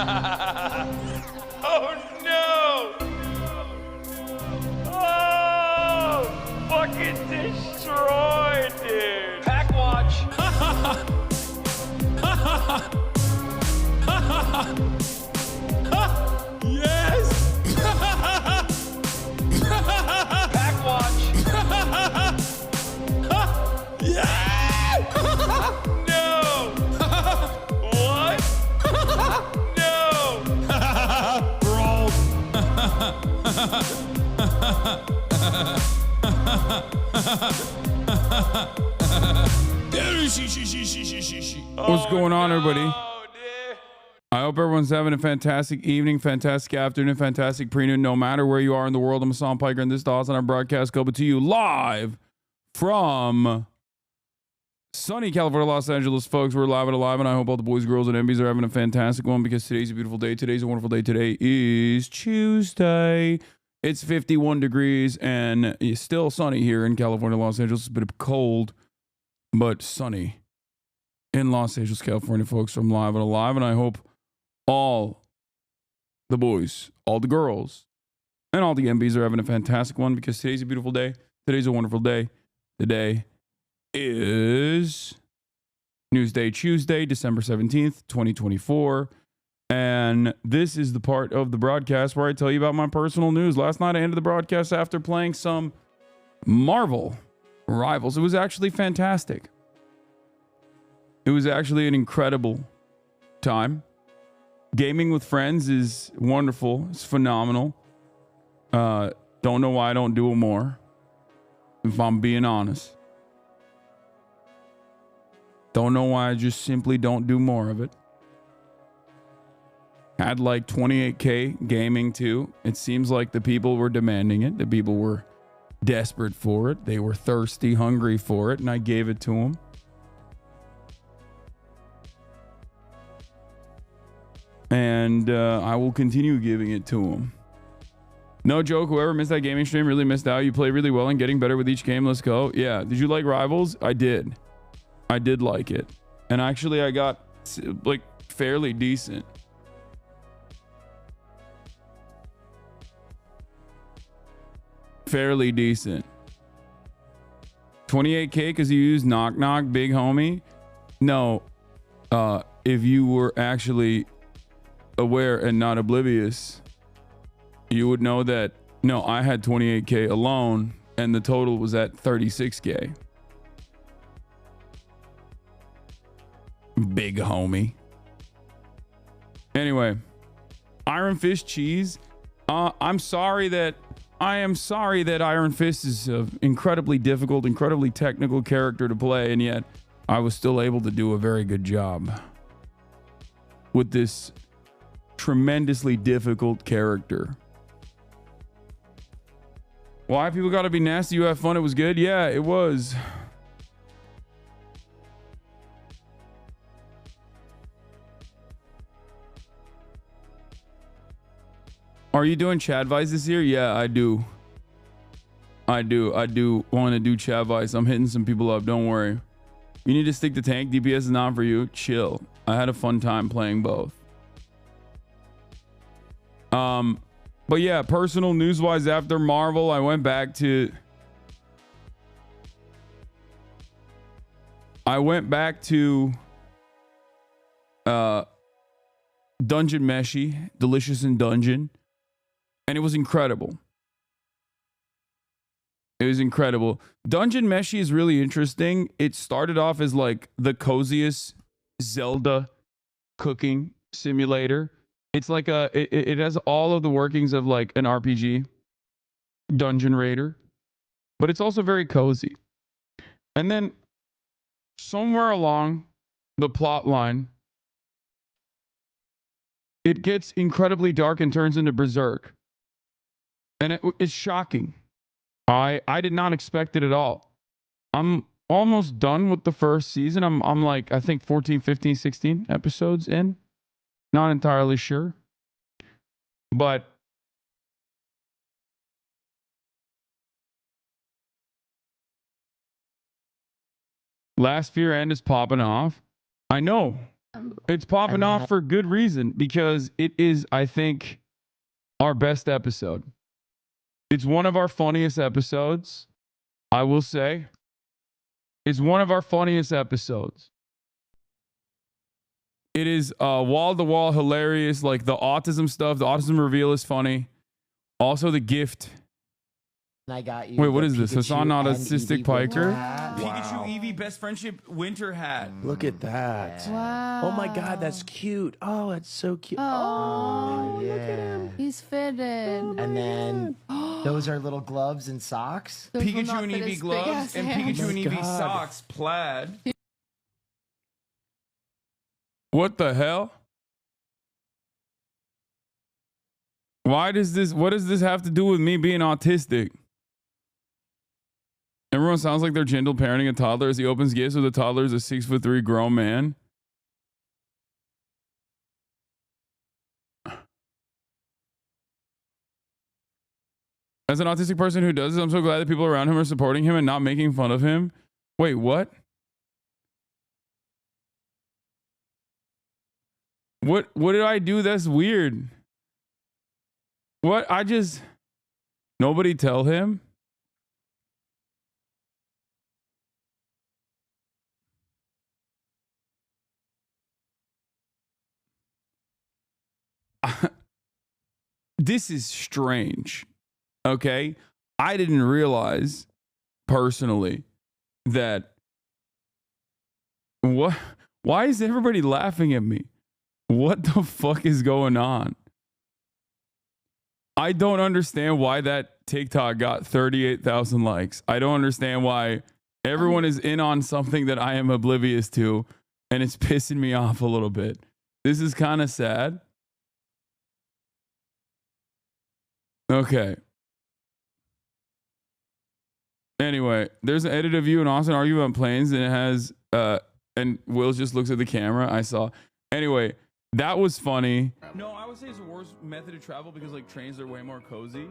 Oh no! Oh! Fucking destroyed, dude! Pack watch! Yes! Pack watch! Yeah! No! What? No! Roll. What's going on, everybody? Oh, dude. I hope everyone's having a fantastic evening, fantastic afternoon, fantastic pre-noon, no matter where you are in the world. I'm Hasan Piker, and this is the HasanAbi broadcast coming to you live from sunny California, Los Angeles, folks. We're live and alive, and I hope all the boys, girls, and MBs are having a fantastic one because today's a beautiful day. Today's a wonderful day. Today is Tuesday. It's 51 degrees, and it's still sunny here in California, Los Angeles. It's a bit cold, but sunny in Los Angeles, California, folks. I'm live and alive, and I hope all the boys, all the girls, and all the MBs are having a fantastic one because today's a beautiful day. Today's a wonderful day. Today is Newsday Tuesday, December 17th, 2024. And this is the part of the broadcast where I tell you about my personal news. Last night I ended the broadcast after playing some Marvel Rivals. It was actually fantastic. It was actually an incredible time. Gaming with friends is wonderful. It's phenomenal. Don't know why I don't do it more, if I'm being honest. Don't know why I just simply don't do more of it. Had like 28K gaming too. It seems like the people were demanding it. The people were desperate for it. They were thirsty, hungry for it, and I gave it to them. And I will continue giving it to them. No joke, whoever missed that gaming stream really missed out. You play really well and getting better with each game. Let's go. Yeah, did you like Rivals? I did. I did like it. And actually I got like fairly decent. Fairly decent. 28K because you used Knock Knock, big homie. No, if you were actually aware and not oblivious, you would know that no, I had 28K alone and the total was at 36K. Big homie. Anyway, Iron Fist cheese. I am sorry that Iron Fist is an incredibly difficult, incredibly technical character to play, and yet I was still able to do a very good job with this tremendously difficult character. Why people gotta be nasty? You have fun. It was good. Yeah, it was. Are you doing Chad Vice this year? Yeah, I do. I do want to do Chad Vice. I'm hitting some people up. Don't worry. You need to stick to tank. DPS is not for you. Chill. I had a fun time playing both. But yeah, personal news wise, after Marvel, I went back to Dungeon Meshi, Delicious in Dungeon. And it was incredible. It was incredible. Dungeon Meshi is really interesting. It started off as like the coziest Zelda cooking simulator. It's like it has all of the workings of like an RPG, Dungeon Raider, but it's also very cozy. And then somewhere along the plot line, it gets incredibly dark and turns into Berserk. And it's shocking. I did not expect it at all. I'm almost done with the first season. I'm like, I think 14, 15, 16 episodes in. Not entirely sure. But Last Fear End is popping off. I know. It's popping off for good reason because it is, I think, our best episode. It's one of our funniest episodes, I will say. It's one of our funniest episodes. It is wall-to-wall hilarious. Like the autism stuff, the autism reveal is funny. Also the gift. I got you. Wait, what is this? Hasan Autistic Piker? Wow. Pikachu Eevee best friendship winter hat. Look at that. Wow. Oh my God, that's cute. Oh, it's so cute. Oh, look at him. He's fitted. And then those are little gloves and socks. Those will Pikachu not and fit Eevee his gloves big-ass and hands. Pikachu and Oh my Eevee God. socks, plaid. What the hell? What does this have to do with me being autistic? Everyone sounds like they're gentle parenting a toddler as he opens gifts with a toddler as a 6'3" grown man. As an autistic person who does this, I'm so glad that people around him are supporting him and not making fun of him. Wait, what? What did I do that's weird? What? Nobody tell him? This is strange. Okay? I didn't realize personally that why is everybody laughing at me? What the fuck is going on? I don't understand why that TikTok got 38,000 likes. I don't understand why everyone is in on something that I am oblivious to, and it's pissing me off a little bit. This is kind of sad. Okay. Anyway, there's an edit of you and Austin arguing about planes, and it has and Will just looks at the camera. I saw. Anyway, that was funny. No, I would say it's the worst method of travel because like trains are way more cozy.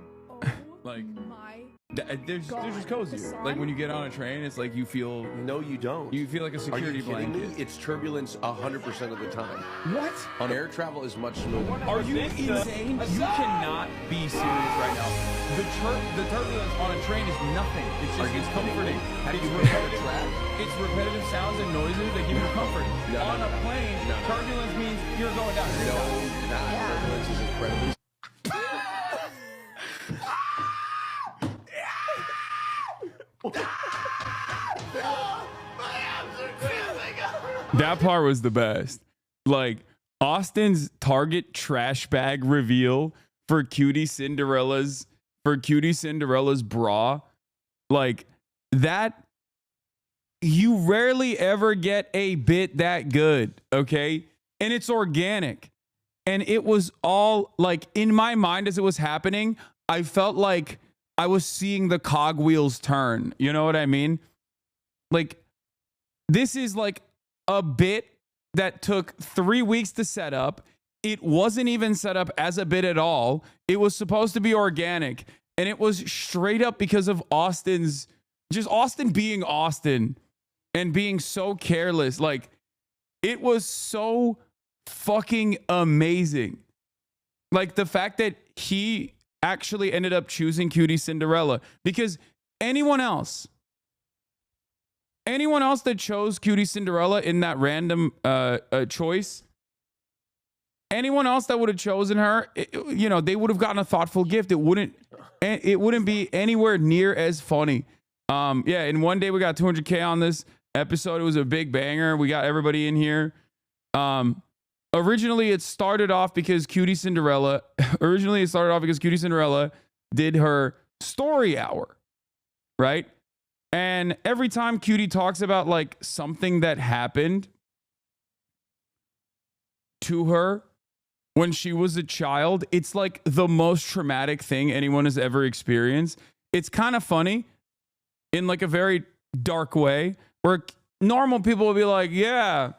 Like My they're just cozier. Like when you get on a train, it's like you feel No, you don't. like a Are security you kidding blanket. me? It's turbulence 100% of the time. What? On air travel is much smoother. Are you insane? You cannot be serious right now. The turbulence on a train is nothing. It's just it's comforting. It's repetitive sounds and noises that give you comfort. On a plane, turbulence means you're going down. No, you're not. Turbulence is incredibly. That part was the best. Like Austin's Target trash bag reveal for Cutie Cinderella's bra. Like that, you rarely ever get a bit that good, okay? And it's organic. And it was all like in my mind as it was happening, I felt like I was seeing the cogwheels turn. You know what I mean? Like this is like a bit that took 3 weeks to set up. It wasn't even set up as a bit at all. It was supposed to be organic. And it was straight up because of Austin being Austin and being so careless. Like it was so fucking amazing. Like the fact that he actually ended up choosing Cutie Cinderella, because anyone else that chose Cutie Cinderella in that random choice, anyone else that would have chosen her, they would have gotten a thoughtful gift. It wouldn't be anywhere near as funny. Yeah, in one day we got 200K on this episode. It was a big banger. We got everybody in here. Originally it started off because Cutie Cinderella did her story hour, right? And every time Cutie talks about like something that happened to her when she was a child, it's like the most traumatic thing anyone has ever experienced. It's kind of funny in like a very dark way where normal people will be like, yeah,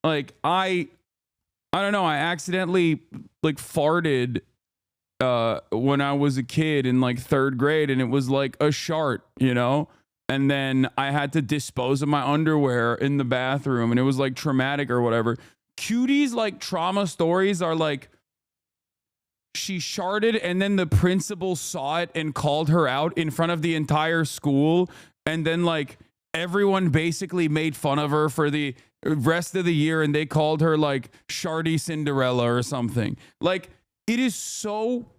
like I don't know, I accidentally like farted when I was a kid in like 3rd grade, and it was like a shart, and and then I had to dispose of my underwear in the bathroom, and it was like traumatic or whatever. Cutie's like trauma stories are like, she sharted and then the principal saw it and called her out in front of the entire school, and then like everyone basically made fun of her for the rest of the year, and they called her like Shardy Cinderella or something. Like, it is so,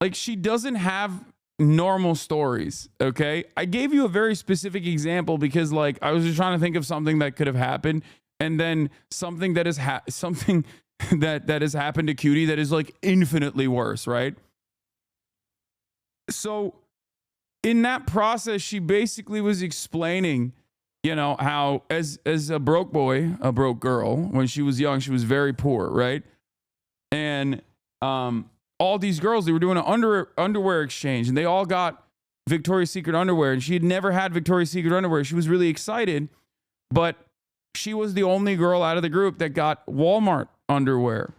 like, she doesn't have normal stories. Okay, I gave you a very specific example because like I was just trying to think of something that could have happened, and then something that is something that has happened to Cutie that is like infinitely worse, right? So in that process, she basically was explaining, you know, how as a broke boy, a broke girl, when she was young, she was very poor, right? And all these girls, they were doing an underwear exchange, and they all got Victoria's Secret underwear, and she had never had Victoria's Secret underwear. She was really excited, but she was the only girl out of the group that got Walmart underwear.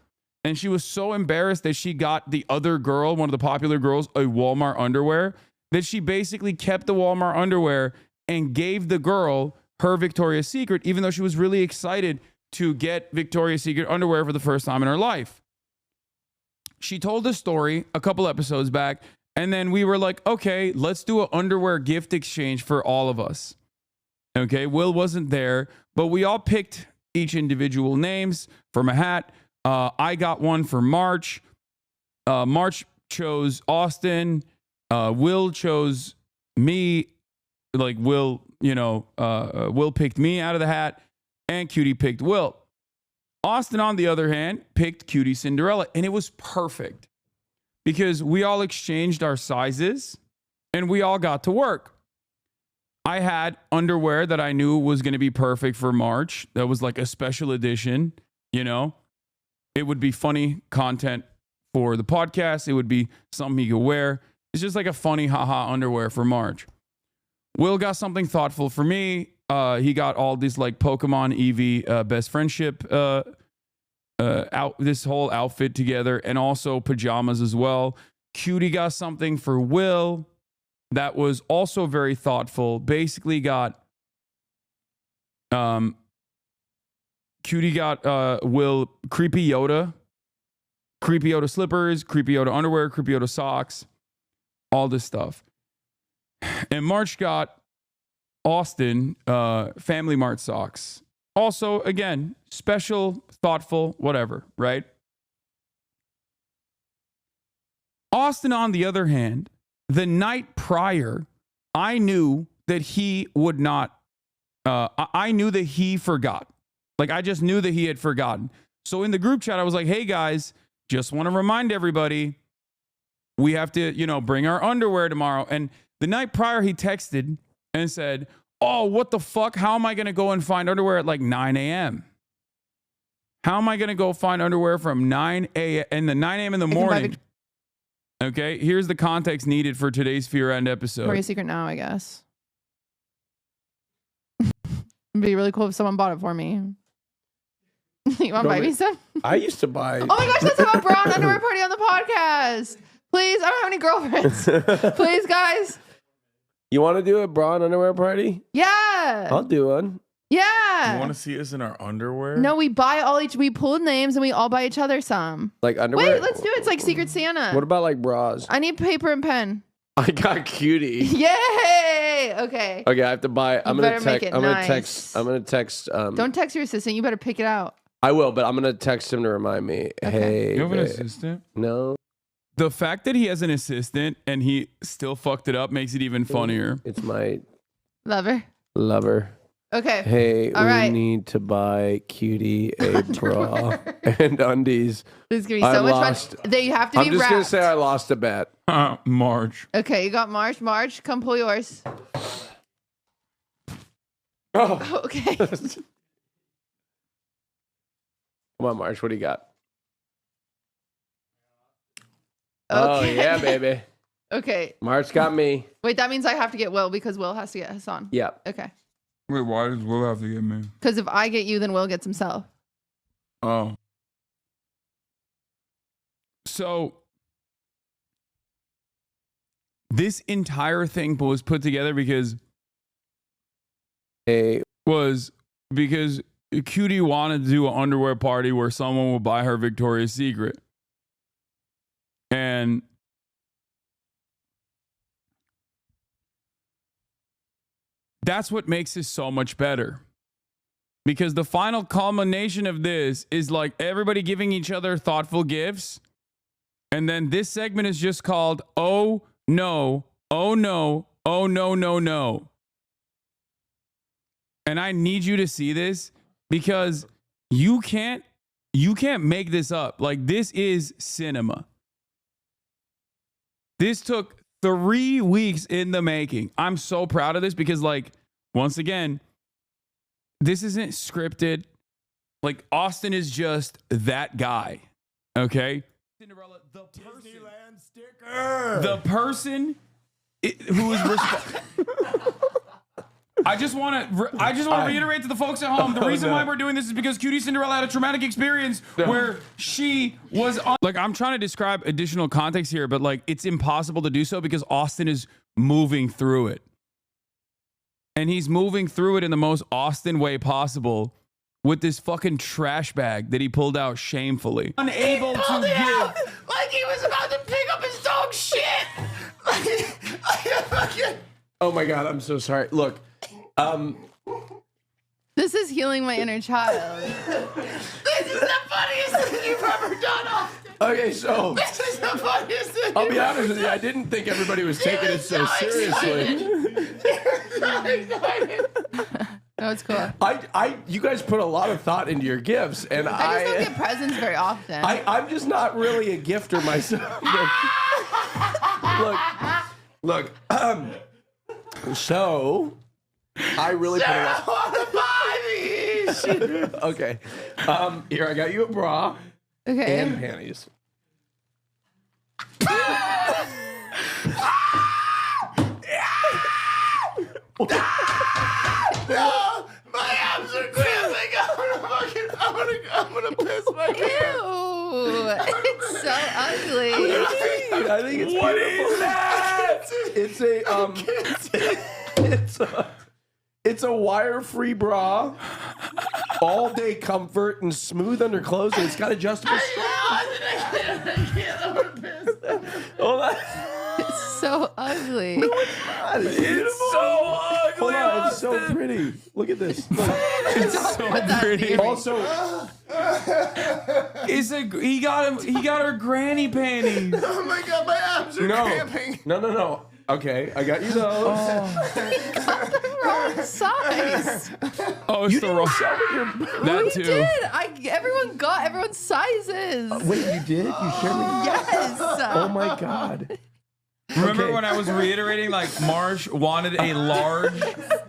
And she was so embarrassed that she got the other girl, one of the popular girls, a Walmart underwear, that she basically kept the Walmart underwear and gave the girl her Victoria's Secret, even though she was really excited to get Victoria's Secret underwear for the first time in her life. She told the story a couple episodes back, and then we were like, okay, let's do an underwear gift exchange for all of us. Okay, Will wasn't there, but we all picked each individual names from a hat. I got one for March. March chose Austin. Will chose me. Like Will, you know, Will picked me out of the hat, and Cutie picked Will. Austin, on the other hand, picked Cutie Cinderella, and it was perfect because we all exchanged our sizes and we all got to work. I had underwear that I knew was going to be perfect for March. That was like a special edition, you know. It would be funny content for the podcast. It would be something he could wear. It's just like a funny haha underwear for March. Will got something thoughtful for me. He got all these like Pokemon Eevee best friendship this whole outfit together, and also pajamas as well. Cutie got something for Will that was also very thoughtful. Basically got Cutie got Will Creepy Yoda slippers, Creepy Yoda underwear, Creepy Yoda socks, all this stuff. And March got Austin Family Mart socks. Also, again, special, thoughtful, whatever, right? Austin, on the other hand, the night prior, I knew that he would not, I knew that he forgot. Like, I just knew that he had forgotten. So in the group chat, I was like, hey guys, just want to remind everybody, we have to, you know, bring our underwear tomorrow. And the night prior, he texted and said, oh, what the fuck? How am I going to go and find underwear at like 9 a.m.? How am I going to go find underwear from 9 a.m. in the 9 a.m. in the morning? Okay, here's the context needed for today's Fear End episode. Victoria's Secret now, I guess. It'd be really cool if someone bought it for me. You want to buy me some? I used to buy. Oh my gosh, let's have a bra and underwear party on the podcast. Please, I don't have any girlfriends. Please, guys. You want to do a bra and underwear party? Yeah. I'll do one. Yeah. You want to see us in our underwear? No, we buy we pull names and we all buy each other some. Like underwear? Wait, let's do it. It's like Secret Santa. What about like bras? I need paper and pen. I got Cutie. Yay! Okay. Okay, I have to buy. I'm better gonna make text. it I'm gonna nice. text. I'm gonna text. Don't text your assistant. You better pick it out. I will, but I'm gonna text him to remind me. Okay. Hey, You have an babe. assistant? No, The fact that he has an assistant and he still fucked it up makes it even funnier. it's my Lover. lover. Okay. Hey, All we right. need to buy Cutie a bra and undies. This is gonna be I so much lost. fun. They have to I'm be just wrapped. gonna say I lost a bet. March. Okay, you got March. March, come pull yours. Oh, Okay. come on, March. What do you got? Oh Okay. yeah, baby. Okay. March got me. Wait, that means I have to get Will because Will has to get Hasan. Yep. Okay. Wait, why does Will have to get me? Because if I get you, then Will gets himself. Oh. So this entire thing was put together because was because Cutie wanted to do an underwear party where someone would buy her Victoria's Secret. And that's what makes this so much better. Because the final culmination of this is like everybody giving each other thoughtful gifts. And then this segment is just called, oh no, oh no, oh no, no, no. And I need you to see this because you can't make this up. Like, this is cinema. This took 3 weeks in the making. I'm so proud of this because, like, once again, this isn't scripted. Like, Austin is just that guy. Okay? Cinderella, the person. Disneyland sticker. The person who is responsible. I just want to reiterate to the folks at home, the reason why we're doing this is because Cutie Cinderella had a traumatic experience where she was on. Like, I'm trying to describe additional context here, but like, it's impossible to do so because Austin is moving through it. And he's moving through it in the most Austin way possible with this fucking trash bag that he pulled out shamefully. Unable to give. Like he was about to pick up his dog shit. Oh my God, I'm so sorry. Look, This is healing my inner child. This is the funniest thing you've ever done, Austin. okay, so This is the funniest thing. I'll be honest with you. I didn't think everybody was taking it so seriously. So excited. No, it's cool. You guys put a lot of thought into your gifts, and I just don't get presents very often. I'm just not really a gifter myself. Look. So I really put a lot. I want to buy these. Okay. Here, I got you a bra Okay. and panties. No, my abs are cramping. I'm gonna piss my pants. Ew. It's so ugly. I think it's beautiful. It's a wire-free bra, all-day comfort, and smooth underclothes, and it's got adjustable straps. I can't. I'm gonna piss. Hold on. It's so ugly. It's beautiful. So ugly. Hold on, it's so pretty. Look at this. Look. It's so pretty. Also, He got her granny panties. Oh my god, my abs are cramping. No. Okay, I got you those. Wrong size. Oh, it's the wrong. That We too. did. Everyone got everyone's sizes. Wait, you did? You shared me? Yes. Oh my God. Remember Okay. when I was reiterating, like, Marsh wanted a large?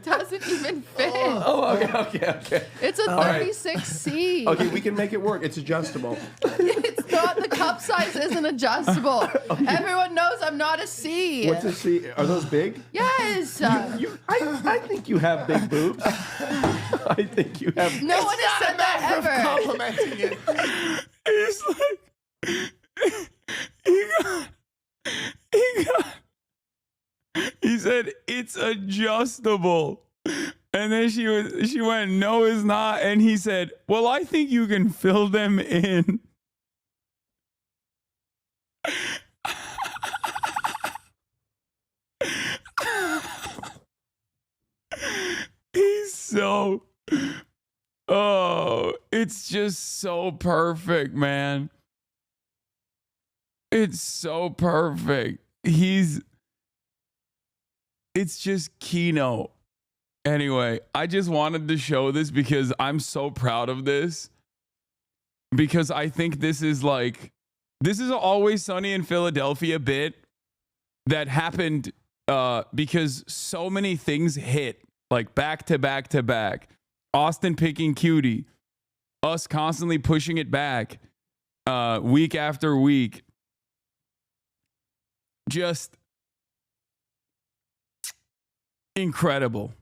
Doesn't even fit. Oh, okay. It's a right. 36C. Okay, we can make it work. It's adjustable. It's not. The cup size isn't adjustable. Everyone knows I'm not a C. What's a C? Are those big? Yes. I think you have big boobs. I think you have. No one has said that ever. Complimenting it. It's like he said it's adjustable, and then she went, no, it's not, and he said, well, I think you can fill them in. He's so, it's just so perfect, man. It's so perfect. It's just keynote. Anyway, I just wanted to show this because I'm so proud of this. Because I think this is an Always Sunny in Philadelphia bit that happened because so many things hit, like back to back to back. Austin picking Cutie, us constantly pushing it back week after week. Just incredible.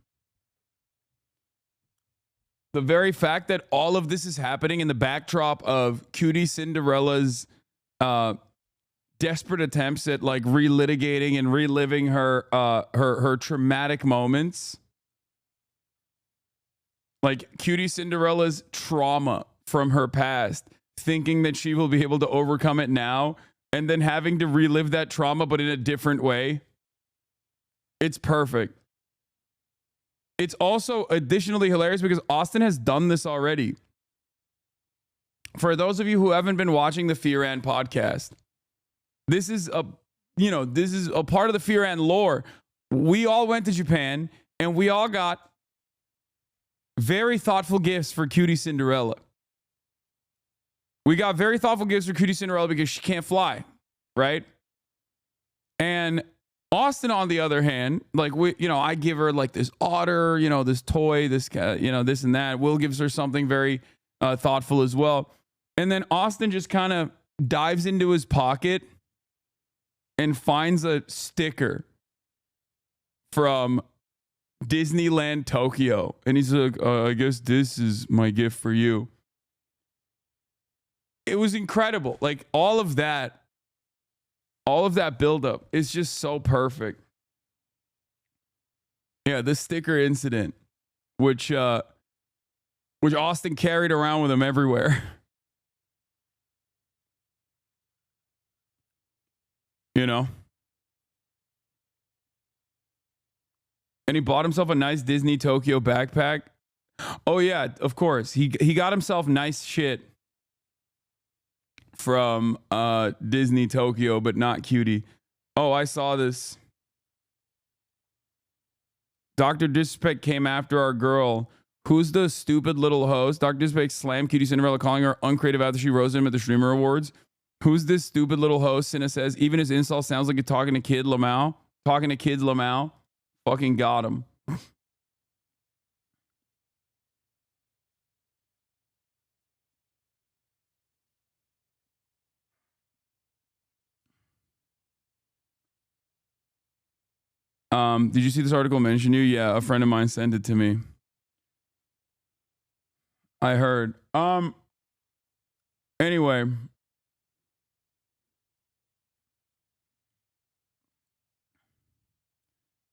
The very fact that all of this is happening in the backdrop of Cutie Cinderella's desperate attempts at like relitigating and reliving her traumatic moments. Like Cutie Cinderella's trauma from her past, thinking that she will be able to overcome it now, and then having to relive that trauma, but in a different way. It's perfect. It's also additionally hilarious because Austin has done this already. For those of you who haven't been watching the Fearan podcast, this is a part of the Fearan lore. We all went to Japan and we all got very thoughtful gifts for Cutie Cinderella. We got very thoughtful gifts for Cutie Cinderella because she can't fly, right? And Austin, on the other hand, like I give her like this otter, this toy, this this and that. Will gives her something very thoughtful as well. And then Austin just kind of dives into his pocket and finds a sticker from Disneyland Tokyo. And he's like, I guess this is my gift for you. It was incredible. Like all of that buildup is just so perfect. Yeah, the sticker incident, which Austin carried around with him everywhere. And he bought himself a nice Disney Tokyo backpack. Oh yeah, of course. He got himself nice shit from Disney Tokyo, but not Cutie. Oh, I saw this. Dr. Disrespect came after our girl. Who's the stupid little host? Dr. Disrespect slammed Cutie Cinderella, calling her uncreative after she rose him at the Streamer Awards. Who's this stupid little host? Cinna says, even his insult sounds like you're talking to Kid Lamau. Talking to Kids Lamau. Fucking got him. Did you see this article mention you? Yeah, a friend of mine sent it to me. I heard. Anyway.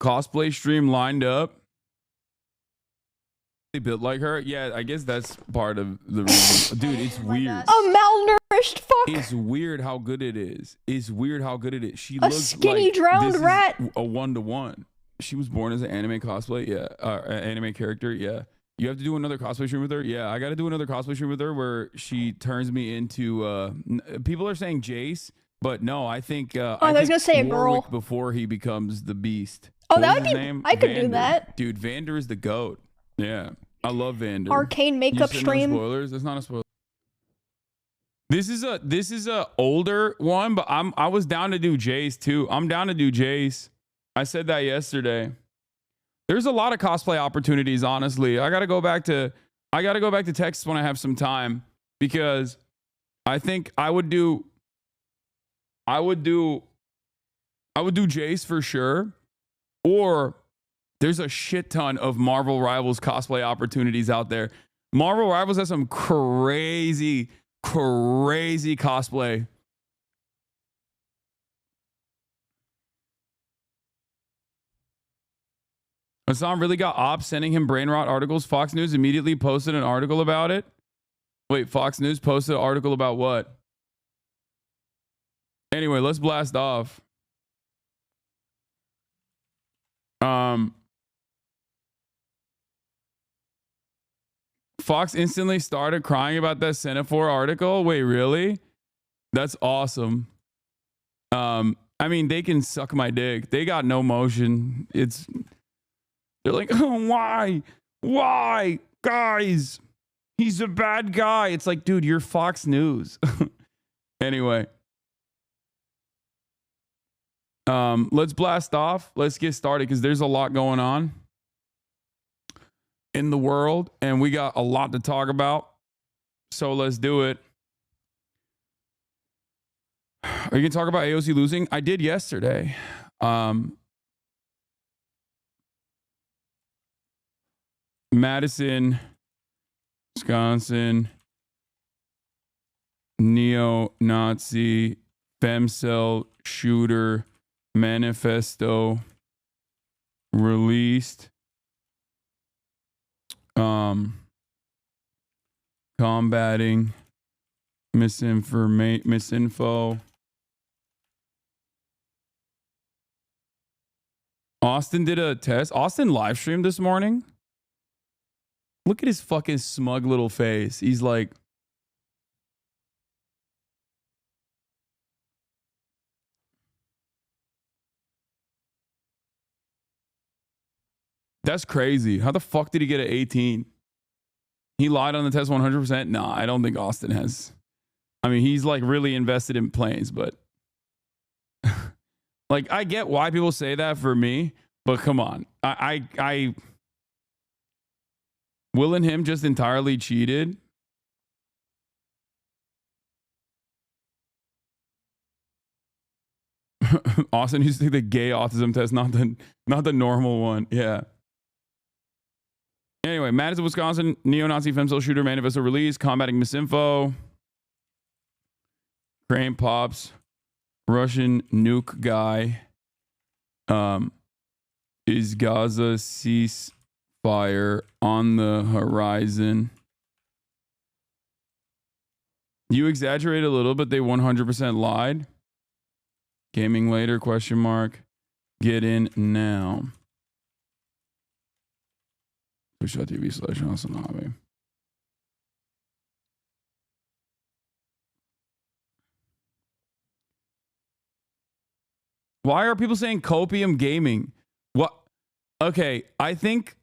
Cosplay stream lined up. They built like her. Yeah, I guess that's part of the reason. Dude, it's weird. A malnourished fuck. It's weird how good it is. She A looks skinny like drowned this rat. is a 1-to-1. She was born as an anime cosplay. Yeah, anime character. Yeah. You have to do another cosplay stream with her. Yeah, I got to do another cosplay stream with her where she turns me into. People are saying Jace, but no, I think. I was gonna say a Warwick girl before he becomes the Beast. Oh, What that was would his be. name? I could do Vander. that. Dude, Vander is the goat. Yeah, I love Vander. Arcane makeup You said no stream. spoilers. That's not a spoiler. This is a older one, but I was down to do Jace too. I'm down to do Jace. I said that yesterday. There's a lot of cosplay opportunities, honestly. I gotta go back to Texas when I have some time, because I think I would do Jace for sure. Or there's a shit ton of Marvel Rivals cosplay opportunities out there. Marvel Rivals has some crazy cosplay. Hasan really got ops sending him brain rot articles. Fox News immediately posted an article about it. Wait, Fox News posted an article about what? Anyway, let's blast off. Fox instantly started crying about that Semaphore article. Wait, really? That's awesome. I mean, they can suck my dick. They got no motion. They're like, oh, why, guys? He's a bad guy. It's like, dude, you're Fox News. Anyway, let's blast off. Let's get started because there's a lot going on in the world, and we got a lot to talk about. So let's do it. Are you gonna talk about AOC losing? I did yesterday. Madison, Wisconsin, neo-Nazi, Femcel shooter, Manifesto released. Combating misinfo. Austin did a test. Austin live streamed this morning. Look at his fucking smug little face. He's like, that's crazy. How the fuck did he get an 18? He lied on the test 100%? Nah, I don't think Austin has. I mean, he's like really invested in planes, but like I get why people say that for me, but come on. I Will and him just entirely cheated. Austin used to take the gay autism test, not the normal one. Yeah. Anyway, Madison, Wisconsin, neo-Nazi femcel shooter manifesto release, combating misinfo. Crane pops, Russian nuke guy. Is Gaza ceasefire on the horizon? You exaggerate a little, but they 100% lied. Gaming later, question mark. Get in now. Twitch.tv/HasanAbi. Why are people saying copium gaming? What? Okay, I think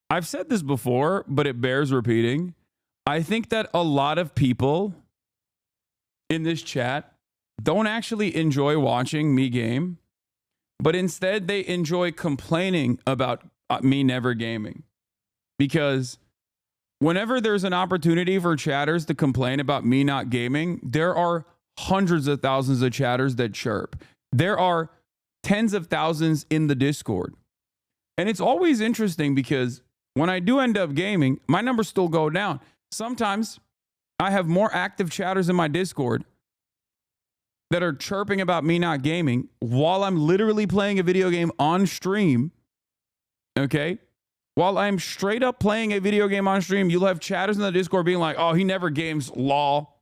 I've said this before, but it bears repeating. I think that a lot of people in this chat don't actually enjoy watching me game, but instead they enjoy complaining about me never gaming. Because whenever there's an opportunity for chatters to complain about me not gaming, there are hundreds of thousands of chatters that chirp. There are tens of thousands in the Discord. And it's always interesting because when I do end up gaming, my numbers still go down. Sometimes I have more active chatters in my Discord that are chirping about me not gaming while I'm literally playing a video game on stream. Okay? While I'm straight up playing a video game on stream, you'll have chatters in the Discord being like, oh, he never games, lol.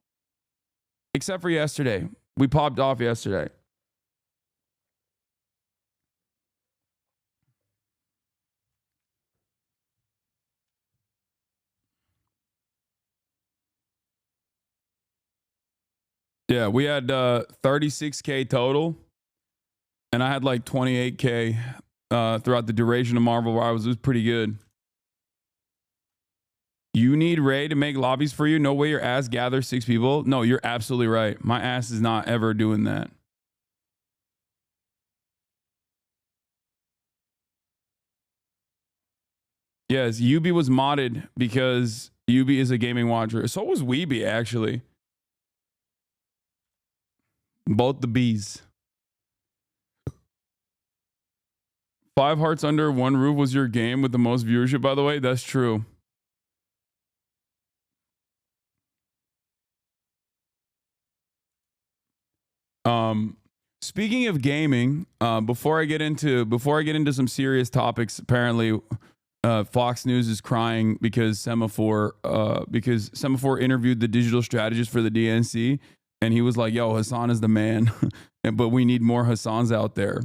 Except for yesterday. We popped off yesterday. Yeah, we had 36K total, and I had like 28K throughout the duration of Marvel Rivals. It was pretty good. You need Ray to make lobbies for you? No way your ass gathers 6 people. No, you're absolutely right. My ass is not ever doing that. Yes, Yubi was modded because Yubi is a gaming watcher. So was Weeby, actually. Both the B's. 5 Hearts Under One Roof was your game with the most viewership, by the way. That's true. Speaking of gaming, before I get into some serious topics, apparently Fox News is crying because Semaphore interviewed the digital strategist for the DNC. And he was like, yo, Hasan is the man, but we need more Hasans out there.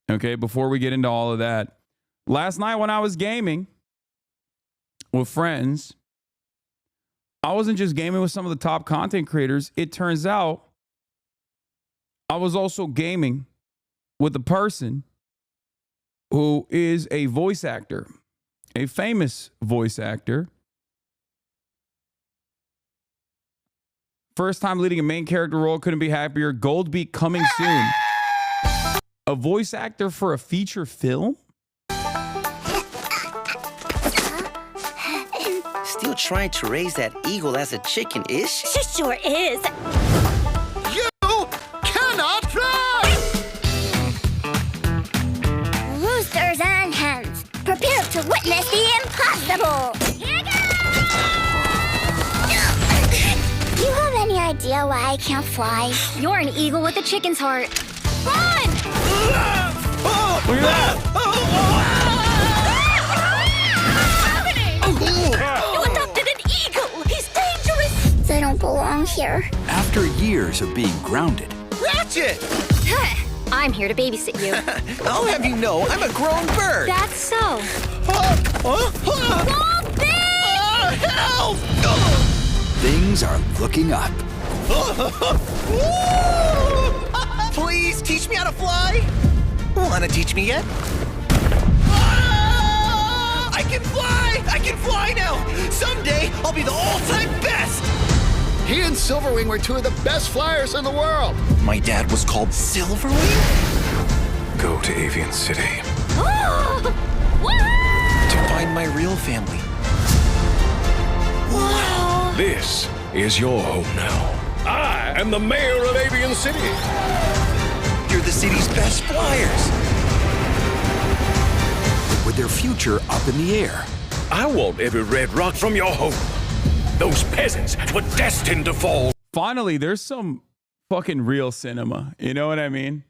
Okay, before we get into all of that, last night when I was gaming with friends, I wasn't just gaming with some of the top content creators. It turns out I was also gaming with a person who is a voice actor, a famous voice actor. First time leading a main character role, couldn't be happier. Goldbeak coming soon. A voice actor for a feature film? Still trying to raise that eagle as a chicken, is? She sure is. You cannot fly! Roosters and hens, prepare to witness the impossible. Here goes! Do you have any idea why I can't fly? You're an eagle with a chicken's heart. Run! Look at that! You adopted an eagle! He's dangerous! They don't belong here. After years of being grounded, Ratchet! I'm here to babysit you. I'll have you know I'm a grown bird. That's so. Help! things are looking up. Please teach me how to fly. Wanna teach me yet? I can fly! I can fly now! Someday, I'll be the all-time best! He and Silverwing were two of the best flyers in the world. My dad was called Silverwing? Go to Avian City To find my real family. Wow! This is your home now. I am the mayor of Avian City. You're the city's best flyers. With their future up in the air. I want every red rock from your home. Those peasants were destined to fall. Finally, there's some fucking real cinema. You know what I mean?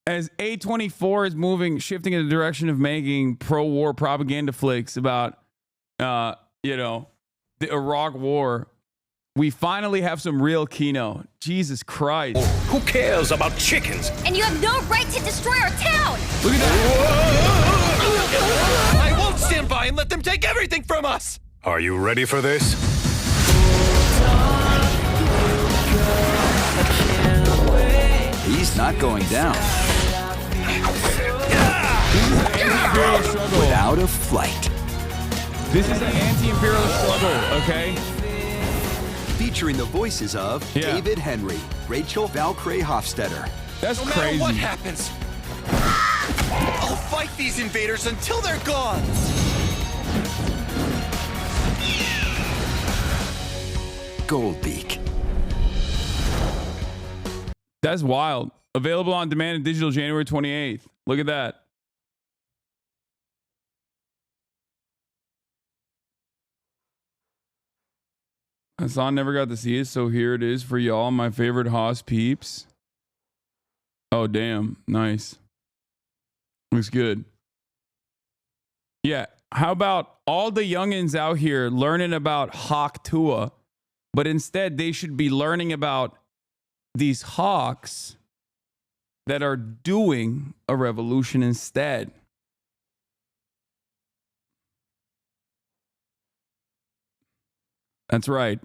As A24 is shifting in the direction of making pro-war propaganda flicks about, the Iraq War, we finally have some real kino. Jesus Christ. Who cares about chickens? And you have no right to destroy our town! Look at that. I won't stand by and let them take everything from us! Are you ready for this? He's not going down. Without a flight. This is an anti-imperial struggle, okay? Featuring the voices of David Henry, Rachel Valkyrie Hofstetter. That's No matter crazy. what happens, I'll fight these invaders until they're gone! Goldbeak. That's wild. Available on demand and digital January 28th. Look at that. Hasan never got to see it, so here it is for y'all, my favorite Haas peeps. Oh, damn. Nice. Looks good. Yeah. How about all the youngins out here learning about Hawk Tua, but instead they should be learning about these hawks that are doing a revolution instead. That's right.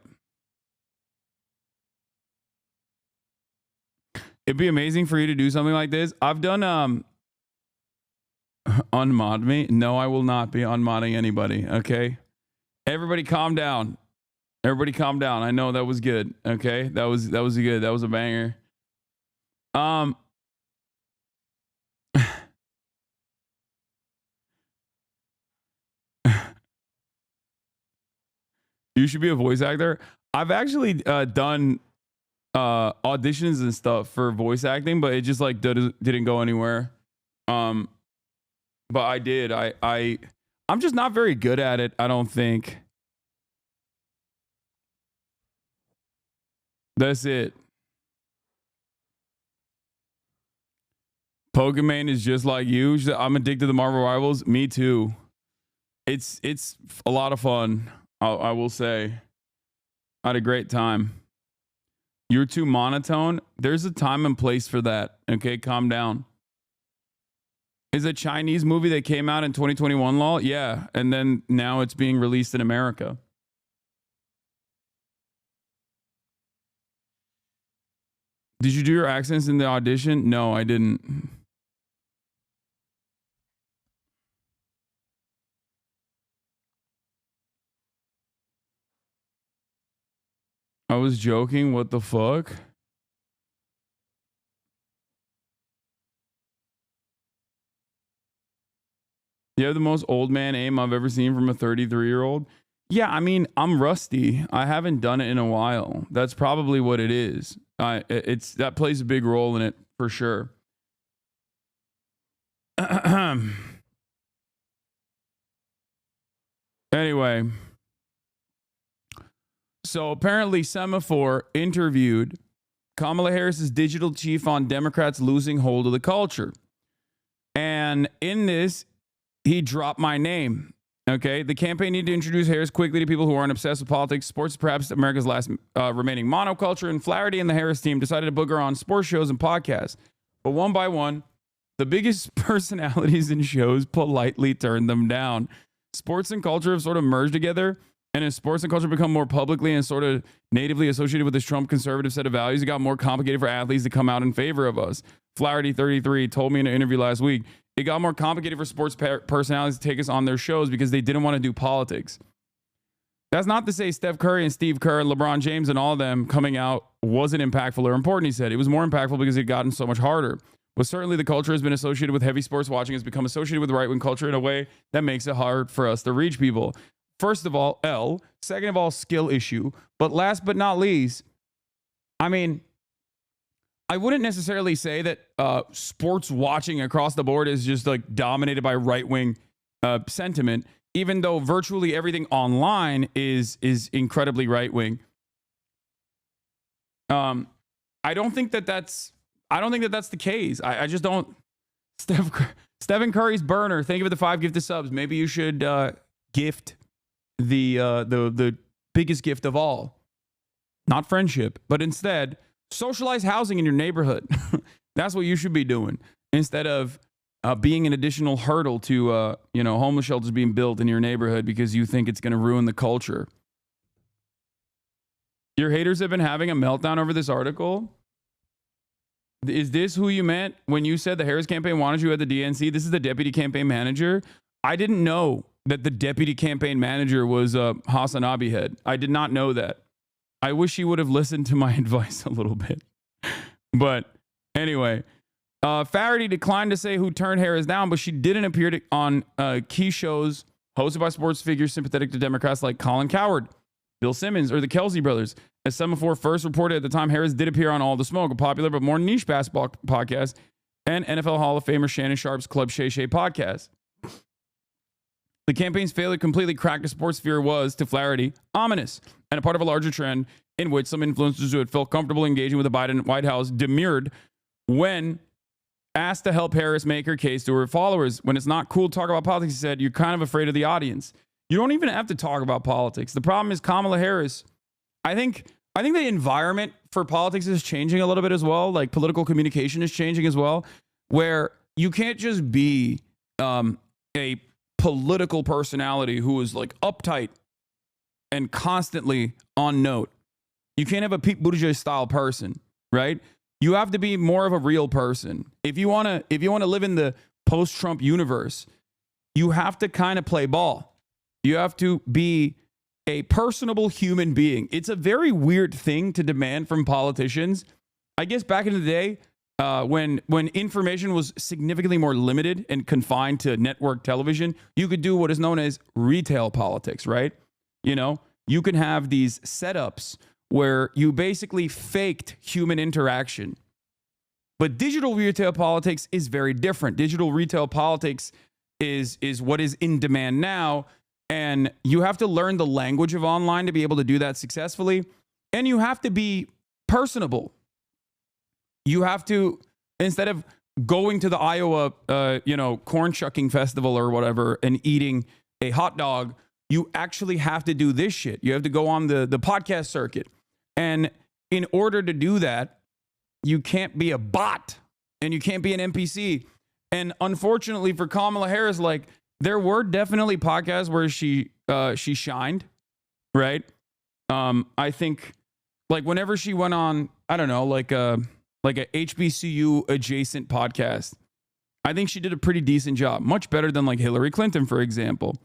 It'd be amazing for you to do something like this. I've done unmod me. No, I will not be unmodding anybody. Okay. Everybody calm down. Everybody calm down. I know that was good. Okay. That was good. That was a banger. You should be a voice actor. I've actually done auditions and stuff for voice acting, but it just like didn't go anywhere. But I did. I'm just not very good at it, I don't think. That's it. Pokemon is just like you. I'm addicted to Marvel Rivals. Me too. It's a lot of fun. I will say. I had a great time. You're too monotone. There's a time and place for that. Okay, calm down. Is a Chinese movie that came out in 2021, lol? Yeah, and then now it's being released in America. Did you do your accents in the audition? No, I didn't. I was joking. What the fuck? You have the most old man aim I've ever seen from a 33-year-old. Yeah, I mean, I'm rusty. I haven't done it in a while. That's probably what it is. It's that plays a big role in it for sure. Anyway, so apparently Semaphore interviewed Kamala Harris's digital chief on Democrats losing hold of the culture. And in this, he dropped my name. Okay, the campaign needed to introduce Harris quickly to people who aren't obsessed with politics. Sports is perhaps America's last remaining monoculture, and Flaherty and the Harris team decided to book her on sports shows and podcasts. But one by one, the biggest personalities in shows politely turned them down. Sports and culture have sort of merged together, and as sports and culture become more publicly and sort of natively associated with this Trump conservative set of values, it got more complicated for athletes to come out in favor of us. Flaherty, 33, told me in an interview last week, it got more complicated for sports personalities to take us on their shows because they didn't want to do politics. That's not to say Steph Curry and Steve Kerr and LeBron James and all of them coming out wasn't impactful or important, he said. It was more impactful because it had gotten so much harder. But certainly the culture has been associated with heavy sports watching, has become associated with right-wing culture in a way that makes it hard for us to reach people. First of all, L. Second of all, skill issue. But last but not least, I mean, I wouldn't necessarily say that sports watching across the board is just like dominated by right-wing sentiment, even though virtually everything online is incredibly right-wing. I don't think that that's the case. I just don't. Stephen Curry's burner. Thank you for the 5 gifted subs. Maybe you should gift the biggest gift of all, not friendship, but instead socialize housing in your neighborhood. That's what you should be doing instead of being an additional hurdle to homeless shelters being built in your neighborhood because you think it's going to ruin the culture. Your haters have been having a meltdown over this article. Is this who you meant when you said the Harris campaign wanted you at the DNC? This is the deputy campaign manager. I didn't know that the deputy campaign manager was HasanAbi head. I did not know that. I wish he would have listened to my advice a little bit. But anyway, Faraday declined to say who turned Harris down, but she didn't appear on key shows hosted by sports figures sympathetic to Democrats like Colin Cowherd, Bill Simmons, or the Kelsey brothers. As Semaphore first reported at the time, Harris did appear on All the Smoke, a popular but more niche basketball podcast, and NFL Hall of Famer Shannon Sharp's Club Shay Shay podcast. The campaign's failure completely cracked the sports sphere was, to Flaherty, ominous, and a part of a larger trend in which some influencers who had felt comfortable engaging with the Biden White House demurred when asked to help Harris make her case to her followers. When it's not cool to talk about politics, he said, you're kind of afraid of the audience. You don't even have to talk about politics. The problem is Kamala Harris. I think the environment for politics is changing a little bit as well. Like political communication is changing as well, where you can't just be a political personality who is like uptight and constantly on note. You can't have a Pete Buttigieg style person, right? You have to be more of a real person. If you want to live in the post-Trump universe, you have to kind of play ball. You have to be a personable human being. It's a very weird thing to demand from politicians. I guess back in the day, when information was significantly more limited and confined to network television, you could do what is known as retail politics, right? You know, you can have these setups where you basically faked human interaction. But digital retail politics is very different. Digital retail politics is what is in demand now. And you have to learn the language of online to be able to do that successfully. And you have to be personable. You have to, instead of going to the Iowa, corn shucking festival or whatever and eating a hot dog, you actually have to do this shit. You have to go on the podcast circuit. And in order to do that, you can't be a bot and you can't be an NPC. And unfortunately for Kamala Harris, like, there were definitely podcasts where she shined, right? I think, like, whenever she went on, I don't know, like a HBCU adjacent podcast, I think she did a pretty decent job, much better than like Hillary Clinton, for example.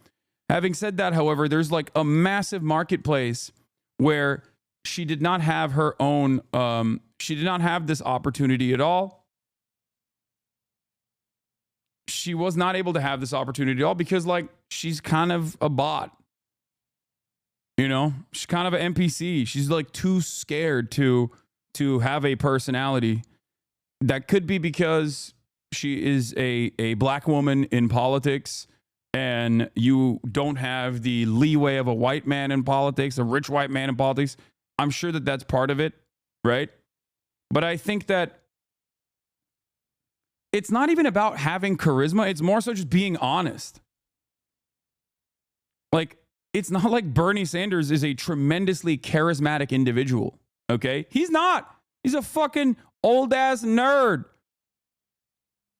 Having said that, however, there's like a massive marketplace where she did not have her own, she did not have this opportunity at all. She was not able to have this opportunity at all because, like, she's kind of a bot. You know, she's kind of an NPC. She's like too scared to have a personality. That could be because she is a black woman in politics, and you don't have the leeway of a white man in politics, a rich white man in politics. I'm sure that that's part of it, right? But I think that it's not even about having charisma. It's more so just being honest. Like, it's not like Bernie Sanders is a tremendously charismatic individual, okay? He's not. He's a fucking old-ass nerd.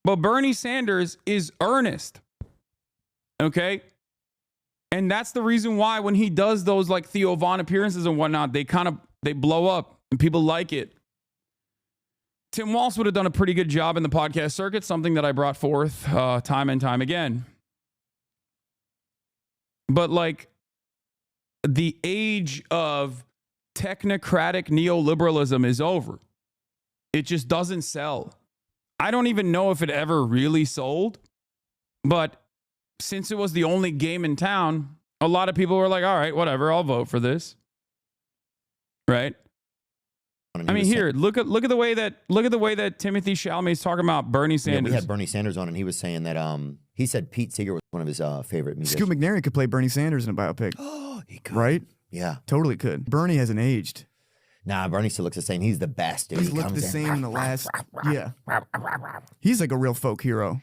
But Bernie Sanders is earnest, okay? And that's the reason why when he does those like Theo Von appearances and whatnot, they blow up and people like it. Tim Walz would have done a pretty good job in the podcast circuit, something that I brought forth time and time again. But like the age of technocratic neoliberalism is over. It just doesn't sell. I don't even know if it ever really sold, but since it was the only game in town, a lot of people were like, all right, whatever, I'll vote for this. Right? I mean, here, look at the way that Timothy Chalamet is talking about Bernie Sanders. Yeah, we had Bernie Sanders on, and he was saying that he said Pete Seeger was one of his favorite musicians. Scoot McNairy could play Bernie Sanders in a biopic. Oh, he could. Right? Yeah. Totally could. Bernie hasn't aged. Nah, Bernie still looks the same. He's the best. Dude. He's looked the same in the last... Yeah. He's like a real folk hero.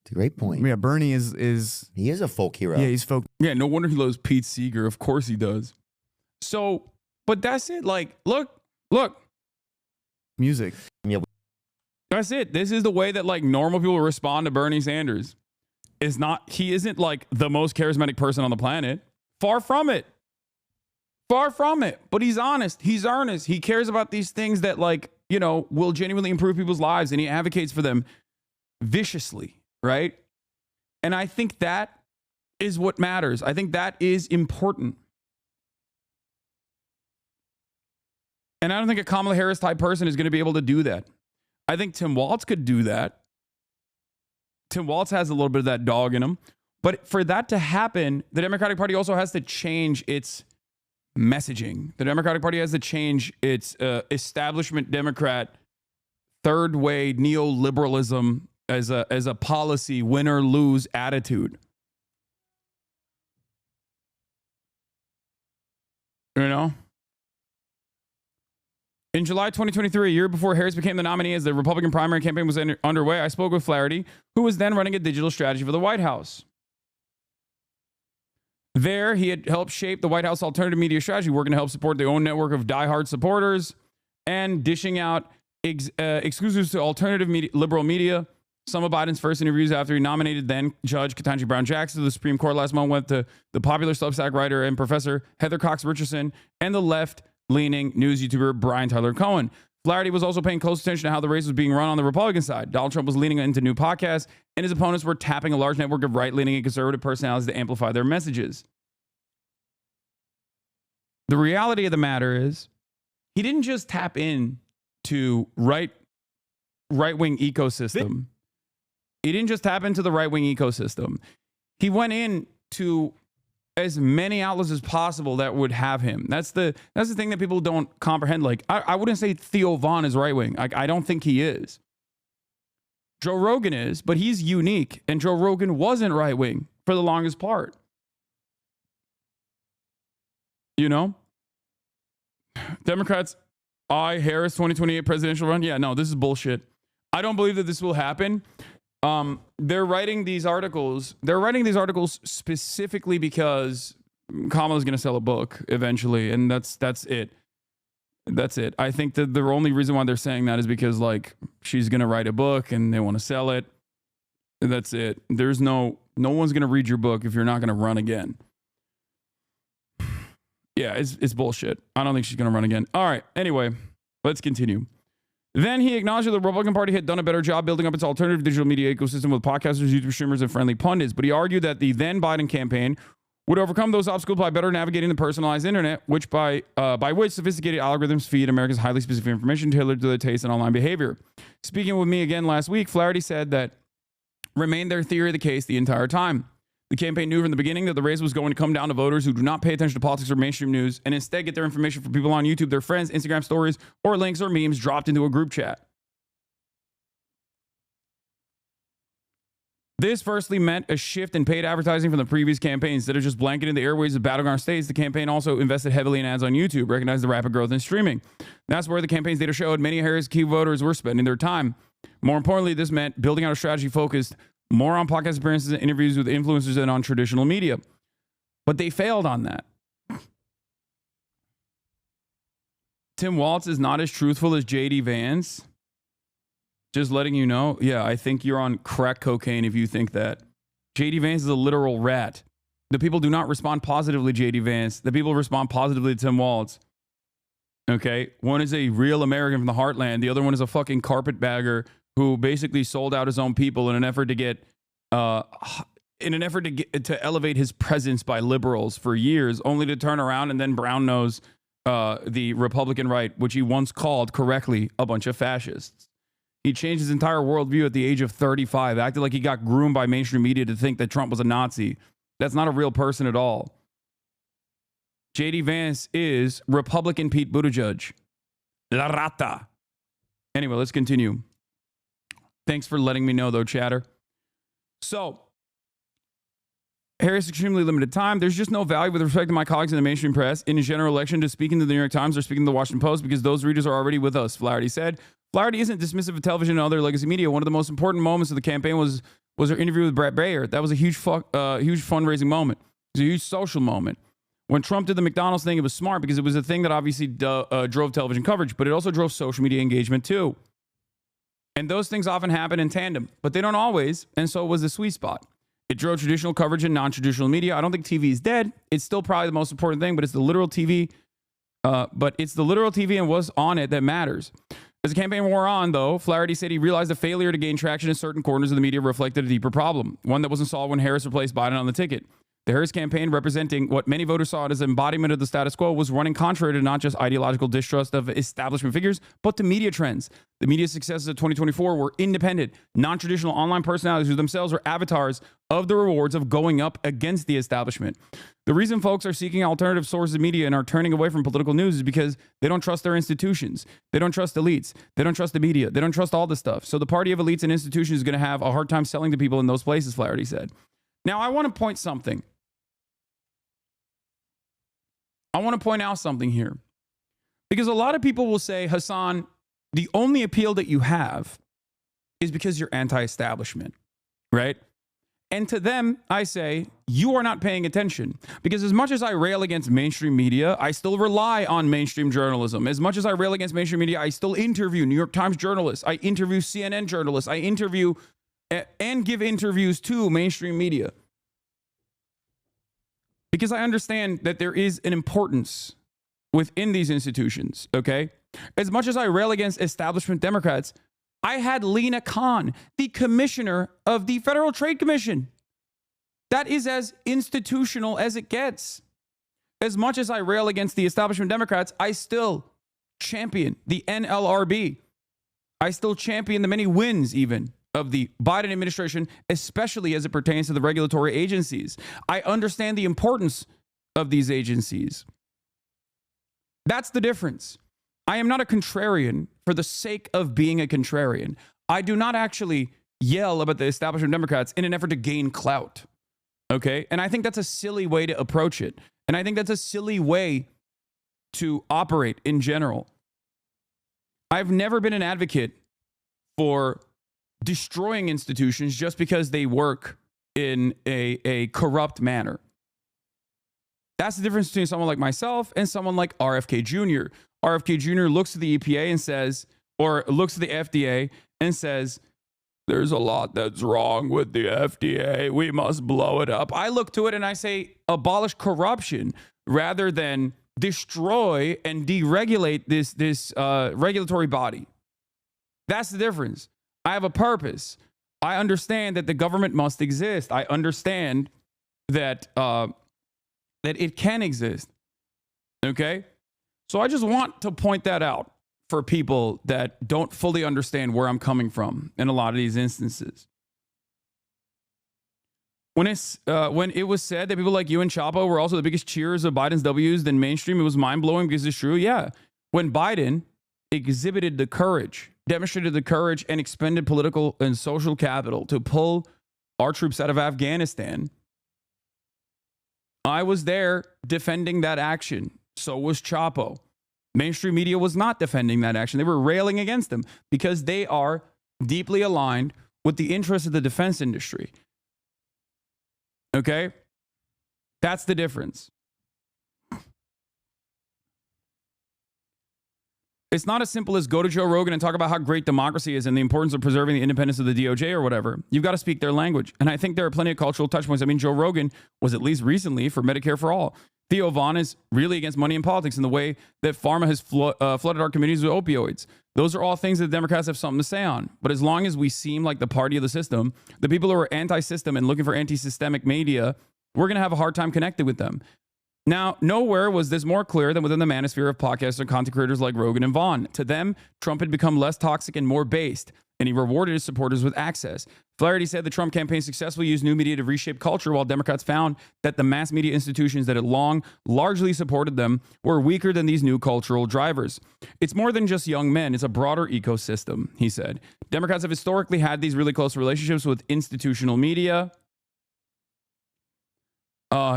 It's a great point. Yeah, Bernie is... He is a folk hero. Yeah, he's folk. Yeah, no wonder he loves Pete Seeger. Of course he does. So, but that's it. Like, look. Music. Yeah. That's it. This is the way that like normal people respond to Bernie Sanders. He isn't like the most charismatic person on the planet. Far from it. Far from it. But he's honest. He's earnest. He cares about these things that like, you know, will genuinely improve people's lives, and he advocates for them viciously, right? And I think that is what matters. I think that is important. And I don't think a Kamala Harris type person is going to be able to do that. I think Tim Walz could do that. Tim Walz has a little bit of that dog in him. But for that to happen, the Democratic Party also has to change its messaging. The Democratic Party has to change its establishment Democrat, third way neoliberalism as a policy, win or lose attitude. You know? In July 2023, a year before Harris became the nominee as the Republican primary campaign was underway, I spoke with Flaherty, who was then running a digital strategy for the White House. There, he had helped shape the White House alternative media strategy, working to help support their own network of diehard supporters and dishing out exclusives to alternative media, liberal media. Some of Biden's first interviews after he nominated then Judge Ketanji Brown Jackson to the Supreme Court last month went to the popular Substack writer and professor Heather Cox Richardson and the left-leaning news YouTuber Brian Tyler Cohen. Flaherty was also paying close attention to how the race was being run on the Republican side. Donald Trump was leaning into new podcasts, and his opponents were tapping a large network of right-leaning and conservative personalities to amplify their messages. The reality of the matter is, he didn't just tap in to right-wing ecosystem. He didn't just tap into the right-wing ecosystem. He went in to as many outlets as possible that would have him. That's the thing that people don't comprehend. Like, I wouldn't say Theo Von is right-wing. I don't think he is. Joe Rogan is, but he's unique. And Joe Rogan wasn't right-wing for the longest part. You know? Democrats, Harris 2028 presidential run. Yeah, no, this is bullshit. I don't believe that this will happen. They're writing these articles. They're writing these articles specifically because Kamala's going to sell a book eventually, and that's it. That's it. I think that the only reason why they're saying that is because like she's going to write a book and they want to sell it. And that's it. There's no one's going to read your book if you're not going to run again. Yeah, it's bullshit. I don't think she's going to run again. All right. Anyway, let's continue. Then he acknowledged that the Republican Party had done a better job building up its alternative digital media ecosystem with podcasters, YouTube streamers, and friendly pundits. But he argued that the then Biden campaign would overcome those obstacles by better navigating the personalized internet, which by which sophisticated algorithms feed America's highly specific information tailored to their taste and online behavior. Speaking with me again last week, Flaherty said that remained their theory of the case the entire time. The campaign knew from the beginning that the race was going to come down to voters who do not pay attention to politics or mainstream news and instead get their information from people on YouTube, their friends, Instagram stories, or links or memes dropped into a group chat. This firstly meant a shift in paid advertising from the previous campaigns. Instead of just blanketing the airwaves of battleground states, the campaign also invested heavily in ads on YouTube, recognized the rapid growth in streaming. That's where the campaign's data showed many Harris key voters were spending their time. More importantly, this meant building out a strategy focused more on podcast appearances and interviews with influencers than on traditional media. But they failed on that. Tim Walz is not as truthful as JD Vance. Just letting you know. Yeah, I think you're on crack cocaine if you think that. JD Vance is a literal rat. The people do not respond positively to JD Vance. The people respond positively to Tim Walz. Okay? One is a real American from the heartland. The other one is a fucking carpetbagger who basically sold out his own people in an effort to get to elevate his presence by liberals for years, only to turn around and then brown nose the Republican right, which he once called correctly a bunch of fascists. He changed his entire worldview at the age of 35, acted like he got groomed by mainstream media to think that Trump was a Nazi. That's not a real person at all. JD Vance is Republican Pete Buttigieg. La rata. Anyway, let's continue. Thanks for letting me know, though, chatter. So, Harris extremely limited time. There's just no value with respect to my colleagues in the mainstream press in a general election to speaking to the New York Times or speaking to the Washington Post because those readers are already with us, Flaherty said. Flaherty isn't dismissive of television and other legacy media. One of the most important moments of the campaign was her interview with Brett Baer. That was a huge fundraising moment. It was a huge social moment. When Trump did the McDonald's thing, it was smart because it was a thing that obviously drove television coverage, but it also drove social media engagement too. And those things often happen in tandem, but they don't always, and so it was the sweet spot. It drove traditional coverage and non-traditional media. I don't think TV is dead. It's still probably the most important thing, but it's the literal TV. And what's on it that matters. As the campaign wore on, though, Flaherty said he realized the failure to gain traction in certain corners of the media reflected a deeper problem, one that wasn't solved when Harris replaced Biden on the ticket. The Harris campaign, representing what many voters saw as an embodiment of the status quo, was running contrary to not just ideological distrust of establishment figures, but to media trends. The media successes of 2024 were independent, non-traditional online personalities who themselves were avatars of the rewards of going up against the establishment. The reason folks are seeking alternative sources of media and are turning away from political news is because they don't trust their institutions. They don't trust elites. They don't trust the media. They don't trust all this stuff. So the party of elites and institutions is going to have a hard time selling to people in those places, Flaherty said. Now, I want to point something. I want to point out something here. Because a lot of people will say, Hasan, the only appeal that you have is because you're anti-establishment, right? And to them, I say, you are not paying attention. Because as much as I rail against mainstream media, I still rely on mainstream journalism. As much as I rail against mainstream media, I still interview New York Times journalists. I interview CNN journalists. I interview and give interviews to mainstream media. Because I understand that there is an importance within these institutions, okay? As much as I rail against establishment Democrats, I had Lena Khan, the commissioner of the Federal Trade Commission. That is as institutional as it gets. As much as I rail against the establishment Democrats, I still champion the NLRB. I still champion the many wins even of the Biden administration, especially as it pertains to the regulatory agencies. I understand the importance of these agencies. That's the difference. I am not a contrarian for the sake of being a contrarian. I do not actually yell about the establishment Democrats in an effort to gain clout. Okay? And I think that's a silly way to approach it. And I think that's a silly way to operate in general. I've never been an advocate for destroying institutions just because they work in a corrupt manner. That's the difference between someone like myself and someone like RFK Jr. RFK Jr. looks at the EPA and says, or looks at the FDA and says, there's a lot that's wrong with the FDA. We must blow it up. I look to it and I say, abolish corruption rather than destroy and deregulate this regulatory body. That's the difference. I have a purpose. I understand that the government must exist. I understand that that it can exist. Okay? So I just want to point that out for people that don't fully understand where I'm coming from in a lot of these instances. When it was said that people like you and Chapo were also the biggest cheers of Biden's W's than mainstream, it was mind-blowing because it's true. Yeah. When Biden exhibited the courage, demonstrated the courage and expended political and social capital to pull our troops out of Afghanistan, I was there defending that action. So was Chapo. Mainstream media was not defending that action. They were railing against them because they are deeply aligned with the interests of the defense industry. Okay? That's the difference. It's not as simple as go to Joe Rogan and talk about how great democracy is and the importance of preserving the independence of the DOJ or whatever. You've got to speak their language. And I think there are plenty of cultural touch points. I mean, Joe Rogan was at least recently for Medicare for All. Theo Vaughn is really against money in politics in the way that pharma has flooded our communities with opioids. Those are all things that the Democrats have something to say on. But as long as we seem like the party of the system, the people who are anti-system and looking for anti-systemic media, we're going to have a hard time connecting with them. Now, nowhere was this more clear than within the manosphere of podcasts and content creators like Rogan and Vaughn. To them, Trump had become less toxic and more based, and he rewarded his supporters with access. Flaherty said the Trump campaign successfully used new media to reshape culture, while Democrats found that the mass media institutions that had long largely supported them were weaker than these new cultural drivers. It's more than just young men. It's a broader ecosystem, he said. Democrats have historically had these really close relationships with institutional media,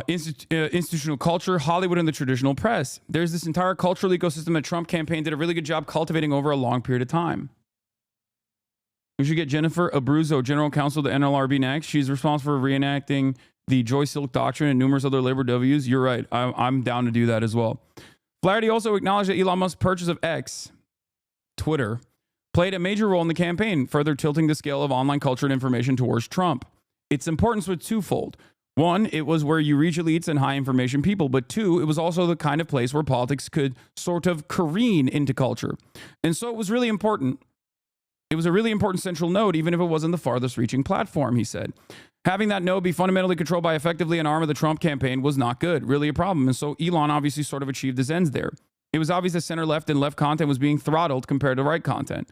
institutional culture, Hollywood, and the traditional press. There's this entire cultural ecosystem that Trump campaign did a really good job cultivating over a long period of time. We should get Jennifer Abruzzo, general counsel to NLRB, next. She's responsible for reenacting the Joy Silk Doctrine and numerous other labor W's. You're right. I'm down to do that as well. Flaherty also acknowledged that Elon Musk's purchase of X, Twitter, played a major role in the campaign, further tilting the scale of online culture and information towards Trump. Its importance was twofold. One, it was where you reach elites and high information people. But two, it was also the kind of place where politics could sort of careen into culture. And so it was really important. It was a really important central node, even if it wasn't the farthest reaching platform, he said. Having that node be fundamentally controlled by effectively an arm of the Trump campaign was not good, really a problem. And so Elon obviously sort of achieved his ends there. It was obvious that center left and left content was being throttled compared to right content.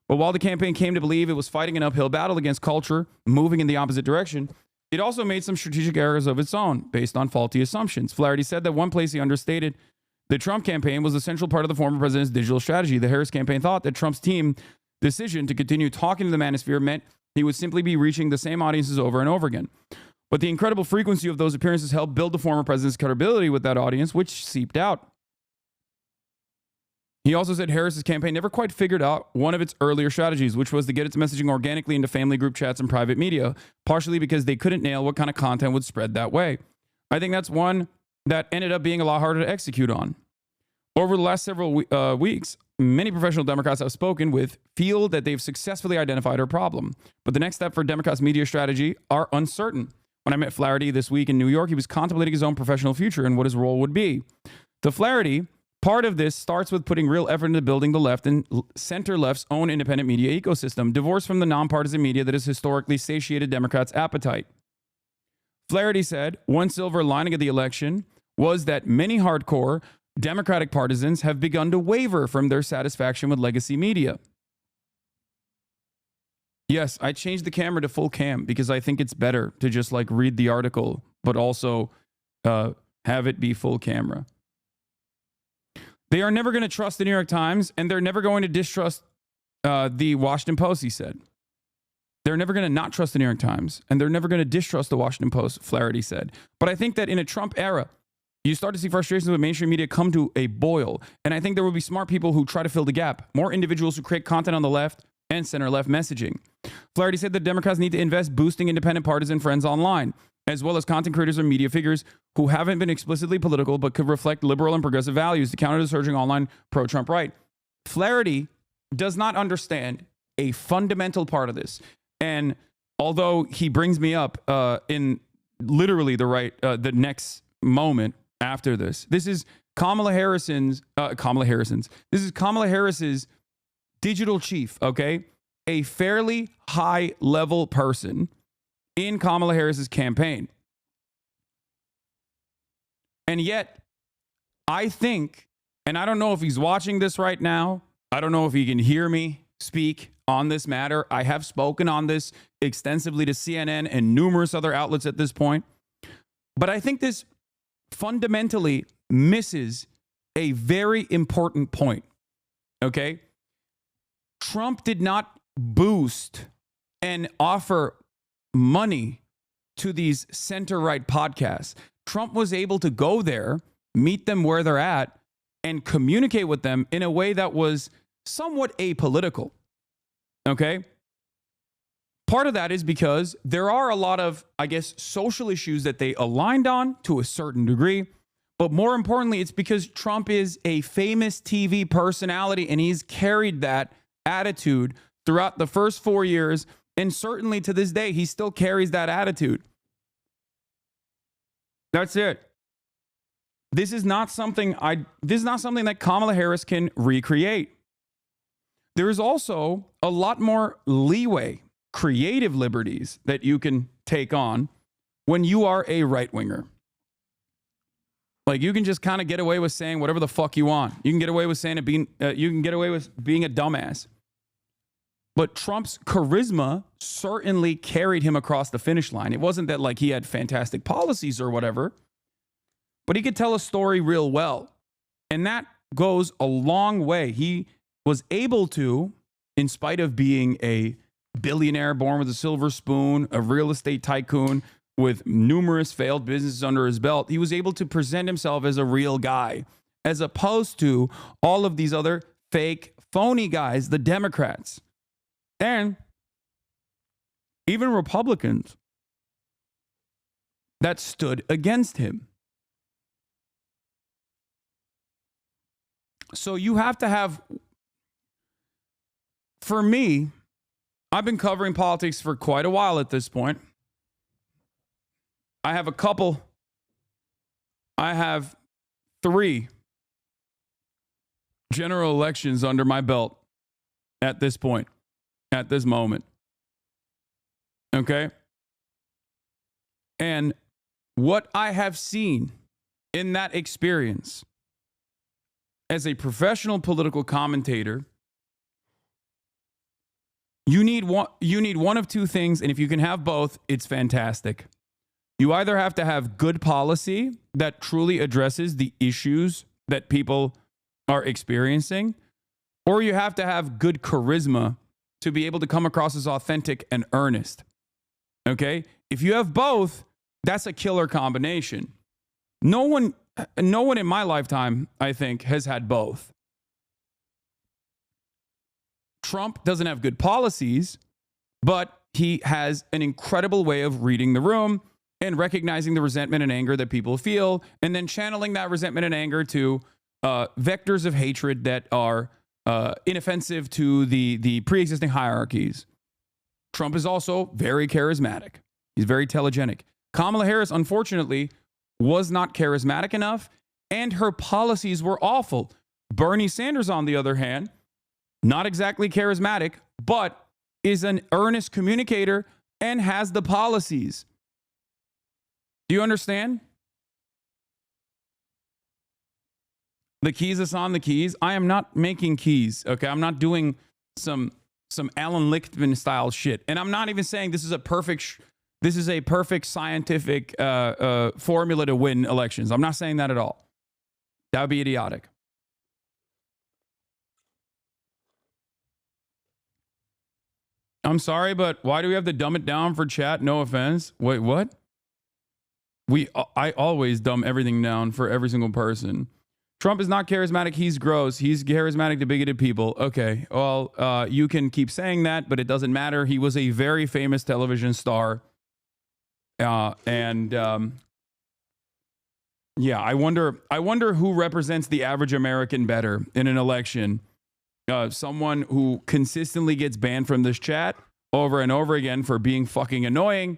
But while the campaign came to believe it was fighting an uphill battle against culture, moving in the opposite direction, it also made some strategic errors of its own based on faulty assumptions. Flaherty said that one place he understated the Trump campaign was a central part of the former president's digital strategy. The Harris campaign thought that Trump's team decision to continue talking to the manosphere meant he would simply be reaching the same audiences over and over again. But the incredible frequency of those appearances helped build the former president's credibility with that audience, which seeped out. He also said Harris's campaign never quite figured out one of its earlier strategies, which was to get its messaging organically into family group chats and private media, partially because they couldn't nail what kind of content would spread that way. I think that's one that ended up being a lot harder to execute on. Over the last several weeks, many professional Democrats I've spoken with feel that they've successfully identified our problem. But the next step for Democrats' media strategy are uncertain. When I met Flaherty this week in New York, he was contemplating his own professional future and what his role would be. To Flaherty, part of this starts with putting real effort into building the left and center left's own independent media ecosystem, divorced from the nonpartisan media that has historically satiated Democrats' appetite. Flaherty said one silver lining of the election was that many hardcore Democratic partisans have begun to waver from their satisfaction with legacy media. Yes, I changed the camera to full cam because I think it's better to just like read the article, but also have it be full camera. They are never going to trust the New York Times, and they're never going to distrust the Washington Post, he said. They're never going to not trust the New York Times, and they're never going to distrust the Washington Post, Flaherty said. But I think that in a Trump era, you start to see frustrations with mainstream media come to a boil. And I think there will be smart people who try to fill the gap. More individuals who create content on the left and center-left messaging. Flaherty said that Democrats need to invest boosting independent partisan friends online, as well as content creators or media figures who haven't been explicitly political but could reflect liberal and progressive values to counter the surging online pro-Trump right. Flaherty does not understand a fundamental part of this. And although he brings me up in literally the next moment after this, this is Kamala Harris's digital chief, okay? A fairly high level person in Kamala Harris's campaign. And yet, I think, and I don't know if he's watching this right now, I don't know if he can hear me speak on this matter. I have spoken on this extensively to CNN and numerous other outlets at this point. But I think this fundamentally misses a very important point, okay? Trump did not boost and offer money to these center-right podcasts. Trump was able to go there, meet them where they're at, and communicate with them in a way that was somewhat apolitical, okay? part of that is because there are a lot of, I guess, social issues that they aligned on to a certain degree. But more importantly, it's because Trump is a famous TV personality and he's carried that attitude throughout the first 4 years. And certainly to this day, he still carries that attitude. That's it. This is not something that Kamala Harris can recreate. There is also a lot more leeway, creative liberties that you can take on when you are a right-winger. Like, you can just kind of get away with saying whatever the fuck you want. You can get away with saying it being, you can get away with being a dumbass. But Trump's charisma certainly carried him across the finish line. It wasn't that like he had fantastic policies or whatever, but he could tell a story real well. And that goes a long way. He was able to, in spite of being a billionaire born with a silver spoon, a real estate tycoon with numerous failed businesses under his belt, he was able to present himself as a real guy, as opposed to all of these other fake, phony guys, the Democrats. And even Republicans that stood against him. So you have to have, for me, I've been covering politics for quite a while at this point. I have 3 general elections under my belt at this point, at this moment. Okay? And what I have seen in that experience as a professional political commentator, you need one of two things, and if you can have both, it's fantastic. You either have to have good policy that truly addresses the issues that people are experiencing, or you have to have good charisma to be able to come across as authentic and earnest. Okay? If you have both, that's a killer combination. No one in my lifetime, I think, has had both. Trump doesn't have good policies, but he has an incredible way of reading the room and recognizing the resentment and anger that people feel, and then channeling that resentment and anger to vectors of hatred that are inoffensive to the pre-existing hierarchies. Trump is also very charismatic. He's very telegenic. Kamala Harris, unfortunately, was not charismatic enough, and her policies were awful. Bernie Sanders, on the other hand, not exactly charismatic, but is an earnest communicator and has the policies. Do you understand? The keys, Hasan, the keys. I am not making keys, okay? I'm not doing some Alan Lichtman style shit. And I'm not even saying this is a perfect scientific formula to win elections. I'm not saying that at all. That would be idiotic. I'm sorry, but why do we have to dumb it down for chat? No offense. Wait, what? I always dumb everything down for every single person. Trump is not charismatic. He's gross. He's charismatic to bigoted people. Okay, well, you can keep saying that, but it doesn't matter. He was a very famous television star. Yeah, I wonder who represents the average American better in an election. Someone who consistently gets banned from this chat over and over again for being fucking annoying,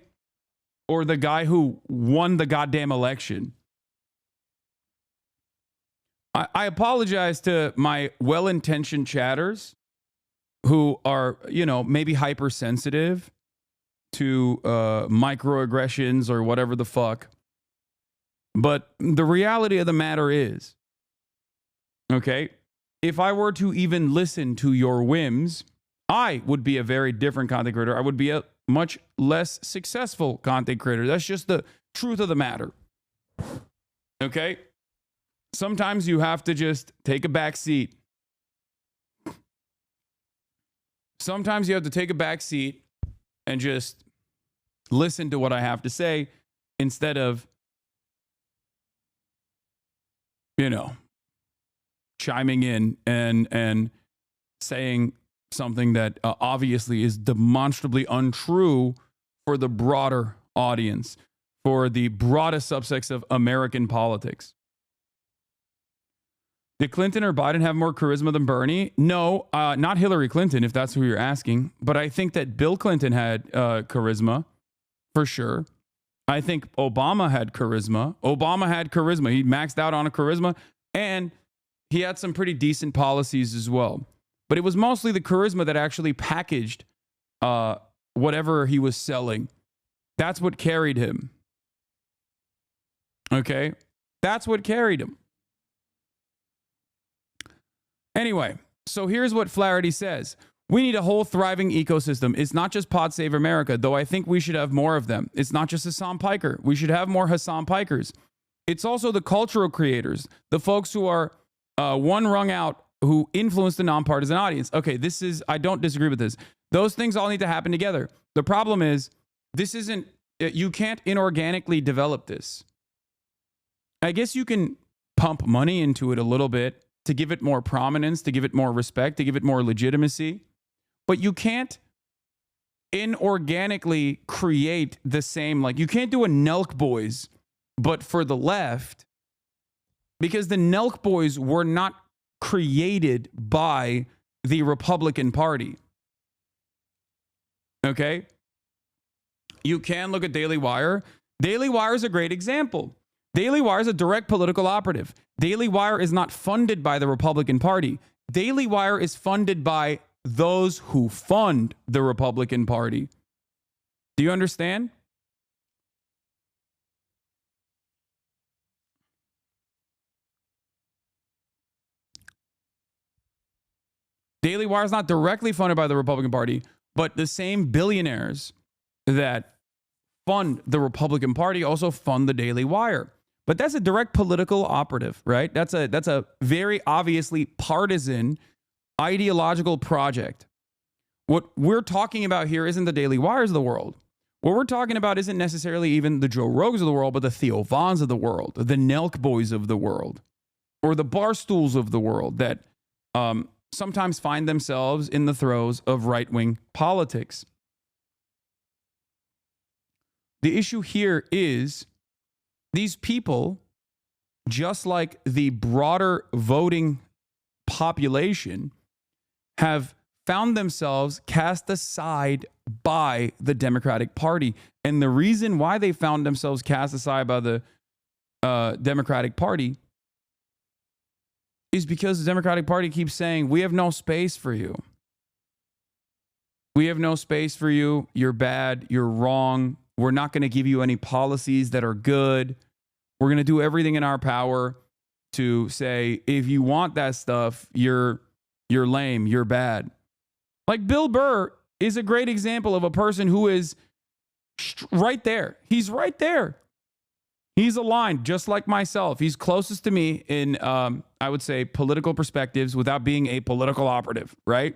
or the guy who won the goddamn election. I apologize to my well-intentioned chatters who are, maybe hypersensitive to microaggressions or whatever the fuck. But the reality of the matter is, okay, if I were to even listen to your whims, I would be a very different content creator. I would be a much less successful content creator. That's just the truth of the matter. Okay? Sometimes you have to just take a back seat. Sometimes you have to take a back seat and just listen to what I have to say instead of, chiming in and saying something that obviously is demonstrably untrue for the broader audience, for the broadest subsects of American politics. Did Clinton or Biden have more charisma than Bernie? No, not Hillary Clinton, if that's who you're asking. But I think that Bill Clinton had charisma, for sure. I think Obama had charisma. He maxed out on a charisma, and he had some pretty decent policies as well. But it was mostly the charisma that actually packaged whatever he was selling. That's what carried him. Okay? That's what carried him. Anyway, so here's what Flaherty says. We need a whole thriving ecosystem. It's not just Pod Save America, though I think we should have more of them. It's not just Hasan Piker. We should have more Hasan Pikers. It's also the cultural creators, the folks who are one rung out, who influence the nonpartisan audience. Okay, I don't disagree with this. Those things all need to happen together. The problem is, you can't inorganically develop this. I guess you can pump money into it a little bit to give it more prominence, to give it more respect, to give it more legitimacy. But you can't inorganically create the same, like you can't do a Nelk Boys, but for the left, because the Nelk Boys were not created by the Republican Party. Okay? You can look at Daily Wire. Daily Wire is a great example. Daily Wire is a direct political operative. Daily Wire is not funded by the Republican Party. Daily Wire is funded by those who fund the Republican Party. Do you understand? Daily Wire is not directly funded by the Republican Party, but the same billionaires that fund the Republican Party also fund the Daily Wire. But that's a direct political operative, right? That's a very obviously partisan ideological project. What we're talking about here isn't the Daily Wires of the world. What we're talking about isn't necessarily even the Joe Rogans of the world, but the Theo Vons of the world, the Nelk Boys of the world, or the Barstools of the world that sometimes find themselves in the throes of right-wing politics. The issue here is these people, just like the broader voting population, have found themselves cast aside by the Democratic Party. And the reason why they found themselves cast aside by the Democratic Party is because the Democratic Party keeps saying, we have no space for you. We have no space for you. You're bad. You're wrong. We're not going to give you any policies that are good. We're going to do everything in our power to say, if you want that stuff, you're lame, you're bad. Like Bill Burr is a great example of a person who is right there. He's right there. He's aligned just like myself. He's closest to me in, I would say, political perspectives without being a political operative, right?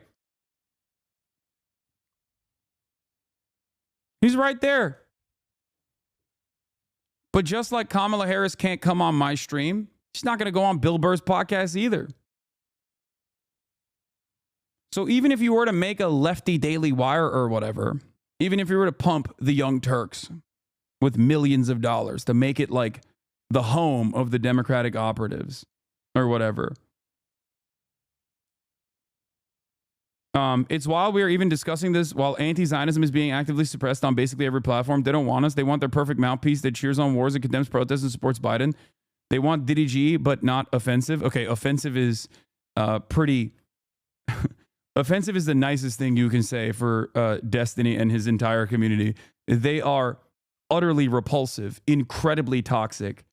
He's right there. But just like Kamala Harris can't come on my stream, she's not going to go on Bill Burr's podcast either. So even if you were to make a lefty Daily Wire or whatever, even if you were to pump the Young Turks with millions of dollars to make it like the home of the Democratic operatives or whatever, it's while we are even discussing this, while anti-Zionism is being actively suppressed on basically every platform. They don't want us. They want their perfect mouthpiece that cheers on wars and condemns protests and supports Biden. They want Diddy G, but not offensive. Okay, offensive is pretty... offensive is the nicest thing you can say for Destiny and his entire community. They are utterly repulsive, incredibly toxic.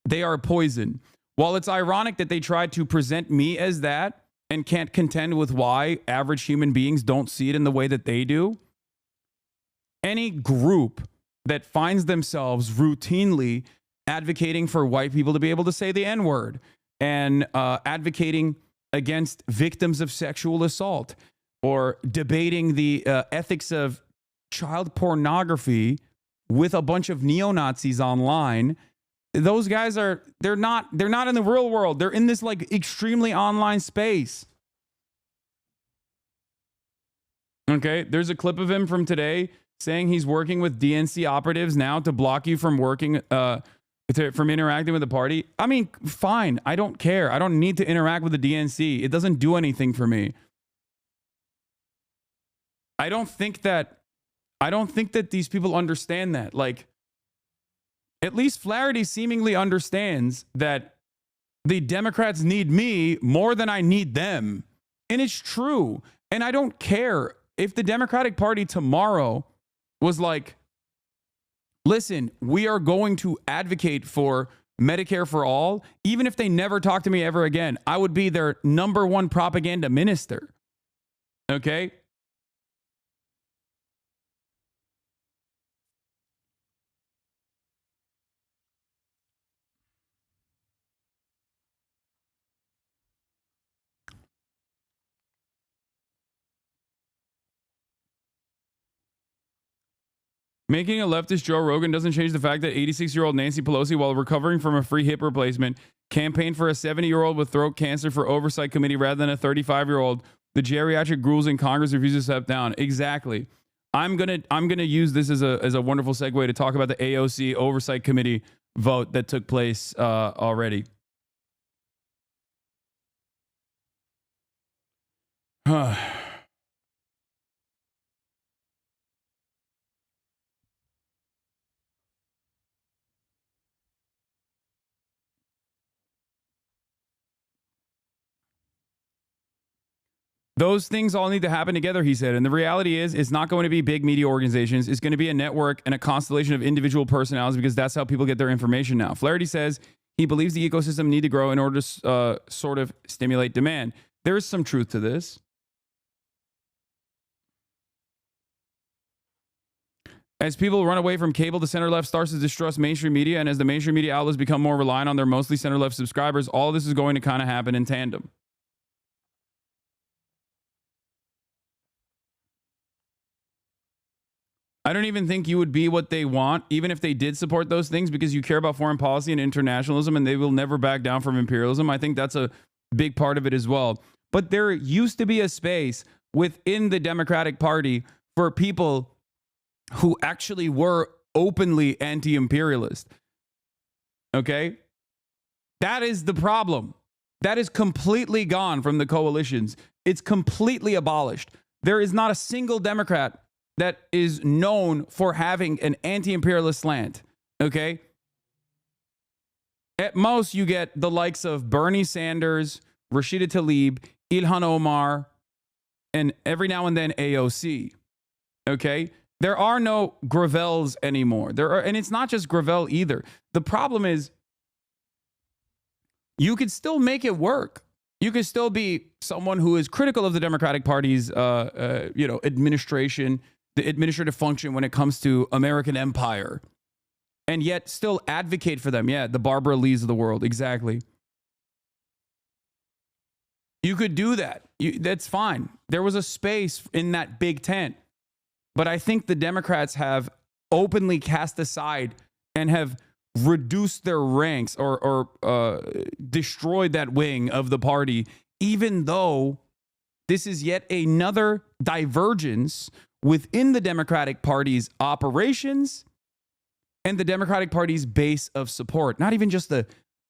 They are poison. While it's ironic that they tried to present me as that, and can't contend with why average human beings don't see it in the way that they do. Any group that finds themselves routinely advocating for white people to be able to say the N-word and advocating against victims of sexual assault or debating the ethics of child pornography with a bunch of neo-Nazis online, those guys they're not in the real world. They're in this like extremely online space. Okay, there's a clip of him from today saying he's working with DNC operatives now to block you from working, from interacting with the party. I mean, fine. I don't care. I don't need to interact with the DNC. It doesn't do anything for me. I don't think that these people understand that. Like, at least Flaherty seemingly understands that the Democrats need me more than I need them. And it's true. And I don't care if the Democratic Party tomorrow was like, listen, we are going to advocate for Medicare for all. Even if they never talk to me ever again, I would be their number one propaganda minister. Okay? Making a leftist Joe Rogan doesn't change the fact that 86-year-old Nancy Pelosi, while recovering from a free hip replacement, campaigned for a 70-year-old with throat cancer for oversight committee rather than a 35-year-old. The geriatric ghouls in Congress refuse to step down. Exactly. I'm gonna use this as a wonderful segue to talk about the AOC oversight committee vote that took place already. Those things all need to happen together, he said. And the reality is, it's not going to be big media organizations. It's going to be a network and a constellation of individual personalities because that's how people get their information now. Flaherty says he believes the ecosystem need to grow in order to sort of stimulate demand. There is some truth to this. As people run away from cable, the center-left starts to distrust mainstream media. And as the mainstream media outlets become more reliant on their mostly center-left subscribers, all of this is going to kind of happen in tandem. I don't even think you would be what they want, even if they did support those things, because you care about foreign policy and internationalism, and they will never back down from imperialism. I think that's a big part of it as well. But there used to be a space within the Democratic Party for people who actually were openly anti-imperialist. Okay? That is the problem. That is completely gone from the coalitions. It's completely abolished. There is not a single Democrat that is known for having an anti-imperialist slant, okay? At most, you get the likes of Bernie Sanders, Rashida Tlaib, Ilhan Omar, and every now and then AOC, okay? There are no Gravels anymore. And it's not just Gravel either. The problem is you could still make it work. You could still be someone who is critical of the Democratic Party's, administration, the administrative function when it comes to American empire, and yet still advocate for them. Yeah, the Barbara Lees of the world. Exactly. You could do that. That's fine. There was a space in that big tent. But I think the Democrats have openly cast aside and have reduced their ranks or destroyed that wing of the party, even though this is yet another divergence within the Democratic Party's operations and the Democratic Party's base of support. Not even just the,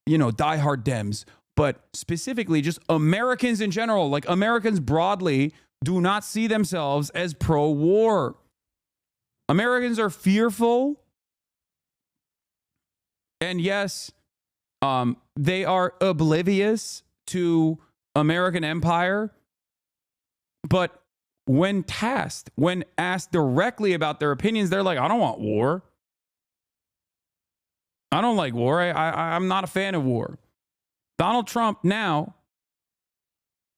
diehard Dems, but specifically just Americans in general. Like, Americans broadly do not see themselves as pro-war. Americans are fearful. And yes, they are oblivious to American empire. But when asked directly about their opinions, they're like, I don't want war. I don't like war. I'm not a fan of war. Donald Trump now,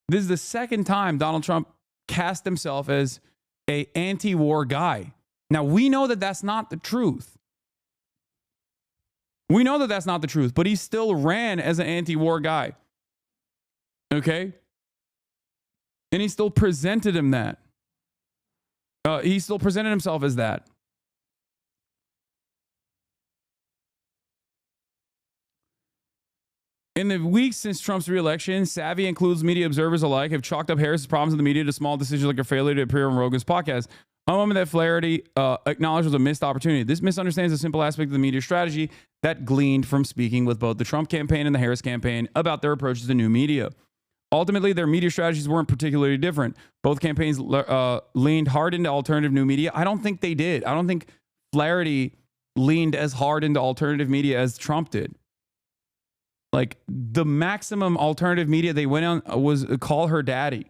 this is the second time Donald Trump cast himself as an anti-war guy. Now, we know that that's not the truth. We know that that's not the truth, but he still ran as an anti-war guy. Okay? And he still presented him that. He still presented himself as that. In the weeks since Trump's reelection, savvy and clueless media observers alike have chalked up Harris's problems in the media to small decisions like her failure to appear on Rogan's podcast. A moment that Flaherty acknowledged was a missed opportunity. This misunderstands a simple aspect of the media strategy that gleaned from speaking with both the Trump campaign and the Harris campaign about their approaches to new media. Ultimately, their media strategies weren't particularly different. Both campaigns leaned hard into alternative new media. I don't think they did. I don't think Flaherty leaned as hard into alternative media as Trump did. Like, the maximum alternative media they went on was call her daddy.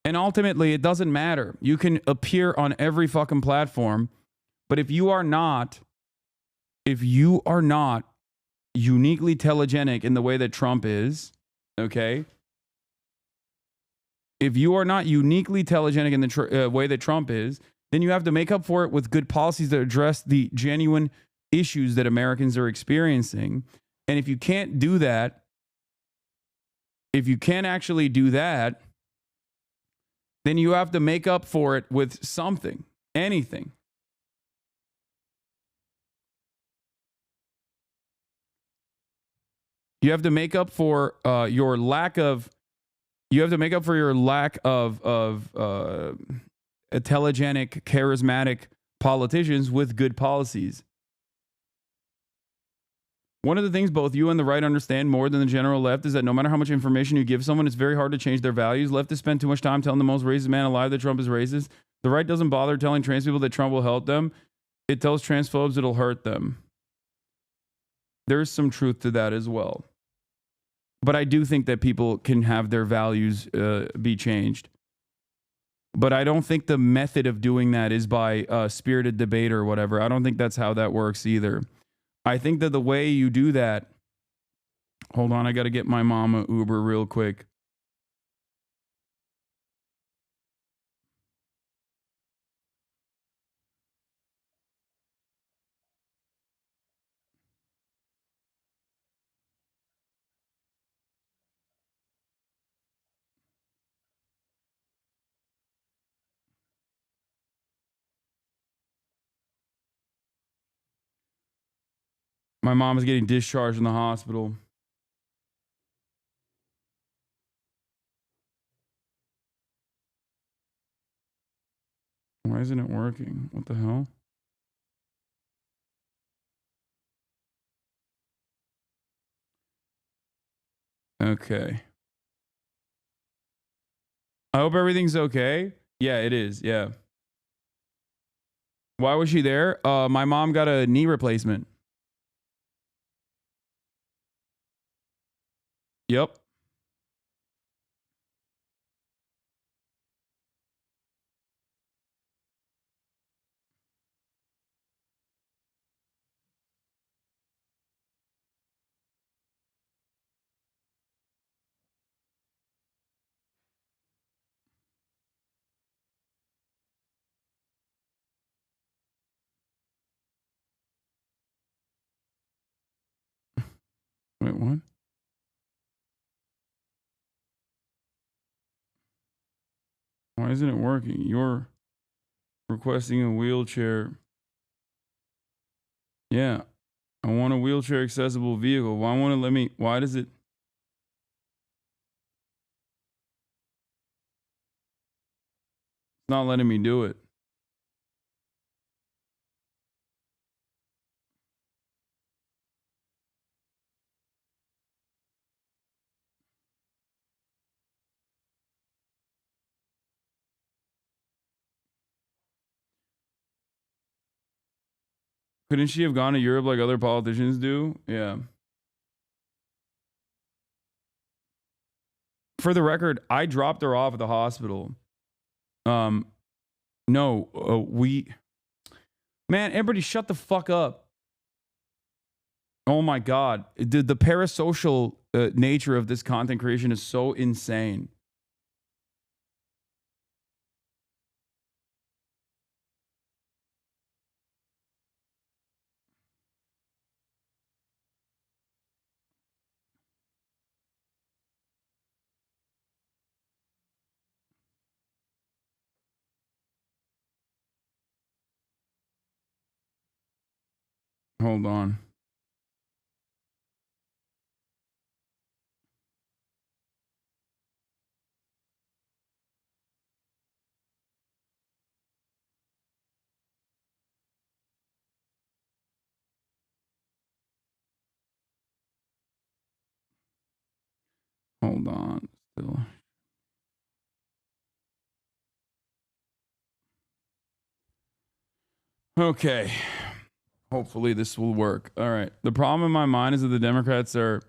And ultimately, it doesn't matter. You can appear on every fucking platform, but if you are not uniquely telegenic in the way that Trump is, okay? If you are not uniquely telegenic in the way that Trump is, then you have to make up for it with good policies that address the genuine issues that Americans are experiencing. And if you can't do that, if you can't actually do that, then you have to make up for it with something, anything. You have to make up for your lack of telegenic, charismatic politicians with good policies. One of the things both you and the right understand more than the general left is that no matter how much information you give someone, it's very hard to change their values. Leftists spend too much time telling the most racist man alive that Trump is racist. The right doesn't bother telling trans people that Trump will help them. It tells transphobes it'll hurt them. There's some truth to that as well. But I do think that people can have their values be changed. But I don't think the method of doing that is by spirited debate or whatever. I don't think that's how that works either. I think that the way you do that... Hold on, I got to get my mom an Uber real quick. My mom is getting discharged from the hospital. Why isn't it working? What the hell? Okay. I hope everything's okay. Yeah, it is. Yeah. Why was she there? My mom got a knee replacement. Yep. Wait, what? Why isn't it working? You're requesting a wheelchair. Yeah. I want a wheelchair accessible vehicle. Why won't it let me? Why does it? It's not letting me do it. Couldn't she have gone to Europe like other politicians do? Yeah. For the record, I dropped her off at the hospital. No, man, everybody shut the fuck up. Oh my God. The parasocial nature of this content creation is so insane. Hold on. Hold on. Still. Okay. Hopefully this will work. All right. The problem in my mind is that the Democrats are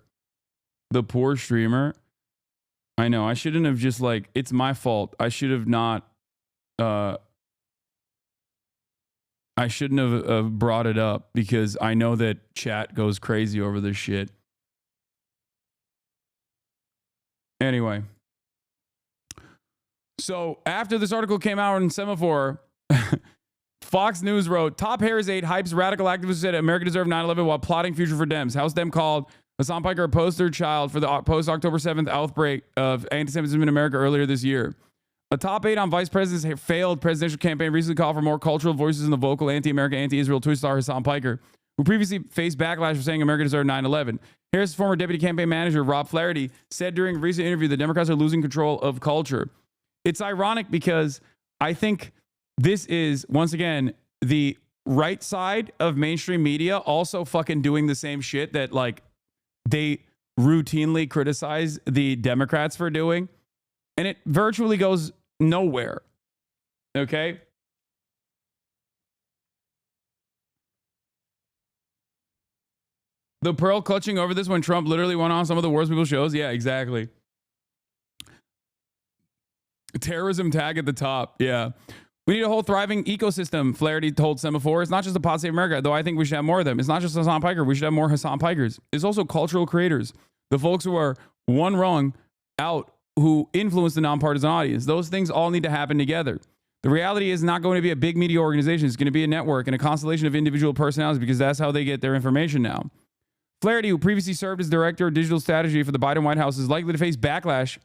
the poor streamer. I know. I shouldn't have just like, it's my fault. I should have not, I shouldn't have brought it up because I know that chat goes crazy over this shit. Anyway. So after this article came out in Semaphore, Fox News wrote, top Harris aide hypes radical activists said America deserved 9/11 while plotting future for Dems. House Dem called Hasan Piker a poster child for the post-October 7th outbreak of anti-Semitism in America earlier this year. A top aide on Vice President's failed presidential campaign recently called for more cultural voices in the vocal anti-American, anti-Israel Twitch star Hasan Piker, who previously faced backlash for saying America deserved 9/11. Harris' former deputy campaign manager, Rob Flaherty, said during a recent interview that Democrats are losing control of culture. It's ironic because I think this is, once again, the right side of mainstream media also fucking doing the same shit that, like, they routinely criticize the Democrats for doing. And it virtually goes nowhere. Okay? The pearl clutching over this when Trump literally went on some of the worst people shows. Yeah, exactly. Terrorism tag at the top. Yeah. We need a whole thriving ecosystem, Flaherty told Semaphore. It's not just the Pod Save America, though I think we should have more of them. It's not just Hasan Piker. We should have more Hasan Pikers. It's also cultural creators, the folks who are one rung out, who influence the nonpartisan audience. Those things all need to happen together. The reality is not going to be a big media organization. It's going to be a network and a constellation of individual personalities because that's how they get their information now. Flaherty, who previously served as director of digital strategy for the Biden White House, is likely to face backlash.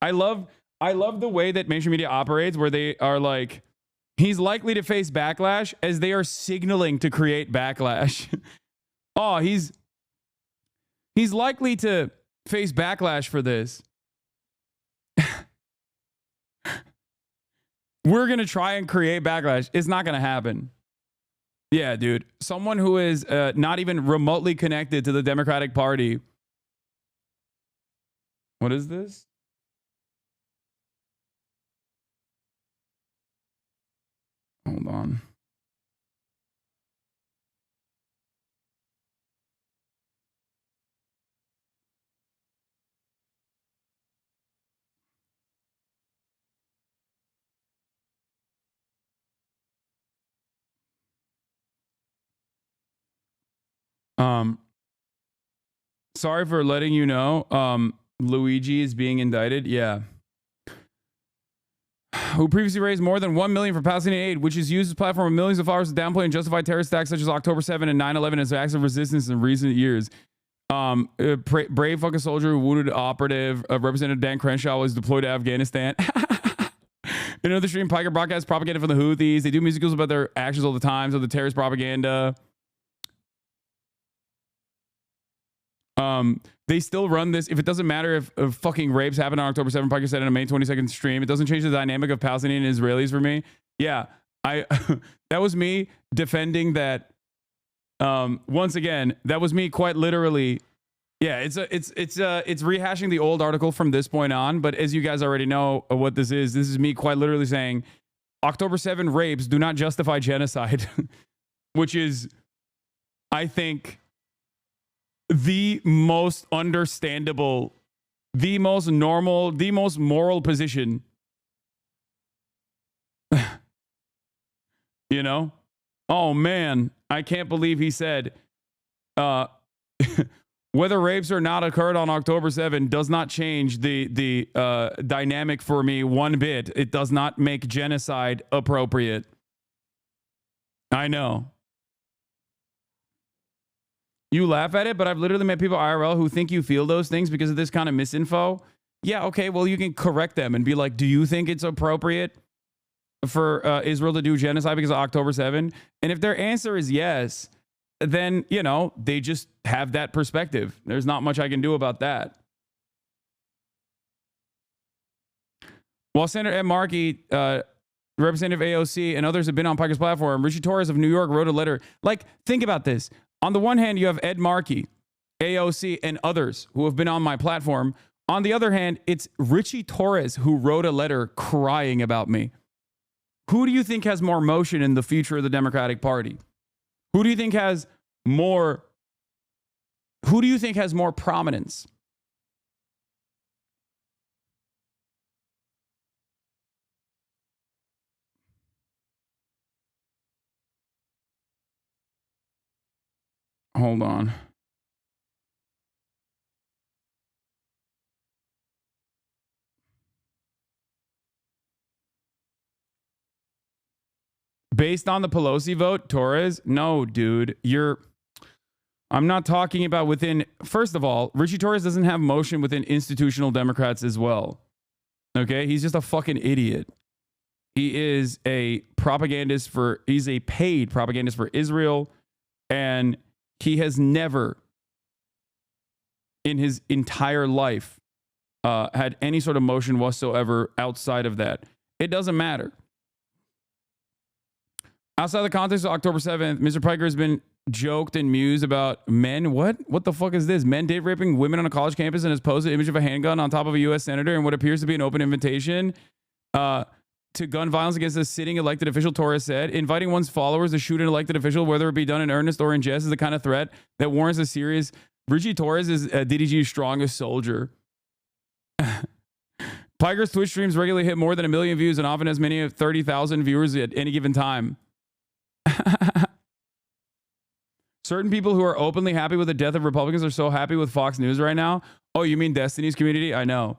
I love the way that mainstream media operates, where they are like, he's likely to face backlash as they are signaling to create backlash. Oh, he's likely to face backlash for this. We're going to try and create backlash. It's not going to happen. Yeah, dude. Someone who is not even remotely connected to the Democratic Party. What is this? Hold on. Sorry for letting you know. Luigi is being indicted. Yeah. Who previously raised more than $1 million for Palestinian aid, which is used as a platform of millions of followers to downplay and justify terrorist attacks such as October 7 and 9/11 as acts of resistance in recent years. Brave fucking soldier who wounded operative, Representative Dan Crenshaw, was deployed to Afghanistan. In another stream, Piker broadcasts propaganda from the Houthis. They do musicals about their actions all the time, so the terrorist propaganda. They still run this. If it doesn't matter if fucking rapes happen on October 7th, Piker said in a May 22nd stream, it doesn't change the dynamic of Palestinian and Israelis for me. Yeah, that was me defending that. Once again, that was me quite literally. Yeah, it's rehashing the old article from this point on. But as you guys already know what this is me quite literally saying October 7 rapes do not justify genocide, which is, I think, the most understandable, the most normal, the most moral position. You know? Oh man, I can't believe he said whether rapes or not occurred on October 7 does not change the dynamic for me one bit. It does not make genocide appropriate. I know. You laugh at it, but I've literally met people IRL who think you feel those things because of this kind of misinfo. Yeah, okay, well, you can correct them and be like, do you think it's appropriate for Israel to do genocide because of October 7? And if their answer is yes, then, you know, they just have that perspective. There's not much I can do about that. While Senator Ed Markey, Representative AOC, and others have been on Piker's platform, Richie Torres of New York wrote a letter. Like, think about this. On the one hand, you have Ed Markey, AOC, and others who have been on my platform. On the other hand, it's Richie Torres who wrote a letter crying about me. Who do you think has more motion in the future of the Democratic Party? Who do you think has more prominence? Hold on. Based on the Pelosi vote, Torres? No, dude. I'm not talking about within. First of all, Richie Torres doesn't have motion within institutional Democrats as well. Okay? He's just a fucking idiot. He is a propagandist he's a paid propagandist for Israel, and he has never in his entire life had any sort of motion whatsoever outside of that. It doesn't matter. Outside the context of October 7th, Mr. Piker has been joked and mused about men. What the fuck is this? Men date raping women on a college campus and has posed an image of a handgun on top of a U.S. senator in what appears to be an open invitation to gun violence against a sitting elected official. Torres said, inviting one's followers to shoot an elected official, whether it be done in earnest or in jest, is the kind of threat that warrants a serious. Richie Torres is DDG's strongest soldier. Piker's Twitch streams regularly hit more than 1 million views and often has many of 30,000 viewers at any given time. Certain people who are openly happy with the death of Republicans are so happy with Fox News right now. Oh, you mean Destiny's community? I know.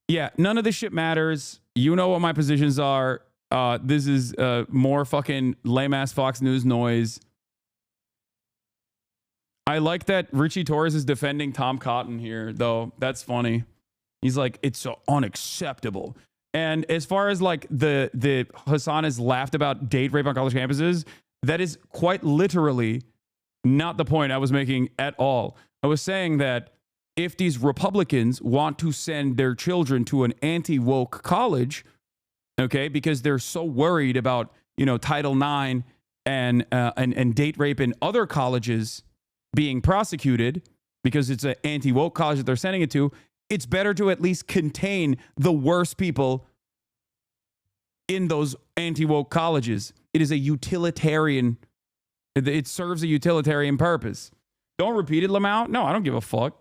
Yeah, none of this shit matters. You know what my positions are. This is more fucking lame-ass Fox News noise. I like that Richie Torres is defending Tom Cotton here, though. That's funny. He's like, it's so unacceptable. And as far as like the Hasan has laughed about date rape on college campuses, that is quite literally not the point I was making at all. I was saying that if these Republicans want to send their children to an anti-woke college, okay, because they're so worried about, Title IX and date rape in other colleges being prosecuted because it's an anti-woke college that they're sending it to, it's better to at least contain the worst people in those anti-woke colleges. It is a utilitarian, it serves a utilitarian purpose. Don't repeat it, Lamau. No, I don't give a fuck.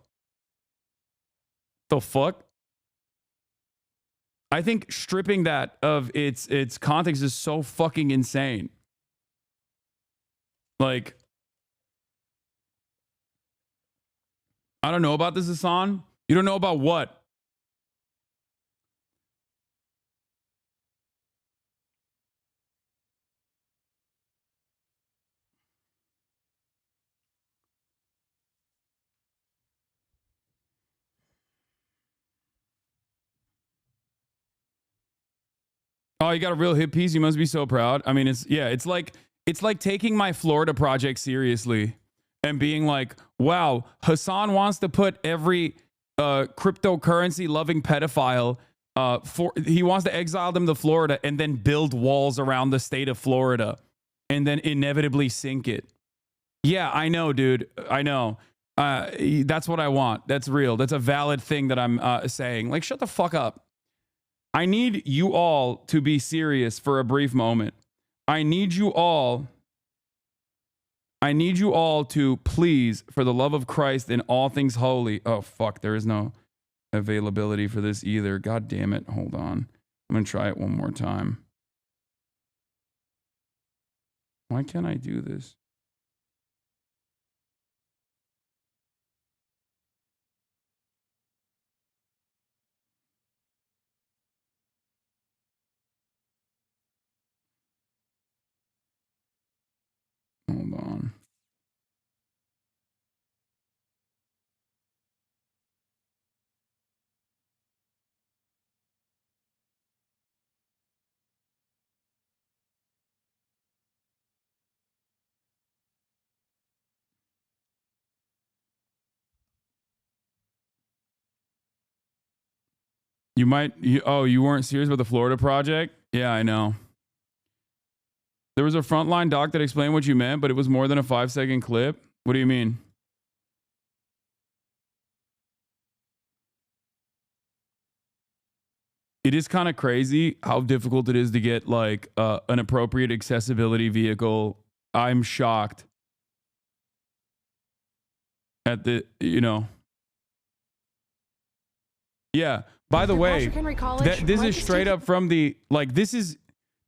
The fuck? I think stripping that of its context is so fucking insane. Like, I don't know about this, Hasan. You don't know about what? Oh, you got a real hit piece. You must be so proud. I mean, it's like taking my Florida project seriously and being like, wow, Hasan wants to put every cryptocurrency loving pedophile he wants to exile them to Florida and then build walls around the state of Florida and then inevitably sink it. Yeah, I know, dude. I know. That's what I want. That's real. That's a valid thing that I'm saying. Like, shut the fuck up. I need you all to be serious for a brief moment. I need you all to please, for the love of Christ and all things holy. Oh, fuck. There is no availability for this either. God damn it. Hold on. I'm going to try it one more time. Why can't I do this? Hold on. You weren't serious about the Florida project? Yeah, I know. There was a frontline doc that explained what you meant, but it was more than a 5-second clip. What do you mean? it is kind of crazy how difficult it is to get like an appropriate accessibility vehicle. I'm shocked at the, you know. Yeah. By the way, this is straight up from the, like, this is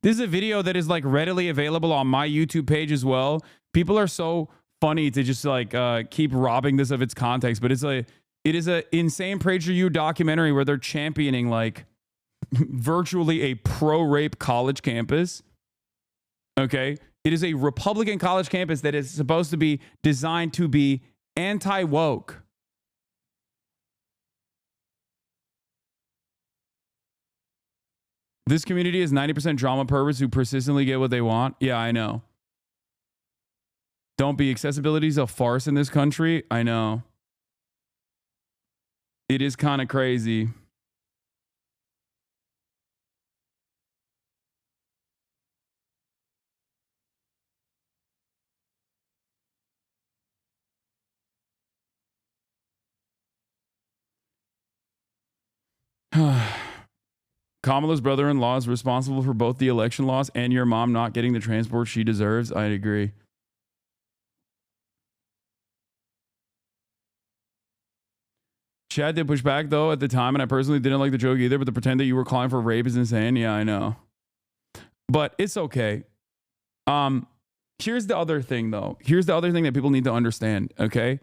a video that is like readily available on my YouTube page as well. People are so funny to just like keep robbing this of its context, but it's like, it is a insane PragerU documentary where they're championing like virtually a pro-rape college campus. Okay. It is a Republican college campus that is supposed to be designed to be anti-woke. This community is 90% drama perverts who persistently get what they want. Yeah, I know. Don't be. Accessibility is a farce in this country. I know. It is kind of crazy. Kamala's brother-in-law is responsible for both the election loss and your mom not getting the transport she deserves. I agree. Chad did push back though at the time, and I personally didn't like the joke either, but to pretend that you were calling for rape is insane. Yeah, I know. But it's okay. Here's the other thing though. Here's the other thing that people need to understand, okay?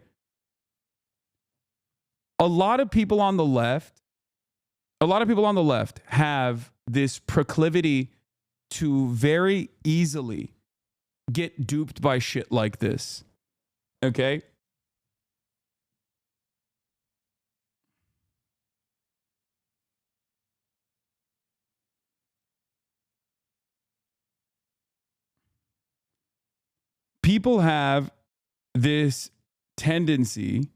A lot of people on the left have this proclivity to very easily get duped by shit like this. Okay? People have this tendency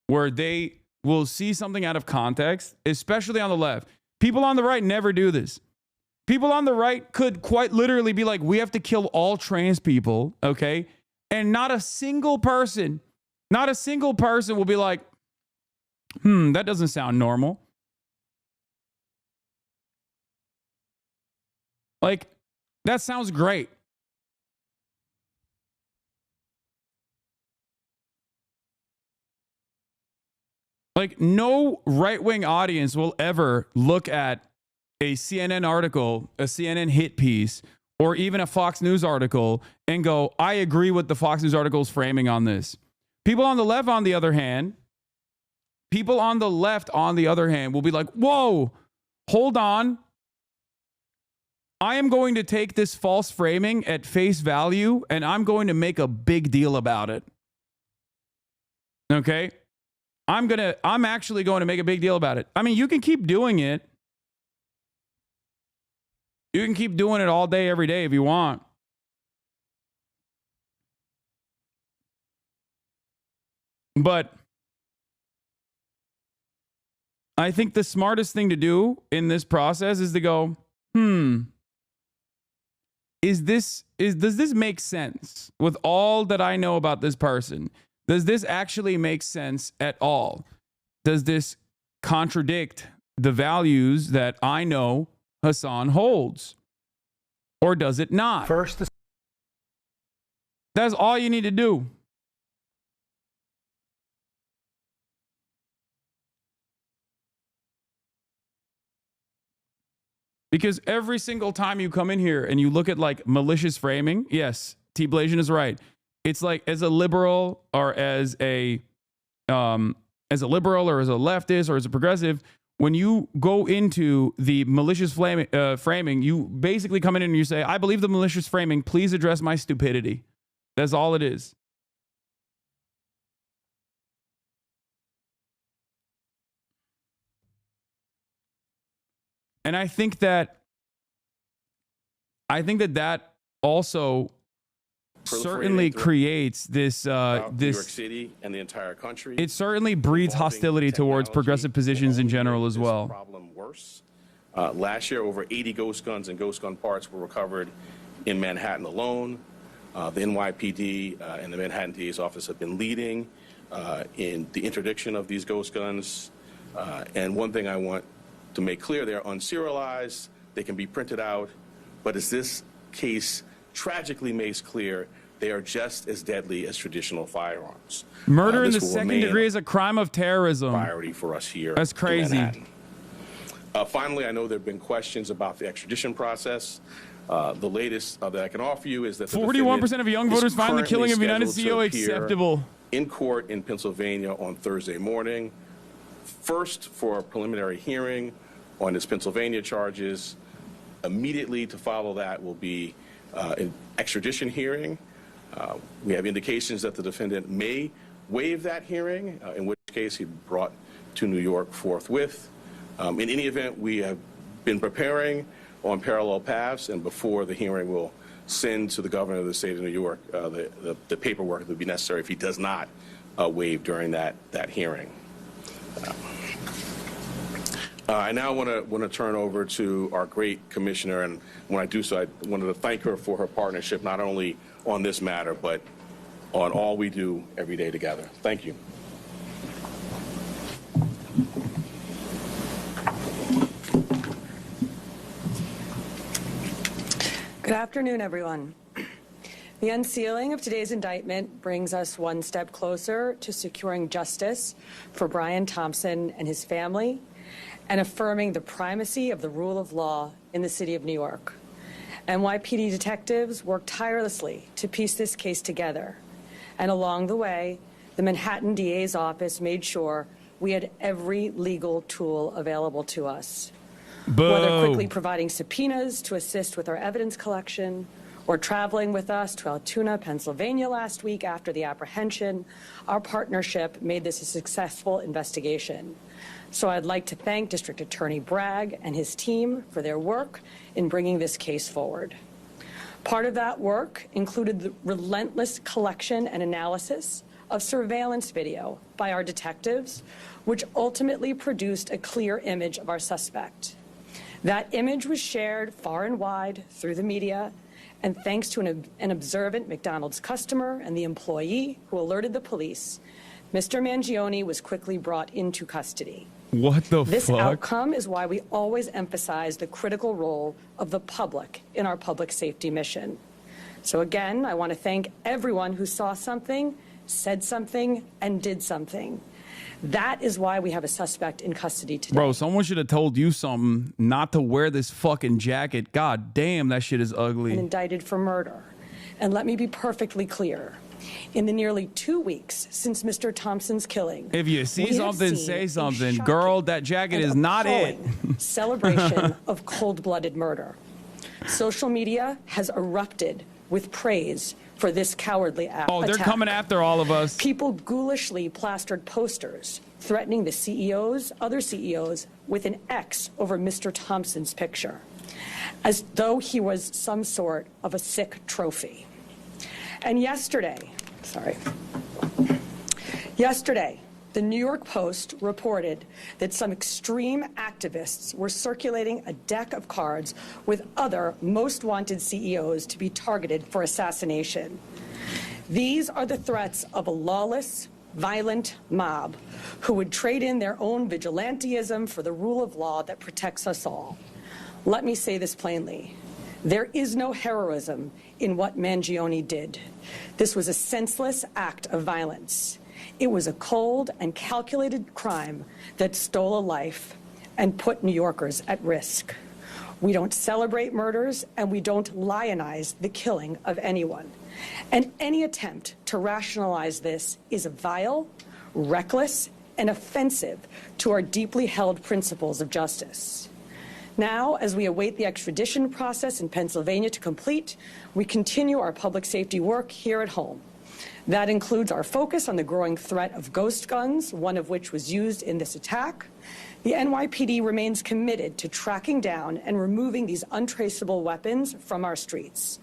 where they will see something out of context, especially on the left. People on the right never do this. People on the right could quite literally be like, we have to kill all trans people, okay? And not a single person will be like, that doesn't sound normal. Like, that sounds great. Like, no right-wing audience will ever look at a CNN article, a CNN hit piece, or even a Fox News article and go, I agree with the Fox News article's framing on this. People on the left, on the other hand, will be like, whoa, hold on. I am going to take this false framing at face value, and I'm going to make a big deal about it. Okay? I'm actually going to make a big deal about it. I mean, you can keep doing it. You can keep doing it all day, every day if you want. But I think the smartest thing to do in this process is to go, does this make sense with all that I know about this person? Does this actually make sense at all? Does this contradict the values that I know Hasan holds? Or does it not? That's all you need to do. Because every single time you come in here and you look at like malicious framing, yes, T. Blasian is right. It's like as a liberal or as a liberal or as a leftist or as a progressive, when you go into the malicious framing, you basically come in and you say, I believe the malicious framing, please address my stupidity. That's all it is. And I think that also certainly creates this New York City and the entire country. It certainly breeds hostility towards progressive positions in general as well. Problem worse. Last year, over 80 ghost guns and ghost gun parts were recovered in Manhattan alone. The NYPD and the Manhattan DA's office have been leading in the interdiction of these ghost guns. And one thing I want To make clear, they are unserialized, they can be printed out, but as this case tragically makes clear, they are just as deadly as traditional firearms. Murder in This the will second remain degree is a crime of terrorism. Priority for us here. That's crazy. In Manhattan. Finally, I know there have been questions about the extradition process. The latest that I can offer you is that 41% of young voters find the killing of United CEO acceptable. In court in Pennsylvania on Thursday morning. First for a preliminary hearing on his Pennsylvania charges. Immediately to follow that will be an extradition hearing. We have indications that the defendant may waive that hearing, in which case he'd be brought to New York forthwith. In any event, we have been preparing on parallel paths, and before the hearing, we'll send to the governor of the state of New York the paperwork that would be necessary if he does not waive during that hearing. I now want to turn over to our great commissioner, and when I do so, I wanted to thank her for her partnership, not only on this matter, but on all we do every day together. Thank you. Good afternoon, everyone. The unsealing of today's indictment brings us one step closer to securing justice for Brian Thompson and his family and affirming the primacy of the rule of law in the city of New York. NYPD detectives worked tirelessly to piece this case together. And along the way, the Manhattan DA's office made sure we had every legal tool available to us. Boo. Whether quickly providing subpoenas to assist with our evidence collection, or traveling with us to Altoona, Pennsylvania last week after the apprehension, our partnership made this a successful investigation. So I'd like to thank District Attorney Bragg and his team for their work in bringing this case forward. Part of that work included the relentless collection and analysis of surveillance video by our detectives, which ultimately produced a clear image of our suspect. That image was shared far and wide through the media, and thanks to an observant McDonald's customer and the employee who alerted the police, Mr. Mangione was quickly brought into custody. What the fuck? This outcome is why we always emphasize the critical role of the public in our public safety mission. So again, I want to thank everyone who saw something, said something, and did something. That is why we have a suspect in custody today. Bro, someone should have told you something not to wear this fucking jacket. God damn, that shit is ugly. And indicted for murder. And let me be perfectly clear. In the nearly 2 weeks since Mr. Thompson's killing, if you see something, say something. Girl, that jacket is not it. Celebration of cold-blooded murder. Social media has erupted with praise for this cowardly act. Oh, they're coming after all of us. People ghoulishly plastered posters threatening the other CEOs with an X over Mr. Thompson's picture, as though he was some sort of a sick trophy. And yesterday, the New York Post reported that some extreme activists were circulating a deck of cards with other most wanted CEOs to be targeted for assassination. These are the threats of a lawless, violent mob who would trade in their own vigilantism for the rule of law that protects us all. Let me say this plainly. There is no heroism in what Mangione did. This was a senseless act of violence. It was a cold and calculated crime that stole a life and put New Yorkers at risk. We don't celebrate murders, and we don't lionize the killing of anyone. And any attempt to rationalize this is vile, reckless, and offensive to our deeply held principles of justice. Now, as we await the extradition process in Pennsylvania to complete, we continue our public safety work here at home. That includes our focus on the growing threat of ghost guns, one of which was used in this attack. The NYPD remains committed to tracking down and removing these untraceable weapons from our streets.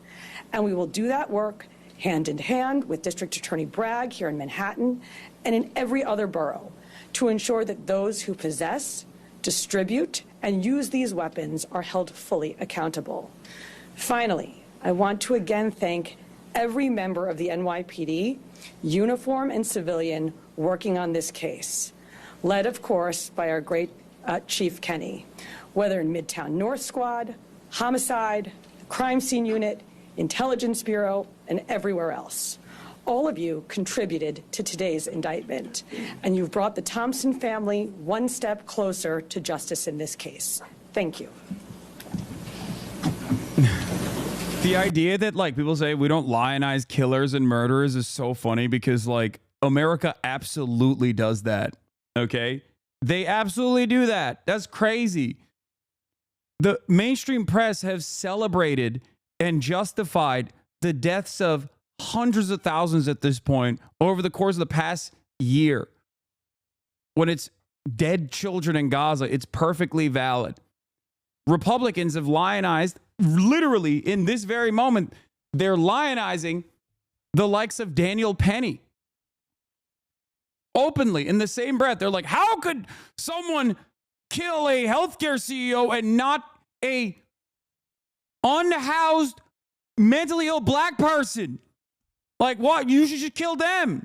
And we will do that work hand in hand with District Attorney Bragg here in Manhattan and in every other borough to ensure that those who possess, distribute, and use these weapons are held fully accountable. Finally, I want to again thank every member of the NYPD, uniform and civilian, working on this case, led, of course, by our great Chief Kenny, whether in Midtown North Squad, Homicide, the Crime Scene Unit, Intelligence Bureau, and everywhere else. All of you contributed to today's indictment, and you've brought the Thompson family one step closer to justice in this case. Thank you. The idea that like people say we don't lionize killers and murderers is so funny because like America absolutely does that. Okay? They absolutely do that. That's crazy. The mainstream press have celebrated and justified the deaths of hundreds of thousands at this point over the course of the past year. When it's dead children in Gaza, it's perfectly valid. Republicans have lionized, literally in this very moment, they're lionizing the likes of Daniel Penny. Openly, in the same breath, they're like, how could someone kill a healthcare CEO and not a unhoused, mentally ill black person? Like, what? You should kill them.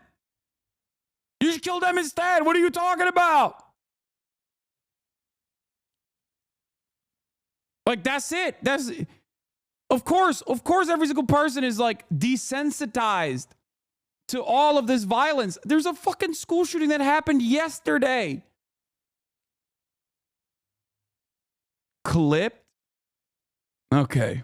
You should kill them instead. What are you talking about? Like, that's it. That's, of course, every single person is like desensitized to all of this violence. There's a fucking school shooting that happened yesterday. Clipped? Okay.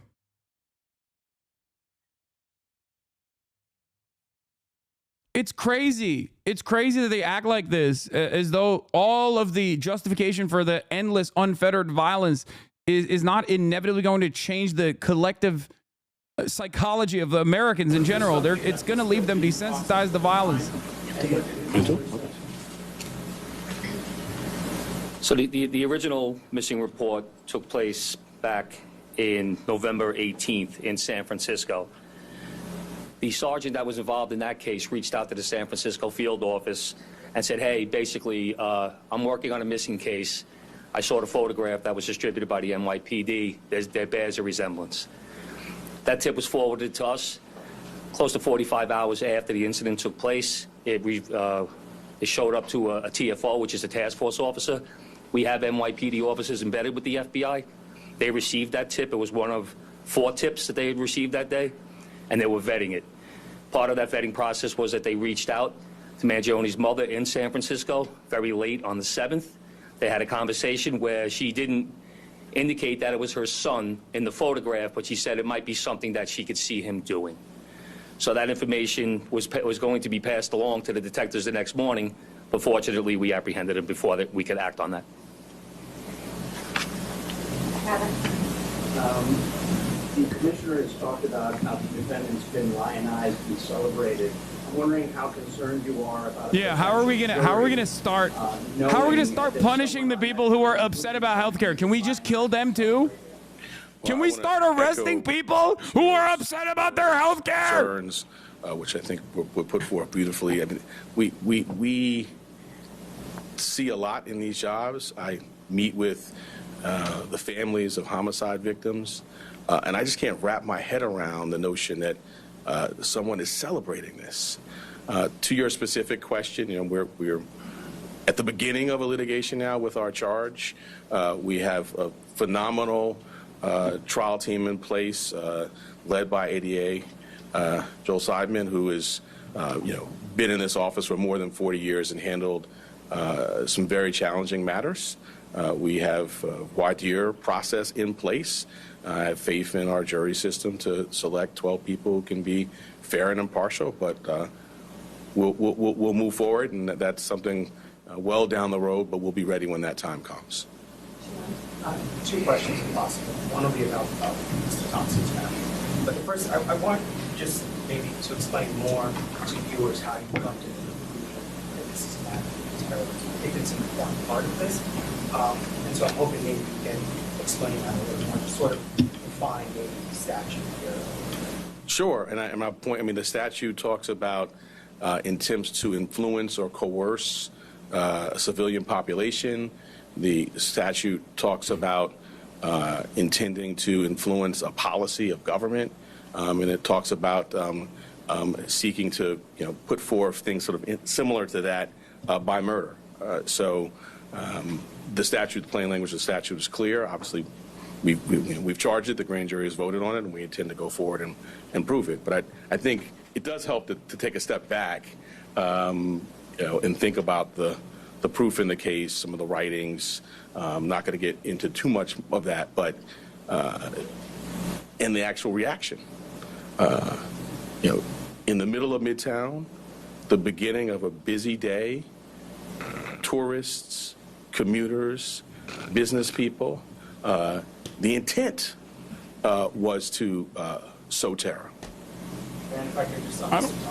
It's crazy. It's crazy that they act like this, as though all of the justification for the endless, unfettered violence is not inevitably going to change the collective psychology of Americans in general. It's going to leave them desensitized to violence. So the original missing report took place back in November 18th in San Francisco. The sergeant that was involved in that case reached out to the San Francisco field office and said, hey, basically, I'm working on a missing case. I saw the photograph that was distributed by the NYPD. There bears a resemblance. That tip was forwarded to us close to 45 hours after the incident took place. It showed up to a TFO, which is a task force officer. We have NYPD officers embedded with the FBI. They received that tip. It was one of 4 tips that they had received that day, and they were vetting it. Part of that vetting process was that they reached out to Mangione's mother in San Francisco very late on the 7th. They had a conversation where she didn't indicate that it was her son in the photograph, but she said it might be something that she could see him doing. So that information was going to be passed along to the detectives the next morning, but fortunately we apprehended him before we could act on that. The commissioner has talked about how the defendant's been lionized and celebrated. I'm wondering how concerned you are about. Yeah, how are we gonna start punishing the people who are upset about healthcare? Can we just kill them too? Can we start arresting people who are upset about their healthcare? Concerns, which I think were put forth beautifully. I mean, we see a lot in these jobs. I meet with the families of homicide victims, and I just can't wrap my head around the notion that someone is celebrating this. To your specific question, you know, we're at the beginning of a litigation now with our charge. We have a phenomenal trial team in place, led by ADA Joel Seidman, who has been in this office for more than 40 years and handled some very challenging matters. We have a wide-year process in place. I have faith in our jury system to select 12 people who can be fair and impartial, but we'll move forward, and that's something well down the road, but we'll be ready when that time comes. 2 questions, if possible. One will be about Mr. Thompson's family. But the first, I want just maybe to explain more to viewers how you come to the conclusion that this is not terrorism. I think it's an important part of this. And so I'm hoping maybe you can explain that a little more, sort of define maybe the statute here. Sure, and my point, I mean, the statute talks about attempts to influence or coerce a civilian population. The statute talks about intending to influence a policy of government, and it talks about seeking to, put forth things sort of similar to that by murder. So the statute, the plain language of the statute is clear. Obviously, we've charged it. The grand jury has voted on it, and we intend to go forward and prove it. But I think it does help to take a step back, and think about the proof in the case, some of the writings. I'm not going to get into too much of that, but and the actual reaction. In the middle of Midtown, the beginning of a busy day, tourists, commuters, business people, the intent was to sow terror. And if I could just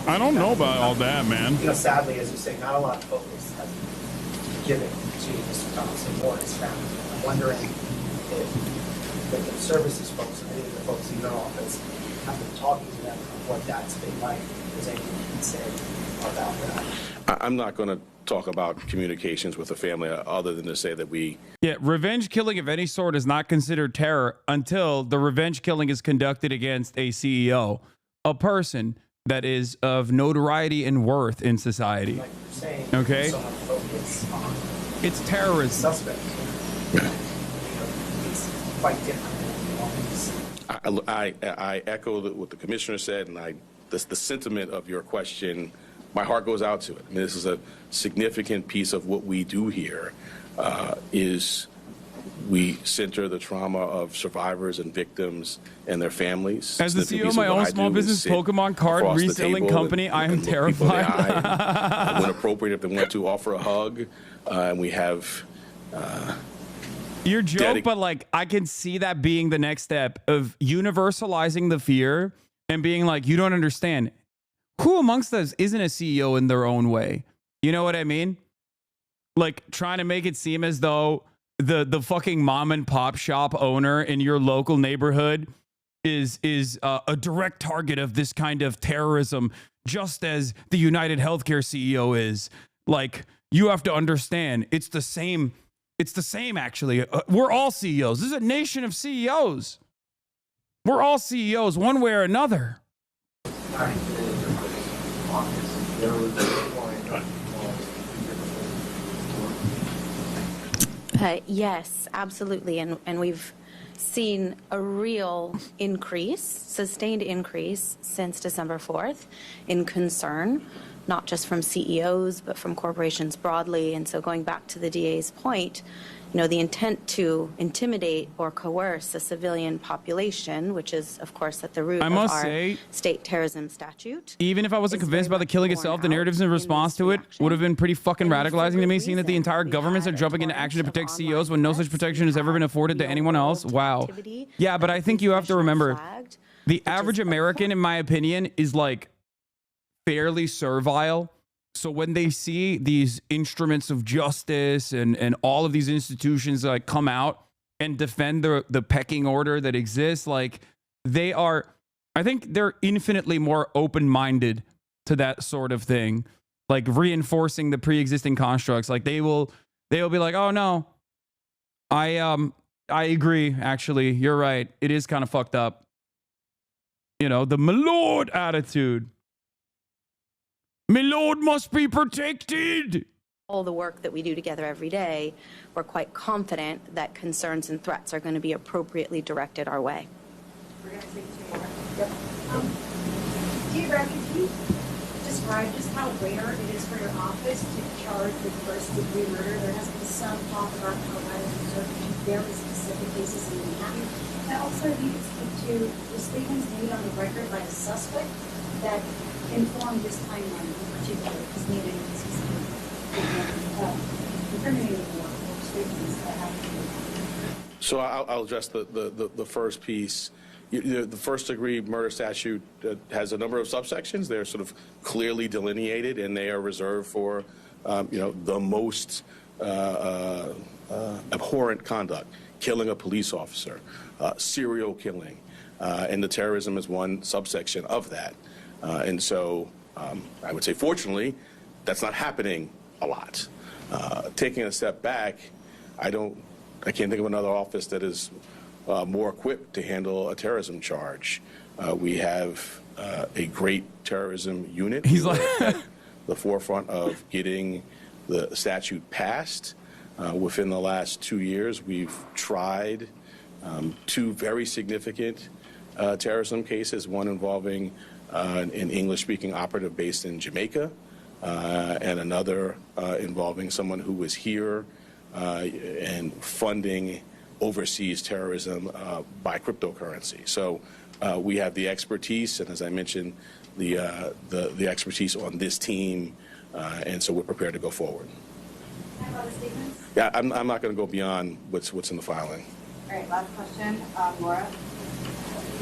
I don't know about all that, man. Sadly, as you say, not a lot of focus has been given to Mr. Thompson or his family. I'm wondering if the services folks, or any of the folks in your office, have been talking to them of what that's been like. Is anything you can say about that? I'm not going to talk about communications with the family other than to say that revenge killing of any sort is not considered terror until the revenge killing is conducted against a CEO, a person that is of notoriety and worth in society. Like you're saying, okay, so much focus on it's terrorism. Suspect. It's quite different. I echo what the commissioner said, and the sentiment of your question. My heart goes out to it. I mean, this is a significant piece of what we do here. Is we center the trauma of survivors and victims and their families. As the CEO of my own small business Pokemon card reselling company, I am terrified. When appropriate, if they want to, offer a hug, and we have. Your joke, but like I can see that being the next step of universalizing the fear and being like, you don't understand. Who amongst us isn't a CEO in their own way? You know what I mean? Like trying to make it seem as though the fucking mom and pop shop owner in your local neighborhood is a direct target of this kind of terrorism, just as the United Healthcare CEO is. Like, you have to understand, it's the same. It's the same, actually. We're all CEOs. This is a nation of CEOs. We're all CEOs one way or another. Yes, absolutely. And we've seen a real increase, sustained increase since December 4th in concern, not just from CEOs, but from corporations broadly. And so going back to the DA's point, the intent to intimidate or coerce a civilian population, which is, of course, at the root of our state terrorism statute. Even if I wasn't convinced by the killing itself, the narratives in response to it would have been pretty fucking radicalizing to me, seeing that the entire governments are jumping into action to protect CEOs when no such protection has ever been afforded to anyone else. Wow. Yeah, but I think you have to remember, the average American, in my opinion, is like fairly servile. So when they see these instruments of justice and all of these institutions like come out and defend the pecking order that exists, like I think they're infinitely more open-minded to that sort of thing, like reinforcing the pre-existing constructs. Like they'll be like, oh no, I agree. Actually, you're right. It is kind of fucked up. The my lord attitude. My lord must be protected. All the work that we do together every day, we're quite confident that concerns and threats are going to be appropriately directed our way. We're going to take two more. Yep. Dear Becky, can you describe just how rare it is for your office to charge with first-degree murder? There has been some talk about how violent research very specific cases in Manhattan. And also, if you could speak to the statements made on the record by a suspect that informed this timeline in particular, because needed incriminating statements that happened. So I'll address the first piece. The first-degree murder statute has a number of subsections. They're sort of clearly delineated, and they are reserved for, the most abhorrent conduct, killing a police officer, serial killing, and the terrorism is one subsection of that. And so I would say, fortunately, that's not happening a lot. Taking a step back, I can't think of another office that is more equipped to handle a terrorism charge. We have a great terrorism unit. He's like at the forefront of getting the statute passed. Within the last 2 years, we've tried 2 very significant terrorism cases, one involving an English-speaking operative based in Jamaica, and another involving someone who was here and funding overseas terrorism by cryptocurrency. So we have the expertise, and as I mentioned, the expertise on this team, and so we're prepared to go forward. Yeah, I'm not going to go beyond what's in the filing. All right, last question, Laura.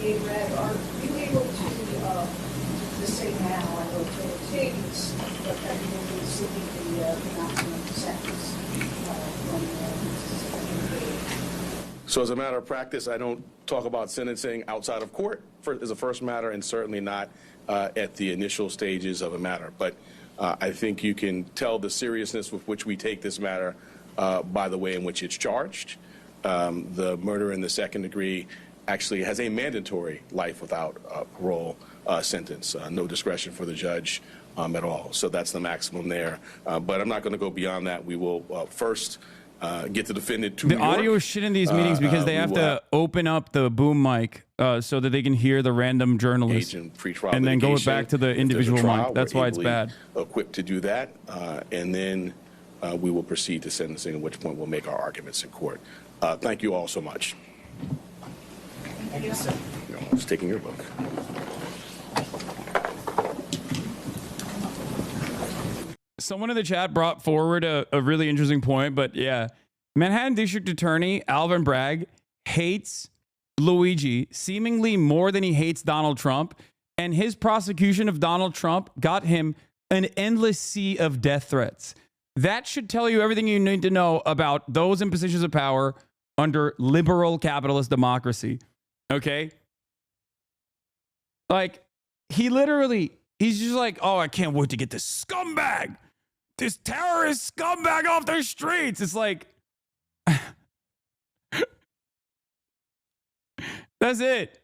Hey, Greg, are you able to say now what it takes, but that you will be seeking the maximum sentence So as a matter of practice, I don't talk about sentencing outside of court as a first matter, and certainly not at the initial stages of a matter. But I think you can tell the seriousness with which we take this matter by the way in which it's charged. The murder in the second degree actually has a mandatory life without parole sentence, no discretion for the judge at all. So that's the maximum there. But I'm not going to go beyond that. We will first get the defendant to the New York. audio is shit in these meetings because they have to open up the boom mic so that they can hear the random journalist and then go back to the individual mic. That's why it's bad. Equipped to do that, and then we will proceed to sentencing, at which point we'll make our arguments in court. Thank you all so much. Thank you, sir. I was taking your book. Someone in the chat brought forward a really interesting point, but yeah. Manhattan District Attorney Alvin Bragg hates Luigi seemingly more than he hates Donald Trump, and his prosecution of Donald Trump got him an endless sea of death threats. That should tell you everything you need to know about those in positions of power under liberal capitalist democracy. Okay? Like, he's just like, oh, I can't wait to get this scumbag, this terrorist scumbag off the streets. It's like, that's it.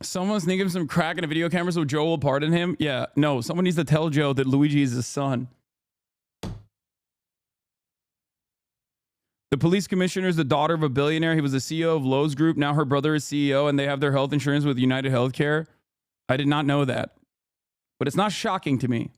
Someone's sneaking some crack in a video camera so Joe will pardon him. Yeah, no, someone needs to tell Joe that Luigi is his son. The police commissioner is the daughter of a billionaire. He was the CEO of Lowe's Group. Now her brother is CEO, and they have their health insurance with United Healthcare. I did not know that, but it's not shocking to me.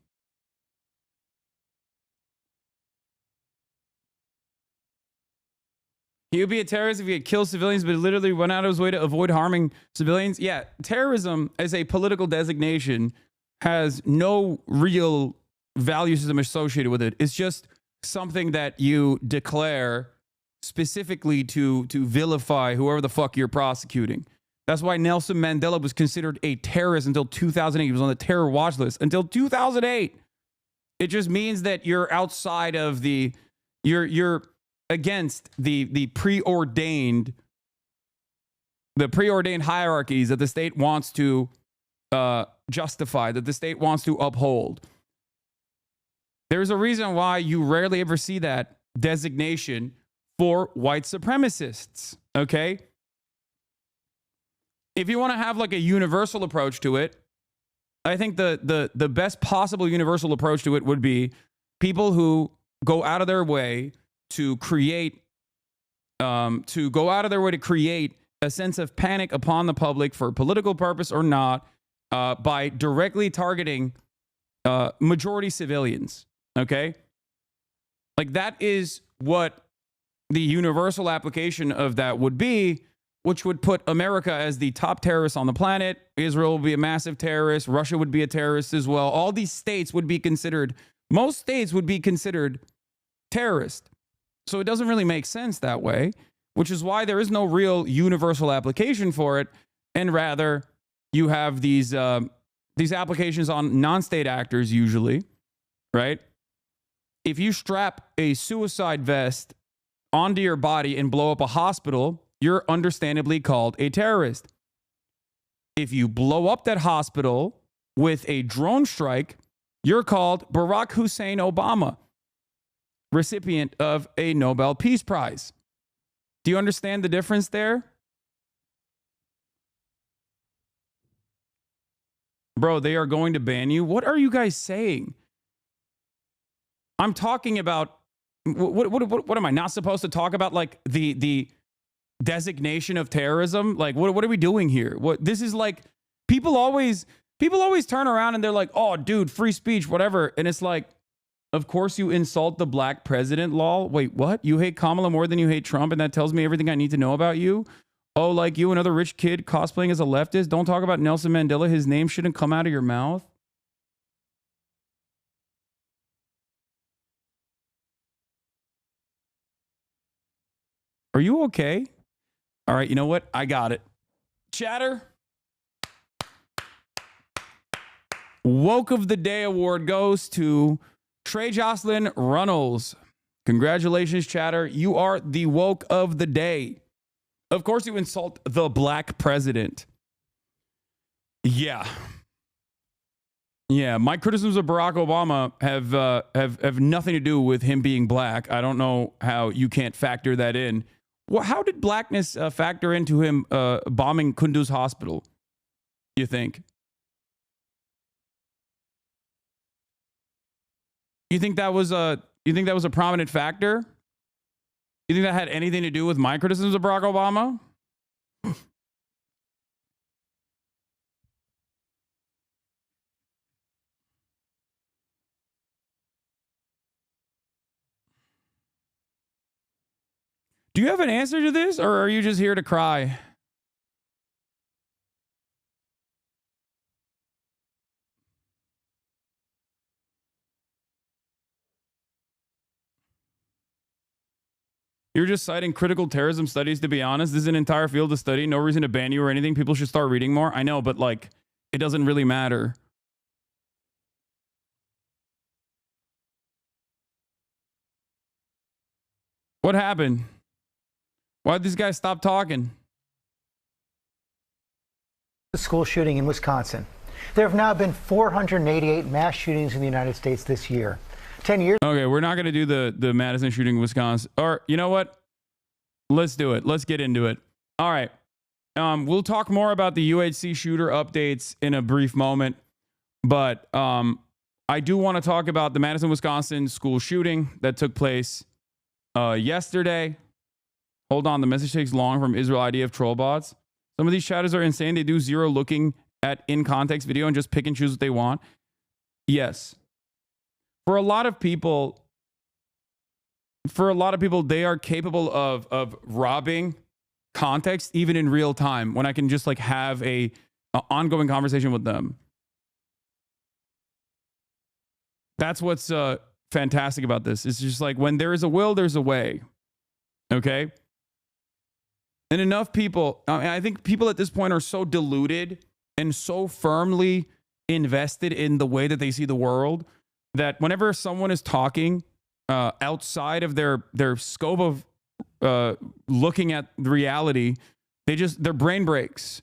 He would be a terrorist if he had killed civilians, but literally went out of his way to avoid harming civilians. Yeah, terrorism as a political designation has no real value system associated with it. It's just something that you declare specifically to vilify whoever the fuck you're prosecuting. That's why Nelson Mandela was considered a terrorist until 2008. He was on the terror watch list until 2008. It just means that you're outside of you're against the preordained hierarchies that the state wants to justify, that the state wants to uphold. There's a reason why you rarely ever see that designation for white supremacists, okay? If you want to have like a universal approach to it, I think the best possible universal approach to it would be people who go out of their way to create a sense of panic upon the public for political purpose or not, by directly targeting majority civilians. Okay? Like, that is what the universal application of that would be, which would put America as the top terrorist on the planet. Israel would be a massive terrorist. Russia would be a terrorist as well. All these states would be considered, most states would be considered terrorist. So it doesn't really make sense that way, which is why there is no real universal application for it. And rather, you have these applications on non-state actors usually, right? If you strap a suicide vest onto your body and blow up a hospital, you're understandably called a terrorist. If you blow up that hospital with a drone strike, you're called Barack Hussein Obama, recipient of a Nobel Peace Prize. Do you understand the difference there? Bro, they are going to ban you. What are you guys saying? I'm talking about what am I not supposed to talk about? Like the designation of terrorism? Like what are we doing here? What this is like people always turn around and they're like, "Oh, dude, free speech, whatever." And it's like, of course you insult the black president, lol. Wait, what? You hate Kamala more than you hate Trump, and that tells me everything I need to know about you? Oh, like you, another rich kid cosplaying as a leftist? Don't talk about Nelson Mandela. His name shouldn't come out of your mouth. Are you okay? All right, you know what? I got it. Chatter. Woke of the Day award goes to Trey Jocelyn Runnels. Congratulations, Chatter. You are the woke of the day. Of course, you insult the black president. Yeah. Yeah, my criticisms of Barack Obama have nothing to do with him being black. I don't know how you can't factor that in. Well, how did blackness factor into him bombing Kunduz Hospital, you think? You think that was a prominent factor? You think that had anything to do with my criticisms of Barack Obama? Do you have an answer to this, or are you just here to cry? You're just citing critical terrorism studies, to be honest. This is an entire field of study. No reason to ban you or anything. People should start reading more. I know, but like, it doesn't really matter. What happened? Why did this guy stop talking? The school shooting in Wisconsin. There have now been 488 mass shootings in the United States this year. 10 years. Okay, we're not going to do the Madison shooting in Wisconsin. Or, you know what? Let's do it. Let's get into it. All right. We'll talk more about the UHC shooter updates in a brief moment. But I do want to talk about the Madison, Wisconsin school shooting that took place yesterday. Hold on. The message takes long from Israel ID of troll bots. Some of these chatters are insane. They do zero looking at in-context video and just pick and choose what they want. Yes. For a lot of people, they are capable of robbing context even in real time when I can just like have a ongoing conversation with them. That's what's fantastic about this. It's just like when there is a will, there's a way. Okay? And enough people, I think people at this point are so deluded and so firmly invested in the way that they see the world that whenever someone is talking outside of their scope of looking at reality, their brain breaks.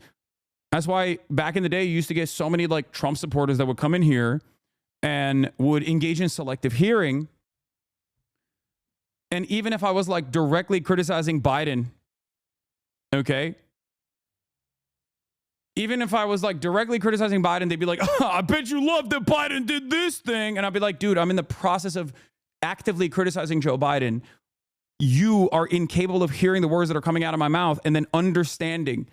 That's why back in the day, you used to get so many like Trump supporters that would come in here and would engage in selective hearing. And even if I was like directly criticizing Biden, okay? Even if I was like directly criticizing Biden, they'd be like, oh, I bet you love that Biden did this thing. And I'd be like, dude, I'm in the process of actively criticizing Joe Biden. You are incapable of hearing the words that are coming out of my mouth and then understanding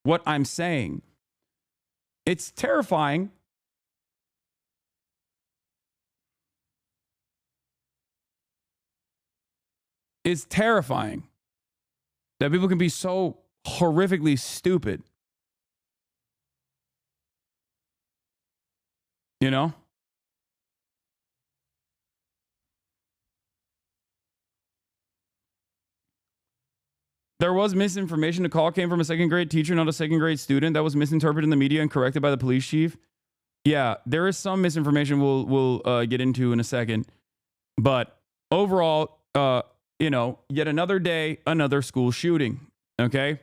what I'm saying. It's terrifying. It's terrifying that people can be so horrifically stupid. You know? There was misinformation. The call came from a second grade teacher, not a second grade student. That was misinterpreted in the media and corrected by the police chief. Yeah, there is some misinformation we'll get into in a second. But overall, yet another day, another school shooting. Okay?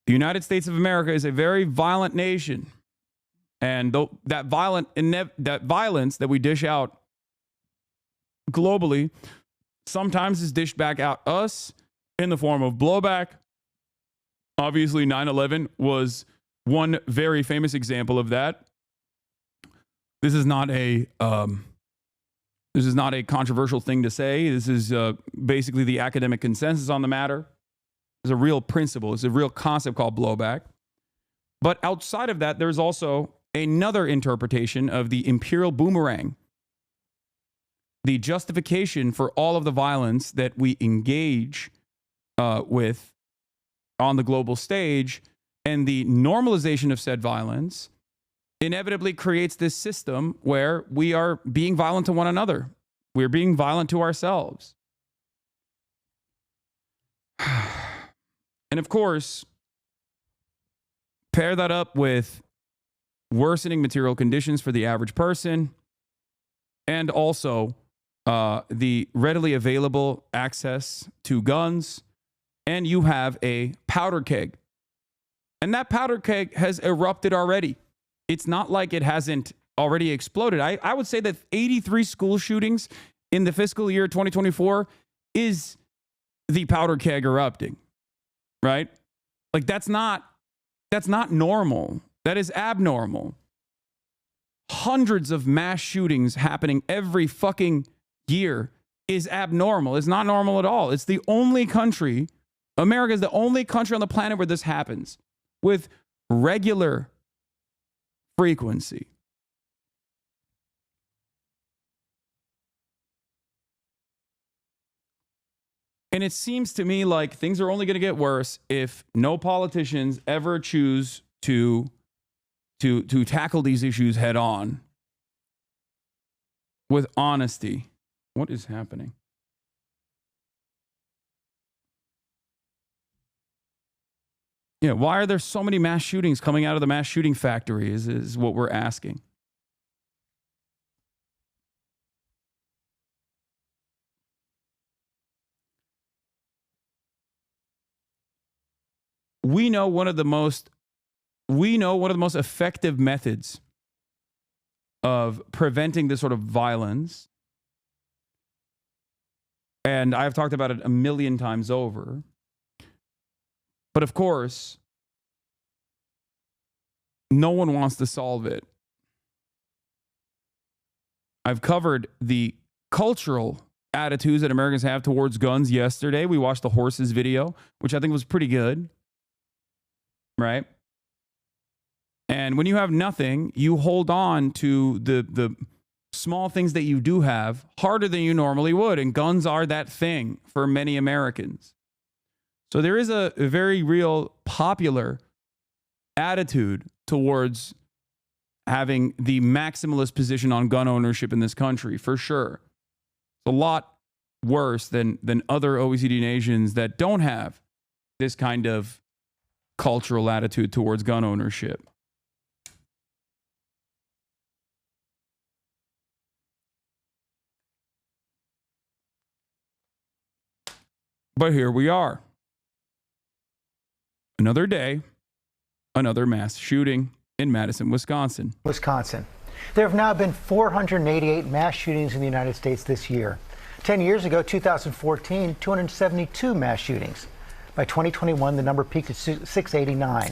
The United States of America is a very violent nation. And that violence that we dish out globally sometimes is dished back at us in the form of blowback. Obviously, 9/11 was one very famous example of that. This is not a controversial thing to say. This is basically the academic consensus on the matter. It's a real principle. It's a real concept called blowback. But outside of that, there's also another interpretation of the imperial boomerang. The justification for all of the violence that we engage with on the global stage and the normalization of said violence inevitably creates this system where we are being violent to one another. We're being violent to ourselves. And of course, pair that up with worsening material conditions for the average person and also the readily available access to guns, and you have a powder keg. And that powder keg has erupted already. It's not like it hasn't already exploded. I would say that 83 school shootings in the fiscal year 2024 is the powder keg erupting, right? Like that's not normal. That is abnormal. Hundreds of mass shootings happening every fucking year is abnormal. It's not normal at all. It's the only country, America is the only country on the planet where this happens with regular frequency. And it seems to me like things are only going to get worse if no politicians ever choose to tackle these issues head on with honesty. What is happening? Yeah, why are there so many mass shootings coming out of the mass shooting factory is what we're asking. We know one of the most effective methods of preventing this sort of violence, and I've talked about it a million times over. But of course, no one wants to solve it. I've covered the cultural attitudes that Americans have towards guns yesterday. We watched the horses video, which I think was pretty good. Right? And when you have nothing, you hold on to the small things that you do have harder than you normally would. And guns are that thing for many Americans. So there is a very real popular attitude towards having the maximalist position on gun ownership in this country, for sure. It's a lot worse than other OECD nations that don't have this kind of cultural attitude towards gun ownership. But here we are. Another day, another mass shooting in Madison, Wisconsin. There have now been 488 mass shootings in the United States this year. 10 years ago, 2014, 272 mass shootings. By 2021, the number peaked at 689.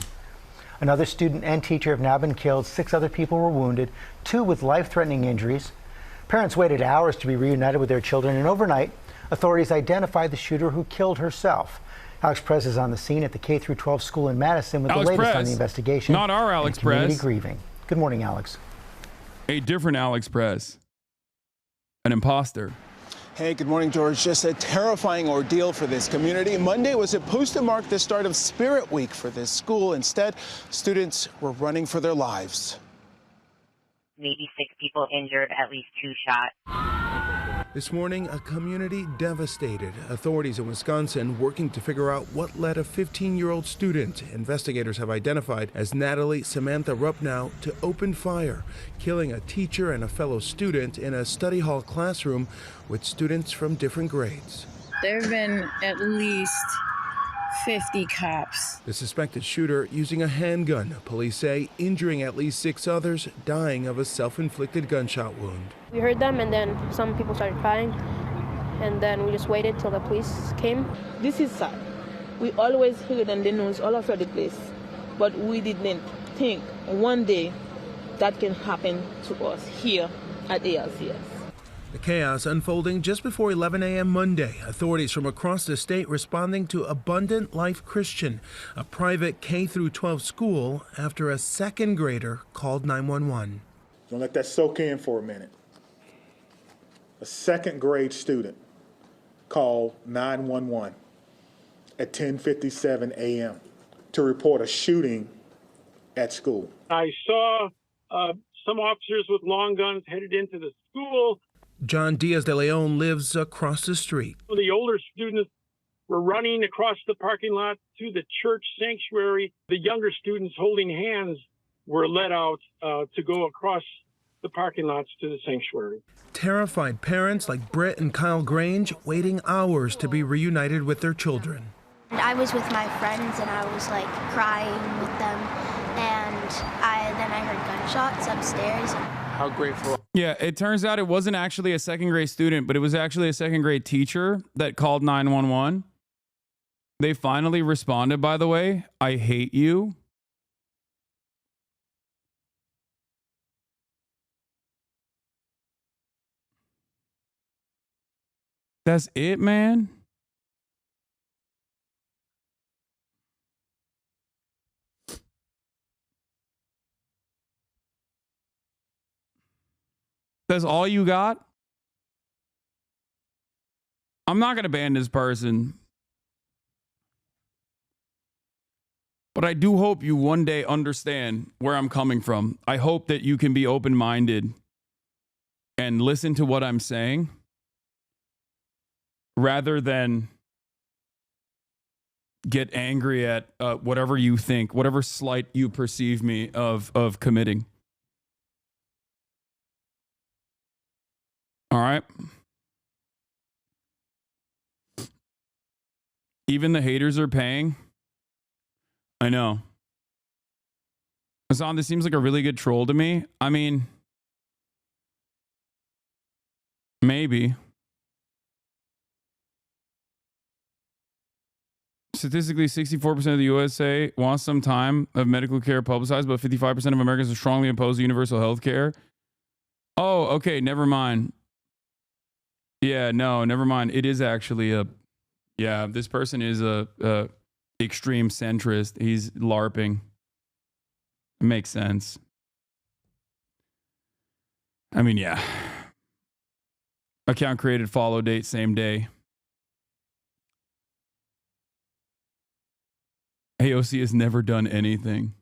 Another student and teacher have now been killed. 6 other people were wounded, 2 with life-threatening injuries. Parents waited hours to be reunited with their children, and overnight, authorities identified the shooter who killed herself. Alex Perez is on the scene at the K-12 school in Madison with Alex the latest Perez. on the investigation. Not our Alex and community Perez. grieving. Good morning, Alex. A different Alex Perez. An imposter. Hey, good morning, George. Just a terrifying ordeal for this community. Monday was supposed to mark the start of Spirit Week for this school. Instead, students were running for their lives. Maybe 6 people injured, at least 2 shot. This morning, a community devastated. Authorities in Wisconsin working to figure out what led a 15-year-old student investigators have identified as Natalie Samantha Rupnow to open fire, killing a teacher and a fellow student in a study hall classroom with students from different grades. There have been at least 50 cops. The suspected shooter using a handgun, police say, injuring at least 6 others, dying of a self-inflicted gunshot wound. We heard them, and then some people started crying, and then we just waited till the police came. This is sad. We always heard on the news all over the place, but we didn't think one day that can happen to us here at ALCS. The chaos unfolding just before 11 a.m. Monday. Authorities from across the state responding to Abundant Life Christian, a private K-12 school, after a second grader called 911. Don't let that soak in for a minute. A second grade student called 911 at 10:57 a.m. to report a shooting at school. I saw some officers with long guns headed into the school. John Diaz de Leon lives across the street. The older students were running across the parking lot to the church sanctuary. The younger students holding hands were led out to go across the parking lots to the sanctuary. Terrified parents like Brett and Kyle Grange waiting hours to be reunited with their children. I was with my friends and I was like crying with them, and then I heard gunshots upstairs. How grateful. Yeah, it turns out it wasn't actually a second grade student, but it was actually a second grade teacher that called 911. They finally responded, by the way. I hate you. That's it, man. That's all you got? I'm not going to ban this person. But I do hope you one day understand where I'm coming from. I hope that you can be open-minded and listen to what I'm saying rather than get angry at whatever you think, whatever slight you perceive me of committing. All right. Even the haters are paying. I know. Hasan, this seems like a really good troll to me. I mean, maybe. Statistically, 64% of the USA wants some time of medical care publicized, but 55% of Americans are strongly opposed to universal health care. Oh, okay. Never mind. Yeah, no, never mind. It is actually this person is a extreme centrist. He's LARPing. It makes sense. I mean, yeah. Account created, follow date, same day. AOC has never done anything.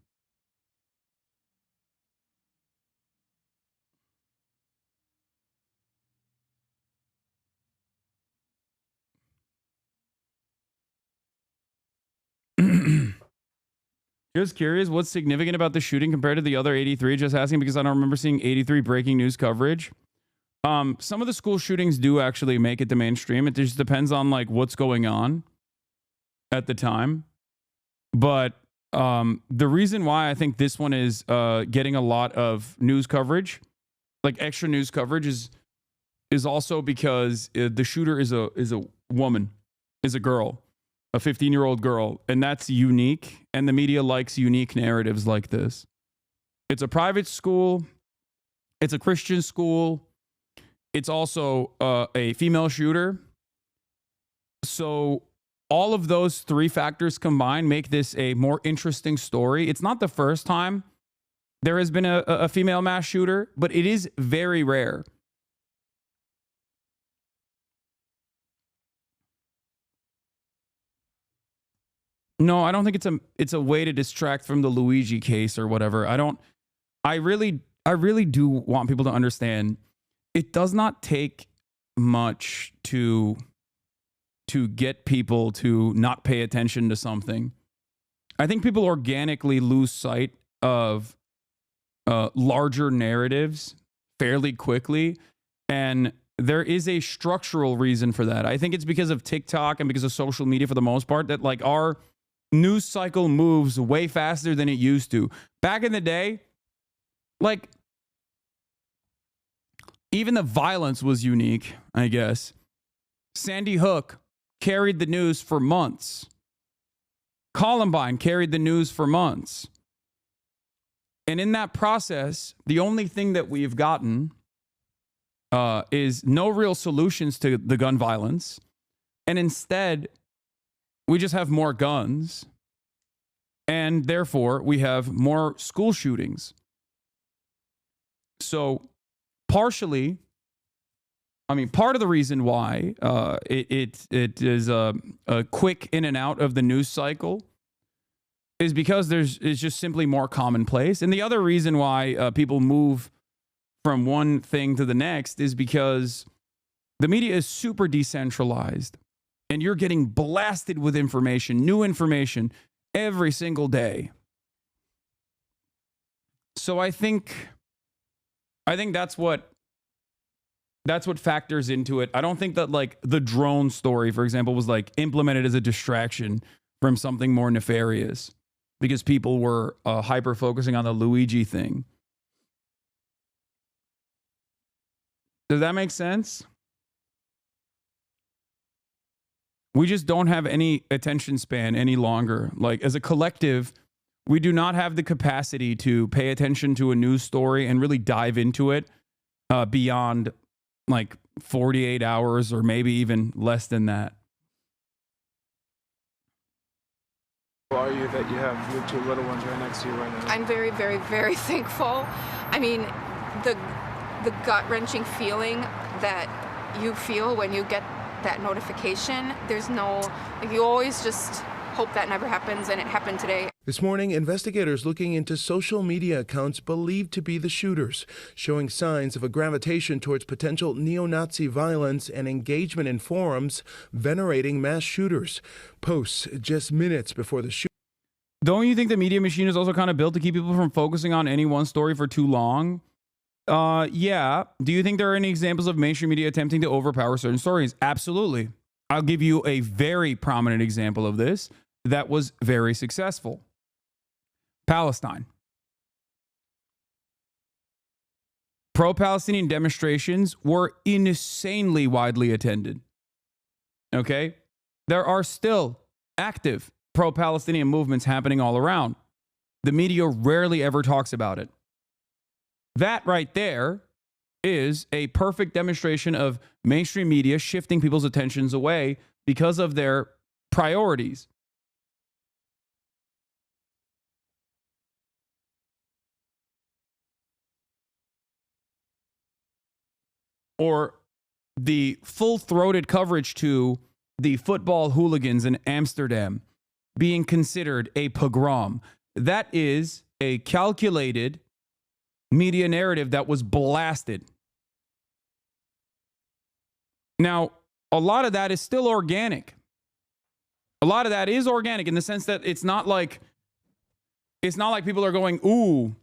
Just curious, what's significant about the shooting compared to the other 83? Just asking because I don't remember seeing 83 breaking news coverage. Some of the school shootings do actually make it to mainstream. It just depends on like what's going on at the time. But the reason why I think this one is getting a lot of news coverage, like extra news coverage, is also because the shooter is a woman, is a girl. A 15-year-old girl, and that's unique, and the media likes unique narratives like this. It's a private school. It's a Christian school. It's also a female shooter. So all of those three factors combined make this a more interesting story. It's not the first time there has been a female mass shooter, but it is very rare. No, I don't think it's a way to distract from the Luigi case or whatever. I really do want people to understand it does not take much to get people to not pay attention to something. I think people organically lose sight of larger narratives fairly quickly, and there is a structural reason for that. I think it's because of TikTok and because of social media for the most part that like our news cycle moves way faster than it used to. Back in the day, like, even the violence was unique, I guess. Sandy Hook carried the news for months. Columbine carried the news for months. And in that process, the only thing that we've gotten is no real solutions to the gun violence. And instead, we just have more guns. And therefore, we have more school shootings. So partially, I mean, part of the reason why it is a quick in and out of the news cycle is because it's just simply more commonplace. And the other reason why people move from one thing to the next is because the media is super decentralized and you're getting blasted with information, new information every single day. So I think that's what factors into it. I don't think that like the drone story, for example, was like implemented as a distraction from something more nefarious because people were hyper focusing on the Luigi thing. Does that make sense? We just don't have any attention span any longer. Like as a collective, we do not have the capacity to pay attention to a news story and really dive into it beyond like 48 hours or maybe even less than that. How are you that you have your 2 little ones right next to you right now? I'm very, very, very thankful. I mean, the gut-wrenching feeling that you feel when you get that notification, there's no, like, you always just hope that never happens, and it happened today. This morning, investigators looking into social media accounts believed to be the shooters, showing signs of a gravitation towards potential neo-Nazi violence and engagement in forums venerating mass shooters. Posts just minutes before the shooting. Don't you think the media machine is also kind of built to keep people from focusing on any one story for too long? Yeah. Do you think there are any examples of mainstream media attempting to overpower certain stories? Absolutely. I'll give you a very prominent example of this that was very successful. Palestine. Pro-Palestinian demonstrations were insanely widely attended. Okay? There are still active pro-Palestinian movements happening all around. The media rarely ever talks about it. That right there is a perfect demonstration of mainstream media shifting people's attentions away because of their priorities. Or the full-throated coverage to the football hooligans in Amsterdam being considered a pogrom. That is a calculated media narrative that was blasted. Now, a lot of that is still organic. A lot of that is organic in the sense that it's not like people are going, ooh,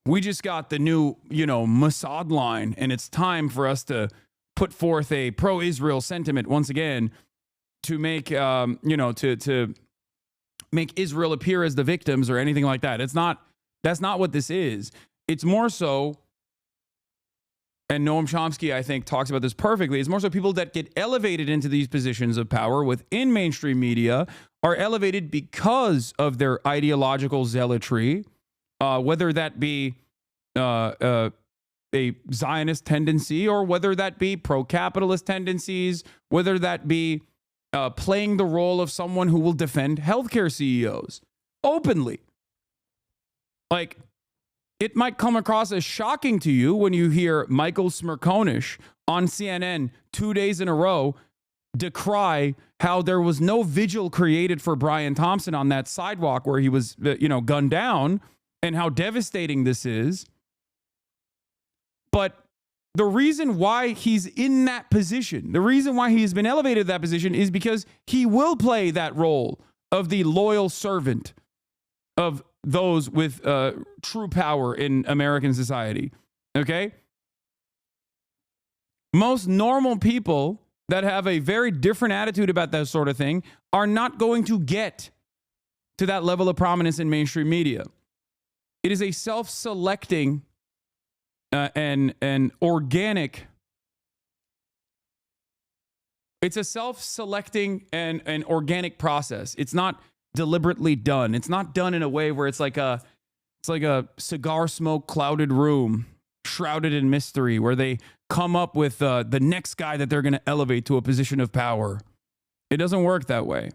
we just got the new, Mossad line, and it's time for us to put forth a pro-Israel sentiment once again to make, to make Israel appear as the victims or anything like that. That's not what this is. It's more so, and Noam Chomsky, I think, talks about this perfectly, it's more so people that get elevated into these positions of power within mainstream media are elevated because of their ideological zealotry, whether that be a Zionist tendency or whether that be pro-capitalist tendencies, whether that be playing the role of someone who will defend healthcare CEOs openly. Like, it might come across as shocking to you when you hear Michael Smerconish on CNN 2 days in a row decry how there was no vigil created for Brian Thompson on that sidewalk where he was, gunned down, and how devastating this is. But the reason why he's in that position, the reason why he's been elevated to that position is because he will play that role of the loyal servant of those with true power in American society. Okay? Most normal people that have a very different attitude about that sort of thing are not going to get to that level of prominence in mainstream media. It is a self-selecting and organic. It's a self-selecting and organic process. It's not deliberately done. It's not done in a way where it's like like a cigar smoke clouded room shrouded in mystery where they come up with the next guy that they're going to elevate to a position of power. It doesn't work that way.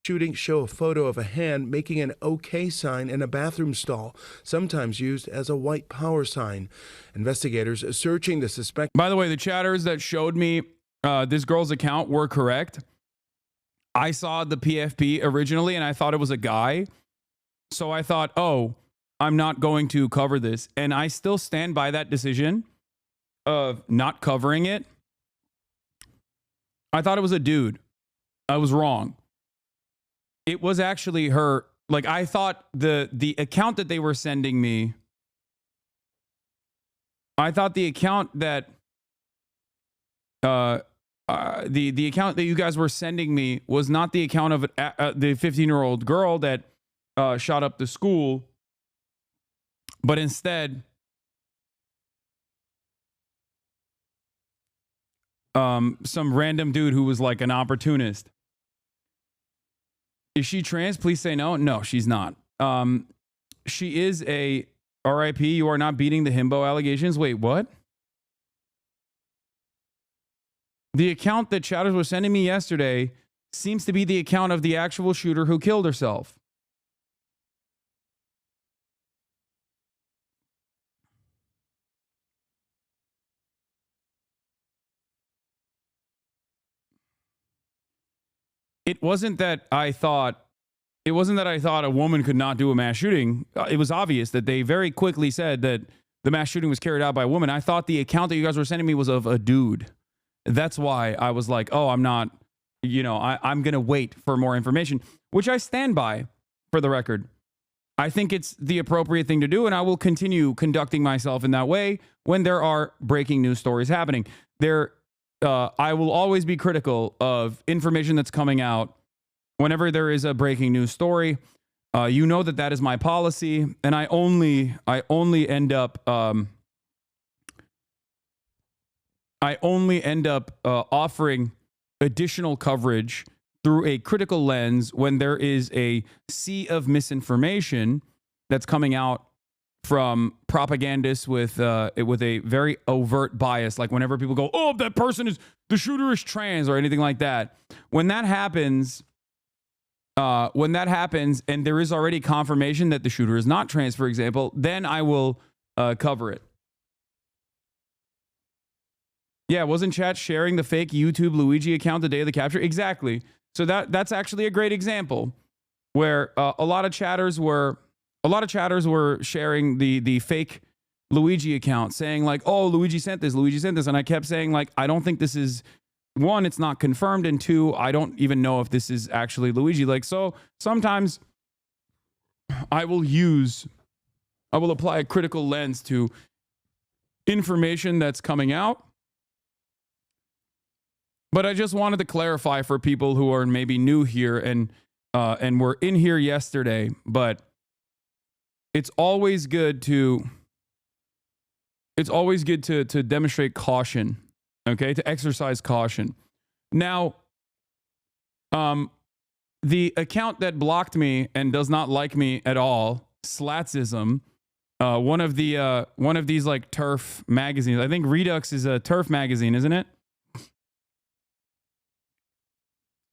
Shootings show a photo of a hand making an OK sign in a bathroom stall, sometimes used as a white power sign. Investigators searching the suspect. By the way, the chatters that showed me this girl's account were correct. I saw the PFP originally and I thought it was a guy. So I thought, oh, I'm not going to cover this. And I still stand by that decision of not covering it. I thought it was a dude. I was wrong. It was actually her. Like, I thought the account that they were sending me, I thought the account that the account that you guys were sending me was not the account of the 15-year-old girl that shot up the school, but instead some random dude who was like an opportunist. Is she trans? Please say no. No, she's not. She is a RIP. You are not beating the himbo allegations. Wait, what? The account that chatters were sending me yesterday seems to be the account of the actual shooter who killed herself. It wasn't that I thought a woman could not do a mass shooting. It was obvious that they very quickly said that the mass shooting was carried out by a woman. I thought the account that you guys were sending me was of a dude. That's why I was like, oh, I'm not, I'm going to wait for more information, which I stand by, for the record. I think it's the appropriate thing to do, and I will continue conducting myself in that way when there are breaking news stories happening. I will always be critical of information that's coming out whenever there is a breaking news story. You know that is my policy, and I only end up offering additional coverage through a critical lens when there is a sea of misinformation that's coming out from propagandists with a very overt bias. Like whenever people go, oh, the shooter is trans or anything like that. When that happens and there is already confirmation that the shooter is not trans, for example, then I will cover it. Yeah, wasn't chat sharing the fake YouTube Luigi account the day of the capture? Exactly. So that's actually a great example where a lot of chatters were sharing the fake Luigi account, saying like, oh, Luigi sent this, and I kept saying like, I don't think this is, one, it's not confirmed, and two, I don't even know if this is actually Luigi. Like, so sometimes I will apply a critical lens to information that's coming out. But I just wanted to clarify for people who are maybe new here and were in here yesterday, but it's always good to demonstrate caution, okay? To exercise caution. Now, the account that blocked me and does not like me at all, Slatsism, one of these like TERF magazines. I think Redux is a TERF magazine, isn't it?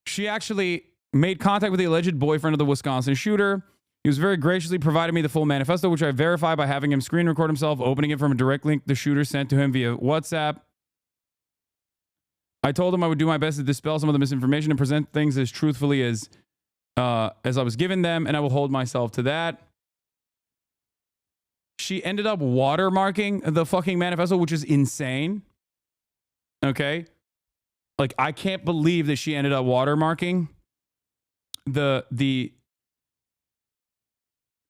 She actually made contact with the alleged boyfriend of the Wisconsin shooter. He was very graciously provided me the full manifesto, which I verified by having him screen record himself, opening it from a direct link the shooter sent to him via WhatsApp. I told him I would do my best to dispel some of the misinformation and present things as truthfully as I was given them, and I will hold myself to that. She ended up watermarking the fucking manifesto, which is insane. Okay? Like, I can't believe that she ended up watermarking the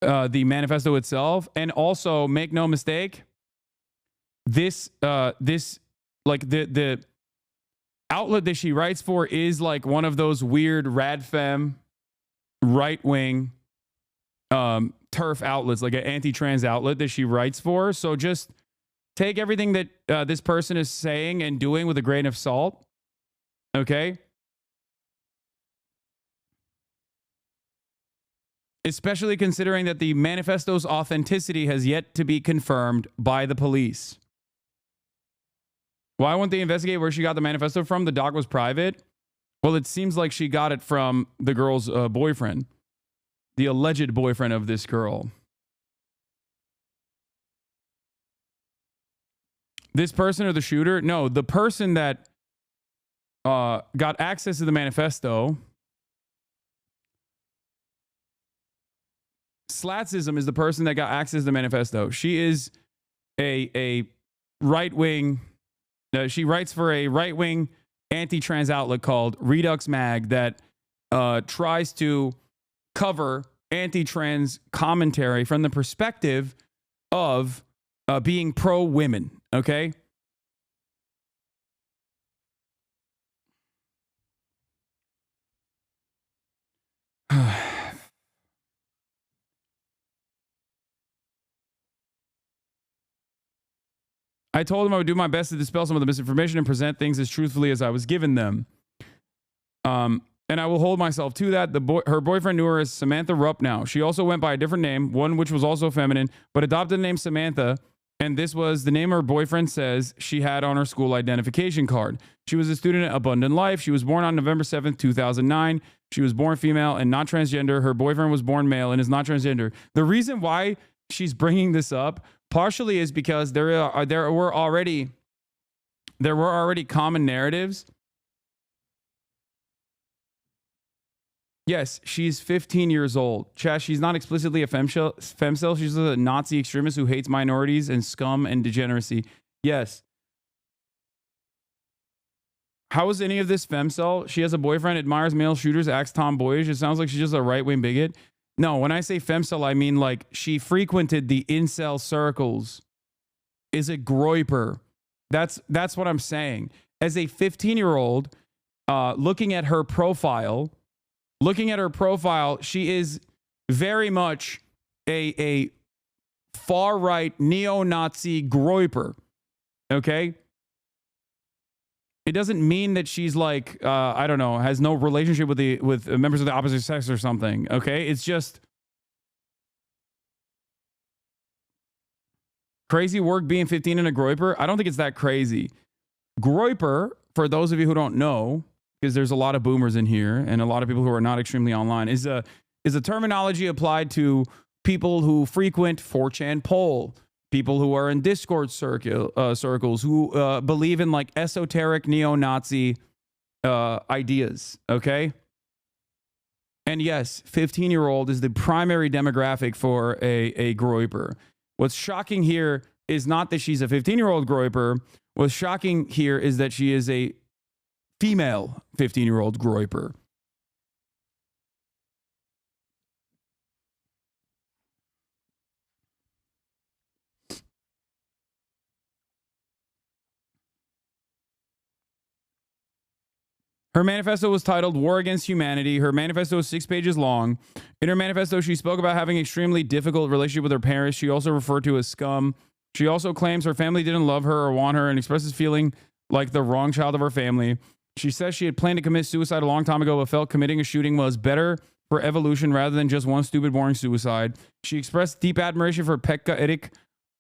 manifesto itself. And also, make no mistake, the outlet that she writes for is like one of those weird radfem right-wing TERF outlets, like an anti-trans outlet that she writes for. So just take everything that this person is saying and doing with a grain of salt. Okay? Especially considering that the manifesto's authenticity has yet to be confirmed by the police. Why won't they investigate where she got the manifesto from? The doc was private. Well, it seems like she got it from the girl's boyfriend, the alleged boyfriend of this girl. This person or the shooter? No, the person that got access to the manifesto. Slatsism is the person that got access to the manifesto. She is a right-wing. She writes for a right-wing anti-trans outlet called Redux Mag that tries to cover anti-trans commentary from the perspective of being pro-women. Okay. I told him I would do my best to dispel some of the misinformation and present things as truthfully as I was given them. And I will hold myself to that. Her boyfriend knew her as Samantha Rupp now. She also went by a different name, one which was also feminine, but adopted the name Samantha. And this was the name her boyfriend says she had on her school identification card. She was a student at Abundant Life. She was born on November 7th, 2009. She was born female and not transgender. Her boyfriend was born male and is not transgender. The reason why she's bringing this up partially is because there were already common narratives. Yes, she's 15 years old. Chaz, she's not explicitly a femcel. She's a Nazi extremist who hates minorities and scum and degeneracy. Yes. How is any of this femcel? She has a boyfriend, admires male shooters, acts tomboyish. It sounds like she's just a right-wing bigot. No, when I say femcel, I mean like she frequented the incel circles. Is a groiper. That's what I'm saying. As a 15-year-old, looking at her profile, she is very much a far-right neo-Nazi groiper. Okay? It doesn't mean that she's like, I don't know, has no relationship with members of the opposite sex or something. Okay? It's just crazy work being 15 and a groiper. I don't think it's that crazy. Groiper, for those of you who don't know, because there's a lot of boomers in here and a lot of people who are not extremely online, is a terminology applied to people who frequent 4chan poll, people who are in Discord circles, who believe in like esoteric neo-Nazi ideas, okay? And yes, 15-year-old is the primary demographic for a groiper. What's shocking here is not that she's a 15-year-old groiper. What's shocking here is that she is a female 15-year-old groiper. Her manifesto was titled War Against Humanity. Her manifesto is 6 pages long. In her manifesto, she spoke about having an extremely difficult relationship with her parents. She also referred to as scum. She also claims her family didn't love her or want her and expresses feeling like the wrong child of her family. She says she had planned to commit suicide a long time ago, but felt committing a shooting was better for evolution rather than just one stupid, boring suicide. She expressed deep admiration for Pekka Erik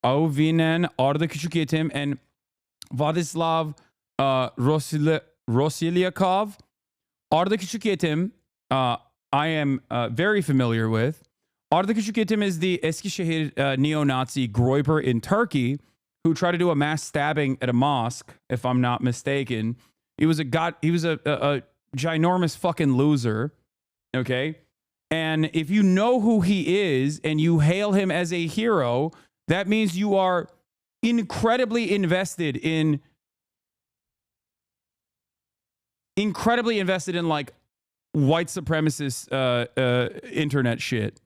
Auvinen, Arda Küçükyetim, and Vladislav Rosiliakov. Arda Küçükyetim, I am very familiar with. Arda Küçükyetim is the Eskişehir neo-Nazi groiper in Turkey who tried to do a mass stabbing at a mosque, if I'm not mistaken. He was a ginormous fucking loser, okay? And if you know who he is and you hail him as a hero, that means you are incredibly invested in like white supremacist internet shit.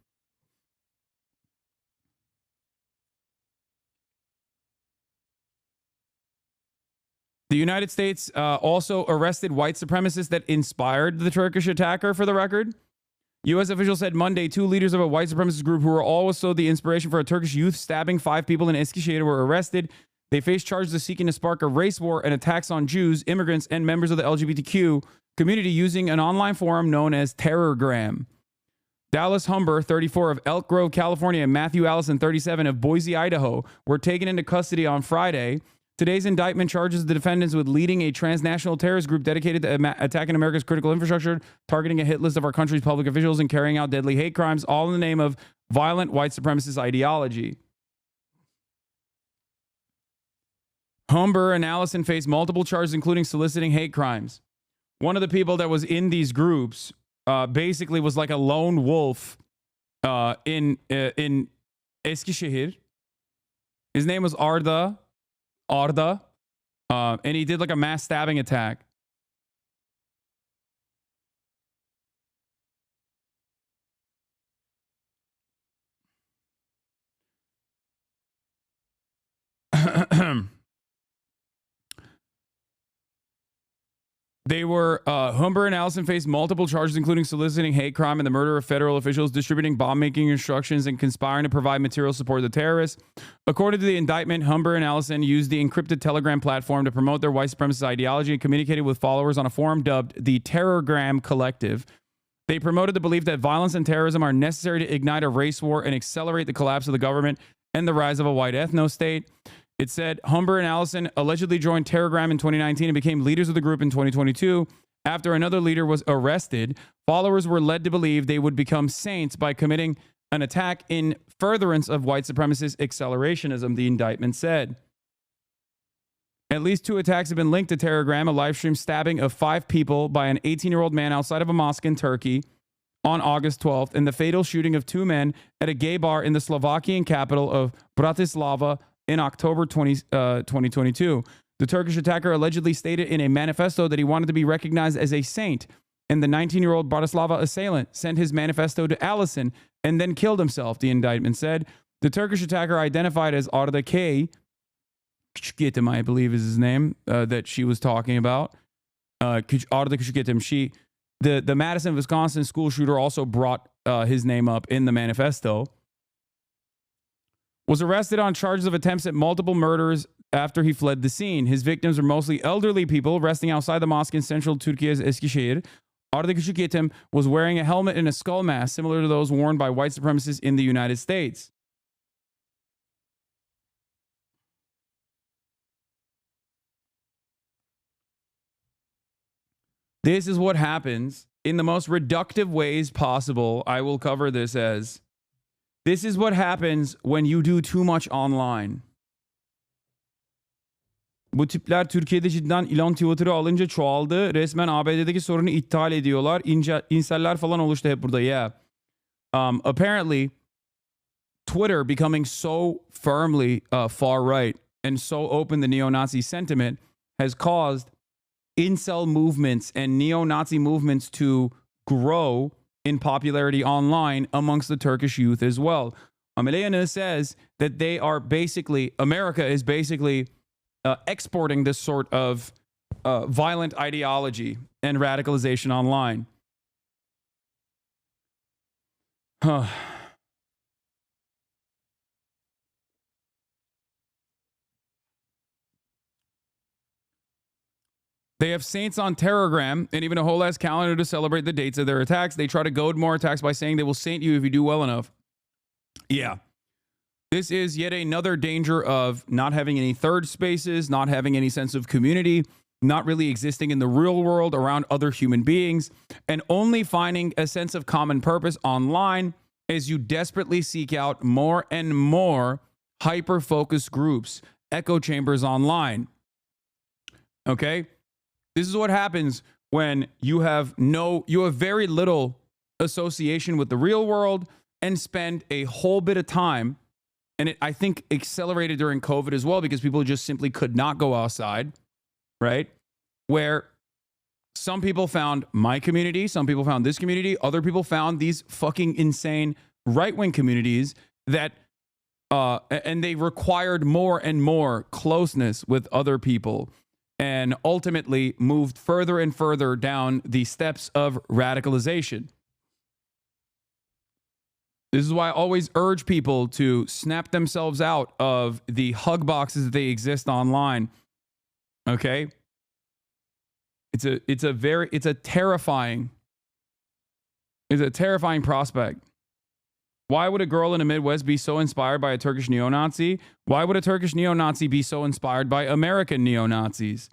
The United States also arrested white supremacists that inspired the Turkish attacker, for the record. U.S. officials said Monday 2 leaders of a white supremacist group who were also the inspiration for a Turkish youth stabbing 5 people in Eskişehir were arrested. They face charges of seeking to spark a race war and attacks on Jews, immigrants, and members of the LGBTQ community using an online forum known as Terrorgram. Dallas Humber, 34, of Elk Grove, California, and Matthew Allison, 37, of Boise, Idaho, were taken into custody on Friday. Today's indictment charges the defendants with leading a transnational terrorist group dedicated to attacking America's critical infrastructure, targeting a hit list of our country's public officials, and carrying out deadly hate crimes, all in the name of violent white supremacist ideology. Humber and Allison faced multiple charges, including soliciting hate crimes. One of the people that was in these groups basically was like a lone wolf in Eskişehir. His name was Arda, and he did like a mass stabbing attack. They were, Humber and Allison faced multiple charges, including soliciting hate crime and the murder of federal officials, distributing bomb-making instructions, and conspiring to provide material support to the terrorists. According to the indictment, Humber and Allison used the encrypted Telegram platform to promote their white supremacist ideology and communicated with followers on a forum dubbed the Terrorgram Collective. They promoted the belief that violence and terrorism are necessary to ignite a race war and accelerate the collapse of the government and the rise of a white ethno-state. It said Humber and Allison allegedly joined Terrorgram in 2019 and became leaders of the group in 2022. After another leader was arrested, followers were led to believe they would become saints by committing an attack in furtherance of white supremacist accelerationism, the indictment said. At least 2 attacks have been linked to Terrorgram, a live stream stabbing of 5 people by an 18-year-old man outside of a mosque in Turkey on August 12th, and the fatal shooting of 2 men at a gay bar in the Slovakian capital of Bratislava in October 2022. The Turkish attacker allegedly stated in a manifesto that he wanted to be recognized as a saint, and the 19-year-old Bratislava assailant sent his manifesto to Allison and then killed himself, the indictment said. The Turkish attacker, identified as Arda K, I believe is his name, that she was talking about. Arda Küçükyetim. The Madison, Wisconsin school shooter also brought his name up in the manifesto. Was arrested on charges of attempts at multiple murders after he fled the scene. His victims were mostly elderly people resting outside the mosque in central Turkey's Eskişehir. Arda Küçükyetim was wearing a helmet and a skull mask similar to those worn by white supremacists in the United States. This is what happens in the most reductive ways possible. I will cover this as, this is what happens when you do too much online. Bu tipler Türkiye'de cidden ilan Twitter'ı alınca çoğaldı. Resmen ABD'deki sorunu iptal ediyorlar. İnseller falan oluştu hep burada. Yeah. Apparently, Twitter becoming so firmly far right and so open to neo-Nazi sentiment has caused incel movements and neo-Nazi movements to grow in popularity online amongst the Turkish youth as well. Ameliyana says that they are basically, America is basically exporting this sort of violent ideology and radicalization online. They have saints on Terrorgram and even a whole ass calendar to celebrate the dates of their attacks. They try to goad more attacks by saying they will saint you if you do well enough. Yeah. This is yet another danger of not having any third spaces, not having any sense of community, not really existing in the real world around other human beings, and only finding a sense of common purpose online as you desperately seek out more and more hyper-focused groups, echo chambers online. Okay? This is what happens when you have very little association with the real world and spend a whole bit of time, and it, I think, accelerated during COVID as well because people just simply could not go outside, right? Where some people found my community, some people found this community, other people found these fucking insane right-wing communities that, and they required more and more closeness with other people, and ultimately moved further and further down the steps of radicalization. This is why I always urge people to snap themselves out of the hug boxes that they exist online. Okay? It's a terrifying prospect. Why would a girl in the Midwest be so inspired by a Turkish neo-Nazi? Why would a Turkish neo-Nazi be so inspired by American neo-Nazis?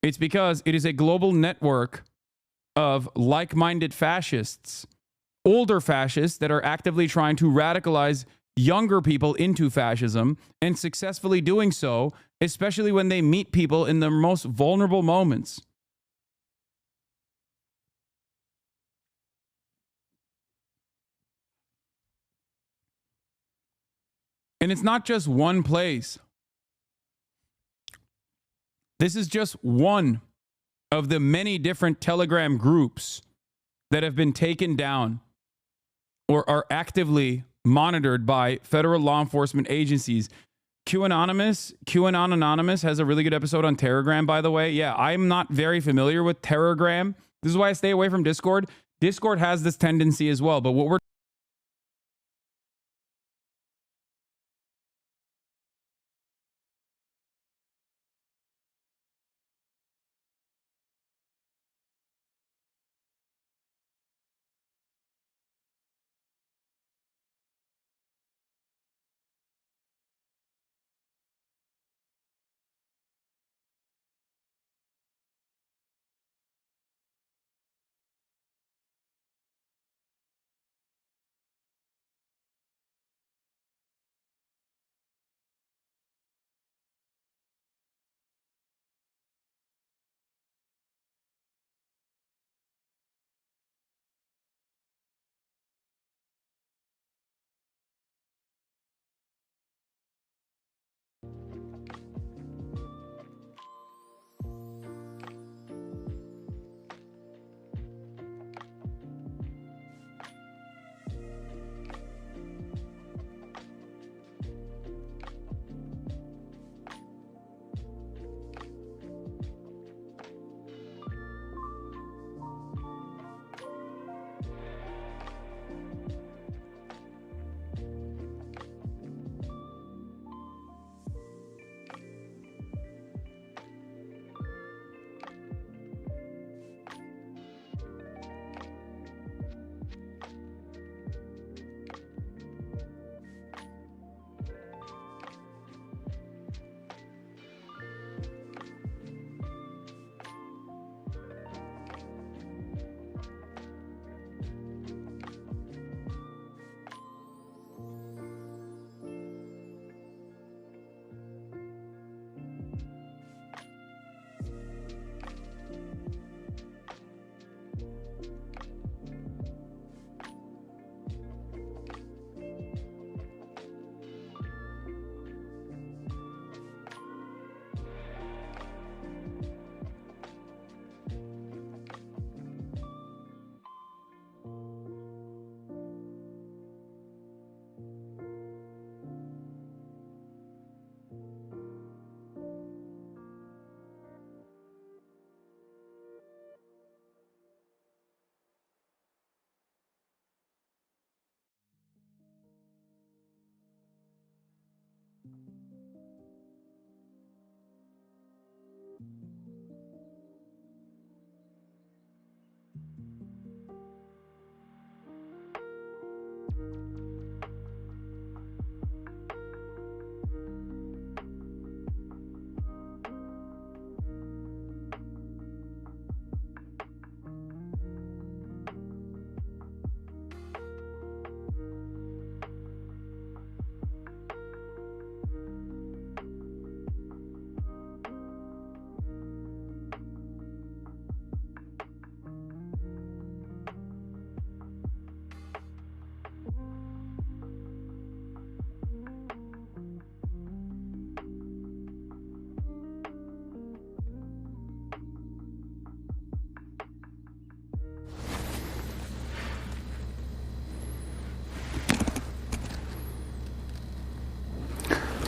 It's because it is a global network of like-minded fascists, older fascists that are actively trying to radicalize younger people into fascism and successfully doing so, especially when they meet people in their most vulnerable moments. And it's not just one place. This is just one of the many different Telegram groups that have been taken down or are actively monitored by federal law enforcement agencies. QAnon Anonymous has a really good episode on Telegram, by the way. Yeah, I'm not very familiar with Telegram. This is why I stay away from Discord. Discord has this tendency as well, but what we're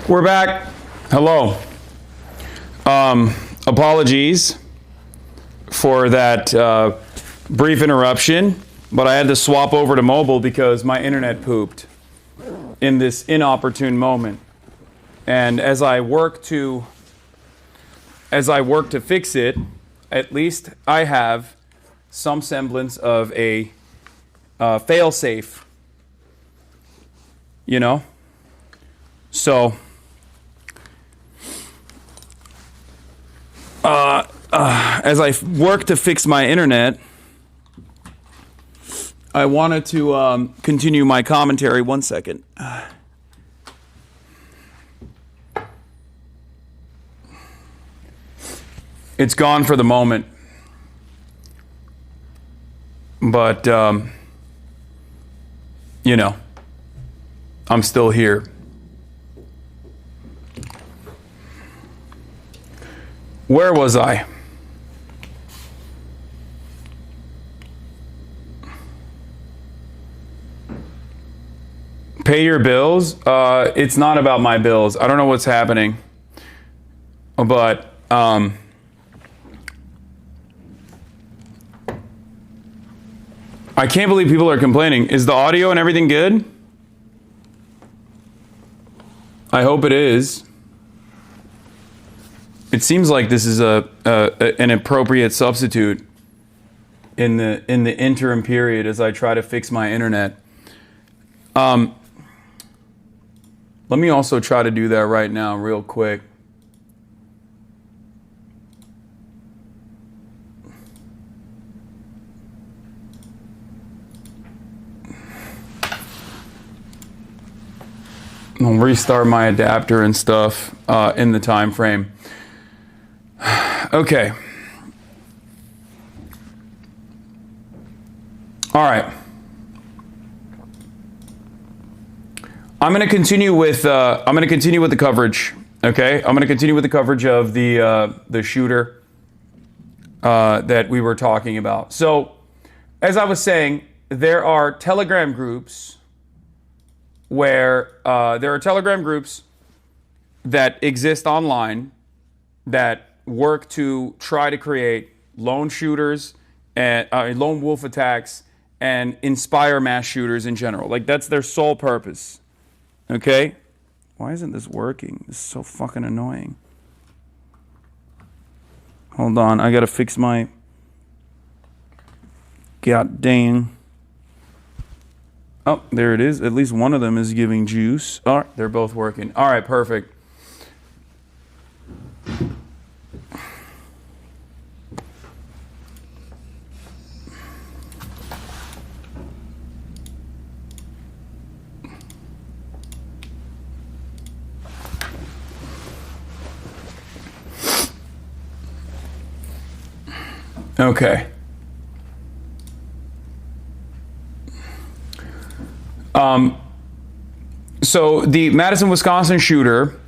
We're back. Hello. Apologies for that brief interruption. but I had to swap over to mobile because my internet pooped in this inopportune moment. And as I work to fix it, at least I have some semblance of a fail-safe, you know? So, as I work to fix my internet, I wanted to continue my commentary. 1 second. It's gone for the moment. But, you know, I'm still here. Where was I? Pay your bills? It's not about my bills. I don't know what's happening. But, I can't believe people are complaining. Is the audio and everything good? I hope it is. It seems like this is an appropriate substitute in the interim period as I try to fix my internet. Let me also try to do that right now real quick. I'll restart my adapter and stuff in the time frame. Okay. All right. I'm going to continue with the coverage. Okay, I'm going to continue with the coverage of the shooter that we were talking about. So, as I was saying, there are Telegram groups where that exist online that work to try to create lone shooters and lone wolf attacks and inspire mass shooters in general. Like, that's their sole purpose. Okay? Why isn't this working? This is so fucking annoying. Hold on, I gotta fix my god dang. Oh, there it is. At least one of them is giving juice. All right, they're both working. All right, perfect. Okay. So the Madison, Wisconsin shooter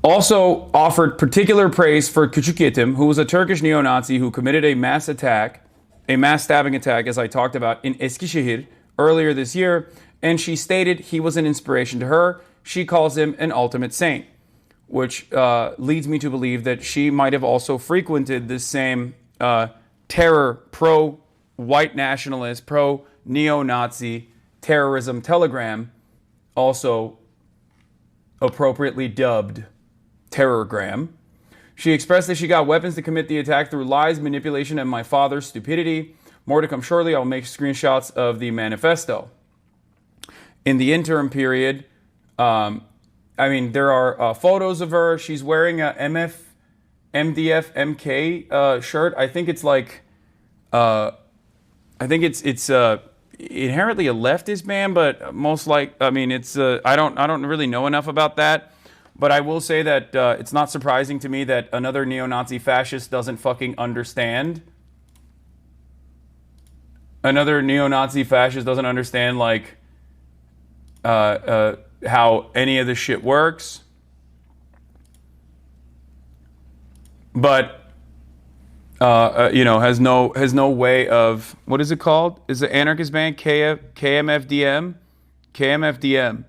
also offered particular praise for Küçükyetim, who was a Turkish neo-Nazi who committed a mass stabbing attack, as I talked about, in Eskişehir earlier this year, and she stated he was an inspiration to her. She calls him an ultimate saint, which leads me to believe that she might have also frequented this same terror, pro-white nationalist, pro-neo-Nazi terrorism telegram, also appropriately dubbed Terrorgram. She expressed that she got weapons to commit the attack through lies, manipulation, and my father's stupidity. More to come shortly. I'll make screenshots of the manifesto. In the interim period, there are photos of her. She's wearing a MDF MK shirt. I think it's like, it's inherently a leftist band, but most like, I don't really know enough about that. But I will say that it's not surprising to me that another neo-Nazi fascist doesn't fucking understand. Another neo-Nazi fascist doesn't understand, like, how any of this shit works. But has no way of, what is it called? Is the anarchist band KMFDM? KMFDM.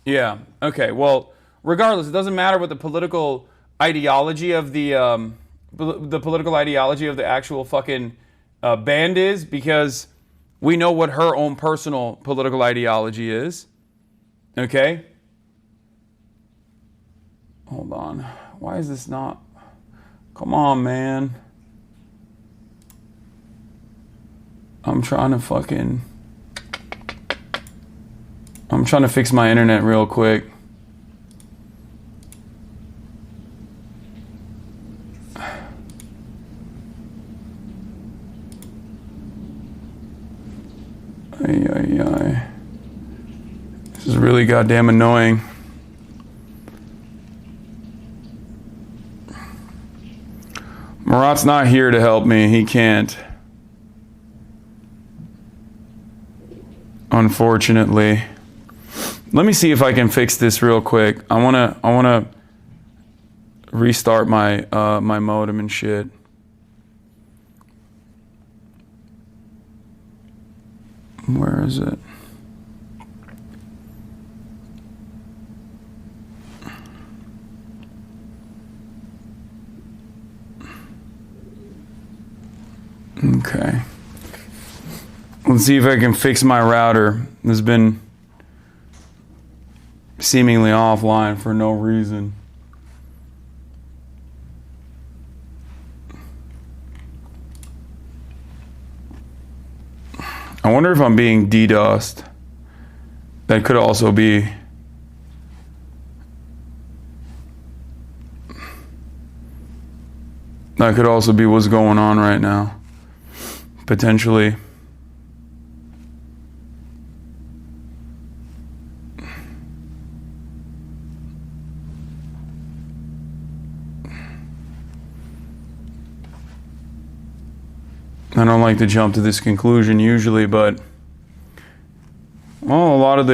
Yeah. Okay. Well, regardless, it doesn't matter what the political ideology of the political ideology of the actual fucking band is, because We know what her own personal political ideology is. Okay? Hold on. Why is this not? Come on, man. I'm trying to fix my internet real quick. This is really goddamn annoying. Murat's not here to help me. He can't. Unfortunately. Let me see if I can fix this real quick. I wanna restart my my modem and shit. Where is it? Okay. Let's see if I can fix my router. It's been seemingly offline for no reason. I wonder if I'm being DDoSed. That could also be. That could also be what's going on right now. Potentially. I don't like to jump to this conclusion usually, but well, a lot of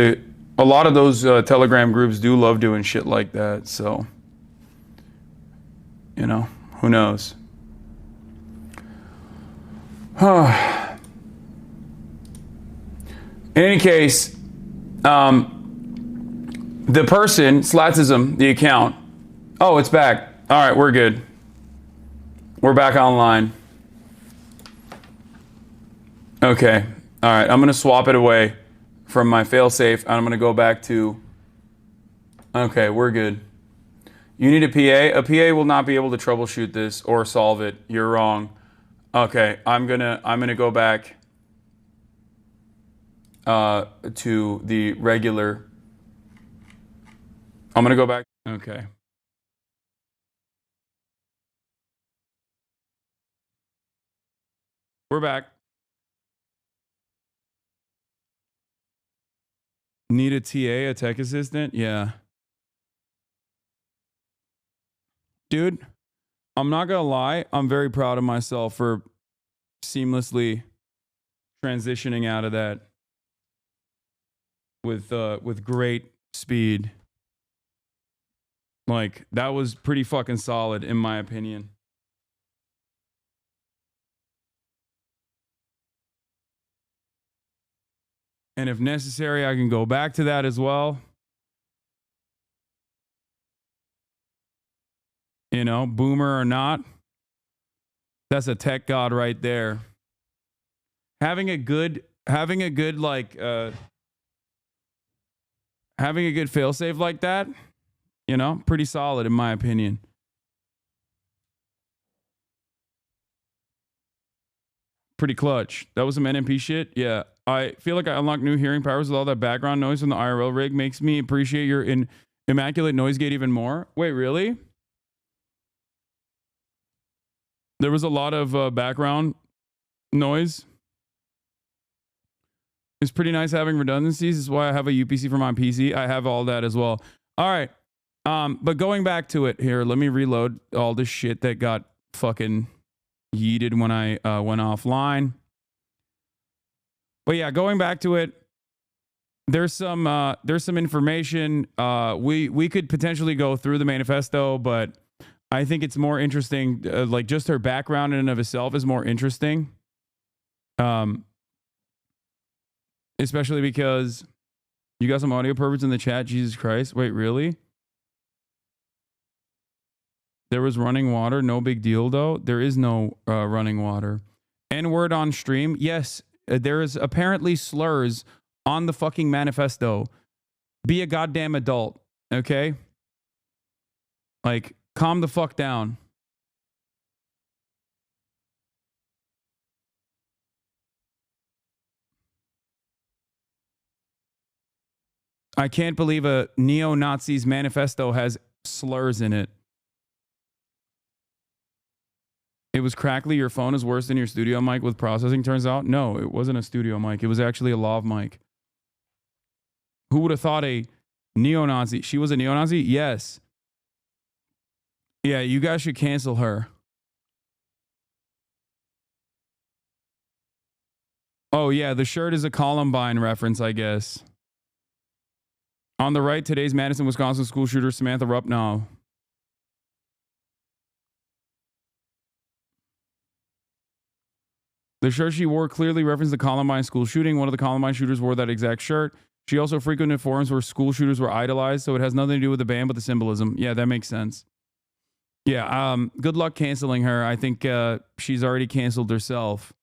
those Telegram groups do love doing shit like that, so you know, who knows? In any case, the person, Slatsism, the account. Oh, it's back. All right, we're good. We're back online. Okay. All right. I'm going to swap it away from my failsafe, and I'm going to go back to... Okay, we're good. You need a PA? A PA will not be able to troubleshoot this or solve it. You're wrong. Okay, I'm gonna go back to the regular... I'm going to go back... Okay. We're back. Need a TA, a tech assistant? Yeah. Dude, I'm not gonna lie. I'm very proud of myself for seamlessly transitioning out of that with great speed. Like, that was pretty fucking solid in my opinion. And if necessary, I can go back to that as well. You know, boomer or not, that's a tech god right there. Having a good failsafe like that, you know, pretty solid in my opinion. Pretty clutch. That was some NMP shit. Yeah. I feel like I unlocked new hearing powers with all that background noise from the IRL rig. Makes me appreciate your immaculate noise gate even more. Wait, really? There was a lot of background noise. It's pretty nice having redundancies. This is why I have a UPC for my PC. I have all that as well. All right. But going back to it here, let me reload all this shit that got fucking yeeted when I went offline. But yeah, going back to it, there's some information. We could potentially go through the manifesto, but I think it's more interesting. Like, just her background in and of itself is more interesting. Especially because you got some audio perverts in the chat. Jesus Christ! Wait, really? There was running water. No big deal though. There is no running water. N-word on stream. Yes. there is apparently slurs on the fucking manifesto. Be a goddamn adult, okay? Like, calm the fuck down. I can't believe a neo-Nazi's manifesto has slurs in it. It was crackly. Your phone is worse than your studio mic with processing, turns out. No, it wasn't a studio mic. It was actually a lav mic. Who would have thought a neo-Nazi? She was a neo-Nazi? Yes. Yeah, you guys should cancel her. Oh, yeah, the shirt is a Columbine reference, I guess. On the right, today's Madison, Wisconsin school shooter Samantha Rupnow. The shirt she wore clearly referenced the Columbine school shooting. One of the Columbine shooters wore that exact shirt. She also frequented forums where school shooters were idolized, so it has nothing to do with the band but the symbolism. Yeah, that makes sense. Yeah, good luck canceling her. I think she's already canceled herself.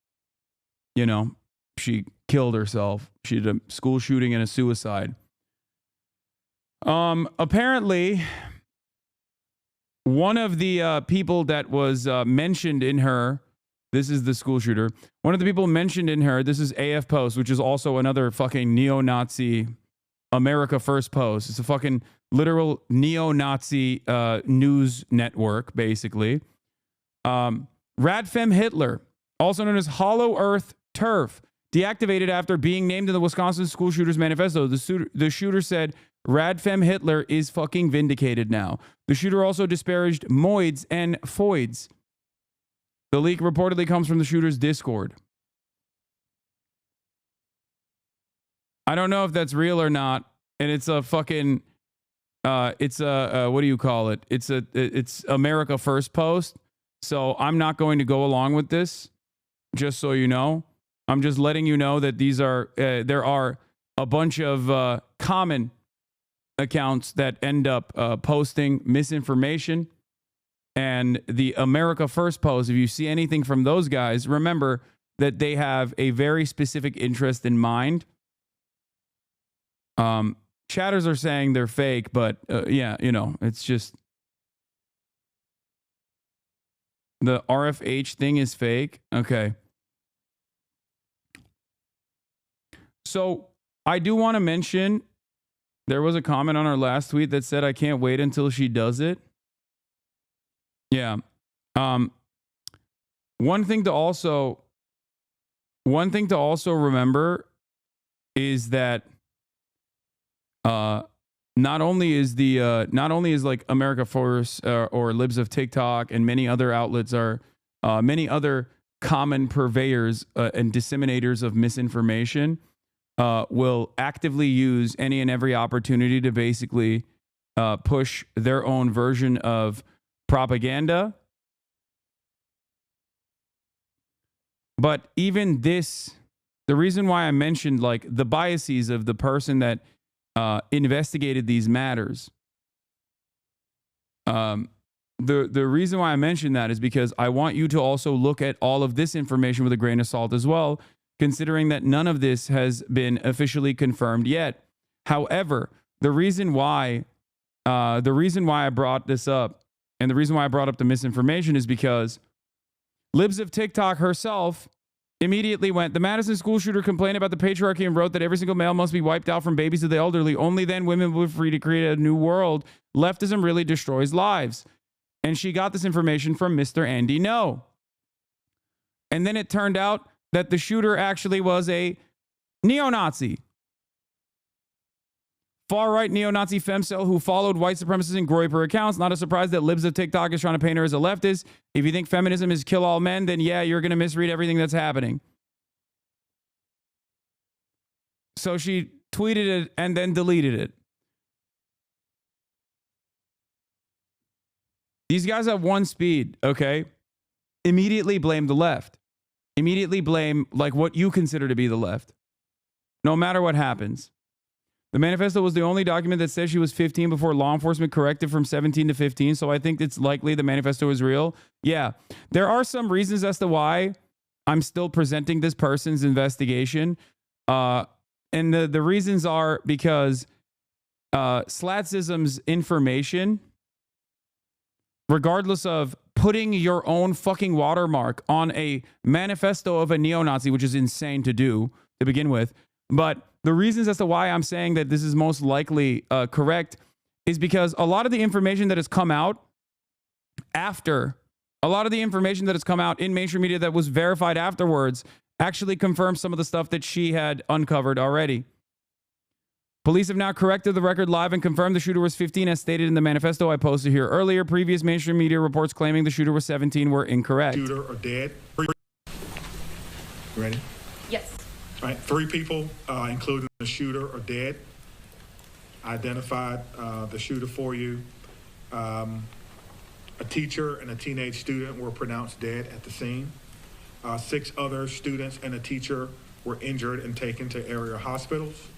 You know, she killed herself. She did a school shooting and a suicide. Apparently, one of the people that was mentioned in her, this is the school shooter. One of the people mentioned in her, this is AF Post, which is also another fucking neo-Nazi America First Post. It's a fucking literal neo-Nazi news network, basically. Radfem Hitler, also known as Hollow Earth Turf, deactivated after being named in the Wisconsin School Shooters Manifesto. The shooter said, Radfem Hitler is fucking vindicated now. The shooter also disparaged moids and foids. The leak reportedly comes from the shooter's Discord. I don't know if that's real or not, and it's a fucking, it's a what do you call it? It's America First Post. So I'm not going to go along with this. Just so you know, I'm just letting you know that these are there are a bunch of common accounts that end up posting misinformation. And the America First Post, if you see anything from those guys, remember that they have a very specific interest in mind. Chatters are saying they're fake, but yeah, you know, it's just the RFH thing is fake. Okay. So I do want to mention there was a comment on our last tweet that said, I can't wait until she does it. Yeah. One thing to also remember is that not only is like America First or Libs of TikTok and many other outlets are many other common purveyors and disseminators of misinformation will actively use any and every opportunity to basically push their own version of propaganda. But even this, the reason why I mentioned like the biases of the person that investigated these matters, the reason why I mentioned that is because I want you to also look at all of this information with a grain of salt as well, considering that none of this has been officially confirmed yet. However, the reason why I brought this up and the reason why I brought up the misinformation is because Libs of TikTok herself immediately went, the Madison school shooter complained about the patriarchy and wrote that every single male must be wiped out from babies to the elderly. Only then women will be free to create a new world. Leftism really destroys lives. And she got this information from Mr. Andy No. And then it turned out that the shooter actually was a neo-Nazi. Far-right neo-Nazi Femcel who followed white supremacists and Groyper accounts. Not a surprise that Libs of TikTok is trying to paint her as a leftist. If you think feminism is kill all men, then yeah, you're going to misread everything that's happening. So she tweeted it and then deleted it. These guys have one speed, okay? Immediately blame the left. Immediately blame like what you consider to be the left. No matter what happens. The manifesto was the only document that says she was 15 before law enforcement corrected from 17 to 15. So I think it's likely the manifesto is real. Yeah, there are some reasons as to why I'm still presenting this person's investigation. And the reasons are because Slatsism's information, regardless of putting your own fucking watermark on a manifesto of a neo-Nazi, which is insane to do to begin with. But the reasons as to why I'm saying that this is most likely correct is because a lot of the information that has come out after, a lot of the information that has come out in mainstream media that was verified afterwards actually confirms some of the stuff that she had uncovered already. Police have now corrected the record live and confirmed the shooter was 15 as stated in the manifesto I posted here earlier. Previous mainstream media reports claiming the shooter was 17 were incorrect. Shooter are dead. Ready? Yes. All right, 3 people, including the shooter, are dead. Identified the shooter for you. A teacher and a teenage student were pronounced dead at the scene. 6 other students and a teacher were injured and taken to area hospitals.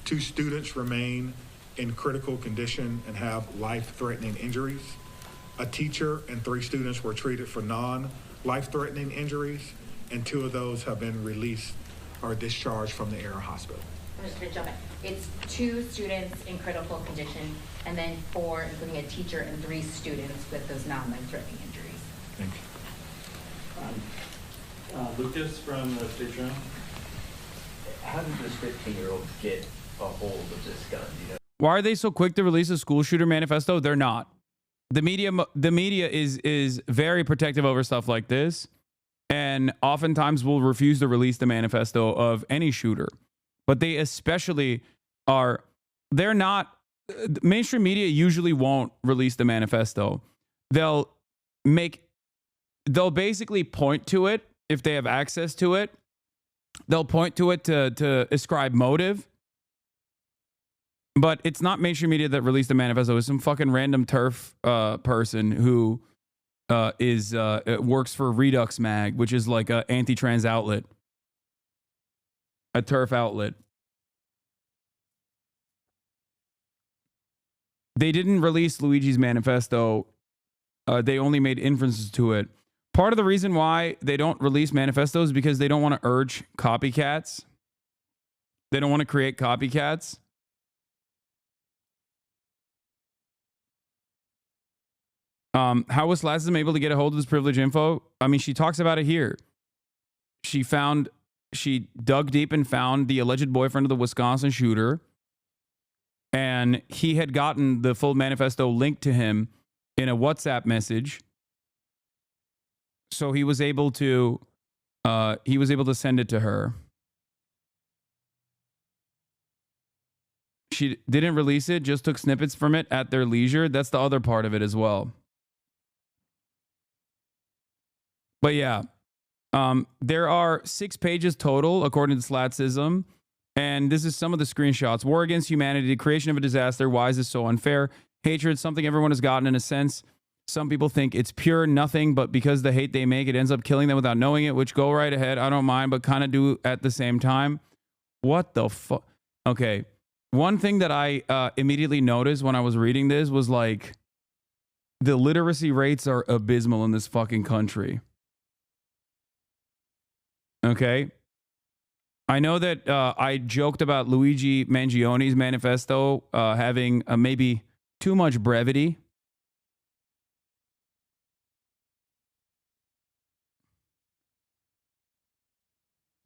2 students remain in critical condition and have life-threatening injuries. A teacher and 3 students were treated for non-life-threatening injuries, and 2 of those have been released or discharged from the area hospital. I'm just going to jump in. It's 2 students in critical condition, and then 4, including a teacher, and 3 students with those non-life-threatening injuries. Thank you. Lucas from the State Journal. How did this 15-year-old get a hold of this gun? You know? Why are they so quick to release a school shooter manifesto? They're not. The media is very protective over stuff like this, and oftentimes will refuse to release the manifesto of any shooter. But they especially are. They're not. Mainstream media usually won't release the manifesto. They'll basically point to it if they have access to it. They'll point to it to ascribe motive. But it's not mainstream media that released the manifesto. It's some fucking random turf person who works for Redux Mag, which is like an anti-trans outlet, a turf outlet. They didn't release Luigi's manifesto. They only made inferences to it. Part of the reason why they don't release manifestos is because they don't want to urge copycats. They don't want to create copycats. How was Slatsism able to get a hold of this privileged info? I mean, she talks about it here. She dug deep and found the alleged boyfriend of the Wisconsin shooter. And he had gotten the full manifesto linked to him in a WhatsApp message. So he was able to send it to her. She didn't release it, just took snippets from it at their leisure. That's the other part of it as well. But yeah, there are 6 pages total, according to Slatsism. And this is some of the screenshots. War against humanity, the creation of a disaster. Why is this so unfair? Hatred, something everyone has gotten in a sense. Some people think it's pure nothing, but because the hate they make, it ends up killing them without knowing it, which go right ahead. I don't mind, but kind of do at the same time. What the fuck? Okay. One thing that I immediately noticed when I was reading this was like, the literacy rates are abysmal in this fucking country. Okay. I know that I joked about Luigi Mangione's manifesto having maybe too much brevity.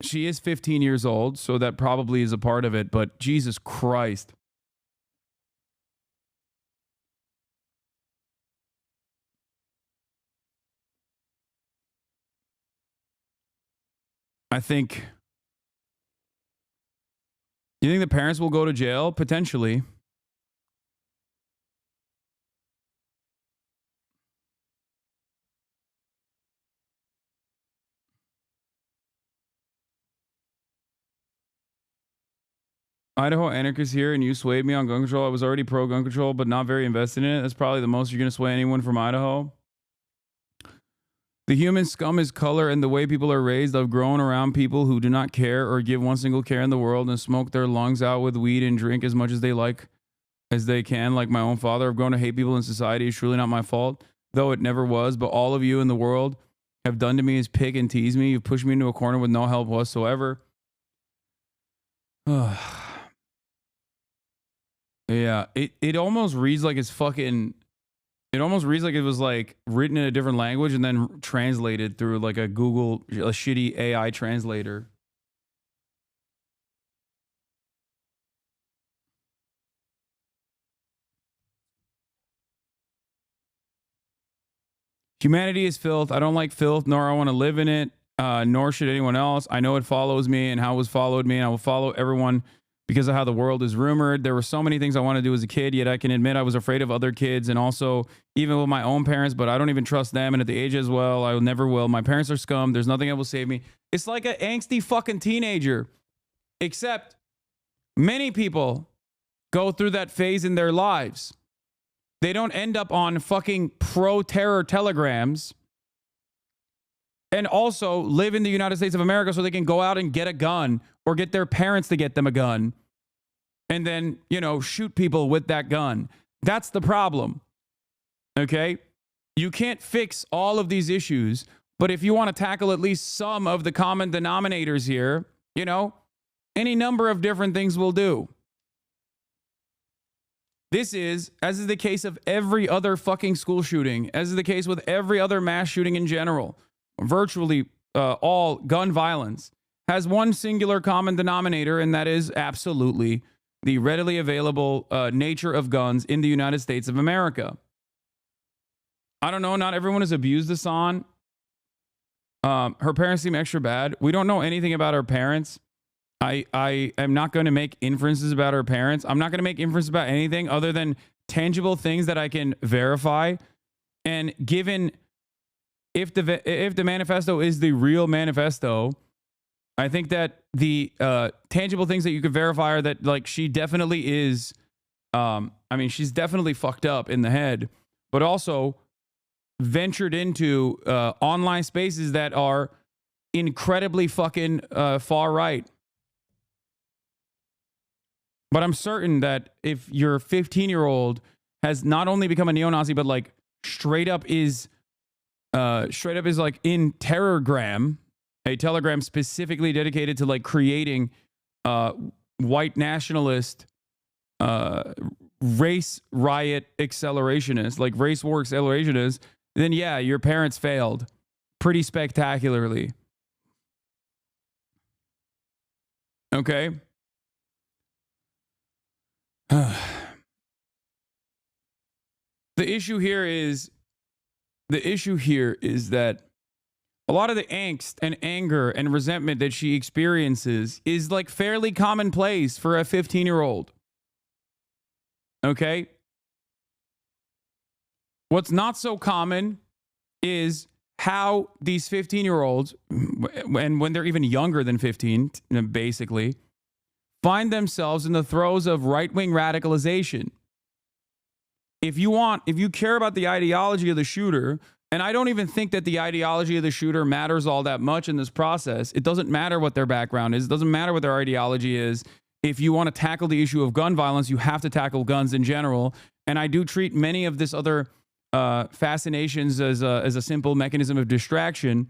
She is 15 years old, so that probably is a part of it, but Jesus Christ. I think... You think the parents will go to jail? Potentially. Idaho anarchist here, and you swayed me on gun control. I was already pro gun control, but not very invested in it. That's probably the most you're going to sway anyone from Idaho. The human scum is color and the way people are raised. I've grown around people who do not care or give one single care in the world and smoke their lungs out with weed and drink as much as they like as they can, like my own father. I've grown to hate people in society. It's truly not my fault, though it never was. But all of you in the world have done to me is pick and tease me. You've pushed me into a corner with no help whatsoever. Yeah, it almost reads like it's fucking. It almost reads like it was like written in a different language and then translated through like a shitty AI translator. Humanity is filth. I don't like filth, nor I want to live in it, nor should anyone else. I know it follows me and how it was followed me, and I will follow everyone because of how the world is rumored. There were so many things I wanted to do as a kid, yet I can admit I was afraid of other kids and also even with my own parents, but I don't even trust them. And at the age as well, I never will. My parents are scum. There's nothing that will save me. It's like an angsty fucking teenager, except many people go through that phase in their lives. They don't end up on fucking pro-terror telegrams and also live in the United States of America so they can go out and get a gun or get their parents to get them a gun and then, you know, shoot people with that gun. That's the problem. Okay? You can't fix all of these issues, but if you want to tackle at least some of the common denominators here, you know, any number of different things will do. This is, as is the case of every other fucking school shooting, as is the case with every other mass shooting in general, virtually all gun violence has one singular common denominator, and that is absolutely the readily available nature of guns in the United States of America. I don't know, not everyone has abused Hasan. Her parents seem extra bad. We don't know anything about her parents. I am not going to make inferences about her parents. I'm not going to make inferences about anything other than tangible things that I can verify. And given if the manifesto is the real manifesto, I think that the tangible things that you could verify are that like she definitely is. I mean, she's definitely fucked up in the head, but also ventured into online spaces that are incredibly fucking far right. But I'm certain that if your 15-year-old has not only become a neo-Nazi, but like straight up is like in Terrorgram, a telegram specifically dedicated to like creating white nationalist race riot accelerationists, like race war accelerationists, then yeah, your parents failed pretty spectacularly. Okay. The issue here is that a lot of the angst and anger and resentment that she experiences is like fairly commonplace for a 15-year-old. Okay? What's not so common is how these 15-year-olds, and when they're even younger than 15, basically, find themselves in the throes of right-wing radicalization. If you care about the ideology of the shooter, and I don't even think that the ideology of the shooter matters all that much in this process. It doesn't matter what their background is. It doesn't matter what their ideology is. If you want to tackle the issue of gun violence, you have to tackle guns in general. And I do treat many of this other fascinations as a simple mechanism of distraction.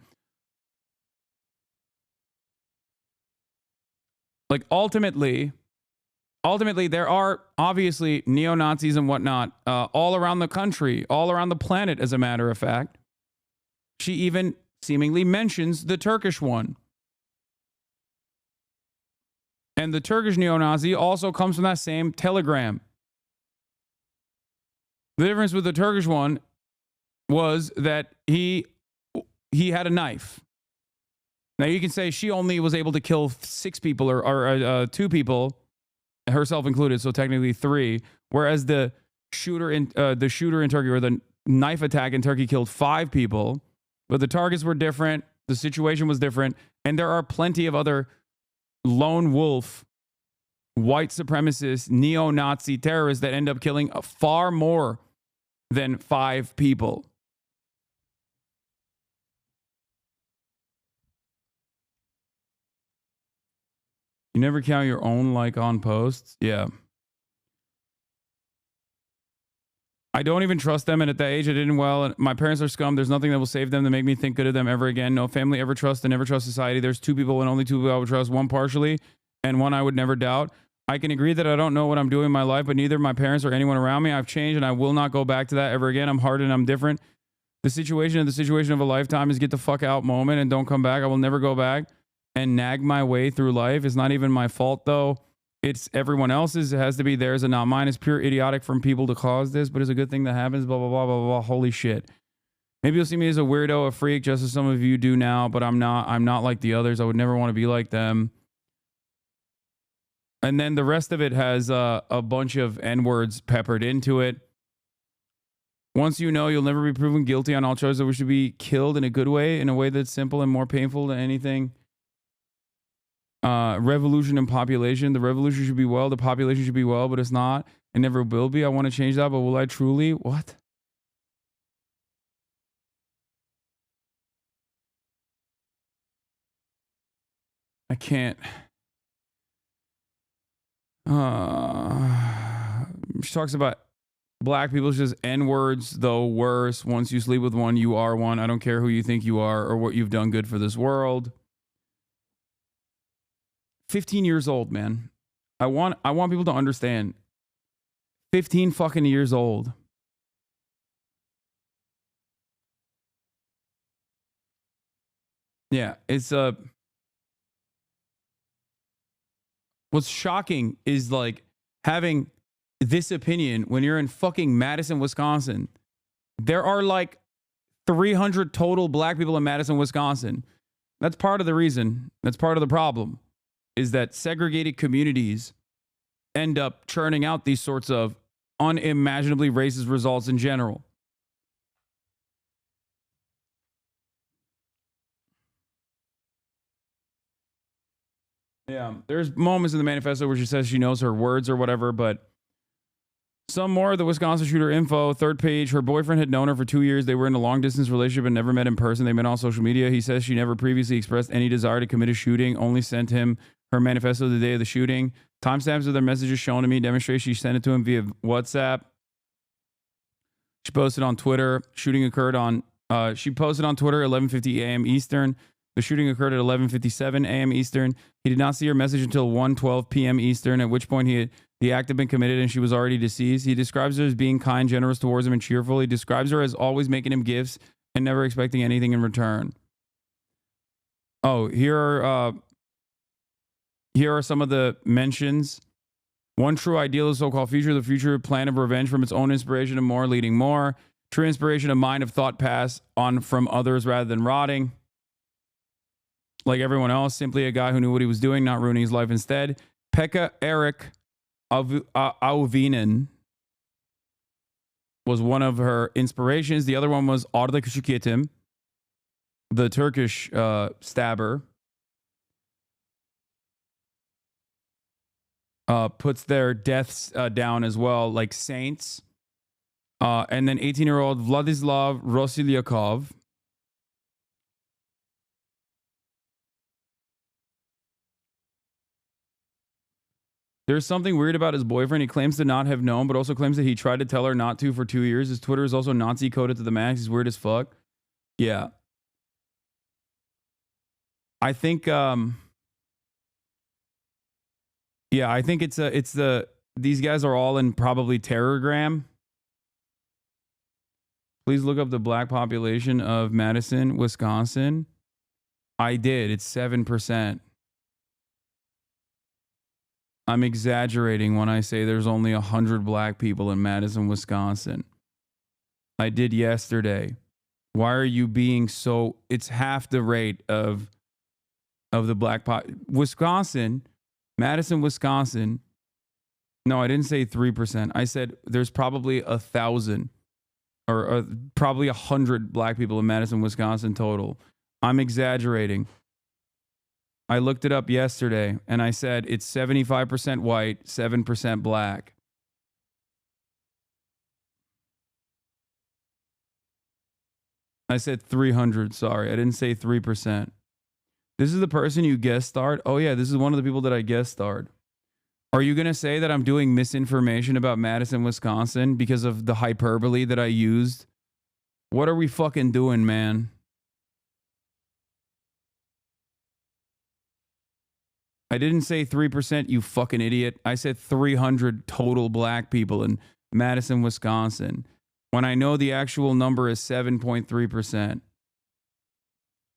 Like ultimately, there are obviously neo-Nazis and whatnot all around the country, all around the planet, as a matter of fact. She even seemingly mentions the Turkish one. And the Turkish neo-Nazi also comes from that same telegram. The difference with the Turkish one was that he had a knife. Now you can say she only was able to kill 6 people or 2 people, herself included, so technically 3. Whereas the shooter in Turkey, or the knife attack in Turkey, killed 5 people. But the targets were different, the situation was different, and there are plenty of other lone wolf, white supremacist, neo-Nazi terrorists that end up killing far more than 5 people. You never count your own like on posts? Yeah. I don't even trust them, and at that age I didn't well, and my parents are scum. There's nothing that will save them to make me think good of them ever again. No family ever trust and never trust society. There's two people and only two people I would trust, one partially and one I would never doubt. I can agree that I don't know what I'm doing in my life, but neither my parents or anyone around me. I've changed and I will not go back to that ever again. I'm hard and I'm different. The situation of a lifetime is get the fuck out moment and don't come back. I will never go back and nag my way through life. It's not even my fault though. It's everyone else's. It has to be theirs and not mine. It's pure idiotic from people to cause this, but it's a good thing that happens. Blah, blah, blah, blah, blah. Holy shit. Maybe you'll see me as a weirdo, a freak, just as some of you do now, but I'm not. I'm not like the others. I would never want to be like them. And then the rest of it has a bunch of N-words peppered into it. Once you know, you'll never be proven guilty on all charges that we should be killed in a good way, in a way that's simple and more painful than anything. Revolution and population. The revolution should be well. The population should be well, but it's not. It never will be. I want to change that, but will I truly? What? I can't. She talks about black people. It's just N-words, though worse. Once you sleep with one, you are one. I don't care who you think you are or what you've done good for this world. 15 years old, man. I want people to understand. 15 fucking years old. Yeah, it's what's shocking is like having this opinion when you're in fucking Madison, Wisconsin. There are like 300 total black people in Madison, Wisconsin. That's part of the reason. That's part of the problem. Is that segregated communities end up churning out these sorts of unimaginably racist results in general. Yeah, there's moments in the manifesto where she says she knows her words or whatever, but some more of the Wisconsin shooter info. Third page, her boyfriend had known her for 2 years. They were in a long-distance relationship and never met in person. They met on social media. He says she never previously expressed any desire to commit a shooting, only sent him her manifesto the day of the shooting. Timestamps of their messages shown to me demonstrate she sent it to him via WhatsApp. She posted on Twitter. Shooting occurred on, she posted on Twitter 11:50 a.m. Eastern. The shooting occurred at 11:57 a.m. Eastern. He did not see her message until 1:12 p.m. Eastern, at which point the act had been committed and she was already deceased. He describes her as being kind, generous towards him, and cheerful. He describes her as always making him gifts and never expecting anything in return. Oh, here are some of the mentions. One true ideal of so-called future, the future plan of revenge from its own inspiration and more, leading more. True inspiration of mind of thought passed on from others rather than rotting. Like everyone else, simply a guy who knew what he was doing, not ruining his life instead. Pekka Erik Auvinen was one of her inspirations. The other one was Arda Küçükyetim, the Turkish stabber. Puts their deaths down as well, like saints. And then 18-year-old Vladislav Rosilyakov. There's something weird about his boyfriend. He claims to not have known, but also claims that he tried to tell her not to for 2 years. His Twitter is also Nazi coded to the max. He's weird as fuck. Yeah. I think yeah, I think these guys are all in probably Terrorgram. Please look up the black population of Madison, Wisconsin. I did. It's 7%. I'm exaggerating when I say there's only 100 black people in Madison, Wisconsin. I did yesterday. Why are you being so... It's half the rate of the black Wisconsin, Madison, Wisconsin. No, I didn't say 3%. I said there's probably 1,000 or probably 100 black people in Madison, Wisconsin total. I'm exaggerating. I looked it up yesterday and I said it's 75% white, 7% black. I said 300. Sorry, I didn't say 3%. This is the person you guest starred. Oh yeah, this is one of the people that I guest starred. Are you going to say that I'm doing misinformation about Madison, Wisconsin because of the hyperbole that I used? What are we fucking doing, man? I didn't say 3%, you fucking idiot. I said 300 total black people in Madison, Wisconsin, when I know the actual number is 7.3%.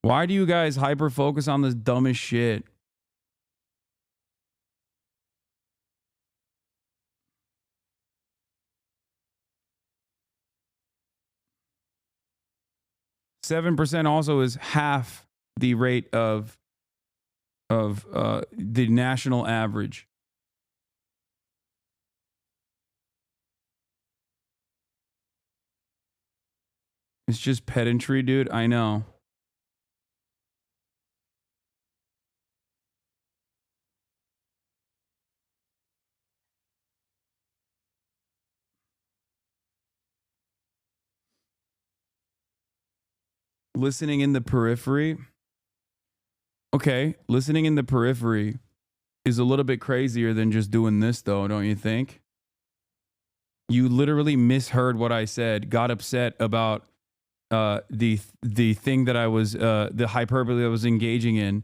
Why do you guys hyper focus on this dumbest shit? %7 also is half the rate of the national average. It's just pedantry, dude. I know. Listening in the periphery. Okay, listening in the periphery is a little bit crazier than just doing this, though, don't you think? You literally misheard what I said, got upset about the thing that I was, the hyperbole I was engaging in.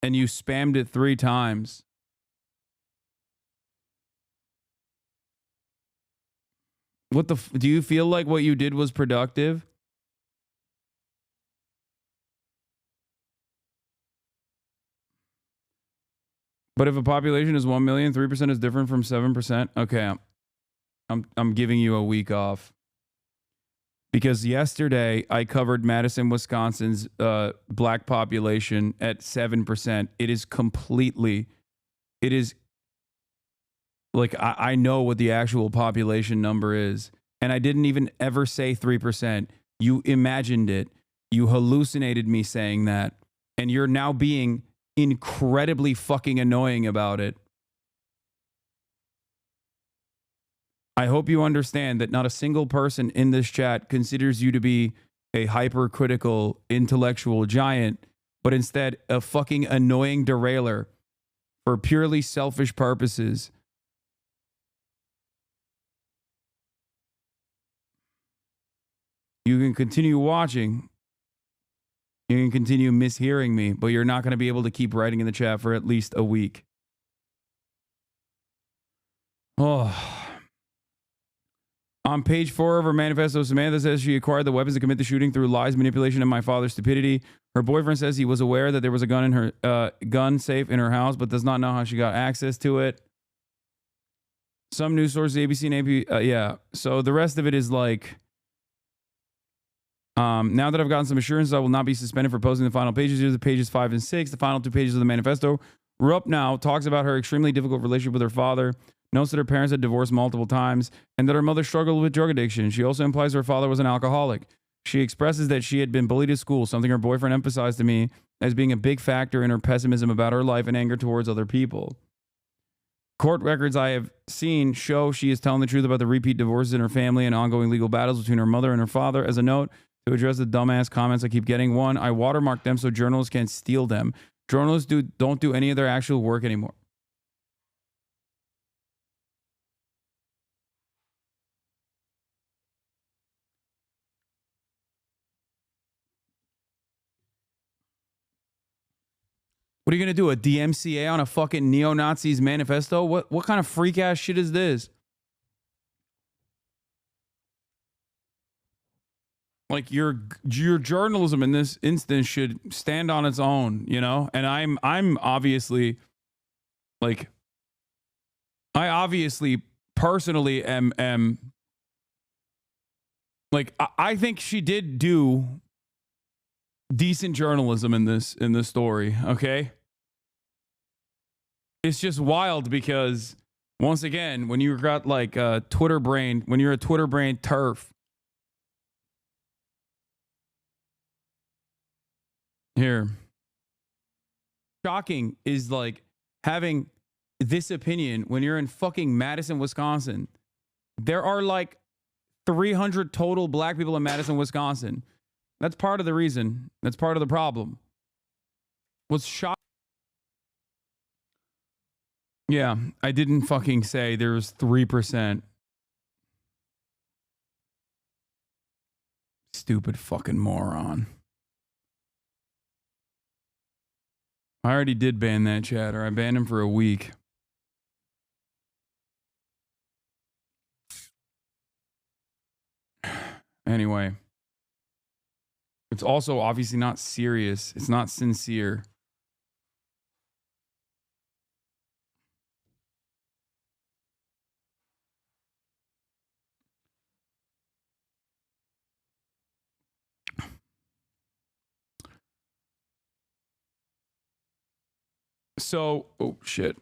And you spammed it 3 times. What the do you feel like what you did was productive? But if a population is 1 million, 3% is different from 7%. Okay, I'm giving you a week off. Because yesterday I covered Madison, Wisconsin's black population at 7%. It is completely, it is like I know what the actual population number is. And I didn't even ever say 3%. You imagined it. You hallucinated me saying that. And you're now being incredibly fucking annoying about it. I hope you understand that not a single person in this chat considers you to be a hypercritical intellectual giant, but instead a fucking annoying derailer for purely selfish purposes. You can continue watching. You can continue mishearing me, but you're not going to be able to keep writing in the chat for at least a week. Oh. On page 4 of her manifesto, Samantha says she acquired the weapons to commit the shooting through lies, manipulation, and my father's stupidity. Her boyfriend says he was aware that there was a gun in her gun safe in her house, but does not know how she got access to it. Some news sources, ABC and AP, yeah. So the rest of it is like, now that I've gotten some assurances, I will not be suspended for posting the final pages. Here's the pages 5 and 6, the final 2 pages of the manifesto. Rupp now talks about her extremely difficult relationship with her father, notes that her parents had divorced multiple times, and that her mother struggled with drug addiction. She also implies her father was an alcoholic. She expresses that she had been bullied at school, something her boyfriend emphasized to me as being a big factor in her pessimism about her life and anger towards other people. Court records I have seen show she is telling the truth about the repeat divorces in her family and ongoing legal battles between her mother and her father. As a note, to address the dumbass comments I keep getting, 1, I watermarked them so journalists can't steal them. Journalists don't do any of their actual work anymore. What are you going to do, a DMCA on a fucking neo-Nazis manifesto? What kind of freak-ass shit is this? Like, your journalism in this instance should stand on its own, you know? And I'm obviously, like, I obviously personally am like, I think she did do decent journalism in this story, okay? It's just wild because, once again, when you've got like a Twitter brain, when you're a Twitter brain turf. Here. Shocking is like having this opinion when you're in fucking Madison, Wisconsin. There are like 300 total black people in Madison, Wisconsin. That's part of the reason. That's part of the problem. What's shocking? Yeah, I didn't fucking say there was 3%. Stupid fucking moron. I already did ban that chatter. I banned him for a week. Anyway. It's also obviously not serious. It's not sincere. So, oh shit.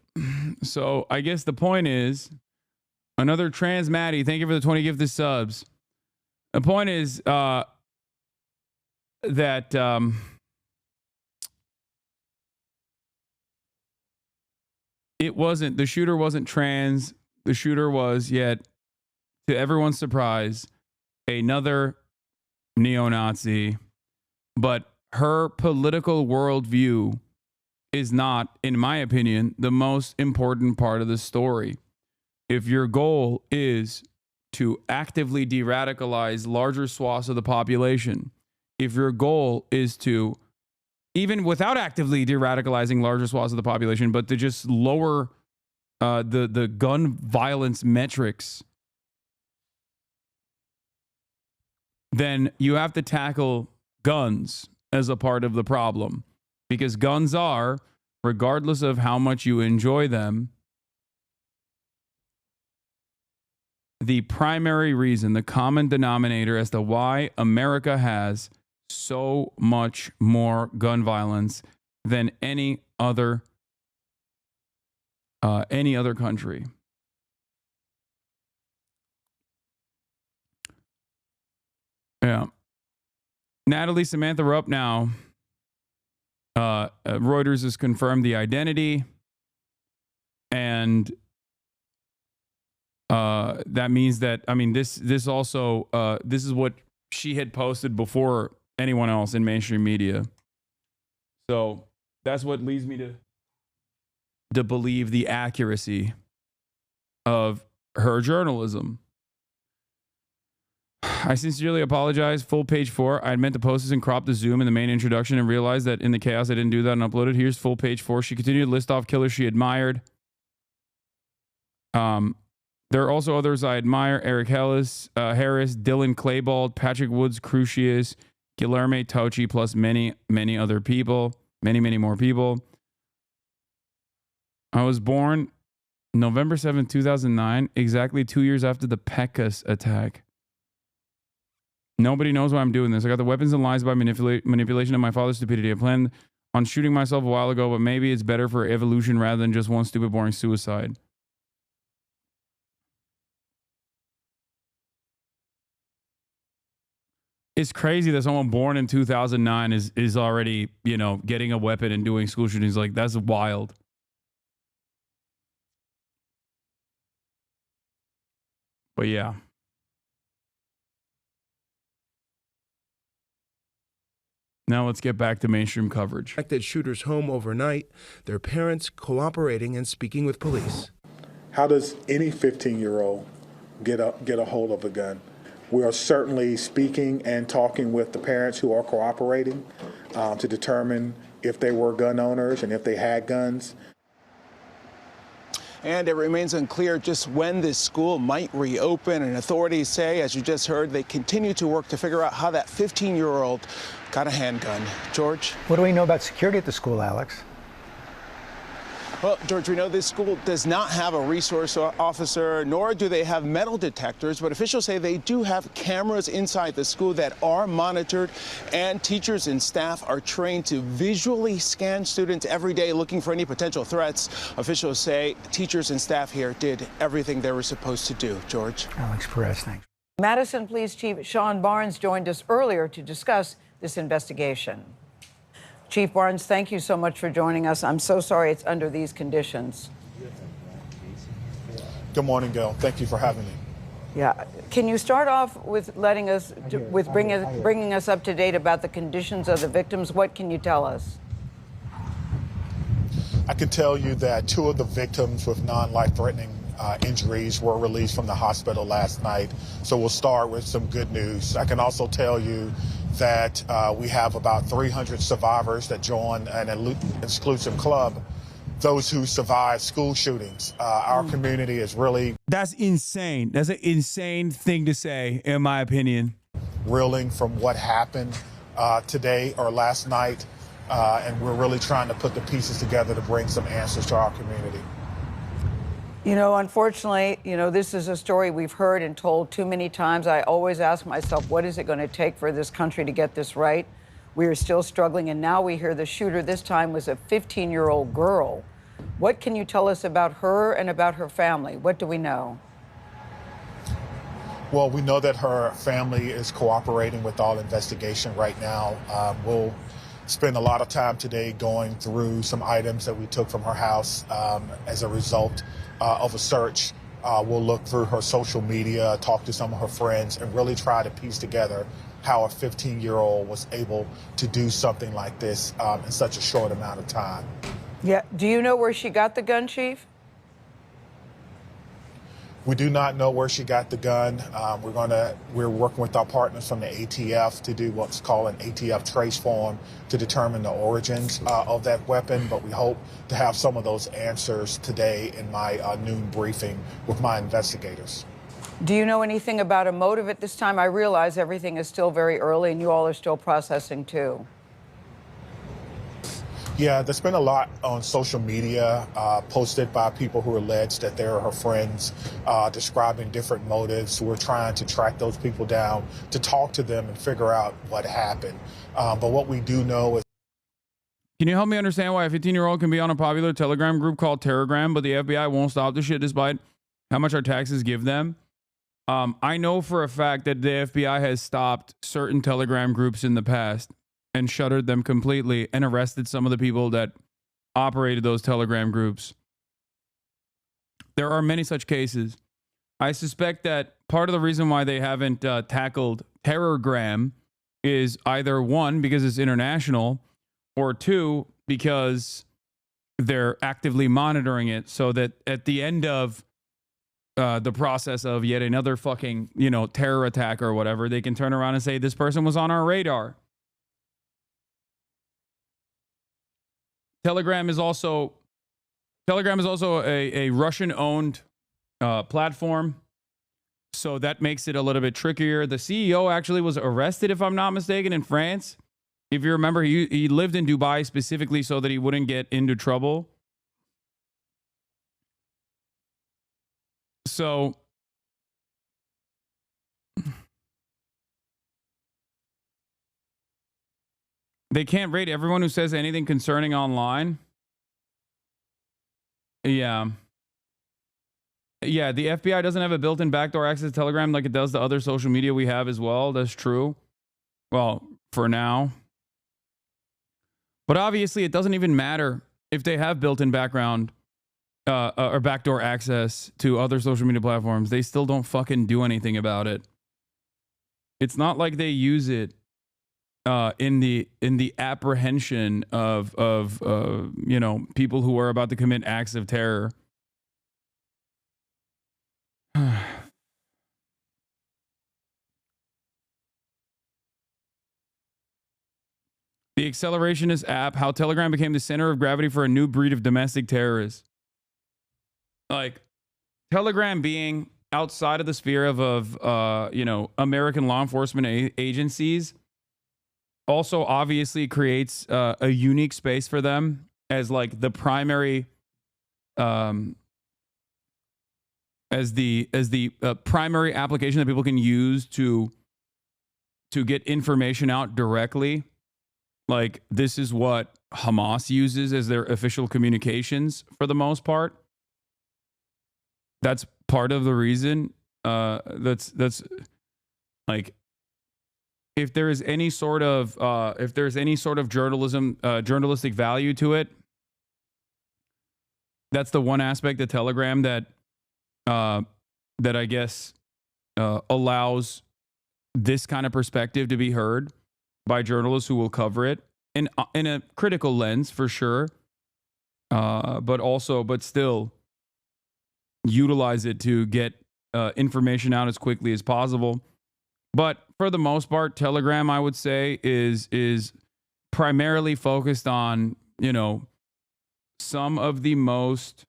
So I guess the point is, another trans Maddie, thank you for the 20 gifted subs. The point is that it wasn't, the shooter wasn't trans. The shooter was, yet to everyone's surprise, another neo-Nazi. But her political worldview is not, in my opinion, the most important part of the story. If your goal is to actively de-radicalize larger swaths of the population, if your goal is to, even without actively de-radicalizing larger swaths of the population, but to just lower the gun violence metrics, then you have to tackle guns as a part of the problem. Because guns are, regardless of how much you enjoy them, the primary reason, the common denominator as to why America has so much more gun violence than any other country. Yeah. Natalie Samantha Rupp now. Reuters has confirmed the identity, and that means that, I mean, this also this is what she had posted before anyone else in mainstream media. So that's what leads me to believe the accuracy of her journalism. I sincerely apologize. Full page 4. I had meant to post this and crop the zoom in the main introduction and realized that in the chaos I didn't do that and upload it. Here's full page 4. She continued to list off killers she admired. There are also others I admire. Eric Harris, Dylan Klebold, Patrick Woods, Crucius, Guilherme Tauchi, plus many, many other people. Many, many more people. I was born November 7th, 2009, exactly 2 years after the Pecos attack. Nobody knows why I'm doing this. I got the weapons and lies by manipulation of my father's stupidity. I planned on shooting myself a while ago, but maybe it's better for evolution rather than just one stupid, boring suicide. It's crazy that someone born in 2009 is already, you know, getting a weapon and doing school shootings. Like, that's wild. But yeah. Now let's get back to mainstream coverage. At shooter's home overnight, their parents cooperating and speaking with police. How does any 15-year-old get a hold of a gun? We are certainly speaking and talking with the parents who are cooperating to determine if they were gun owners and if they had guns. And it remains unclear just when this school might reopen. And authorities say, as you just heard, they continue to work to figure out how that 15-year-old got a handgun. George? What do we know about security at the school, Alex? Well, George, we know this school does not have a resource officer, nor do they have metal detectors, but officials say they do have cameras inside the school that are monitored, and teachers and staff are trained to visually scan students every day looking for any potential threats. Officials say teachers and staff here did everything they were supposed to do. George? Alex Perez, thanks. Madison Police Chief Sean Barnes joined us earlier to discuss this investigation. Chief Barnes, thank you so much for joining us. I'm so sorry it's under these conditions. Good morning, Gail. Thank you for having me. Yeah. Can you start off with bringing us up to date about the conditions of the victims? What can you tell us? I can tell you that 2 of the victims with non-life-threatening injuries were released from the hospital last night. So we'll start with some good news. I can also tell you that we have about 300 survivors that join an exclusive club, those who survived school shootings. Our community is really... That's insane. That's an insane thing to say, in my opinion. ...reeling from what happened today or last night. And we're really trying to put the pieces together to bring some answers to our community. You know, unfortunately, you know, this is a story we've heard and told too many times. I always ask myself, what is it going to take for this country to get this right? We are still struggling, and now we hear the shooter this time was a 15-year-old girl. What can you tell us about her and about her family? What do we know? Well, we know that her family is cooperating with all investigation right now. We'll spend a lot of time today going through some items that we took from her house as a result of a search. We'll look through her social media, talk to some of her friends, and really try to piece together how a 15-year-old was able to do something like this in such a short amount of time. Yeah. Do you know where she got the gun, Chief? We do not know where she got the gun. We're working with our partners from the ATF to do what's called an ATF trace form to determine the origins of that weapon. But we hope to have some of those answers today in my noon briefing with my investigators. Do you know anything about a motive at this time? I realize everything is still very early and you all are still processing too. Yeah, there's been a lot on social media posted by people who allege that they're her friends, describing different motives. We're trying to track those people down to talk to them and figure out what happened. But what we do know is... Can you help me understand why a 15-year-old can be on a popular Telegram group called Terragram, but the FBI won't stop the shit despite how much our taxes give them? I know for a fact that the FBI has stopped certain Telegram groups in the past and shuttered them completely and arrested some of the people that operated those Telegram groups. There are many such cases. I suspect that part of the reason why they haven't tackled Terragram is either 1, because it's international, or 2, because they're actively monitoring it so that at the end of the process of yet another fucking, you know, terror attack or whatever, they can turn around and say, this person was on our radar. Telegram is also a Russian-owned platform, so that makes it a little bit trickier. The CEO actually was arrested, if I'm not mistaken, in France. If you remember, he lived in Dubai specifically so that he wouldn't get into trouble. So they can't rate everyone who says anything concerning online. Yeah. Yeah, the FBI doesn't have a built-in backdoor access to Telegram like it does to other social media we have as well. That's true. Well, for now. But obviously, it doesn't even matter if they have built-in background or backdoor access to other social media platforms. They still don't fucking do anything about it. It's not like they use it in the apprehension of you know, people who are about to commit acts of terror. The Accelerationist app, how Telegram became the center of gravity for a new breed of domestic terrorists. Like, Telegram being outside of the sphere of you know, American law enforcement agencies also obviously creates a unique space for them as like the primary primary application that people can use to get information out directly. Like, this is what Hamas uses as their official communications for the most part. That's part of the reason. That's like, if there is any sort of journalistic value to it, that's the one aspect of Telegram that I guess allows this kind of perspective to be heard by journalists who will cover it in a critical lens, for sure. but still utilize it to get information out as quickly as possible. But for the most part, Telegram, I would say, is primarily focused on, you know, some of the most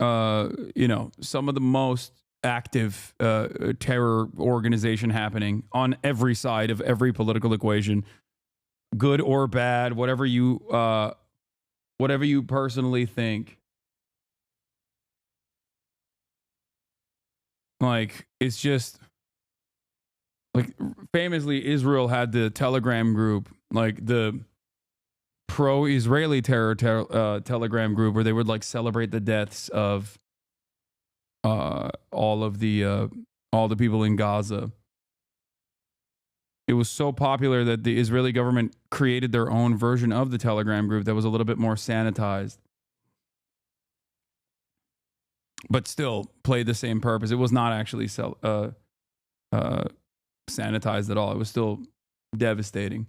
some of the most active terror organization happening on every side of every political equation, good or bad, whatever you personally think. Like, it's just like, famously, Israel had the Telegram group, like the pro-Israeli terror Telegram group, where they would like celebrate the deaths of all the people in Gaza. It was so popular that the Israeli government created their own version of the Telegram group that was a little bit more sanitized, but still played the same purpose. It was not actually sanitized at all. It was still devastating.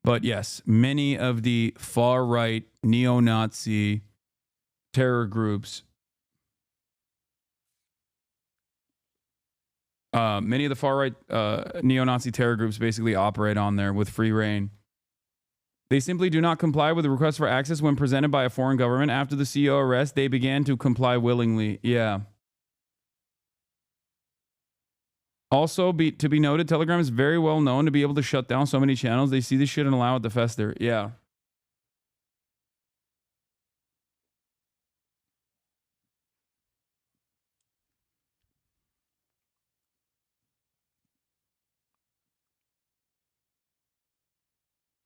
But yes, many of the far-right neo-Nazi terror groups, many of the far-right neo-Nazi terror groups basically operate on there with free reign. They simply do not comply with the request for access when presented by a foreign government. After the CEO arrest, they began to comply willingly. Yeah. Also, to be noted, Telegram is very well known to be able to shut down so many channels. They see this shit and allow it to fester. Yeah.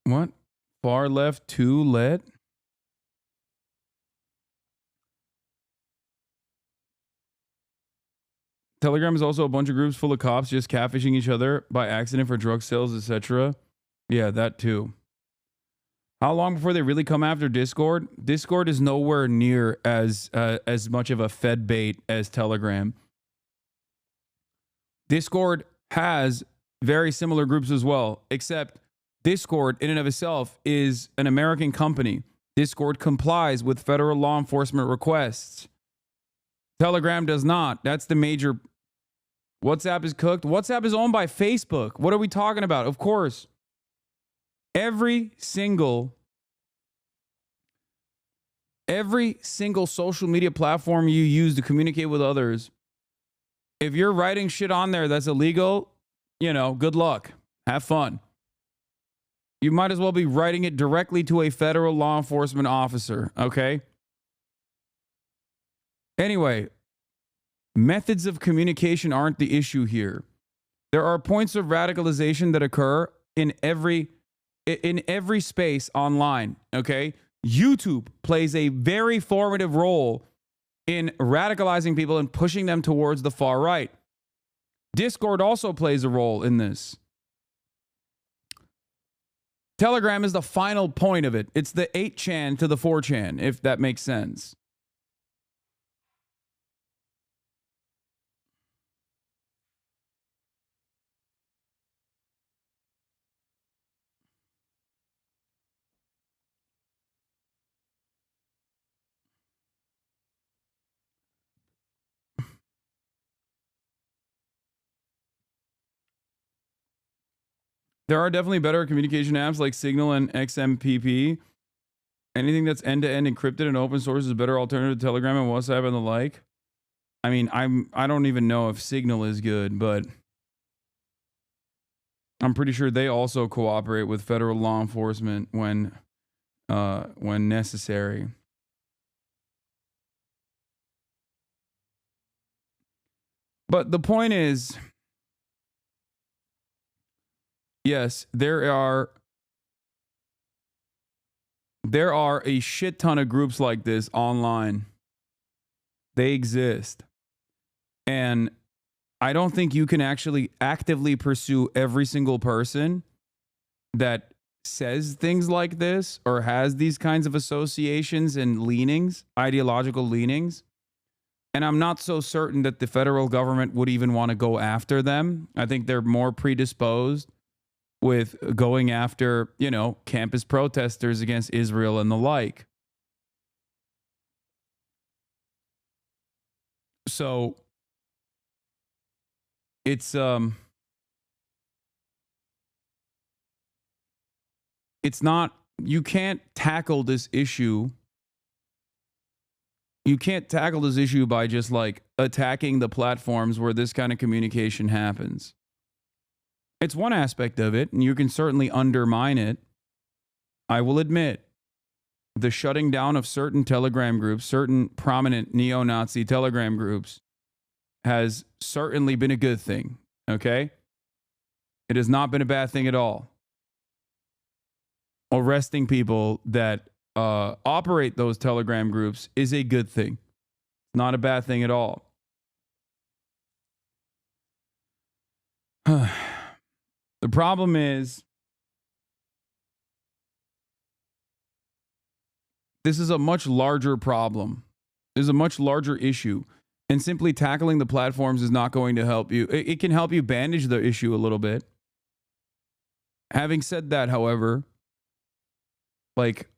What? Far left to let? Telegram is also a bunch of groups full of cops just catfishing each other by accident for drug sales, etc. Yeah, that too. How long before they really come after Discord? Discord is nowhere near as much of a Fed bait as Telegram. Discord has very similar groups as well, except Discord in and of itself is an American company. Discord complies with federal law enforcement requests. Telegram does not. That's the major. WhatsApp is cooked. WhatsApp is owned by Facebook. What are we talking about? Of course. Every single social media platform you use to communicate with others, if you're writing shit on there that's illegal, you know, good luck. Have fun. You might as well be writing it directly to a federal law enforcement officer, okay? Anyway, methods of communication aren't the issue here. There are points of radicalization that occur in every space online, okay? YouTube plays a very formative role in radicalizing people and pushing them towards the far right. Discord also plays a role in this. Telegram is the final point of it. It's the 8chan to the 4chan, if that makes sense. There are definitely better communication apps like Signal and XMPP. Anything that's end-to-end encrypted and open source is a better alternative to Telegram and WhatsApp and the like. I mean, I don't even know if Signal is good, but I'm pretty sure they also cooperate with federal law enforcement when necessary. But the point is, yes, there are a shit ton of groups like this online. They exist. And I don't think you can actually actively pursue every single person that says things like this or has these kinds of associations and leanings, ideological leanings. And I'm not so certain that the federal government would even want to go after them. I think they're more predisposed with going after, campus protesters against Israel and the like. So it's not, you can't tackle this issue. You can't tackle this issue by just like attacking the platforms where this kind of communication happens. It's one aspect of it, and you can certainly undermine it. I will admit, the shutting down of certain Telegram groups, certain prominent neo-Nazi Telegram groups, has certainly been a good thing, okay? It has not been a bad thing at all. Arresting people that operate those Telegram groups is a good thing. Not a bad thing at all. The problem is, this is a much larger problem. There's a much larger issue. And simply tackling the platforms is not going to help you. It can help you bandage the issue a little bit. Having said that, however, like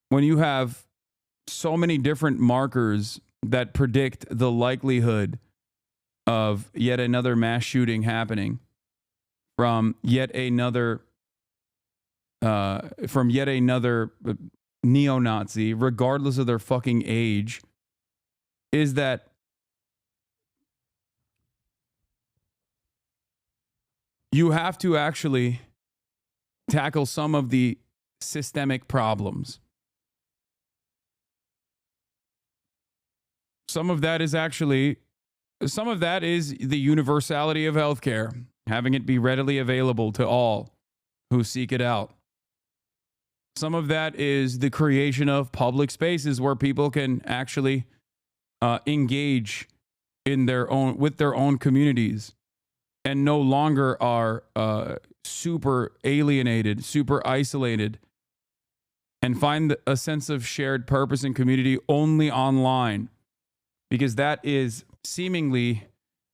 when you have so many different markers that predict the likelihood of yet another mass shooting happening from yet another neo-Nazi, regardless of their fucking age, is that you have to actually tackle some of the systemic problems. Some of that is the universality of healthcare, having it be readily available to all who seek it out. Some of that is the creation of public spaces where people can actually engage in with their own communities and no longer are super alienated, super isolated, and find a sense of shared purpose and community only online, because that is seemingly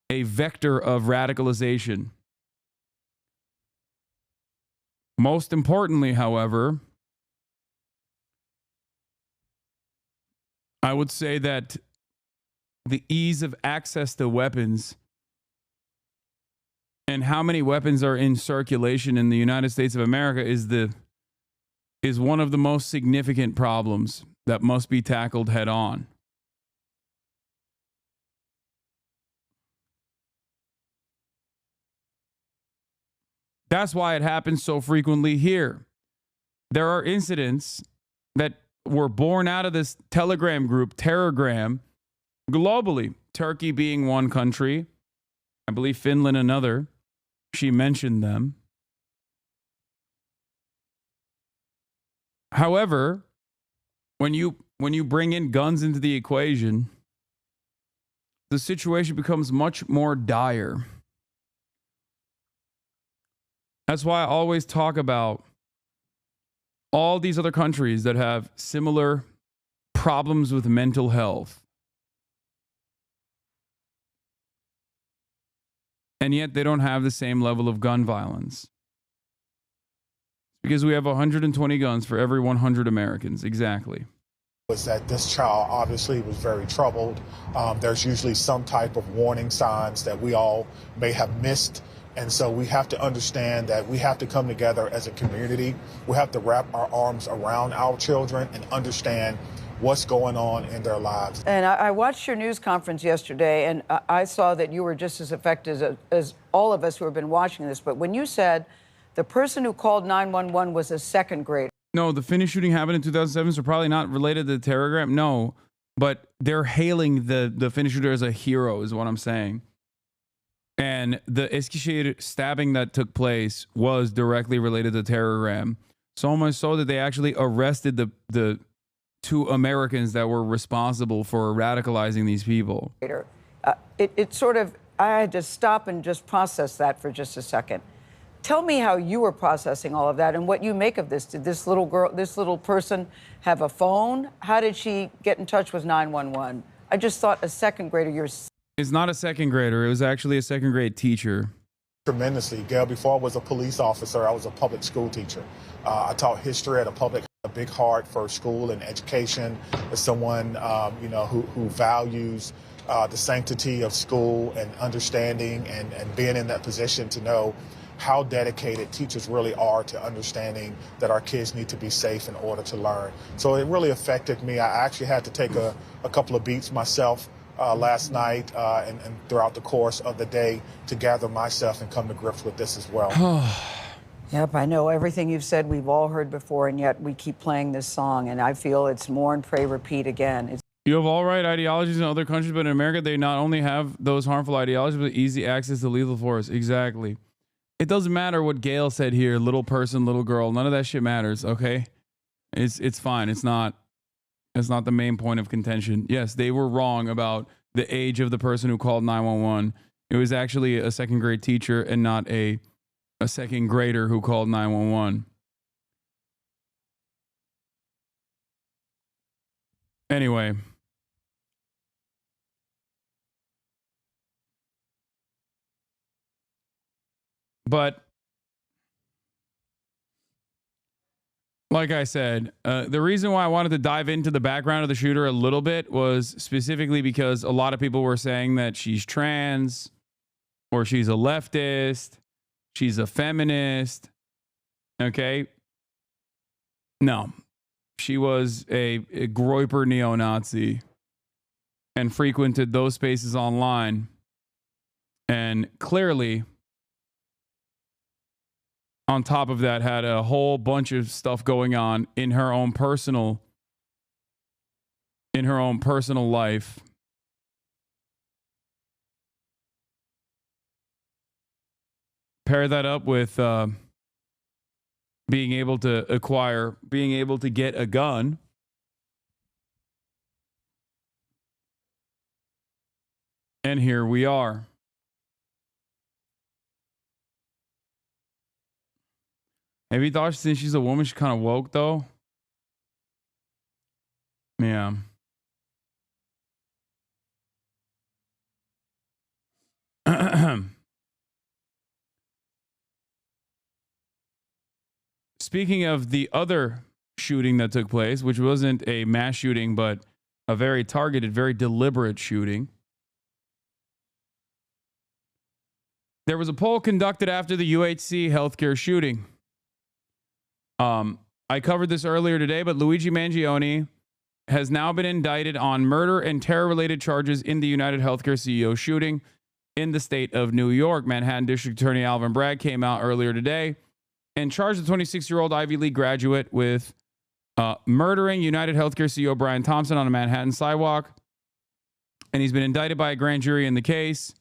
a vector of radicalization. Most importantly, however, I would say that the ease of access to weapons and how many weapons are in circulation in the United States of America is one of the most significant problems that must be tackled head on. That's why it happens so frequently here. There are incidents that were born out of this Telegram group, Terrorgram, globally. Turkey being one country, I believe Finland another. She mentioned them. However, when you bring in guns into the equation, the situation becomes much more dire. That's why I always talk about all these other countries that have similar problems with mental health. And yet they don't have the same level of gun violence. Because we have 120 guns for every 100 Americans. Exactly. Was that this child obviously was very troubled. There's usually some type of warning signs that we all may have missed. And so we have to understand that we have to come together as a community. We have to wrap our arms around our children and understand what's going on in their lives. And I watched your news conference yesterday, and I saw that you were just as affected as all of us who have been watching this. But when you said the person who called 911 was a second grader. No, the Finnish shooting happened in 2007, so probably not related to the Terrorgram. No, but they're hailing the Finnish shooter as a hero is what I'm saying. And the Eskişehir stabbing that took place was directly related to Terrorgram. So much so that they actually arrested the two Americans that were responsible for radicalizing these people. It sort of, I had to stop and just process that for just a second. Tell me how you were processing all of that and what you make of this. Did this little girl, this little person have a phone? How did she get in touch with 911? I just thought a second grader, It's not a second grader. It was actually a second grade teacher. Tremendously. Gail, before I was a police officer, I was a public school teacher. I taught history at a big heart for school and education. As someone, who values the sanctity of school and understanding and being in that position to know how dedicated teachers really are to understanding that our kids need to be safe in order to learn. So it really affected me. I actually had to take a couple of beats myself last night and throughout the course of the day to gather myself and come to grips with this as well. Yep, I know everything you've said we've all heard before, and yet we keep playing this song, and I feel it's mourn, pray, repeat again. You have all right ideologies in other countries, but in America, they not only have those harmful ideologies, but easy access to lethal force. Exactly. It doesn't matter what Gail said here, little person, little girl. None of that shit matters, okay? It's fine. It's not the main point of contention. Yes, they were wrong about the age of the person who called 911. It was actually a second grade teacher and not a second grader who called 911. Anyway. But like I said, the reason why I wanted to dive into the background of the shooter a little bit was specifically because a lot of people were saying that she's trans or she's a leftist, she's a feminist. Okay. No, she was a groyper neo-Nazi and frequented those spaces online. And clearly, on top of that, had a whole bunch of stuff going on in her own personal life. Pair that up with being able to get a gun. And here we are. Have you thought since she's a woman, she's kind of woke, though? Yeah. Speaking of the other shooting that took place, which wasn't a mass shooting, but a very targeted, very deliberate shooting. There was a poll conducted after the UHC healthcare shooting. I covered this earlier today, but Luigi Mangione has now been indicted on murder and terror-related charges in the United Healthcare CEO shooting in the state of New York. Manhattan District Attorney Alvin Bragg came out earlier today and charged the 26-year-old Ivy League graduate with murdering United Healthcare CEO Brian Thompson on a Manhattan sidewalk. And he's been indicted by a grand jury in the case.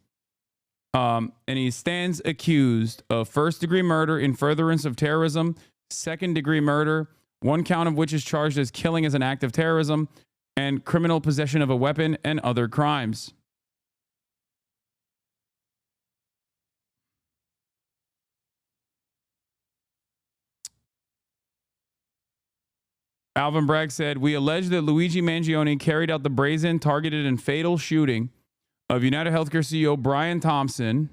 And he stands accused of first-degree murder in furtherance of terrorism, second-degree murder, one count of which is charged as killing as an act of terrorism, and criminal possession of a weapon and other crimes. Alvin Bragg said, "We allege that Luigi Mangione carried out the brazen, targeted, and fatal shooting of United Healthcare CEO Brian Thompson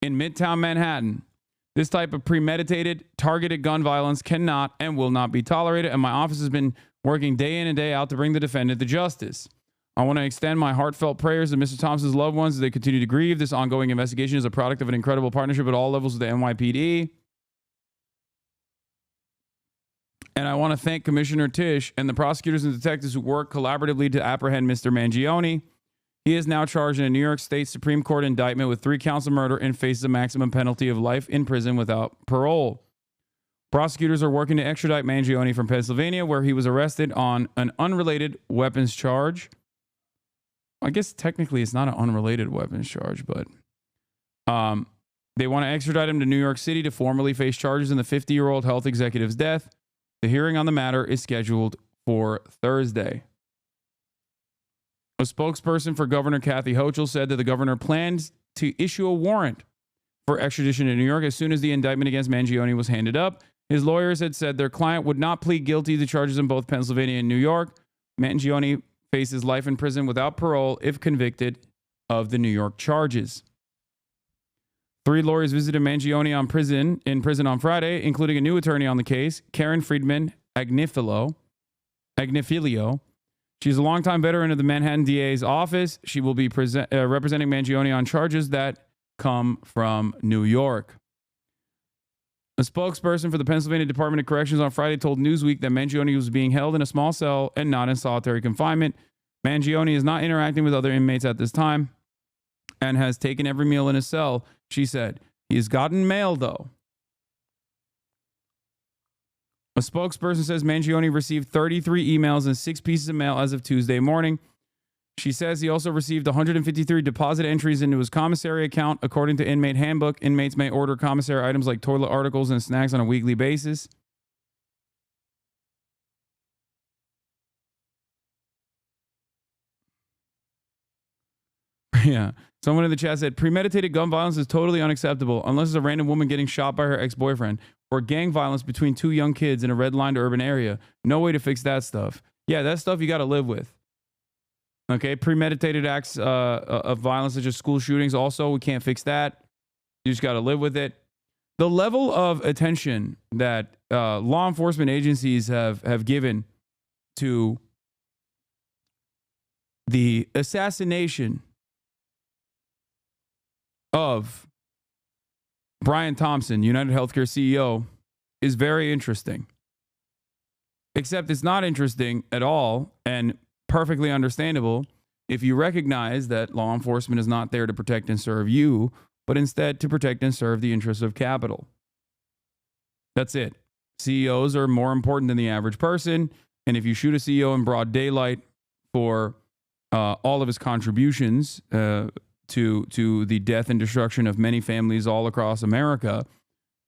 in Midtown Manhattan. This type of premeditated, targeted gun violence cannot and will not be tolerated, and my office has been working day in and day out to bring the defendant to justice. I want to extend my heartfelt prayers to Mr. Thompson's loved ones as they continue to grieve. This ongoing investigation is a product of an incredible partnership at all levels with the NYPD. And I want to thank Commissioner Tisch and the prosecutors and detectives who worked collaboratively to apprehend Mr. Mangione. He is now charged in a New York State Supreme Court indictment with 3 counts of murder and faces a maximum penalty of life in prison without parole. Prosecutors are working to extradite Mangione from Pennsylvania, where he was arrested on an unrelated weapons charge. I guess technically it's not an unrelated weapons charge, but they want to extradite him to New York City to formally face charges in the 50-year-old health executive's death. The hearing on the matter is scheduled for Thursday. A spokesperson for Governor Kathy Hochul said that the governor plans to issue a warrant for extradition to New York as soon as the indictment against Mangione was handed up. His lawyers had said their client would not plead guilty to charges in both Pennsylvania and New York. Mangione faces life in prison without parole if convicted of the New York charges. 3 lawyers visited Mangione in prison on Friday, including a new attorney on the case, Karen Friedman Agnifilo. She's a longtime veteran of the Manhattan DA's office. She will be representing Mangione on charges that come from New York. A spokesperson for the Pennsylvania Department of Corrections on Friday told Newsweek that Mangione was being held in a small cell and not in solitary confinement. Mangione is not interacting with other inmates at this time and has taken every meal in his cell, she said. He has gotten mail, though. A spokesperson says Mangione received 33 emails and 6 pieces of mail as of Tuesday morning. She says he also received 153 deposit entries into his commissary account. According to Inmate Handbook, inmates may order commissary items like toilet articles and snacks on a weekly basis. Yeah. Someone in the chat said, premeditated gun violence is totally unacceptable unless it's a random woman getting shot by her ex-boyfriend or gang violence between 2 young kids in a red-lined urban area. No way to fix that stuff. Yeah, that stuff you got to live with. Okay, premeditated acts of violence such as school shootings, also, we can't fix that. You just got to live with it. The level of attention that law enforcement agencies have given to the assassination of Brian Thompson, United Healthcare CEO, is very interesting. Except it's not interesting at all and perfectly understandable if you recognize that law enforcement is not there to protect and serve you, but instead to protect and serve the interests of capital. That's it. CEOs are more important than the average person. And if you shoot a CEO in broad daylight for all of his contributions to the death and destruction of many families all across America,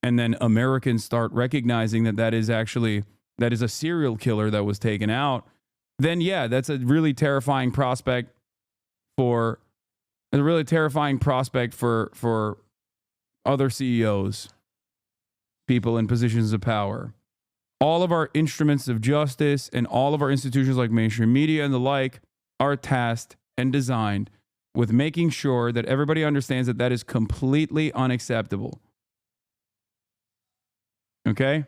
and then Americans start recognizing that is a serial killer that was taken out, then yeah, that's a really terrifying prospect for other CEOs, people in positions of power. All of our instruments of justice and all of our institutions like mainstream media and the like are tasked and designed with making sure that everybody understands that is completely unacceptable. Okay?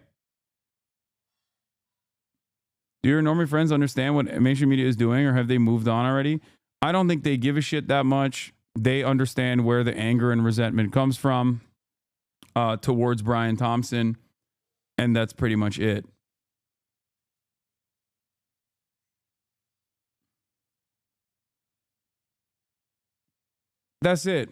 Do your normie friends understand what mainstream media is doing, or have they moved on already? I don't think they give a shit that much. They understand where the anger and resentment comes from towards Brian Thompson, and that's pretty much it. That's it.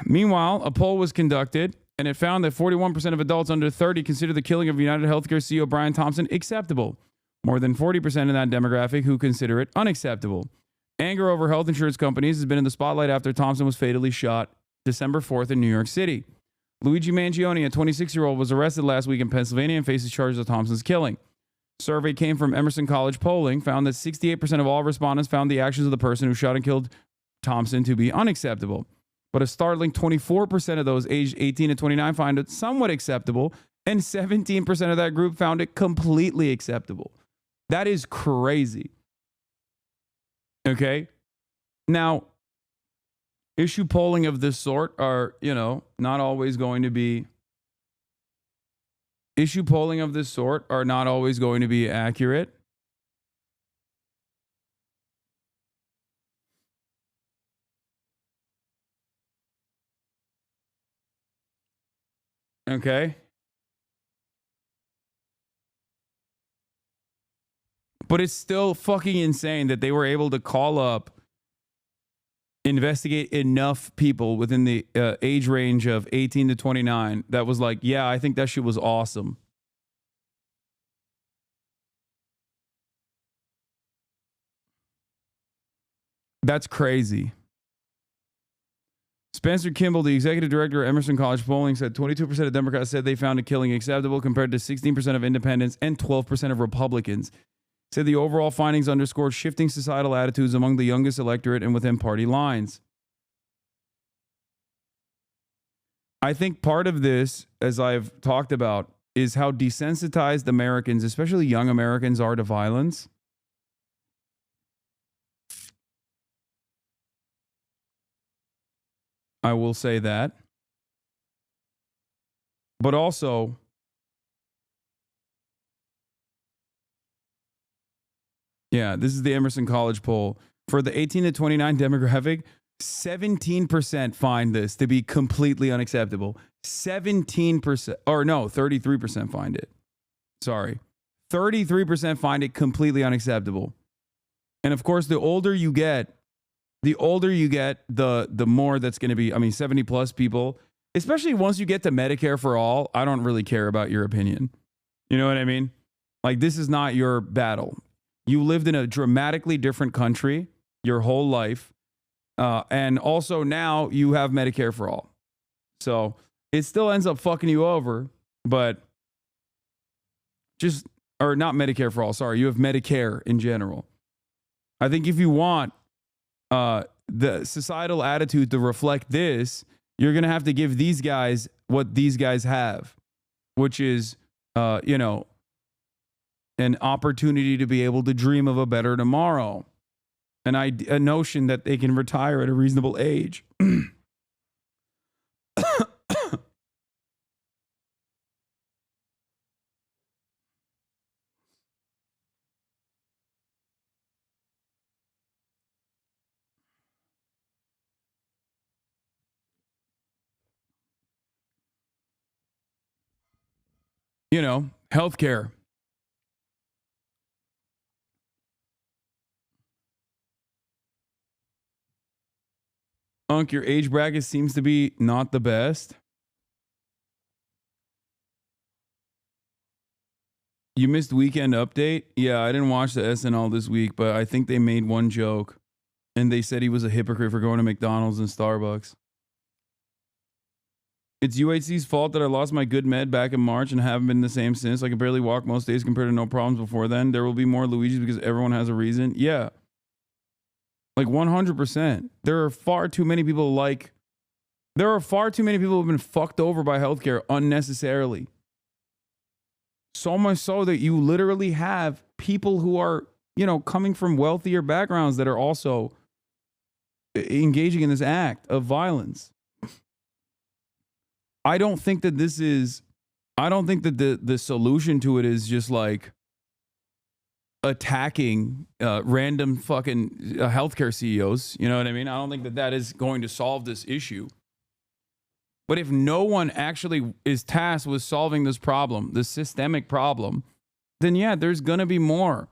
Meanwhile, a poll was conducted, and it found that 41% of adults under 30 consider the killing of United Healthcare CEO Brian Thompson acceptable. More than 40% in that demographic who consider it unacceptable. Anger over health insurance companies has been in the spotlight after Thompson was fatally shot December 4th in New York City. Luigi Mangione, a 26-year-old, was arrested last week in Pennsylvania and faces charges of Thompson's killing. Survey came from Emerson College polling, found that 68% of all respondents found the actions of the person who shot and killed Thompson to be unacceptable. But a startling 24% of those aged 18 to 29 found it somewhat acceptable, and 17% of that group found it completely acceptable. That is crazy. Okay? Now, issue polling of this sort are, not always going to be accurate. Okay? But it's still fucking insane that they were able to call up, investigate enough people within the age range of 18 to 29 that was like, yeah, I think that shit was awesome. That's crazy. Spencer Kimball, the executive director of Emerson College Polling, said 22% of Democrats said they found the killing acceptable compared to 16% of independents and 12% of Republicans. Said the overall findings underscored shifting societal attitudes among the youngest electorate and within party lines. I think part of this, as I've talked about, is how desensitized Americans, especially young Americans, are to violence. I will say that. But also, yeah, this is the Emerson College poll. For the 18 to 29 demographic, 17% find this to be completely unacceptable. 17%, or no, 33% find it. Sorry. 33% find it completely unacceptable. And of course, the older you get, the more that's going to be, I mean, 70 plus people, especially once you get to Medicare for all, I don't really care about your opinion. You know what I mean? Like, this is not your battle. You lived in a dramatically different country your whole life. And also now you have Medicare for all. So it still ends up fucking you over, but or not Medicare for all. Sorry. You have Medicare in general. I think if you want the societal attitude to reflect this, you're going to have to give these guys what these guys have, which is, an opportunity to be able to dream of a better tomorrow. A notion that they can retire at a reasonable age. Healthcare. Unc, your age bracket seems to be not the best. You missed Weekend Update? Yeah, I didn't watch the SNL this week, but I think they made one joke. And they said he was a hypocrite for going to McDonald's and Starbucks. It's UHC's fault that I lost my good med back in March and haven't been the same since. I can barely walk most days compared to no problems before then. There will be more Luigi's because everyone has a reason. Yeah. Like 100%. There are far too many people who have been fucked over by healthcare unnecessarily. So much so that you literally have people who are, coming from wealthier backgrounds that are also engaging in this act of violence. I don't think that the solution to it is just like attacking random fucking healthcare CEOs. You know what I mean? I don't think that is going to solve this issue. But if no one actually is tasked with solving this problem, this systemic problem, then yeah, there's going to be more.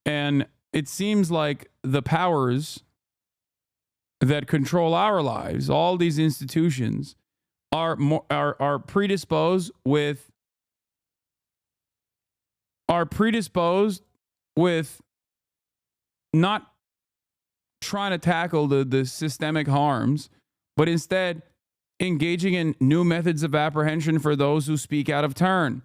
And it seems like the powers that control our lives, all these institutions, are predisposed with not trying to tackle the systemic harms, but instead engaging in new methods of apprehension for those who speak out of turn.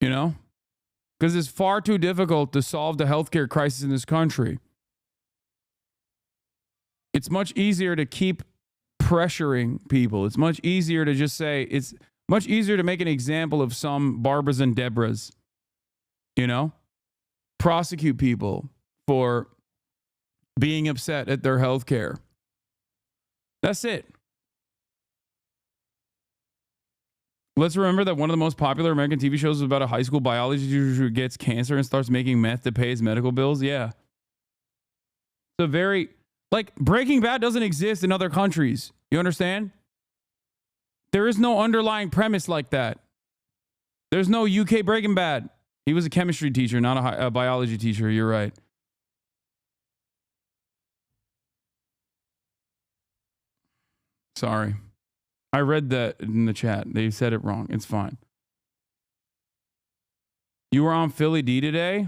Because it's far too difficult to solve the healthcare crisis in this country. It's much easier to keep pressuring people. It's much easier to just say, it's much easier to make an example of some Barbaras and Debras, prosecute people for being upset at their health care. That's it. Let's remember that one of the most popular American TV shows is about a high school biology teacher who gets cancer and starts making meth to pay his medical bills. Yeah. Breaking Bad doesn't exist in other countries. You understand? There is no underlying premise like that. There's no UK Breaking Bad. He was a chemistry teacher, not a biology teacher. You're right. Sorry. I read that in the chat. They said it wrong. It's fine. You were on Philly D today?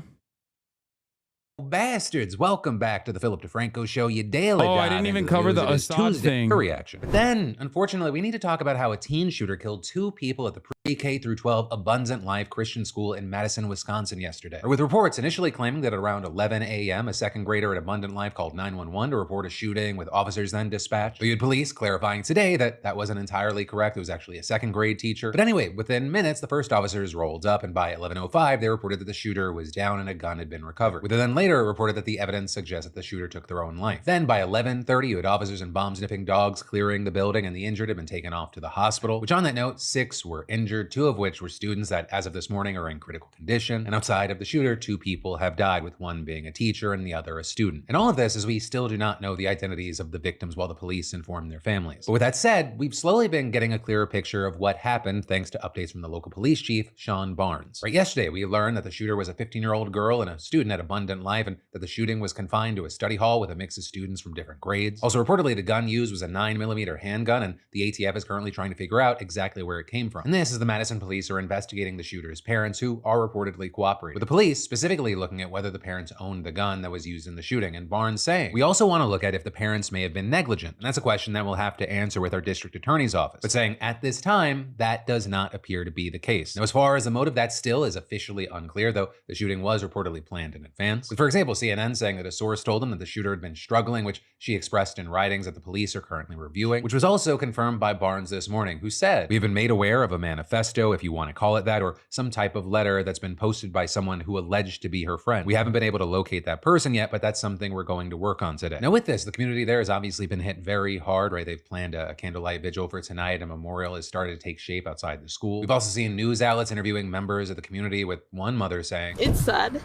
Bastards, welcome back to the Philip DeFranco Show. You daily. Oh, I didn't even cover the Assad thing. Reaction. But then, unfortunately, we need to talk about how a teen shooter killed 2 people at the K through 12 Abundant Life Christian School in Madison, Wisconsin yesterday. With reports initially claiming that at around 11 a.m., a second grader at Abundant Life called 911 to report a shooting, with officers then dispatched. But you had police clarifying today that that wasn't entirely correct. It was actually a second grade teacher. But anyway, within minutes, the first officers rolled up, and by 11:05, they reported that the shooter was down and a gun had been recovered. With then later reported that the evidence suggests that the shooter took their own life. Then by 11:30, you had officers and bomb-sniffing dogs clearing the building, and the injured had been taken off to the hospital, which on that note, 6 were injured, 2 of which were students that, as of this morning, are in critical condition. And outside of the shooter, 2 people have died, with one being a teacher and the other a student. And all of this is we still do not know the identities of the victims while the police inform their families. But with that said, we've slowly been getting a clearer picture of what happened thanks to updates from the local police chief, Sean Barnes. Right, yesterday, we learned that the shooter was a 15-year-old girl and a student at Abundant Life, and that the shooting was confined to a study hall with a mix of students from different grades. Also, reportedly, the gun used was a 9mm handgun, and the ATF is currently trying to figure out exactly where it came from. And this is the Madison police are investigating the shooter's parents, who are reportedly cooperating, with the police specifically looking at whether the parents owned the gun that was used in the shooting. And Barnes saying, we also want to look at if the parents may have been negligent. And that's a question that we'll have to answer with our district attorney's office. But saying at this time, that does not appear to be the case. Now, as far as the motive, that still is officially unclear, though the shooting was reportedly planned in advance. With, for example, CNN saying that a source told them that the shooter had been struggling, which she expressed in writings that the police are currently reviewing, which was also confirmed by Barnes this morning, who said, we've been made aware of a manifesto, if you want to call it that, or some type of letter that's been posted by someone who alleged to be her friend. We haven't been able to locate that person yet, but that's something we're going to work on today. Now with this, the community there has obviously been hit very hard, right? They've planned a candlelight vigil for tonight. A memorial has started to take shape outside the school. We've also seen news outlets interviewing members of the community, with one mother saying, it's sad,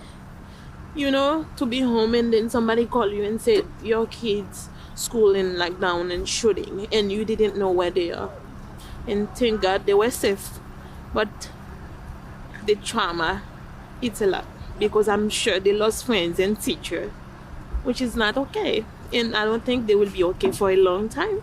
you know, to be home and then somebody call you and say your kids school in like down and shooting and you didn't know where they are. And thank God they were safe. But the trauma, it's a lot, because I'm sure they lost friends and teachers, which is not okay. And I don't think they will be okay for a long time.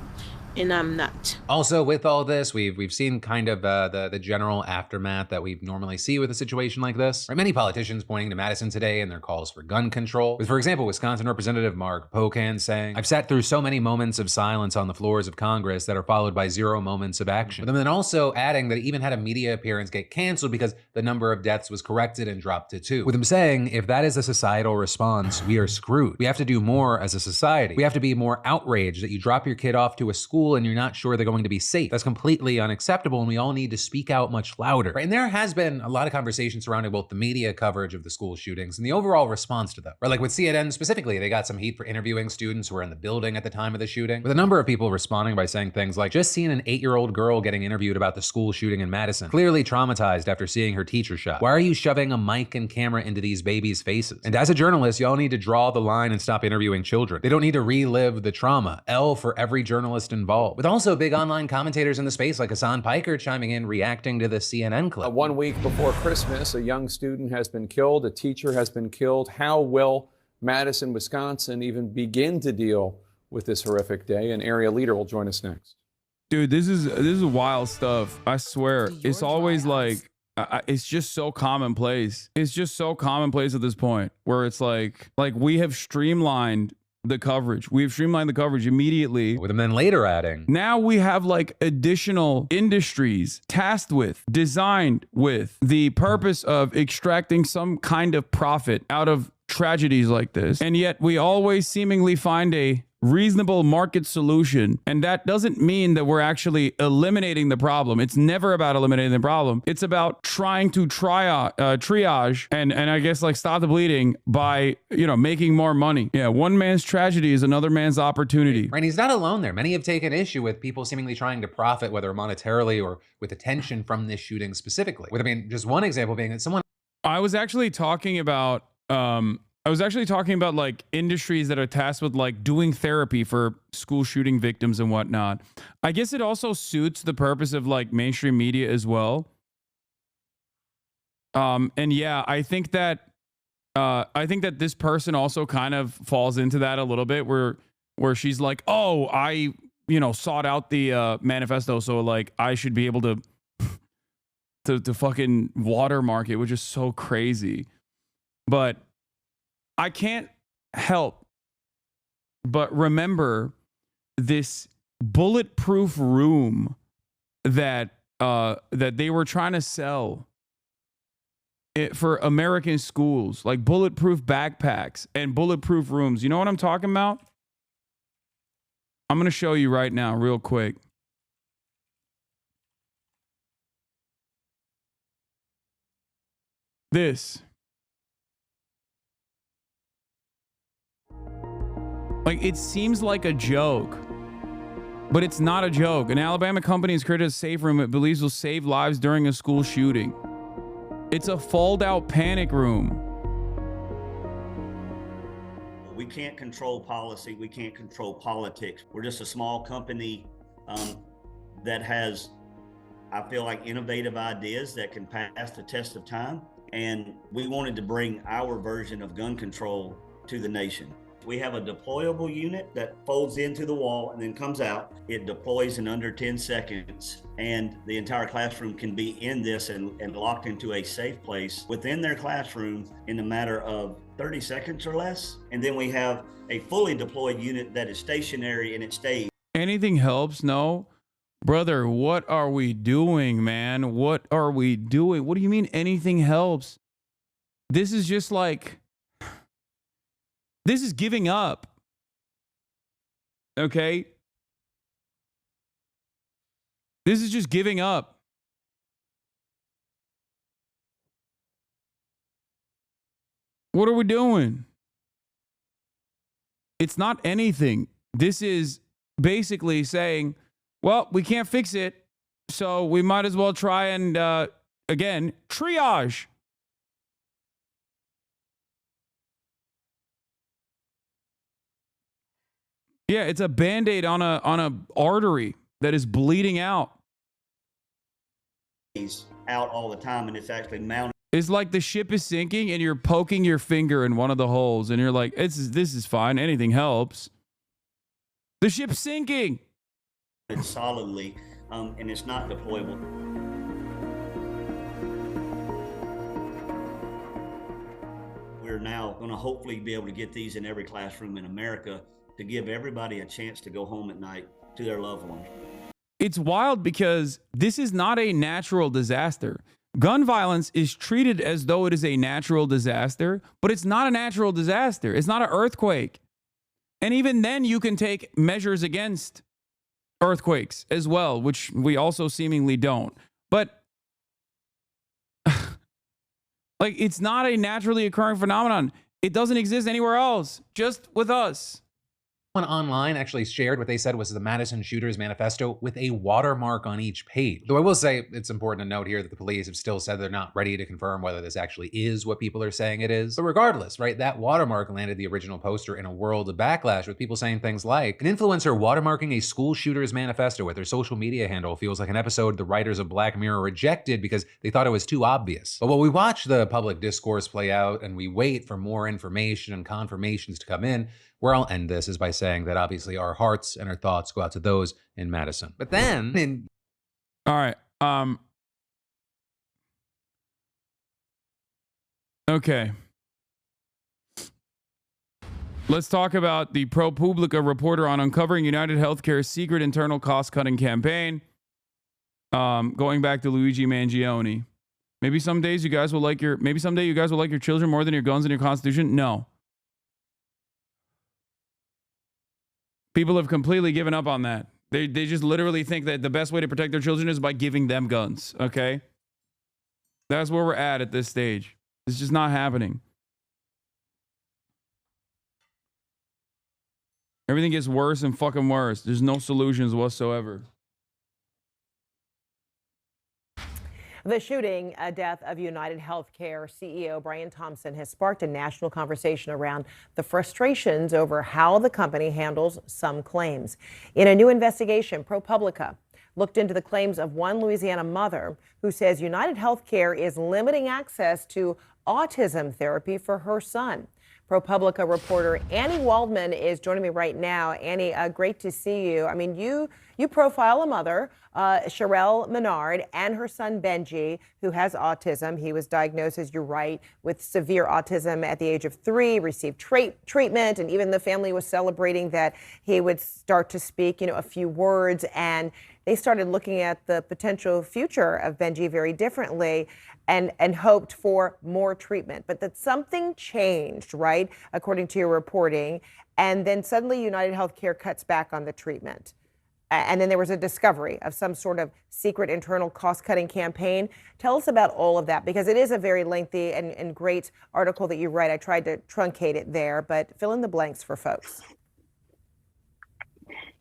And I'm not. Also, with all this, we've seen kind of the general aftermath that we normally see with a situation like this. Right? Many politicians pointing to Madison today and their calls for gun control. With, for example, Wisconsin Representative Mark Pocan saying, I've sat through so many moments of silence on the floors of Congress that are followed by 0 moments of action. But then also adding that he even had a media appearance get canceled because the number of deaths was corrected and dropped to 2. With him saying, if that is a societal response, we are screwed. We have to do more as a society. We have to be more outraged that you drop your kid off to a school and you're not sure they're going to be safe. That's completely unacceptable, and we all need to speak out much louder. Right? And there has been a lot of conversation surrounding both the media coverage of the school shootings and the overall response to them. Right? Like with CNN specifically, they got some heat for interviewing students who were in the building at the time of the shooting, with a number of people responding by saying things like, just seen an 8-year-old girl getting interviewed about the school shooting in Madison, clearly traumatized after seeing her teacher shot. Why are you shoving a mic and camera into these babies' faces? And as a journalist, y'all need to draw the line and stop interviewing children. They don't need to relive the trauma. L for every journalist involved. With also big online commentators in the space like Hasan Piker chiming in, reacting to the CNN clip. 1 week before Christmas, a young student has been killed, a teacher has been killed. How will Madison, Wisconsin even begin to deal with this horrific day? An area leader will join us next. Dude, this is wild stuff. I swear. It's always like, it's just so commonplace. It's just so commonplace at this point where it's like we have streamlined the coverage. We've streamlined the coverage immediately. With them then later adding, now we have like additional industries tasked with, designed with the purpose of extracting some kind of profit out of tragedies like this. And yet we always seemingly find a reasonable market solution. And that doesn't mean that we're actually eliminating the problem. It's never about eliminating the problem. It's about trying to triage and I guess like stop the bleeding by, you know, making more money. Yeah, one man's tragedy is another man's opportunity. Right, he's not alone there. Many have taken issue with people seemingly trying to profit, whether monetarily or with attention from this shooting specifically. With, I mean, just one example being that someone... I was actually talking about like industries that are tasked with like doing therapy for school shooting victims and whatnot. I guess it also suits the purpose of like mainstream media as well. And yeah, I think that this person also kind of falls into that a little bit where she's like, oh, I, you know, sought out the manifesto, so like I should be able to fucking watermark it, which is so crazy. But I can't help but remember this bulletproof room that that they were trying to sell it for American schools, like bulletproof backpacks and bulletproof rooms. You know what I'm talking about? I'm going to show you right now real quick. This. Like, it seems like a joke, but it's not a joke. An Alabama company has created a safe room it believes will save lives during a school shooting. It's a fold-out panic room. We can't control policy. We can't control politics. We're just a small company that has, I feel like, innovative ideas that can pass the test of time. And we wanted to bring our version of gun control to the nation. We have a deployable unit that folds into the wall and then comes out. It deploys in under 10 seconds, and the entire classroom can be in this and locked into a safe place within their classroom in a matter of 30 seconds or less. And then we have a fully deployed unit that is stationary and it stays. Anything helps? No. Brother, what are we doing, man? What are we doing? What do you mean anything helps? This is just like, this is giving up. Okay? This is just giving up. What are we doing? It's not anything. This is basically saying, well, we can't fix it, so we might as well try and, again, triage. Yeah, it's a Band-Aid on a artery that is bleeding out. He's out all the time, and it's actually mounted. It's like the ship is sinking and you're poking your finger in one of the holes and you're like, this is fine. Anything helps. The ship's sinking. It's solidly, and it's not deployable. We're now going to hopefully be able to get these in every classroom in America to give everybody a chance to go home at night to their loved ones. It's wild because this is not a natural disaster. Gun violence is treated as though it is a natural disaster, but it's not a natural disaster. It's not an earthquake. And even then you can take measures against earthquakes as well, which we also seemingly don't. But like, it's not a naturally occurring phenomenon. It doesn't exist anywhere else, just with us. Someone online actually shared what they said was the Madison shooter's manifesto with a watermark on each page. Though I will say it's important to note here that the police have still said they're not ready to confirm whether this actually is what people are saying it is. But regardless, right, that watermark landed the original poster in a world of backlash with people saying things like, an influencer watermarking a school shooter's manifesto with their social media handle feels like an episode the writers of Black Mirror rejected because they thought it was too obvious. But while we watch the public discourse play out and we wait for more information and confirmations to come in, where I'll end this is by saying that obviously our hearts and our thoughts go out to those in Madison. But then, all right. Okay. Let's talk about the ProPublica reporter on uncovering United Healthcare's secret internal cost-cutting campaign. Going back to Luigi Mangione. Maybe some days you guys will like your. Maybe someday you guys will like your children more than your guns and your Constitution. No. People have completely given up on that. They just literally think that the best way to protect their children is by giving them guns, okay? That's where we're at this stage. It's just not happening. Everything gets worse and fucking worse. There's no solutions whatsoever. The shooting death of United Healthcare CEO Brian Thompson has sparked a national conversation around the frustrations over how the company handles some claims. In a new investigation, ProPublica looked into the claims of one Louisiana mother who says United Healthcare is limiting access to autism therapy for her son. ProPublica reporter Annie Waldman is joining me right now. Annie, great to see you. I mean, you profile a mother, Sherelle Menard, and her son Benji, who has autism. He was diagnosed, as you're right, with severe autism at the age of 3, received treatment, and even the family was celebrating that he would start to speak, a few words. And they started looking at the potential future of Benji very differently and hoped for more treatment. But that something changed, right, according to your reporting, and then suddenly United Healthcare cuts back on the treatment. And then there was a discovery of some sort of secret internal cost-cutting campaign. Tell us about all of that, because it is a very lengthy and great article that you write. I tried to truncate it there, but fill in the blanks for folks.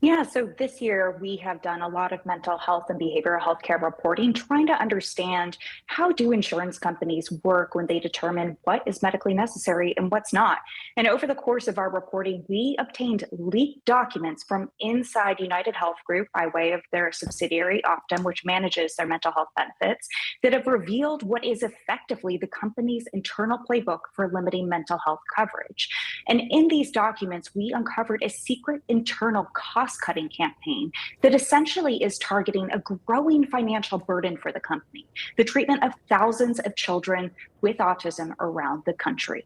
Yeah, so this year we have done a lot of mental health and behavioral health care reporting, trying to understand how do insurance companies work when they determine what is medically necessary and what's not. And over the course of our reporting, we obtained leaked documents from inside United Health Group by way of their subsidiary Optum, which manages their mental health benefits, that have revealed what is effectively the company's internal playbook for limiting mental health coverage. And in these documents, we uncovered a secret internal cost-cutting campaign that essentially is targeting a growing financial burden for the company, the treatment of thousands of children with autism around the country.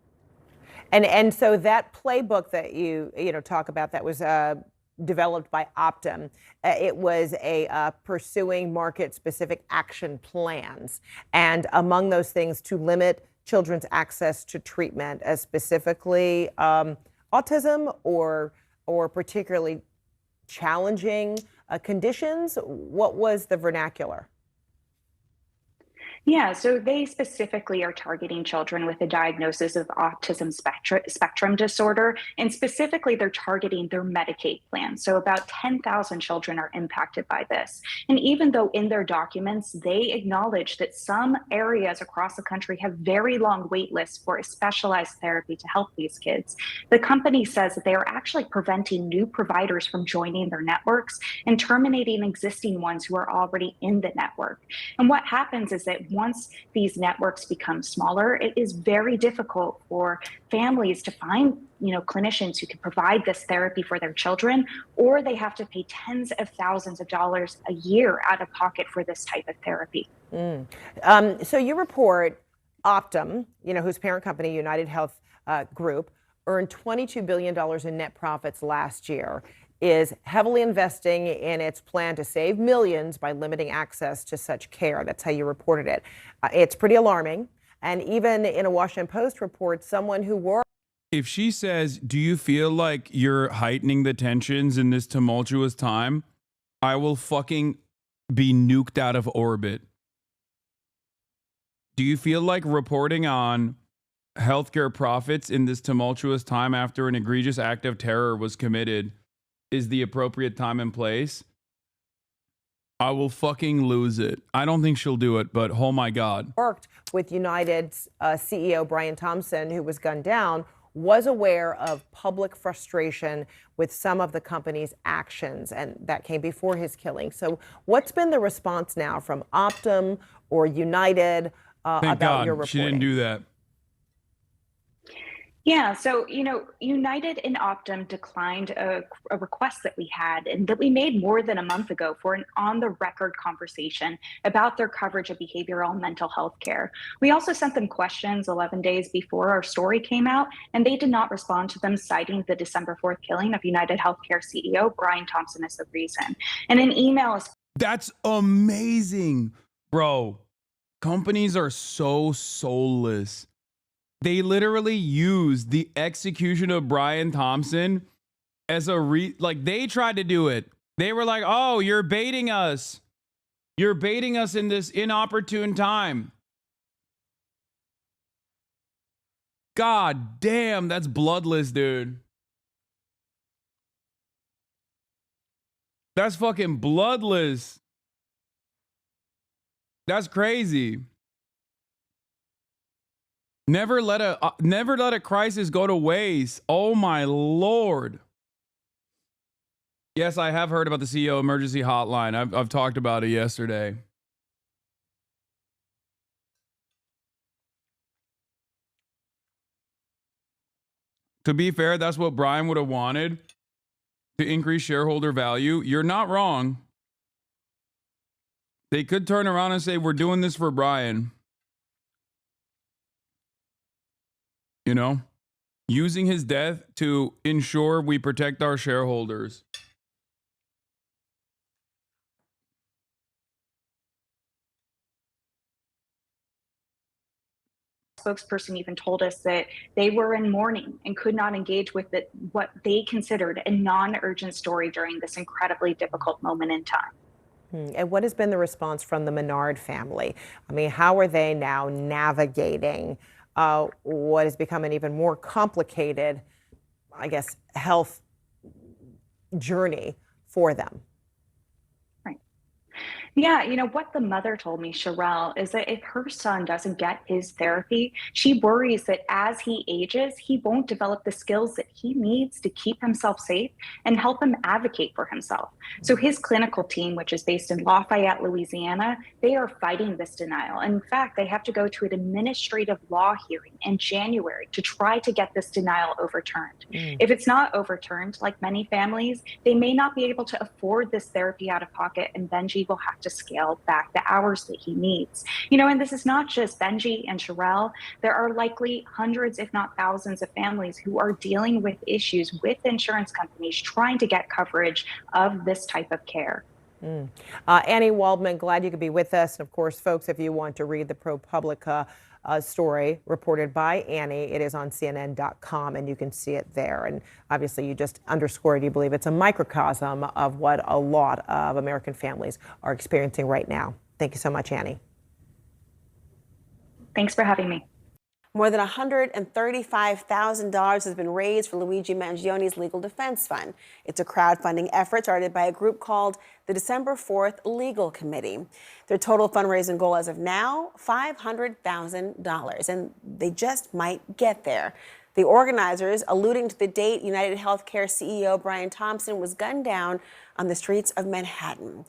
And so that playbook that you talk about that was developed by Optum, it was a pursuing market-specific action plans, and among those things to limit children's access to treatment, as specifically autism or particularly challenging conditions. What was the vernacular? Yeah, so they specifically are targeting children with a diagnosis of autism spectrum disorder, and specifically they're targeting their Medicaid plan. So about 10,000 children are impacted by this. And even though in their documents, they acknowledge that some areas across the country have very long wait lists for a specialized therapy to help these kids, the company says that they are actually preventing new providers from joining their networks and terminating existing ones who are already in the network. And what happens is that once these networks become smaller, it is very difficult for families to find, clinicians who can provide this therapy for their children, or they have to pay tens of thousands of dollars a year out of pocket for this type of therapy. So you report Optum, whose parent company, United Health Group, earned $22 billion in net profits last year, is heavily investing in its plan to save millions by limiting access to such care. That's how you reported it. It's pretty alarming. And even in a Washington Post report, someone who worked. If she says, do you feel like you're heightening the tensions in this tumultuous time? I will fucking be nuked out of orbit. Do you feel like reporting on healthcare profits in this tumultuous time after an egregious act of terror was committed is the appropriate time and place? I will fucking lose it. I don't think she'll do it, but oh my God. Worked with United's CEO Brian Thompson, who was gunned down, was aware of public frustration with some of the company's actions, and that came before his killing. So what's been the response now from Optum or United about your reporting? She didn't do that. Yeah, so, United and Optum declined a request that we had and that we made more than a month ago for an on-the-record conversation about their coverage of behavioral and mental health care. We also sent them questions 11 days before our story came out, and they did not respond to them, citing the December 4th killing of United Healthcare CEO Brian Thompson as the reason. And an email. That's amazing, bro. Companies are so soulless. They literally used the execution of Brian Thompson as they tried to do it. They were like, oh, you're baiting us. You're baiting us in this inopportune time. God damn, that's bloodless, dude. That's fucking bloodless. That's crazy. Never let a crisis go to waste. Oh my Lord. Yes, I have heard about the CEO emergency hotline. I've talked about it yesterday. To be fair, that's what Brian would have wanted to increase shareholder value. You're not wrong. They could turn around and say, we're doing this for Brian. Using his death to ensure we protect our shareholders. spokesperson even told us that they were in mourning and could not engage with what they considered a non-urgent story during this incredibly difficult moment in time. And what has been the response from the Menard family? I mean, how are they now navigating what has become an even more complicated, I guess, health journey for them? Yeah, you know, what the mother told me, Sherelle, is that if her son doesn't get his therapy, she worries that as he ages, he won't develop the skills that he needs to keep himself safe and help him advocate for himself. So his clinical team, which is based in Lafayette, Louisiana, they are fighting this denial. In fact, they have to go to an administrative law hearing in January to try to get this denial overturned. If it's not overturned, like many families, they may not be able to afford this therapy out of pocket, and Benji will have to scale back the hours that he needs. You know, and this is not just Benji and Sherelle. There are likely hundreds, if not thousands, of families who are dealing with issues with insurance companies trying to get coverage of this type of care. Annie Waldman, glad you could be with us. And of course, folks, if you want to read the ProPublica story reported by Annie, it is on CNN.com and you can see it there. And obviously you just underscored, you believe it's a microcosm of what a lot of American families are experiencing right now. Thank you so much, Annie. Thanks for having me. More than $135,000 has been raised for Luigi Mangioni's legal defense fund. It's a crowdfunding effort started by a group called the December 4th Legal Committee. Their total fundraising goal as of now, $500,000, and they just might get there. The organizers, alluding to the date United Healthcare CEO Brian Thompson was gunned down on the streets of Manhattan.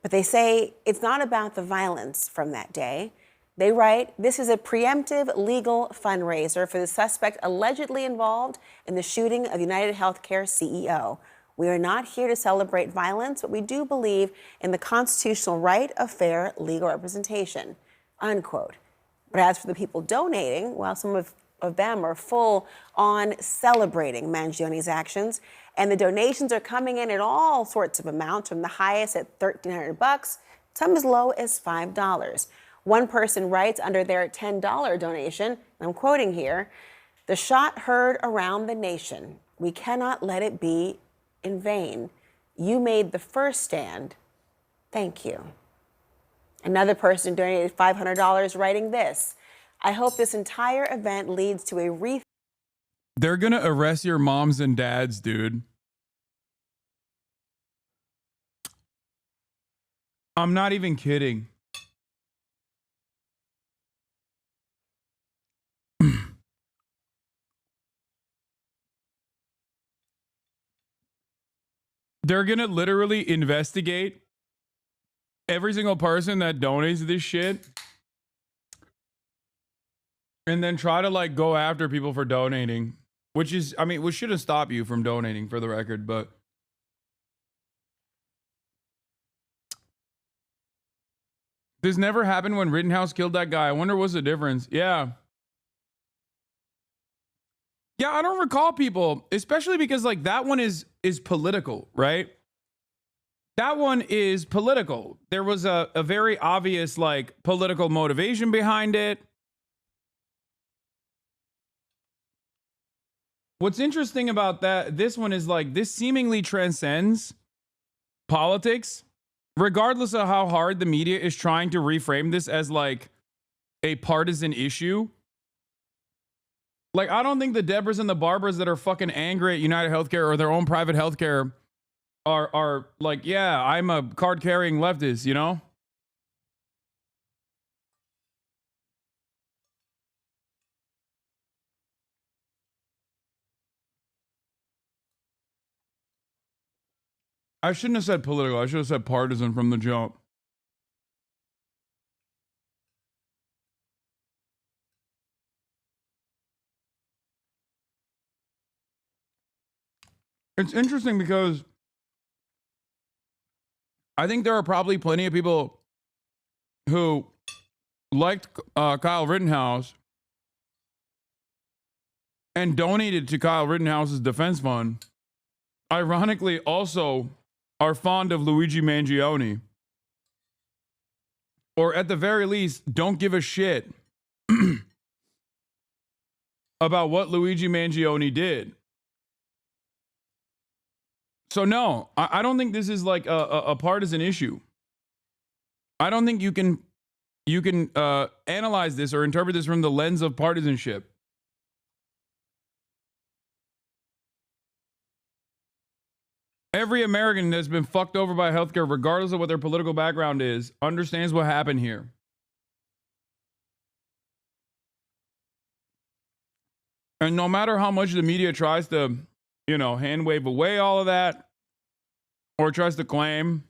But they say it's not about the violence from that day. They write, this is a preemptive legal fundraiser for the suspect allegedly involved in the shooting of United Healthcare CEO. We are not here to celebrate violence, but we do believe in the constitutional right of fair legal representation, unquote. But as for the people donating, well, some of them are full on celebrating Mangioni's actions, and the donations are coming in at all sorts of amounts, from the highest at $1,300, some as low as $5. One person writes under their $10 donation, and I'm quoting here, "The shot heard around the nation. We cannot let it be in vain. You made the first stand. Thank you." Another person donated $500 writing this, "I hope this entire event leads to a They're going to arrest your moms and dads, dude. I'm not even kidding. They're going to literally investigate every single person that donates this shit and then try to like go after people for donating, which is, I mean, which shouldn't stop you from donating, for the record, but this never happened when Rittenhouse killed that guy. I wonder what's the difference. Yeah, I don't recall people, especially because like that one is political, right? That one is political. There was a very obvious like political motivation behind it. What's interesting about this one is like this seemingly transcends politics, regardless of how hard the media is trying to reframe this as like a partisan issue. Like, I don't think the Debras and the Barbaras that are fucking angry at United Healthcare or their own private healthcare are like, yeah, I'm a card-carrying leftist, you know? I shouldn't have said political. I should have said partisan from the jump. It's interesting because I think there are probably plenty of people who liked Kyle Rittenhouse and donated to Kyle Rittenhouse's defense fund. Ironically, also are fond of Luigi Mangione. Or at the very least, don't give a shit about what Luigi Mangione did. So no, I don't think this is like a partisan issue. I don't think you can analyze this or interpret this from the lens of partisanship. Every American that's been fucked over by healthcare, regardless of what their political background is, understands what happened here. And no matter how much the media tries to, hand wave away all of that, or tries to claim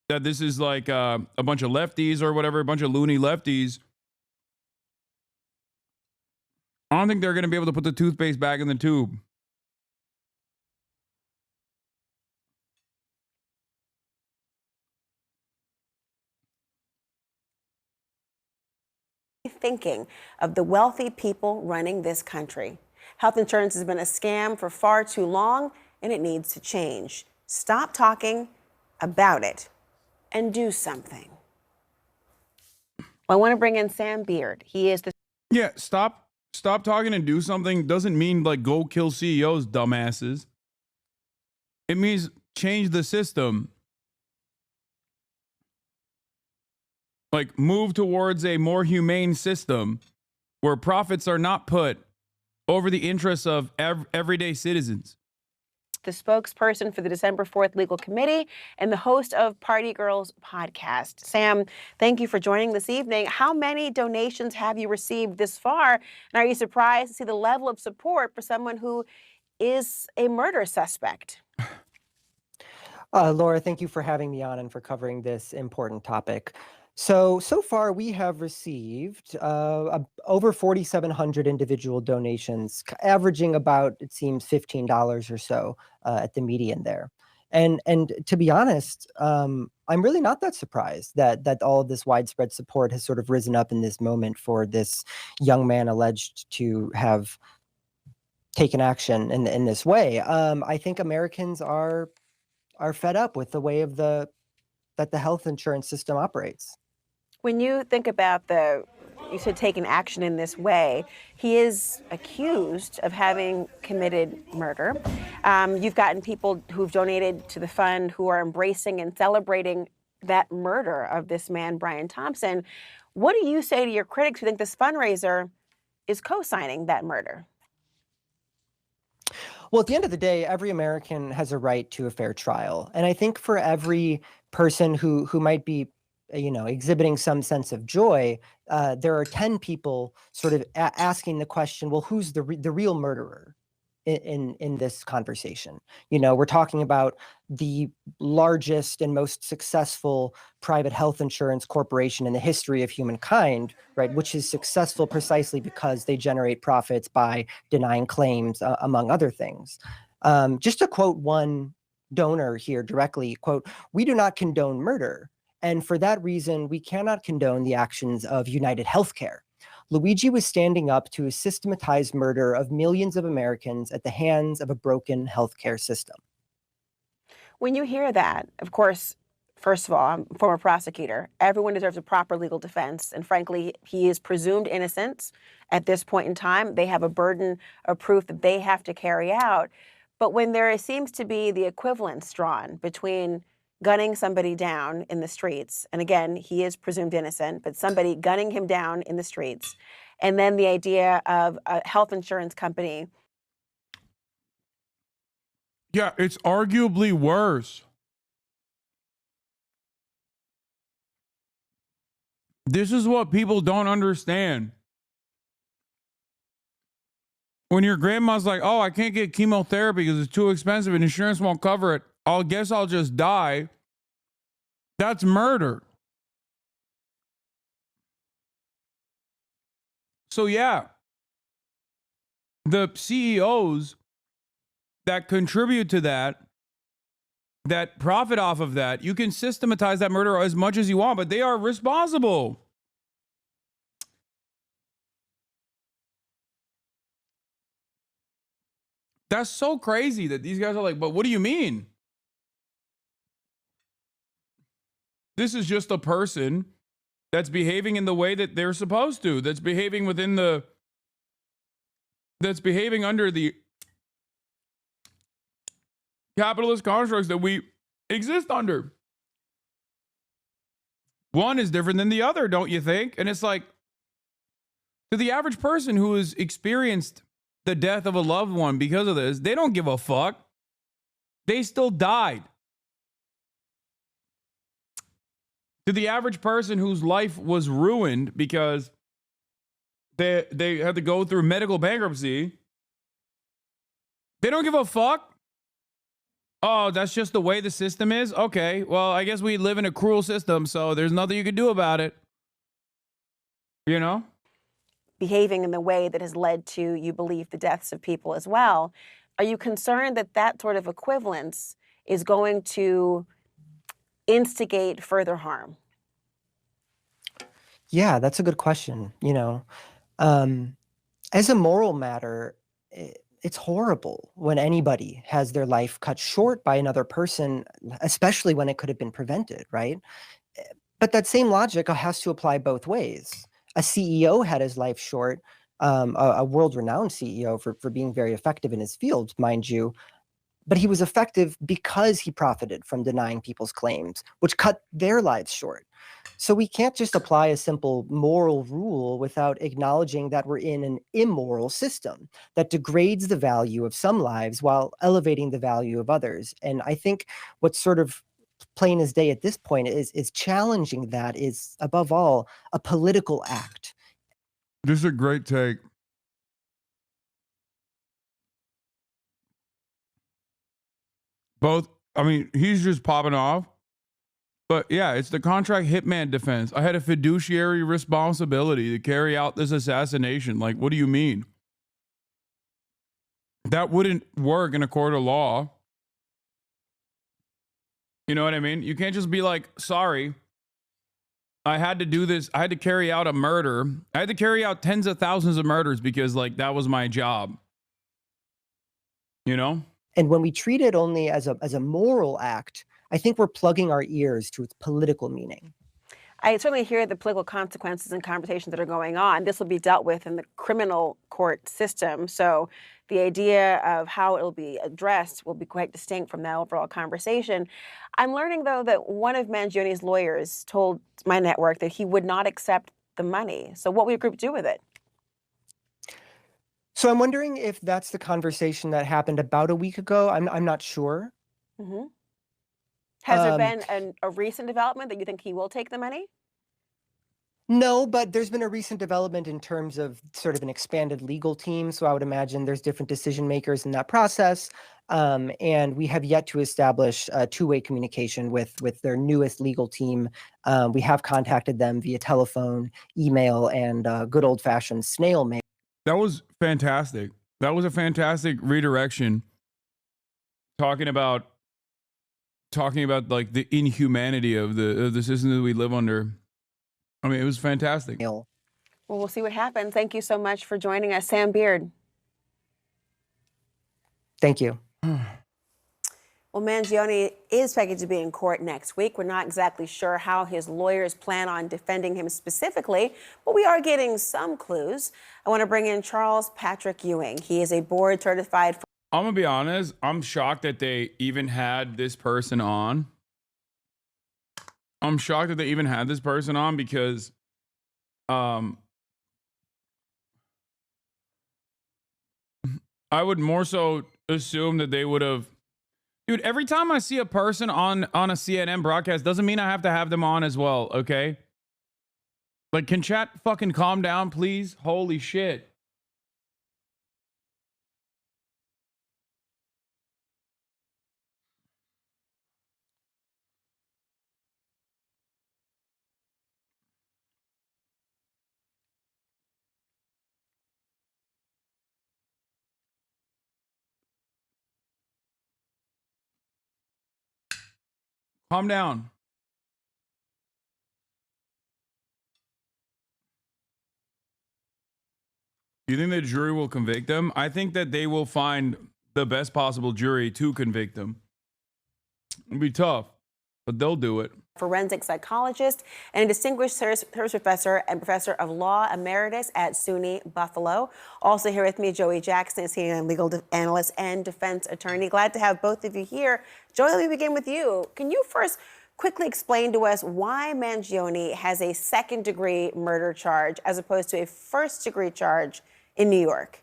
that this is like a bunch of lefties or whatever, a bunch of loony lefties, I don't think they're going to be able to put the toothpaste back in the tube. Thinking of the wealthy people running this country. Health insurance has been a scam for far too long, and it needs to change. Stop talking about it and do something. I want to bring in Sam Beard. He is the... Yeah, stop talking and do something doesn't mean like go kill CEOs, dumbasses. It means change the system. Like move towards a more humane system where profits are not put over the interests of everyday citizens. The spokesperson for the December 4th Legal Committee and the host of Party Girls podcast. Sam, thank you for joining this evening. How many donations have you received this far? And are you surprised to see the level of support for someone who is a murder suspect? Laura, thank you for having me on and for covering this important topic. So far we have received over 4,700 individual donations, averaging about, it seems, $15 or so at the median there. And to be honest, I'm really not that surprised that all of this widespread support has sort of risen up in this moment for this young man alleged to have taken action in this way. I think Americans are fed up with the way that the health insurance system operates. When you think about you said taking action in this way, he is accused of having committed murder. You've gotten people who've donated to the fund who are embracing and celebrating that murder of this man, Brian Thompson. What do you say to your critics who think this fundraiser is co-signing that murder? Well, at the end of the day, every American has a right to a fair trial. And I think for every person who might be exhibiting some sense of joy, there are 10 people sort of asking the question, well, who's the real murderer in this conversation? We're talking about the largest and most successful private health insurance corporation in the history of humankind, right? Which is successful precisely because they generate profits by denying claims, among other things. Just to quote one donor here directly, quote, "We do not condone murder. And for that reason, we cannot condone the actions of United Healthcare. Luigi was standing up to a systematized murder of millions of Americans at the hands of a broken healthcare system." When you hear that, of course, first of all, I'm a former prosecutor. Everyone deserves a proper legal defense. And frankly, he is presumed innocent at this point in time. They have a burden of proof that they have to carry out. But when there seems to be the equivalence drawn between gunning somebody down in the streets, and again, he is presumed innocent, but somebody gunning him down in the streets, and then the idea of a health insurance company. Yeah, it's arguably worse. This is what people don't understand. When your grandma's like, oh, I can't get chemotherapy because it's too expensive and insurance won't cover it, I guess I'll just die. That's murder. So yeah, the CEOs that contribute to that profit off of that, you can systematize that murder as much as you want, but they are responsible. That's so crazy that these guys are like, but what do you mean? This is just a person that's behaving in the way that they're supposed to, that's behaving within the that's behaving under the capitalist constructs that we exist under. One is different than the other, don't you think? And it's like, to the average person who has experienced the death of a loved one because of this, they don't give a fuck. They still died. To the average person whose life was ruined because they had to go through medical bankruptcy, they don't give a fuck. Oh, that's just the way the system is? Okay, well, I guess we live in a cruel system, so there's nothing you can do about it. You know? Behaving in the way that has led to, you believe, the deaths of people as well. Are you concerned that that sort of equivalence is going to instigate further harm? Yeah, that's a good question. As a moral matter, it's horrible when anybody has their life cut short by another person, especially when it could have been prevented, right? But that same logic has to apply both ways. A CEO had his life short, a world-renowned CEO for being very effective in his field, mind you, but he was effective because he profited from denying people's claims, which cut their lives short. So we can't just apply a simple moral rule without acknowledging that we're in an immoral system that degrades the value of some lives while elevating the value of others. And I think what's sort of plain as day at this point is challenging that is, above all, a political act. This is a great take. Both, I mean, he's just popping off. But yeah, it's the contract hitman defense. I had a fiduciary responsibility to carry out this assassination. Like, what do you mean? That wouldn't work in a court of law. You know what I mean? You can't just be like, sorry, I had to do this. I had to carry out a murder. I had to carry out tens of thousands of murders because, like, that was my job. You know? And when we treat it only as a moral act, I think we're plugging our ears to its political meaning. I certainly hear the political consequences and conversations that are going on. This will be dealt with in the criminal court system. So the idea of how it will be addressed will be quite distinct from the overall conversation. I'm learning, though, that one of Mangioni's lawyers told my network that he would not accept the money. So what will your group do with it? So I'm wondering if that's the conversation that happened about a week ago. I'm not sure. Mm-hmm. Has there been a recent development that you think he will take the money? No, but there's been a recent development in terms of sort of an expanded legal team. So I would imagine there's different decision makers in that process. And we have yet to establish two-way communication with their newest legal team. We have contacted them via telephone, email, and good old-fashioned snail mail. That was fantastic. That was a fantastic redirection. Talking about like the inhumanity of the system that we live under. I mean, it was fantastic. Well, we'll see what happens. Thank you so much for joining us, Sam Beard. Thank you. Well, Mangioni is expected to be in court next week. We're not exactly sure how his lawyers plan on defending him specifically, but we are getting some clues. I want to bring in Charles Patrick Ewing. He is a board certified. I'm going to be honest. I'm shocked that they even had this person on. I'm shocked that they even had this person on because I would more so assume that they would have. Dude, every time I see a person on a CNN broadcast doesn't mean I have to have them on as well, okay? Like, can chat fucking calm down, please? Holy shit. Calm down. Do you think the jury will convict them? I think that they will find the best possible jury to convict them. It'll be tough, but they'll do it. forensic psychologist and a distinguished service professor and professor of law emeritus at SUNY Buffalo. Also here with me, Joey Jackson, senior legal analyst and defense attorney. Glad to have both of you here. Joey, let me begin with you. Can you first quickly explain to us why Mangione has a second-degree murder charge as opposed to a first-degree charge in New York?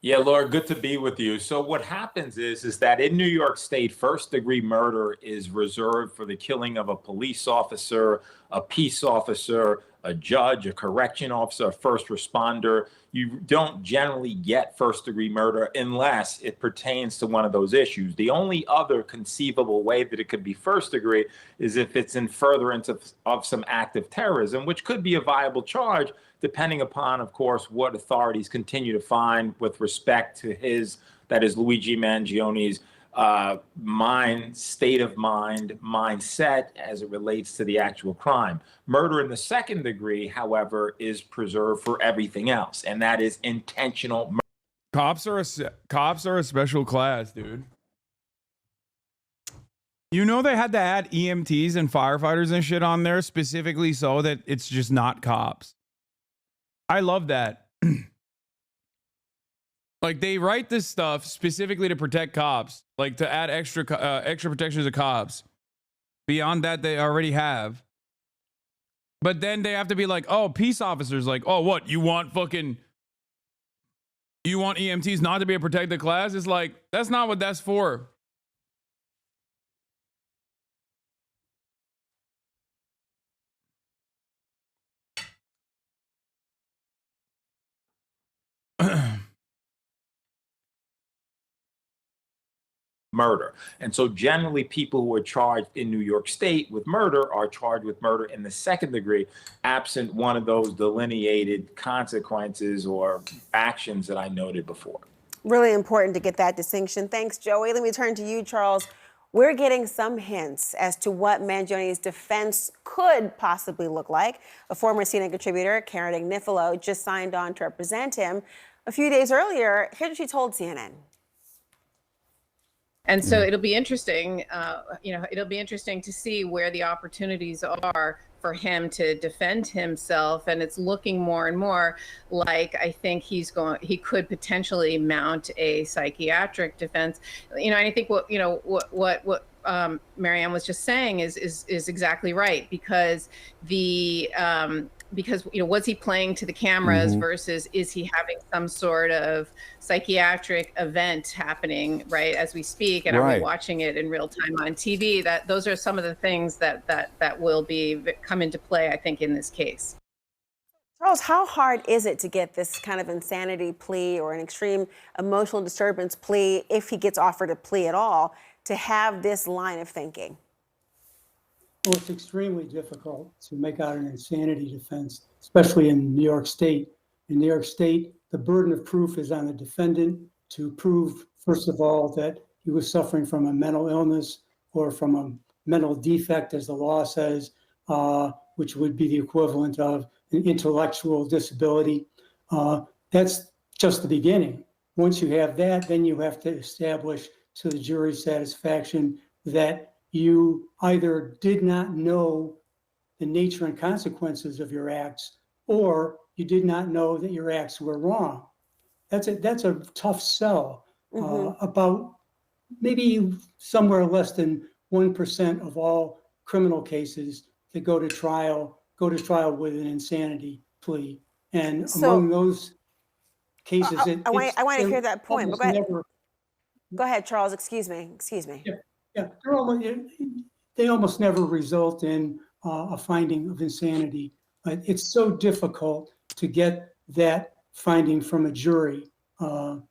Yeah, Laura, good to be with you. So what happens is that in New York State, first-degree murder is reserved for the killing of a police officer, a peace officer, a judge, a correction officer, a first responder. You don't generally get first-degree murder unless it pertains to one of those issues. The only other conceivable way that it could be first-degree is if it's in furtherance of some act of terrorism, which could be a viable charge, depending upon, of course, what authorities continue to find with respect to that is Luigi Mangione's state of mind, mindset as it relates to the actual crime. Murder in the second degree, however, is preserved for everything else, and that is intentional murder. Cops are a special class, dude. You know they had to add EMTs and firefighters and shit on there specifically so that it's just not cops. I love that. Like, they write this stuff specifically to protect cops, like to add extra protections of cops beyond that they already have. But then they have to be like, oh, peace officers, like, oh, what, you want EMTs not to be a protected class? It's like, that's not what that's for. Murder. And so generally people who are charged in New York State with murder are charged with murder in the second degree, absent one of those delineated consequences or actions that I noted before. Really important to get that distinction. Thanks, Joey. Let me turn to you, Charles. We're getting some hints as to what Mangione's defense could possibly look like. A former CNN contributor, Karen Agnifilo, just signed on to represent him. A few days earlier, here's what she told CNN. And so it'll be interesting, it'll be interesting to see where the opportunities are for him to defend himself. And it's looking more and more like I think he could potentially mount a psychiatric defense. And I think what Marianne was just saying is exactly right, because was he playing to the cameras versus is he having some sort of psychiatric event happening right as we speak, and are we watching it in real time on TV? Those are some of the things that will come into play, I think, in this case. Charles, how hard is it to get this kind of insanity plea or an extreme emotional disturbance plea, if he gets offered a plea at all, to have this line of thinking? Well, it's extremely difficult to make out an insanity defense, especially in New York State. In New York State, the burden of proof is on the defendant to prove, first of all, that he was suffering from a mental illness or from a mental defect, as the law says, which would be the equivalent of an intellectual disability. That's just the beginning. Once you have that, then you have to establish to the jury's satisfaction that you either did not know the nature and consequences of your acts, or you did not know that your acts were wrong. That's a tough sell. About maybe somewhere less than 1% of all criminal cases that go to trial with an insanity plea. And among those cases, I want to hear that point. But go ahead, Charles. Excuse me. Yeah, they almost never result in a finding of insanity. It's so difficult to get that finding from a jury. And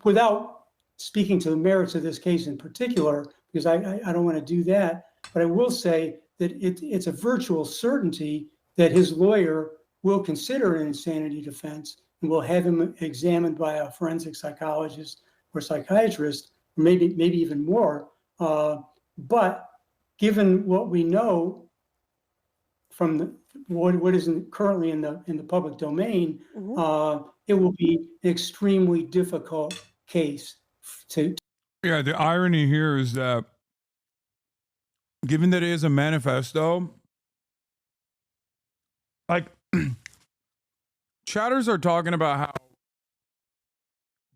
without speaking to the merits of this case in particular, because I don't want to do that, but I will say that it's a virtual certainty that his lawyer will consider an insanity defense and will have him examined by a forensic psychologist or psychiatrist, or maybe even more. But given what we know from what isn't currently in the public domain, it will be an extremely difficult case to. Yeah, the irony here is that given that it is a manifesto, like chatters are talking about how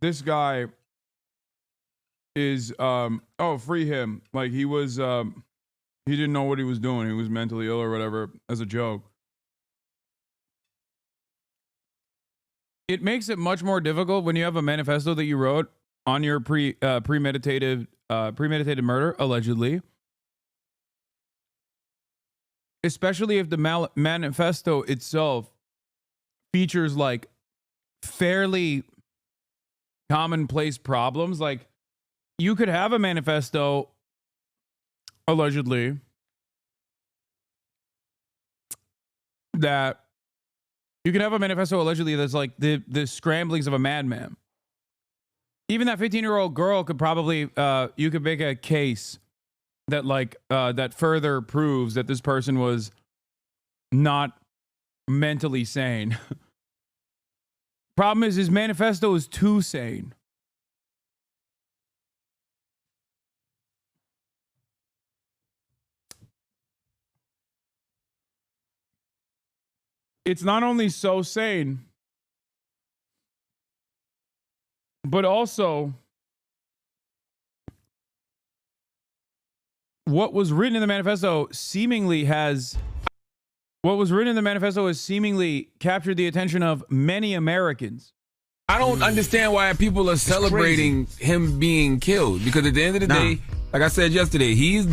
this guy is free him. Like he was he didn't know what he was doing. He was mentally ill or whatever as a joke. It makes it much more difficult when you have a manifesto that you wrote on your premeditated murder, allegedly. Especially if the manifesto itself features like fairly commonplace problems. Like you could have a manifesto, allegedly, that you could have a manifesto allegedly that's like the scramblings of a madman. Even that 15-year-old girl could probably, you could make a case that like, that further proves that this person was not mentally sane. Problem is his manifesto is too sane. It's not only so sane, but also what was written in the manifesto has seemingly captured the attention of many Americans. I don't understand why people are celebrating him being killed, because at the end of the day, like I said yesterday, he's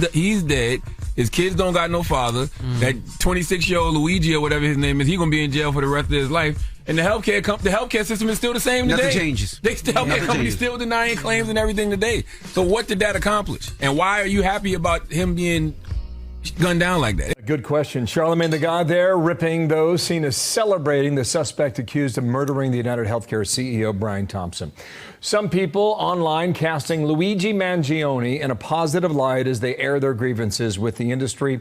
dead. His kids don't got no father. That 26-year-old Luigi or whatever his name is, he's gonna be in jail for the rest of his life. And the healthcare system is still the same today. Nothing changes. The healthcare company's still denying claims and everything today. So what did that accomplish? And why are you happy about him being gunned down like that? Good question. Charlemagne the God there ripping those seen as celebrating the suspect accused of murdering the United Healthcare CEO, Brian Thompson. Some people online casting Luigi Mangione in a positive light as they air their grievances with the industry.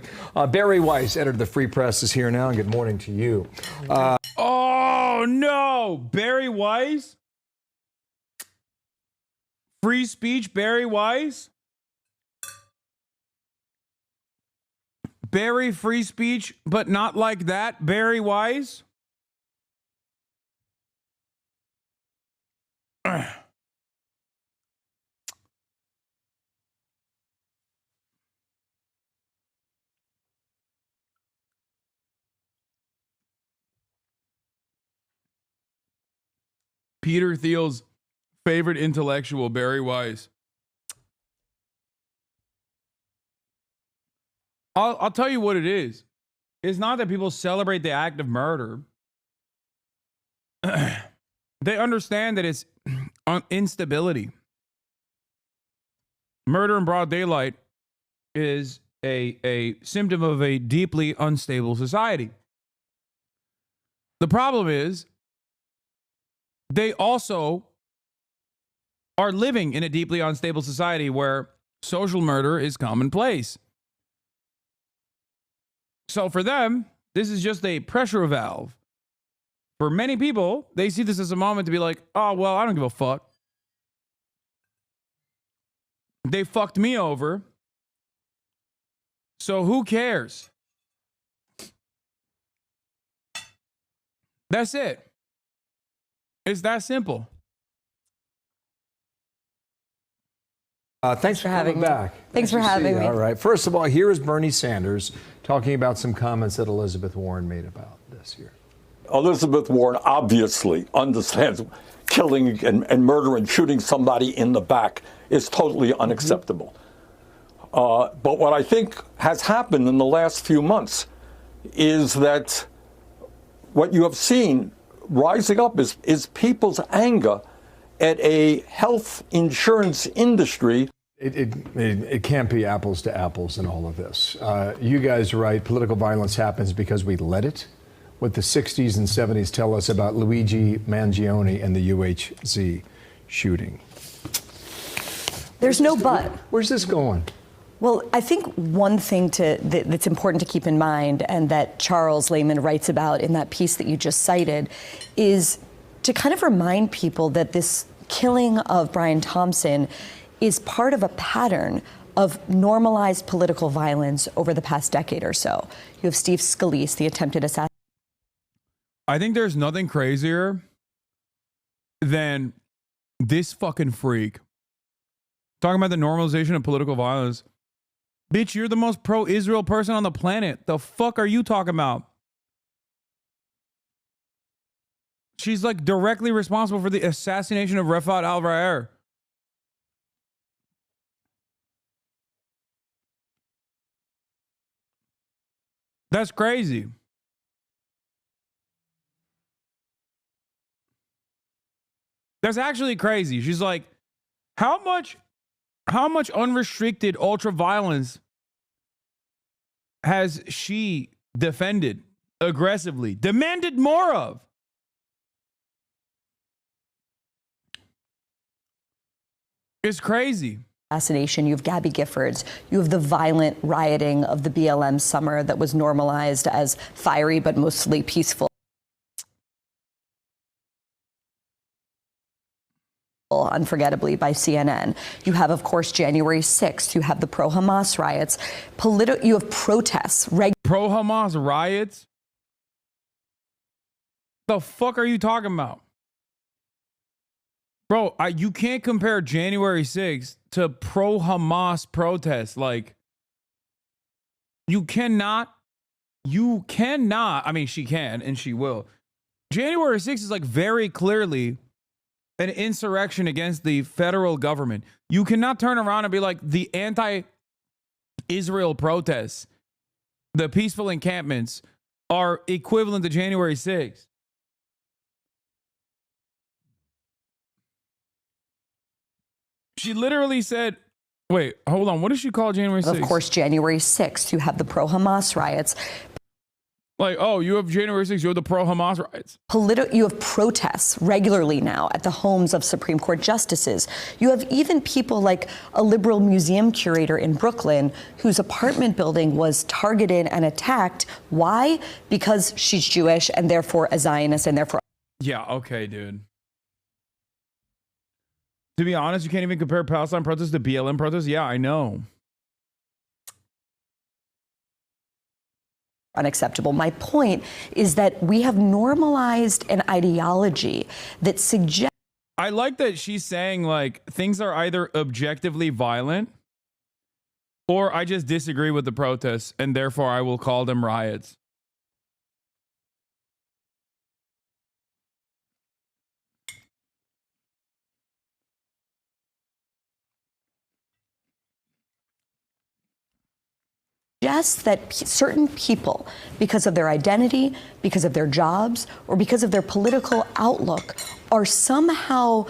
Barry Weiss, editor of the Free Press, is here now. Good morning to you. Oh, no. Barry Weiss? Free speech, Barry Weiss? Barry free speech, but not like that, Barry Weiss? Peter Thiel's favorite intellectual, Barry Weiss. I'll tell you what it is. It's not that people celebrate the act of murder. They understand that it's instability. Murder in broad daylight is a symptom of a deeply unstable society. The problem is they also are living in a deeply unstable society where social murder is commonplace. So for them, this is just a pressure valve. For many people, they see this as a moment to be like, oh, well, I don't give a fuck. They fucked me over. So who cares? That's it. It's that simple. Thanks for having me back. Thanks for having me. All right. First of all, here is Bernie Sanders talking about some comments that Elizabeth Warren made about this here. Elizabeth Warren obviously understands killing and murder and shooting somebody in the back is totally unacceptable. But what I think has happened in the last few months is that what you have seen rising up is people's anger at a health insurance industry. It can't be apples to apples in all of this. You guys are right. Political violence happens because we let it. What the 60s and 70s tell us about Luigi Mangione and the UHZ shooting. There's no but. Where's this going? Well, I think one thing that's important to keep in mind, and that Charles Lehman writes about in that piece that you just cited, is to kind of remind people that this killing of Brian Thompson is part of a pattern of normalized political violence over the past decade or so. You have Steve Scalise, the attempted assassination. I think there's nothing crazier than this fucking freak talking about the normalization of political violence. Bitch, you're the most pro-Israel person on the planet. The fuck are you talking about? She's like directly responsible for the assassination of Refat al-Raer. That's crazy. That's actually crazy. She's like, how much unrestricted ultra violence has she defended aggressively, demanded more of? It's crazy. Assassination. You have Gabby Giffords. You have the violent rioting of the BLM summer that was normalized as fiery but mostly peaceful. Unforgettably by CNN. You have, of course, January 6th. You have the pro-Hamas riots. You have protests. Pro-Hamas riots? The fuck are you talking about? Bro, you can't compare January 6th to pro-Hamas protests. Like, you cannot. I mean, she can and she will. January 6th is like very clearly an insurrection against the federal government. You cannot turn around and be like the anti-Israel protests, the peaceful encampments are equivalent to January 6th. She literally said, wait, hold on. What did she call January 6th? Of course, January 6th, you have the pro-Hamas riots. Like, oh, you have January 6th, you have the pro-Hamas riots. You have protests regularly now at the homes of Supreme Court justices. You have even people like a liberal museum curator in Brooklyn whose apartment building was targeted and attacked. Why? Because she's Jewish and therefore a Zionist and therefore... Yeah, okay, dude. To be honest, you can't even compare Palestine protests to BLM protests. Yeah, I know. Unacceptable. My point is that we have normalized an ideology that suggests... I like that she's saying, like, things are either objectively violent or I just disagree with the protests and therefore I will call them riots. That certain people, because of their identity, because of their jobs, or because of their political outlook, are somehow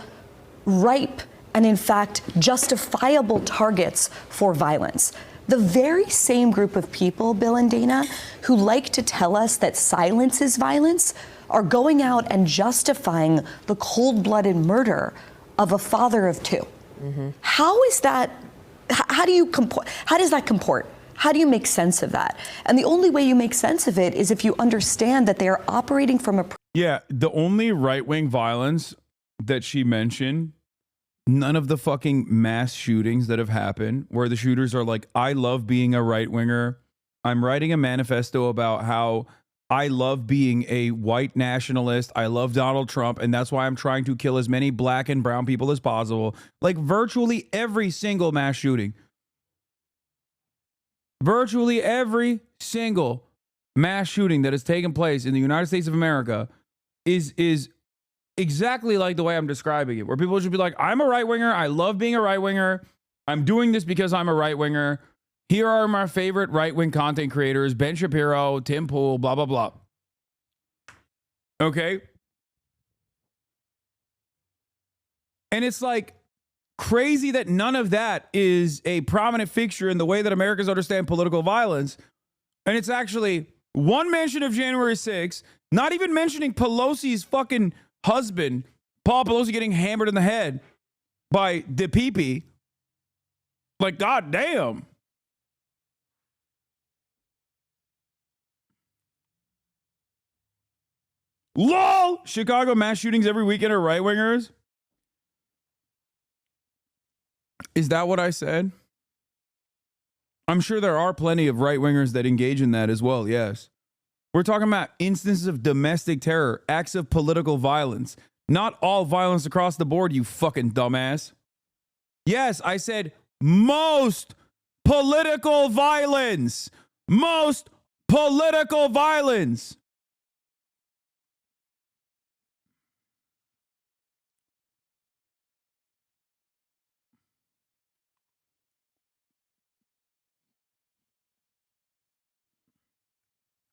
ripe and, in fact, justifiable targets for violence. The very same group of people, Bill and Dana, who like to tell us that silence is violence, are going out and justifying the cold-blooded murder of a father of two. Mm-hmm. How is that? How does that comport? How do you make sense of that? And the only way you make sense of it is if you understand that they are operating from a... Yeah, the only right-wing violence that she mentioned, none of the fucking mass shootings that have happened where the shooters are like, I love being a right-winger. I'm writing a manifesto about how I love being a white nationalist. I love Donald Trump, and that's why I'm trying to kill as many black and brown people as possible. Like virtually every single mass shooting. Virtually every single mass shooting that has taken place in the United States of America is exactly like the way I'm describing it, where people should be like, I'm a right-winger. I love being a right-winger. I'm doing this because I'm a right-winger. Here are my favorite right-wing content creators, Ben Shapiro, Tim Pool, blah, blah, blah. Okay? And it's like, crazy that none of that is a prominent fixture in the way that Americans understand political violence. And it's actually one mention of January 6th, not even mentioning Pelosi's fucking husband, Paul Pelosi, getting hammered in the head by the PP. Like, god damn. LOL! Chicago mass shootings every weekend are right-wingers? Is that what I said? I'm sure there are plenty of right-wingers that engage in that as well, yes. We're talking about instances of domestic terror, acts of political violence. Not all violence across the board, you fucking dumbass. Yes, I said most political violence. Most political violence.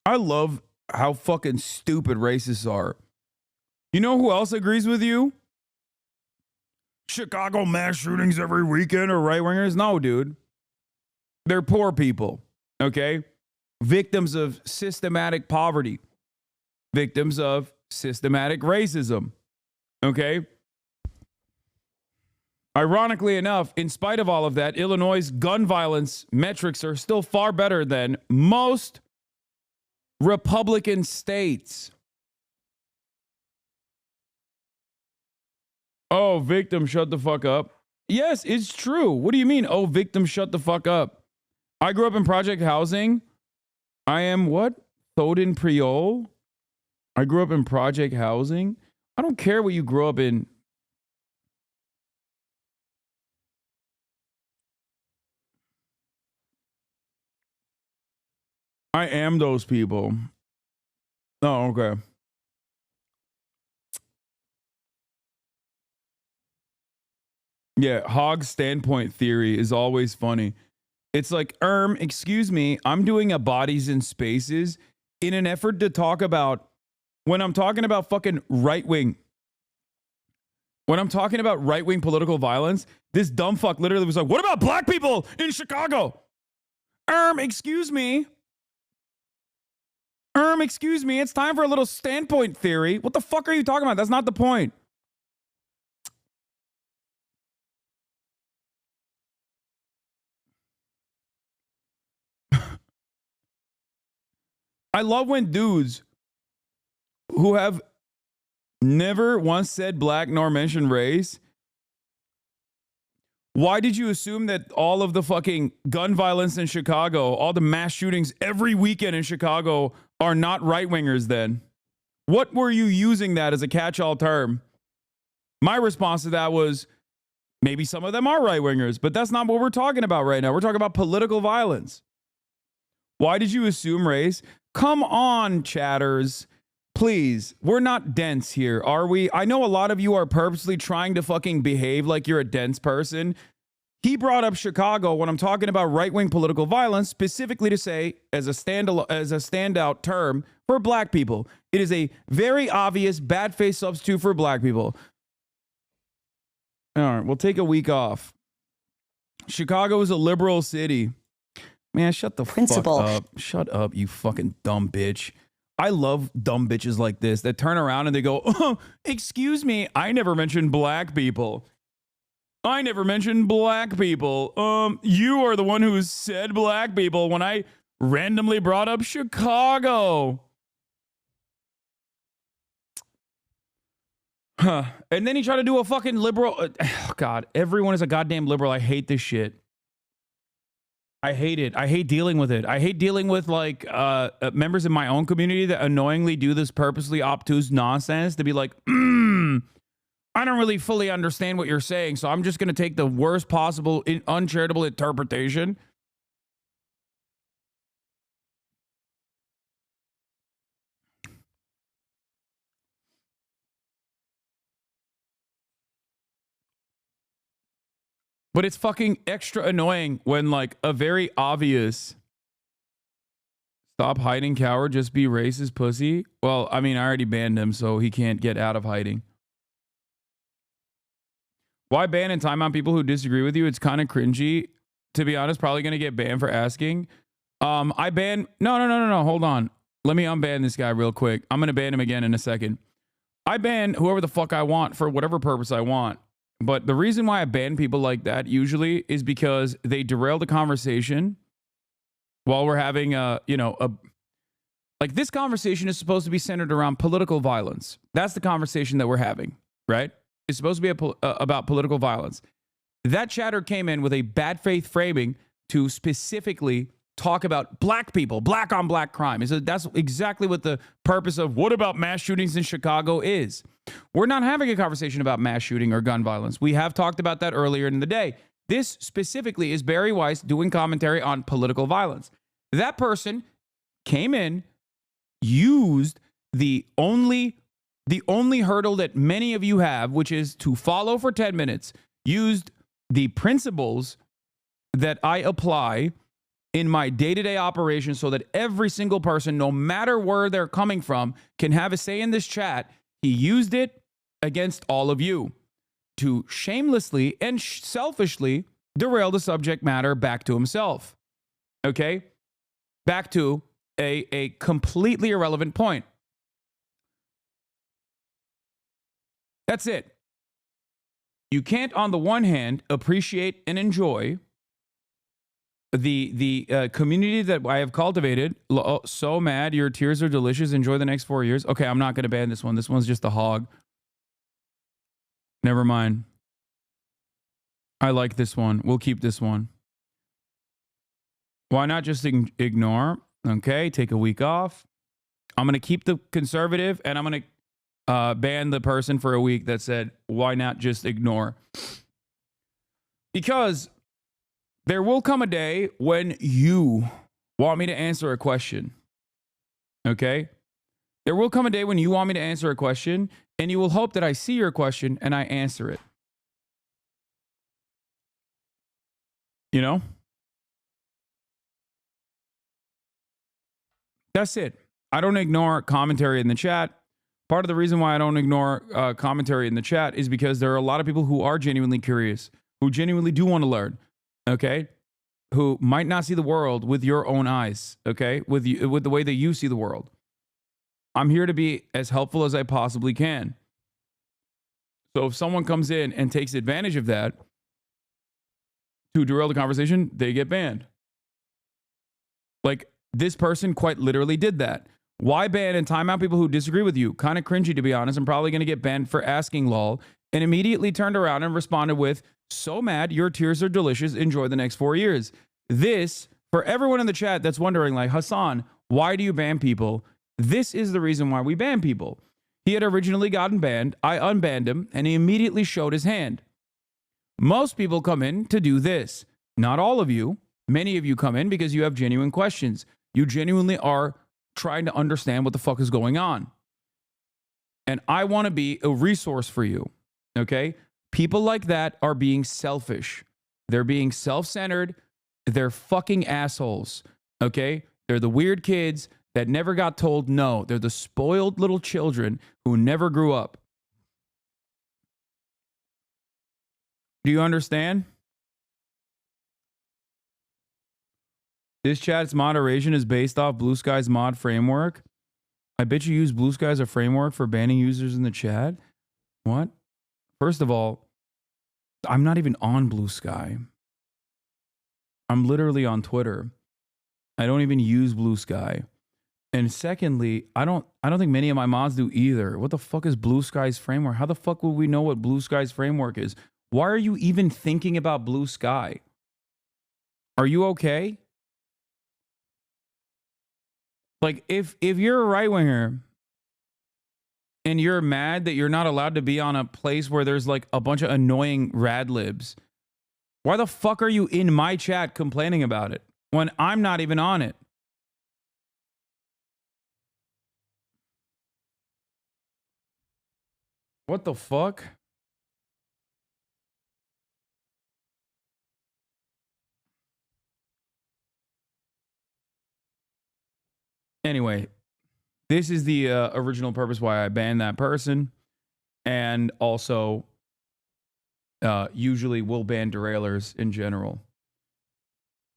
I love how fucking stupid racists are. You know who else agrees with you? Chicago mass shootings every weekend or right-wingers? No, dude. They're poor people, okay? Victims of systematic poverty. Victims of systematic racism, okay? Ironically enough, in spite of all of that, Illinois' gun violence metrics are still far better than most Republican states. Oh, victim, shut the fuck up. Yes, it's true. What do you mean? Oh, victim, shut the fuck up. I grew up in project housing. I am what? Thoden Priol? I grew up in project housing. I don't care what you grew up in. I am those people. Oh, okay. Yeah, Hogg's standpoint theory is always funny. It's like, excuse me, I'm doing a bodies in spaces in an effort to talk about, when I'm talking about fucking right-wing, when I'm talking about right-wing political violence, this dumb fuck literally was like, what about black people in Chicago? Excuse me. Excuse me, it's time for a little standpoint theory. What the fuck are you talking about? That's not the point. I love when dudes who have never once said black nor mentioned race. Why did you assume that all of the fucking gun violence in Chicago, all the mass shootings every weekend in Chicago are not right-wingers then? What were you using that as a catch-all term? My response to that was, maybe some of them are right-wingers, but that's not what we're talking about right now. We're talking about political violence. Why did you assume race? Come on, chatters. Please, we're not dense here, are we? I know a lot of you are purposely trying to fucking behave like you're a dense person. He brought up Chicago when I'm talking about right-wing political violence, specifically to say, as a standout term, for black people. It is a very obvious bad face substitute for black people. All right, we'll take a week off. Chicago is a liberal city. Man, shut the fuck up. Shut up, you fucking dumb bitch. I love dumb bitches like this that turn around and they go, oh, excuse me, I never mentioned black people. I never mentioned black people. You are the one who said black people when I randomly brought up Chicago. Huh. And then he tried to do a fucking liberal. Oh, God, everyone is a goddamn liberal. I hate this shit. I hate it. I hate dealing with it. I hate dealing with like members in my own community that annoyingly do this purposely obtuse nonsense to be like, I don't really fully understand what you're saying, so I'm just going to take the worst possible uncharitable interpretation. But it's fucking extra annoying when like a very obvious stop hiding, coward, just be racist, pussy. Well, I mean, I already banned him, so he can't get out of hiding. Why ban and time on people who disagree with you? It's kind of cringy. To be honest, probably going to get banned for asking. I ban... No. Hold on. Let me unban this guy real quick. I'm going to ban him again in a second. I ban whoever the fuck I want for whatever purpose I want. But the reason why I ban people like that usually is because they derail the conversation while we're having like this conversation is supposed to be centered around political violence. That's the conversation that we're having, right? It's supposed to be about political violence. That chatter came in with a bad faith framing to specifically talk about black people, black on black crime. That's exactly what the purpose of what about mass shootings in Chicago is. We're not having a conversation about mass shooting or gun violence. We have talked about that earlier in the day. This specifically is Bari Weiss doing commentary on political violence. That person came in, used the only hurdle that many of you have, which is to follow for 10 minutes, used the principles that I apply in my day-to-day operations so that every single person, no matter where they're coming from, can have a say in this chat. He used it against all of you to shamelessly and selfishly derail the subject matter back to himself. Okay? Back to a completely irrelevant point. That's it. You can't, on the one hand, appreciate and enjoy the community that I have cultivated. So mad, your tears are delicious. Enjoy the next 4 years. Okay, I'm not going to ban this one. This one's just a hog. Never mind. I like this one. We'll keep this one. Why not just ignore? Okay, take a week off. I'm going to keep the conservative, and I'm going to ban the person for a week that said, why not just ignore? Because there will come a day when you want me to answer a question. Okay? There will come a day when you want me to answer a question, and you will hope that I see your question and I answer it. You know? That's it. I don't ignore commentary in the chat. Part of the reason why I don't ignore commentary in the chat is because there are a lot of people who are genuinely curious, who genuinely do want to learn, okay? Who might not see the world with your own eyes, okay? With the way that you see the world. I'm here to be as helpful as I possibly can. So if someone comes in and takes advantage of that to derail the conversation, they get banned. Like, this person quite literally did that. Why ban and time out people who disagree with you? Kind of cringy, to be honest. I'm probably going to get banned for asking lol. And immediately turned around and responded with, so mad, your tears are delicious. Enjoy the next 4 years. This, for everyone in the chat that's wondering, like, Hasan, why do you ban people? This is the reason why we ban people. He had originally gotten banned. I unbanned him, and he immediately showed his hand. Most people come in to do this. Not all of you. Many of you come in because you have genuine questions. You genuinely are trying to understand what the fuck is going on. And I want to be a resource for you. Okay? People like that are being selfish. They're being self-centered. They're fucking assholes. Okay? They're the weird kids that never got told no. They're the spoiled little children who never grew up. Do you understand? This chat's moderation is based off Blue Sky's mod framework. I bet you use Blue Sky as a framework for banning users in the chat. What? First of all, I'm not even on Blue Sky. I'm literally on Twitter. I don't even use Blue Sky. And secondly, I don't think many of my mods do either. What the fuck is Blue Sky's framework? How the fuck would we know what Blue Sky's framework is? Why are you even thinking about Blue Sky? Are you okay? Like, if you're a right-winger and you're mad that you're not allowed to be on a place where there's like a bunch of annoying rad libs, why the fuck are you in my chat complaining about it when I'm not even on it? What the fuck? Anyway, this is the original purpose why I banned that person, and also usually will ban derailers in general.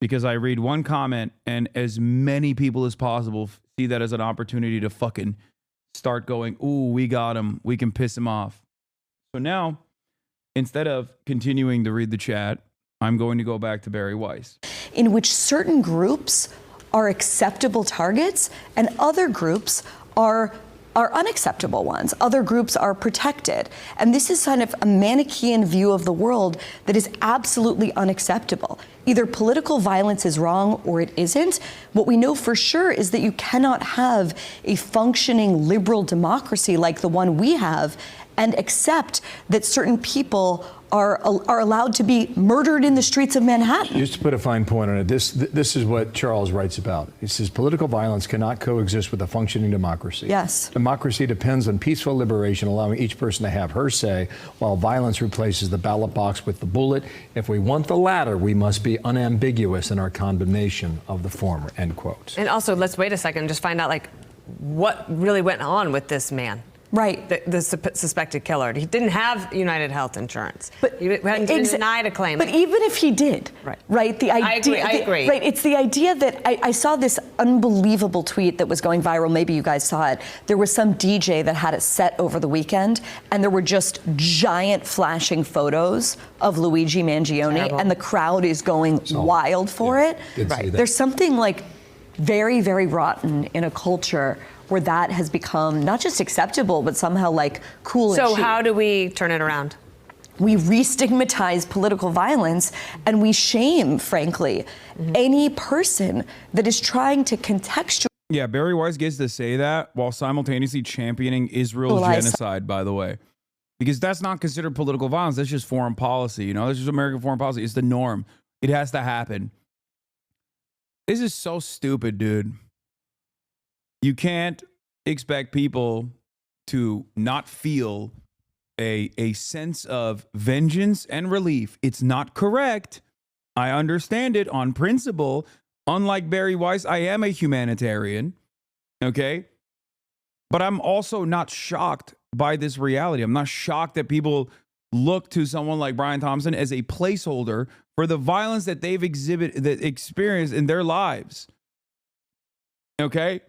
Because I read one comment and as many people as possible see that as an opportunity to fucking start going, ooh, we got him. We can piss him off. So now, instead of continuing to read the chat, I'm going to go back to Bari Weiss. In which certain groups are acceptable targets and other groups are are unacceptable ones. Other groups are protected. And this is kind of a Manichaean view of the world that is absolutely unacceptable. Either political violence is wrong or it isn't. What we know for sure is that you cannot have a functioning liberal democracy like the one we have and accept that certain people are allowed to be murdered in the streets of Manhattan. Just to put a fine point on it, this is what Charles writes about. He says political violence cannot coexist with a functioning democracy. Yes. Democracy depends on peaceful liberation, allowing each person to have her say, while violence replaces the ballot box with the bullet. If we want the latter, we must be unambiguous in our condemnation of the former, end quote. And also, let's wait a second and just find out, like, what really went on with this man. Right. The suspected killer. He didn't have United Health Insurance. But he hadn't denied a claim. But even if he did, right? The idea, I agree. Right. It's the idea that I saw this unbelievable tweet that was going viral. Maybe you guys saw it. There was some DJ that had it set over the weekend, and there were just giant flashing photos of Luigi Mangione, Terrible. and the crowd is going wild for it. Right. There's something like very, very rotten in a culture where that has become not just acceptable, but somehow like cool and So chic. how do we turn it around? We re-stigmatize political violence, and we shame, frankly, any person that is trying to contextualize. Yeah, Barry Weiss gets to say that while simultaneously championing Israel's genocide, by the way. Because that's not considered political violence. That's just foreign policy. You know, that's just American foreign policy. It's the norm. It has to happen. This is so stupid, dude. You can't expect people to not feel a sense of vengeance and relief. It's not correct. I understand it on principle. Unlike Barry Weiss, I am a humanitarian. Okay? But I'm also not shocked by this reality. I'm not shocked that people look to someone like Brian Thompson as a placeholder for the violence that they've experienced in their lives. Okay?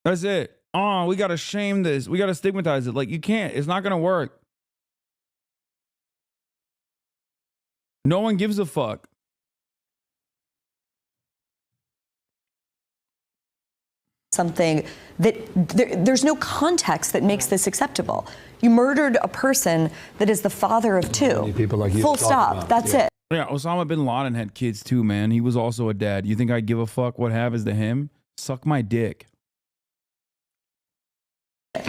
That's it. Oh, we got to shame this. We got to stigmatize it. Like, you can't. It's not going to work. No one gives a fuck. Something that there's no context that makes this acceptable. You murdered a person that is the father of two. People like you Full talk stop. about. That's Yeah. it. Yeah, Osama bin Laden had kids too, man. He was also a dad. You think I give a fuck what happens to him? Suck my dick.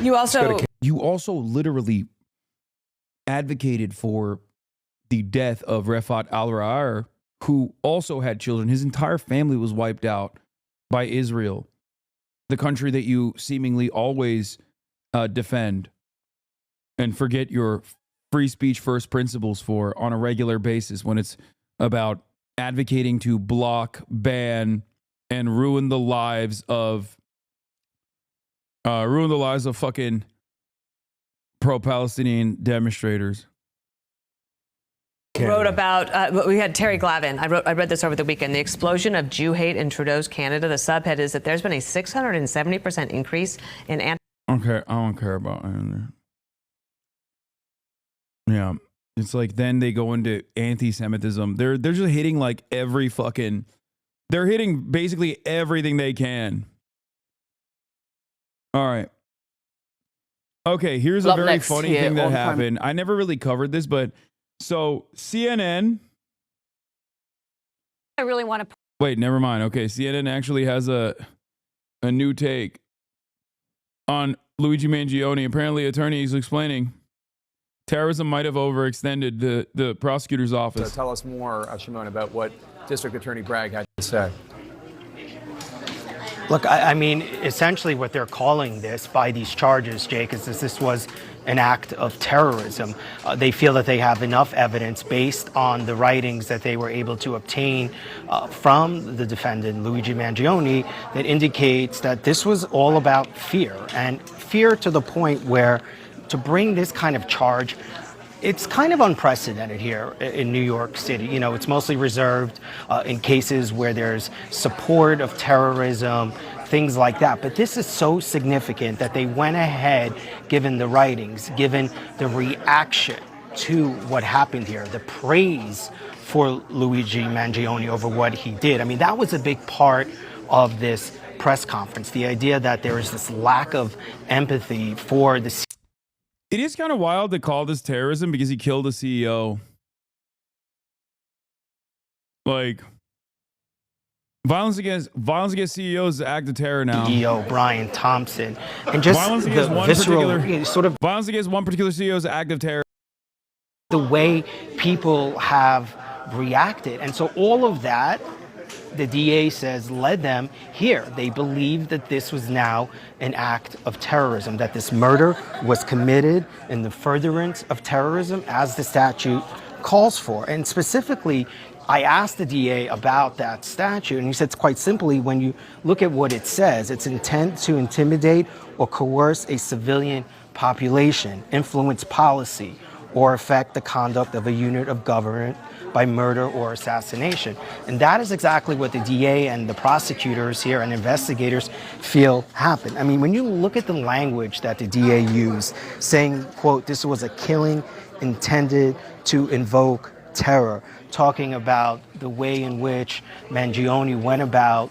You also literally advocated for the death of Refat al-Ra'ar, who also had children. His entire family was wiped out by Israel, the country that you seemingly always defend and forget your free speech first principles for on a regular basis when it's about advocating to block, ban, and ruin the lives of fucking pro-Palestinian demonstrators. Wrote about, we had Terry Glavin. I read this over the weekend. The explosion of Jew hate in Trudeau's Canada. The subhead is that there's been a 670% increase in Okay, I don't care about it. Yeah, it's like then they go into anti-Semitism. They're just hitting like every fucking. They're hitting basically everything they can. All right. Okay, here's a very funny thing that happened. I never really covered this, but so CNN. I really want to. Wait, never mind. Okay, CNN actually has a new take on Luigi Mangione. Apparently, attorneys explaining terrorism might have overextended the prosecutor's office. So tell us more, Shimon, about what District Attorney Bragg had to say. Look, I mean, essentially what they're calling this by these charges, Jake, is this was an act of terrorism. They feel that they have enough evidence based on the writings that they were able to obtain from the defendant, Luigi Mangione, that indicates that this was all about fear, and fear to the point where to bring this kind of charge, it's kind of unprecedented here in New York City. You know, it's mostly reserved in cases where there's support of terrorism, things like that. But this is so significant that they went ahead, given the writings, given the reaction to what happened here, the praise for Luigi Mangione over what he did. I mean, that was a big part of this press conference. The idea that there is this lack of empathy for the. It is kind of wild to call this terrorism because he killed a CEO. Like, violence against CEOs is an act of terror now. CEO Brian Thompson, and just violence against the one visceral particular sort of violence against one particular CEO is an act of terror. The way people have reacted, and so all of that, the DA says, led them here. They believed that this was now an act of terrorism, that this murder was committed in the furtherance of terrorism as the statute calls for. And specifically, I asked the DA about that statute, and he said quite simply, when you look at what it says, it's intent to intimidate or coerce a civilian population, influence policy, or affect the conduct of a unit of government by murder or assassination. And that is exactly what the DA and the prosecutors here and investigators feel happened. I mean, when you look at the language that the DA used, saying, quote, this was a killing intended to invoke terror, talking about the way in which Mangione went about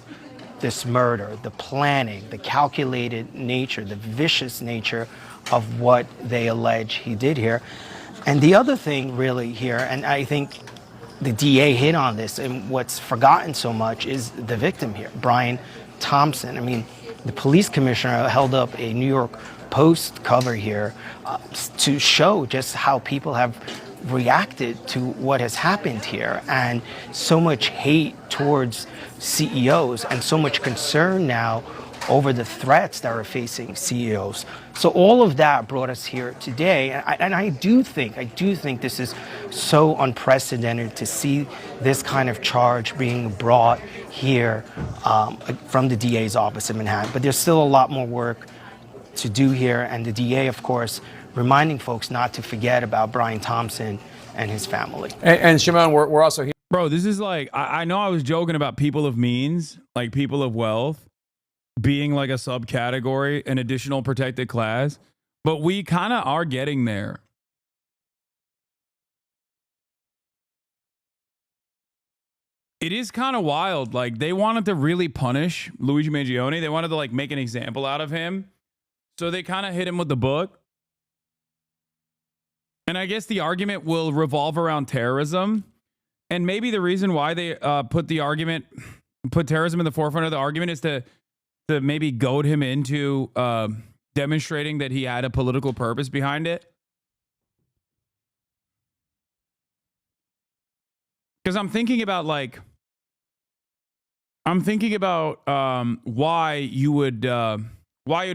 this murder, the planning, the calculated nature, the vicious nature of what they allege he did here. And the other thing really here, and I think the DA hit on this, and what's forgotten so much is the victim here, Brian Thompson. I mean, the police commissioner held up a New York Post cover here to show just how people have reacted to what has happened here, and so much hate towards CEOs and so much concern now over the threats that are facing CEOs. So all of that brought us here today, and I do think this is so unprecedented to see this kind of charge being brought here from the DA's office in Manhattan. But there's still a lot more work to do here, and the DA, of course, reminding folks not to forget about Brian Thompson and his family. And Shimon, we're also here. Bro, this is like, I know I was joking about people of means, like people of wealth, being like a subcategory, an additional protected class, but we kind of are getting there. It is kind of wild. Like, they wanted to really punish Luigi Mangione. They wanted to like make an example out of him. So they kind of hit him with the book. And I guess the argument will revolve around terrorism. And maybe the reason why they put terrorism in the forefront of the argument is to maybe goad him into demonstrating that he had a political purpose behind it. Because I'm thinking about why you would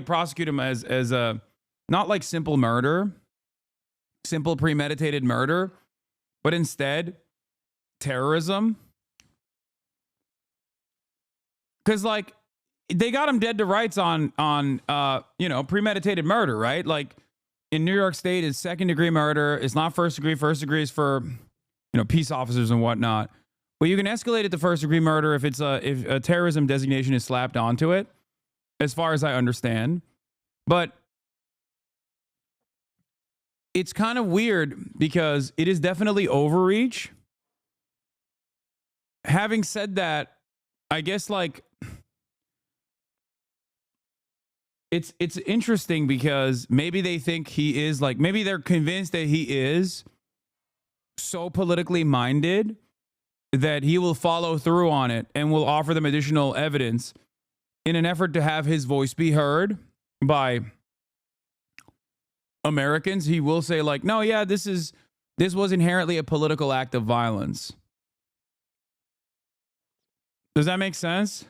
prosecute him as a, not like simple murder, simple premeditated murder, but instead terrorism. Because like, they got him dead to rights on premeditated murder, right? Like in New York State, it's second degree murder. It's not first degree. First degree is for, peace officers and whatnot. But you can escalate it to first degree murder if if a terrorism designation is slapped onto it, as far as I understand. But it's kind of weird because it is definitely overreach. Having said that, I guess like, it's interesting because maybe they think he is like, maybe they're convinced that he is so politically minded that he will follow through on it and will offer them additional evidence in an effort to have his voice be heard by Americans. He will say like, no, yeah, this was inherently a political act of violence. Does that make sense?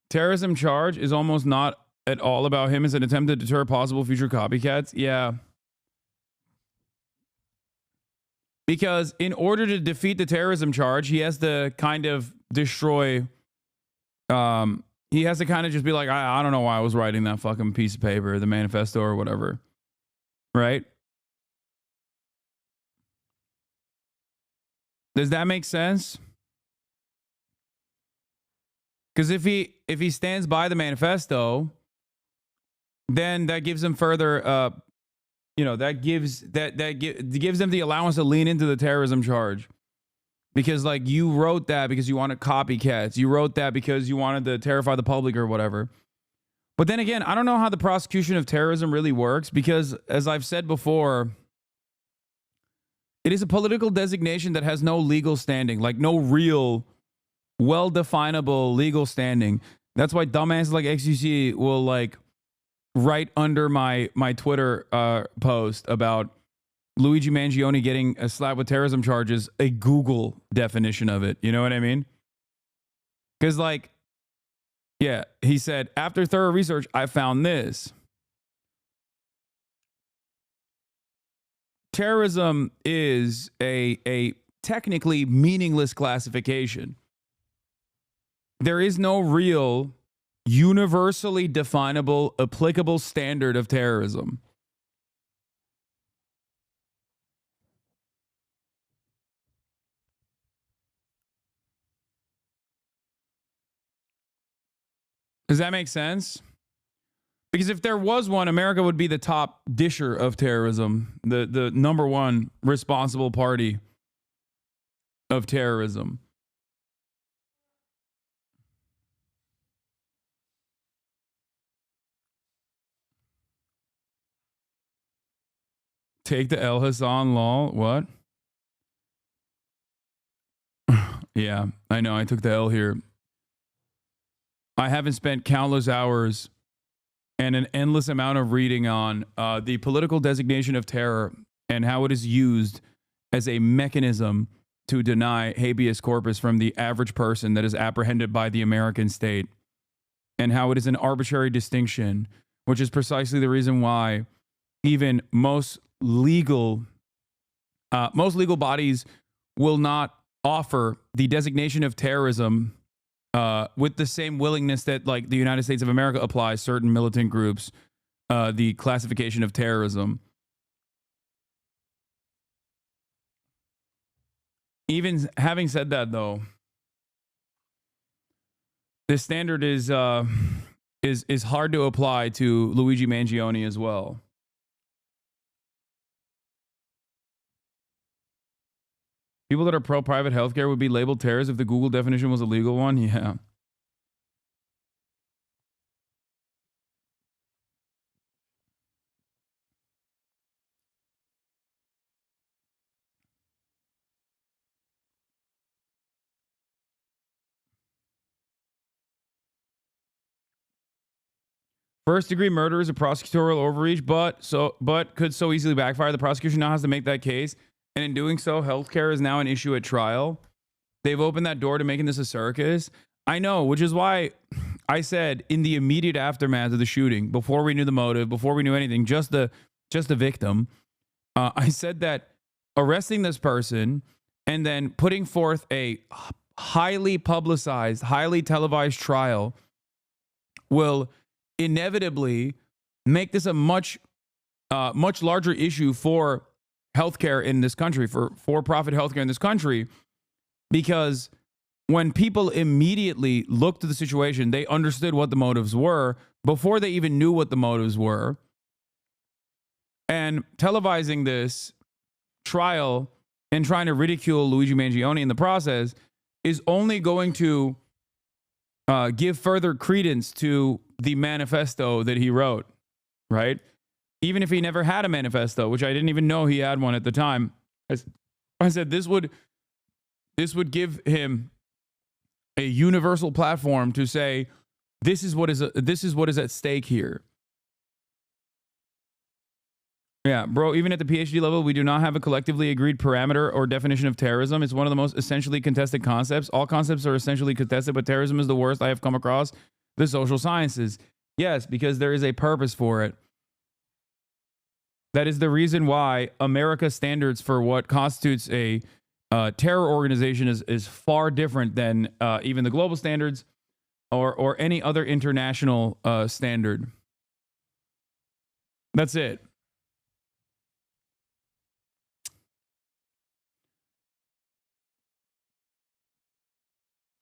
Terrorism charge is almost not at all about him as an attempt to deter possible future copycats. Yeah. Because in order to defeat the terrorism charge, he has to kind of destroy, he has to kind of just be like, I don't know why I was writing that fucking piece of paper, the manifesto or whatever. Right? Does that make sense? Because if he stands by the manifesto, then that gives him further that gives gives them the allowance to lean into the terrorism charge. Because like you wrote that because you wanted copycats. You wrote that because you wanted to terrify the public or whatever. But then again, I don't know how the prosecution of terrorism really works because, as I've said before, it is a political designation that has no legal standing, like no real, well-definable legal standing. That's why dumbasses like XUC will like write under my Twitter post about Luigi Mangione getting a slap with terrorism charges, a Google definition of it. You know what I mean? Because like, yeah, he said, after thorough research, I found this. Terrorism is a technically meaningless classification. There is no real, universally definable, applicable standard of terrorism. Does that make sense? Because if there was one, America would be the top disher of terrorism, the number one responsible party of terrorism. Take the El Hasan law. What? Yeah, I know. I took the L here. I haven't spent countless hours and an endless amount of reading on the political designation of terror and how it is used as a mechanism to deny habeas corpus from the average person that is apprehended by the American state, and how it is an arbitrary distinction, which is precisely the reason why even most legal bodies will not offer the designation of terrorism with the same willingness that like the United States of America applies certain militant groups the classification of terrorism. Even having said that, though, this standard is hard to apply to Luigi Mangione as well. People that are pro-private healthcare would be labeled terrorists if the Google definition was a legal one? Yeah. First-degree murder is a prosecutorial overreach, but could so easily backfire. The prosecution now has to make that case. And in doing so, healthcare is now an issue at trial. They've opened that door to making this a circus. I know, which is why I said in the immediate aftermath of the shooting, before we knew the motive, before we knew anything, just the victim, I said that arresting this person and then putting forth a highly publicized, highly televised trial will inevitably make this a much larger issue for healthcare in this country, for-profit healthcare in this country, because when people immediately looked at the situation, they understood what the motives were before they even knew what the motives were. And televising this trial and trying to ridicule Luigi Mangione in the process is only going to give further credence to the manifesto that he wrote, right? Even if he never had a manifesto, which I didn't even know he had one at the time. I said this would give him a universal platform to say this is what is at stake here. Yeah, bro, even at the PhD level, we do not have a collectively agreed parameter or definition of terrorism. It's one of the most essentially contested concepts. All concepts are essentially contested, but terrorism is the worst I have come across the social sciences. Yes, because there is a purpose for it. That is the reason why America's standards for what constitutes a terror organization is far different than even the global standards or any other international standard. That's it.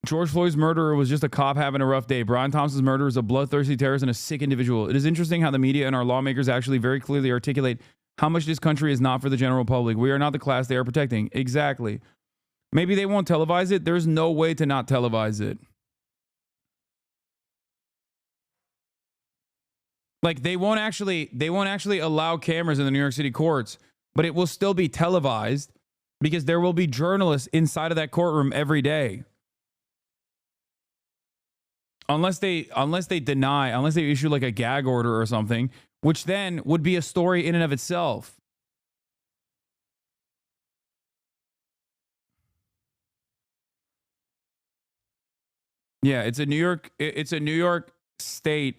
George Floyd's murderer was just a cop having a rough day. Brian Thompson's murderer is a bloodthirsty terrorist and a sick individual. It is interesting how the media and our lawmakers actually very clearly articulate how much this country is not for the general public. We are not the class they are protecting. Exactly. Maybe they won't televise it. There's no way to not televise it. Like they won't actually allow cameras in the New York City courts, but it will still be televised because there will be journalists inside of that courtroom every day. Unless they issue like a gag order or something, which then would be a story in and of itself. Yeah, it's a New York State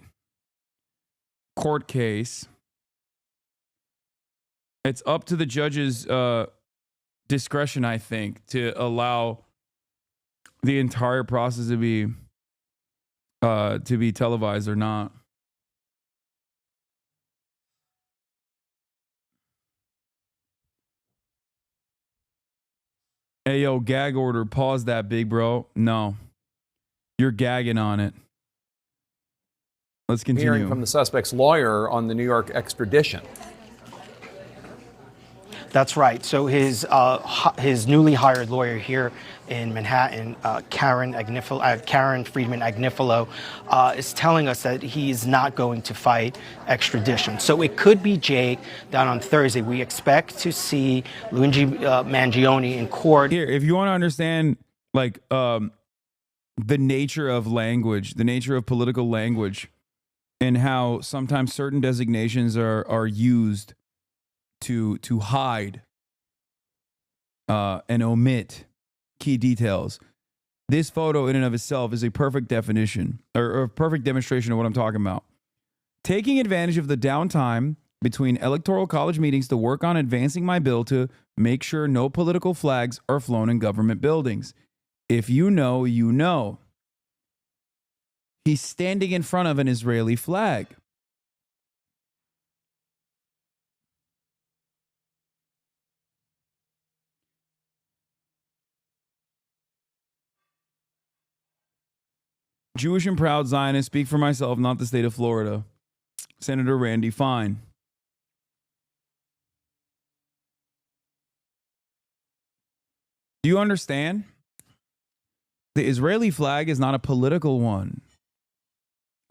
court case. It's up to the judge's discretion, I think, to allow the entire process to be televised or not. Hey, yo, gag order. Pause that, big bro. No. You're gagging on it. Let's continue. Hearing from the suspect's lawyer on the New York extradition. That's right. So his newly hired lawyer here in Manhattan, Karen Friedman Agnifilo, is telling us that he is not going to fight extradition. So it could be, Jake, that on Thursday we expect to see Luigi Mangione in court. Here, if you want to understand, like, the nature of language, the nature of political language, and how sometimes certain designations are used to hide and omit key details. This photo in and of itself is a perfect definition or a perfect demonstration of what I'm talking about. Taking advantage of the downtime between electoral college meetings to work on advancing my bill to make sure no political flags are flown in government buildings. If you know, you know. He's standing in front of an Israeli flag. Jewish and proud Zionist, speak for myself, not the state of Florida. Senator Randy Fine. Do you understand? The Israeli flag is not a political one.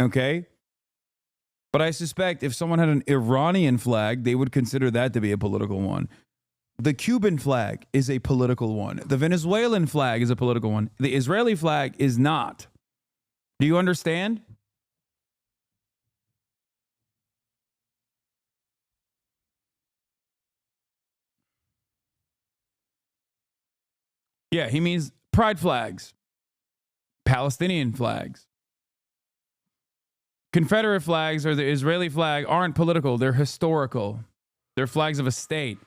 Okay? But I suspect if someone had an Iranian flag, they would consider that to be a political one. The Cuban flag is a political one. The Venezuelan flag is a political one. The Israeli flag is not. Do you understand? Yeah, he means pride flags, Palestinian flags. Confederate flags or the Israeli flag aren't political, they're historical. They're flags of a state.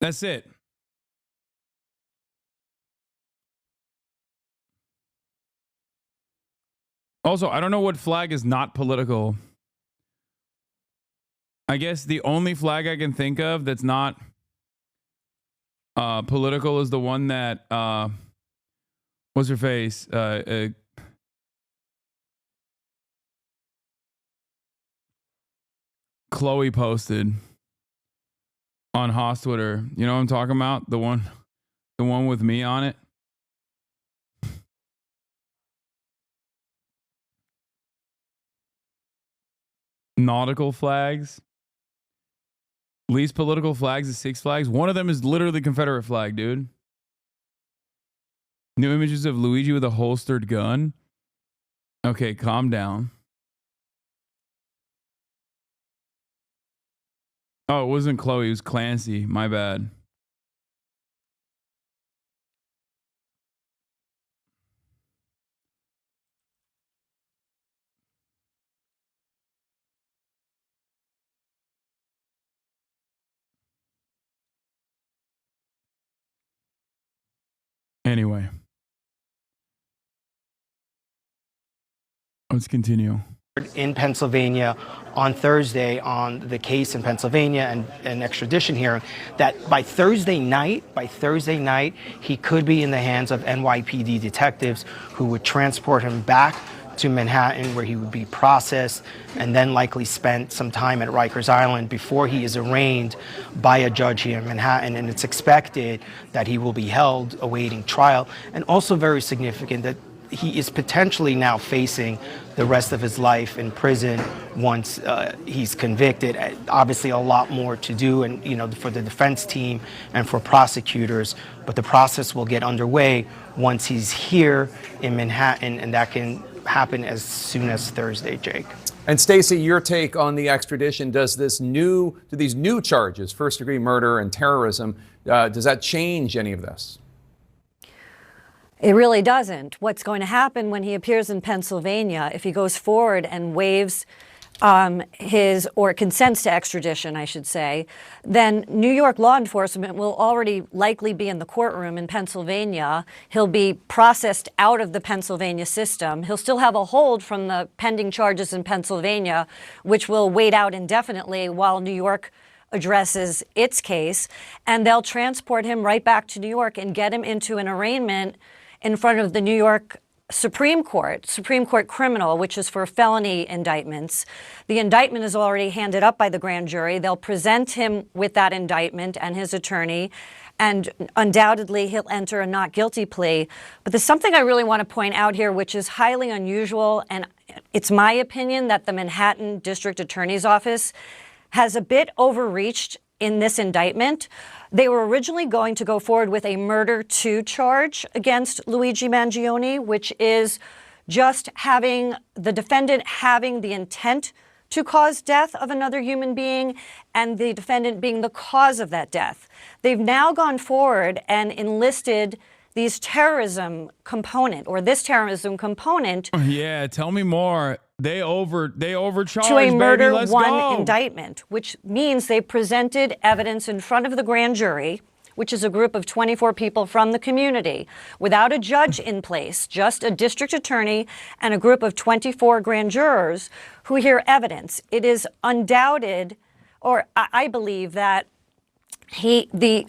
That's it. Also, I don't know what flag is not political. I guess the only flag I can think of that's not political is the one that what's her face? Chloe posted on Haas Twitter. You know what I'm talking about? The one with me on it. Nautical flags. Least political flags is Six Flags. One of them is literally Confederate flag, dude. New images of Luigi with a holstered gun. Okay, calm down. Oh, it wasn't Chloe. It was Clancy. My bad. Anyway. Let's continue. in Pennsylvania on Thursday on the case in Pennsylvania and extradition hearing, that by Thursday night, he could be in the hands of NYPD detectives who would transport him back to Manhattan, where he would be processed and then likely spent some time at Rikers Island before he is arraigned by a judge here in Manhattan. And it's expected that he will be held awaiting trial. And also very significant that he is potentially now facing the rest of his life in prison once he's convicted. Obviously a lot more to do, and for the defense team and for prosecutors, but the process will get underway once he's here in Manhattan, and that can happen as soon as Thursday, Jake. And Stacey, your take on the extradition, do these new charges, first-degree murder and terrorism, does that change any of this? It really doesn't. What's going to happen when he appears in Pennsylvania, if he goes forward and waives or consents to extradition, I should say, then New York law enforcement will already likely be in the courtroom in Pennsylvania. He'll be processed out of the Pennsylvania system. He'll still have a hold from the pending charges in Pennsylvania, which will wait out indefinitely while New York addresses its case. And they'll transport him right back to New York and get him into an arraignment in front of the New York Supreme Court criminal, which is for felony indictments. The indictment is already handed up by the grand jury. They'll present him with that indictment and his attorney, and undoubtedly he'll enter a not guilty plea. But there's something I really want to point out here, which is highly unusual, and it's my opinion that the Manhattan District Attorney's Office has a bit overreached in this indictment. They were originally going to go forward with a murder 2 charge against Luigi Mangione, which is just having the defendant having the intent to cause death of another human being and the defendant being the cause of that death. They've now gone forward and enlisted this terrorism component. Yeah, tell me more. They overcharged, to a murder baby. Let's 1 go. indictment, which means they presented evidence in front of the grand jury, which is a group of 24 people from the community, without a judge in place, just a district attorney and a group of 24 grand jurors who hear evidence. It is undoubted, or I believe that the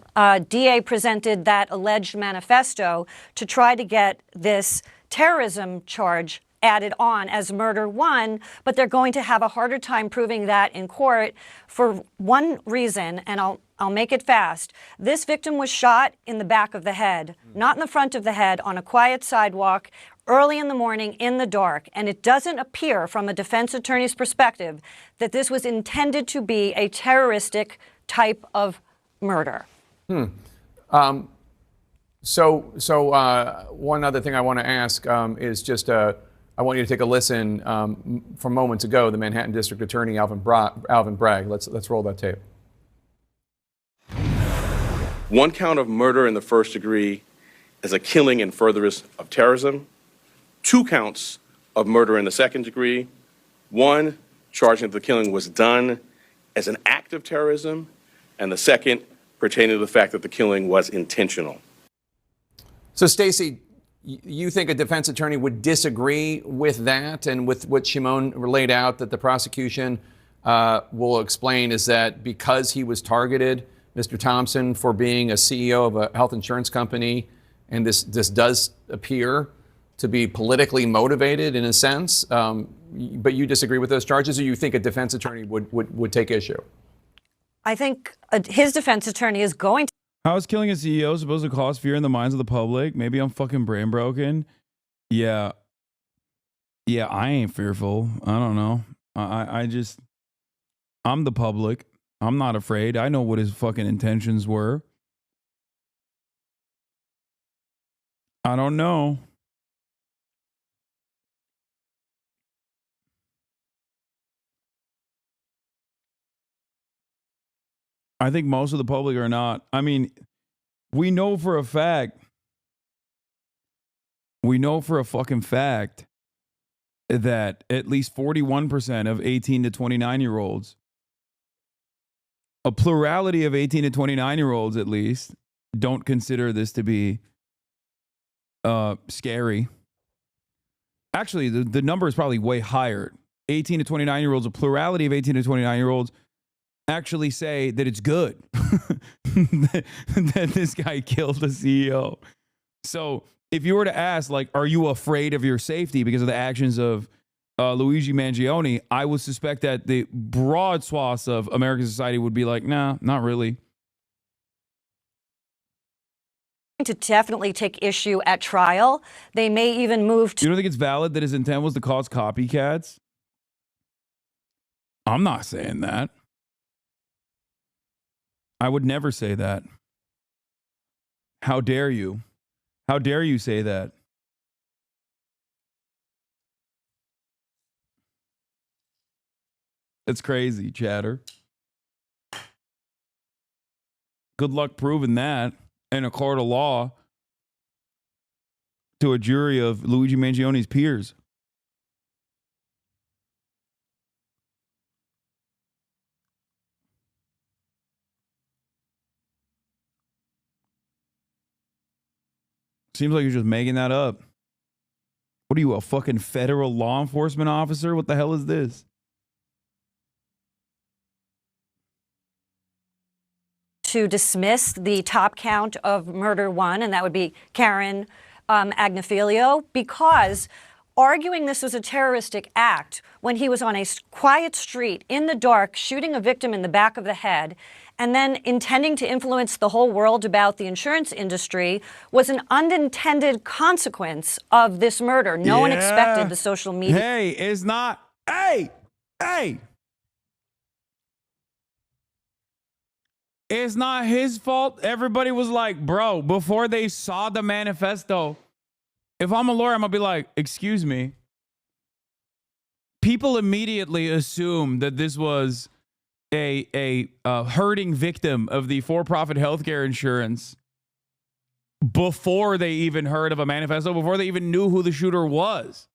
DA presented that alleged manifesto to try to get this terrorism charge added on as murder 1, but they're going to have a harder time proving that in court for one reason, and I'll make it fast. This victim was shot in the back of the head, not in the front of the head, on a quiet sidewalk early in the morning in the dark, and it doesn't appear from a defense attorney's perspective that this was intended to be a terroristic type of murder. So one other thing I want to ask is just I want you to take a listen from moments ago. The Manhattan District Attorney Alvin Bragg. Let's roll that tape. 1 count of murder in the first degree is a killing in furtherance of terrorism. 2 counts of murder in the second degree. 1 charging that the killing was done as an act of terrorism, and the second pertaining to the fact that the killing was intentional. So, Stacey, you think a defense attorney would disagree with that and with what Shimon laid out, that the prosecution will explain is that because he was targeted, Mr. Thompson, for being a CEO of a health insurance company, and this does appear to be politically motivated in a sense, but you disagree with those charges, or you think a defense attorney would take issue? I think his defense attorney is going to. How is killing a CEO supposed to cause fear in the minds of the public? Maybe I'm fucking brain broken. Yeah, I ain't fearful. I don't know. I'm the public. I'm not afraid. I know what his fucking intentions were. I don't know. I think most of the public are not. I mean, we know for a fucking fact that at least 41% of 18 to 29-year-olds, a plurality of 18 to 29-year-olds at least, don't consider this to be scary. Actually, the number is probably way higher. 18 to 29-year-olds, a plurality of 18 to 29-year-olds actually say that it's good that this guy killed the CEO. So if you were to ask, like, are you afraid of your safety because of the actions of Luigi Mangione, I would suspect that the broad swaths of American society would be like, nah, not really. To definitely take issue at trial. They may even move to. You don't think it's valid that his intent was to cause copycats? I'm not saying that. I would never say that. How dare you? How dare you say that? It's crazy, chatter. Good luck proving that in a court of law to a jury of Luigi Mangione's peers. Seems like you're just making that up. What are you, a fucking federal law enforcement officer? What the hell is this? To dismiss the top count of murder one, and that would be Karen Agnifilio, because arguing this was a terroristic act when he was on a quiet street in the dark shooting a victim in the back of the head and then intending to influence the whole world about the insurance industry was an unintended consequence of this murder. No one expected the social media. Hey, it's not. Hey. It's not his fault. Everybody was like, bro, before they saw the manifesto, if I'm a lawyer, I'm going to be like, excuse me. People immediately assume that this was a hurting victim of the for-profit healthcare insurance before they even heard of a manifesto, before they even knew who the shooter was.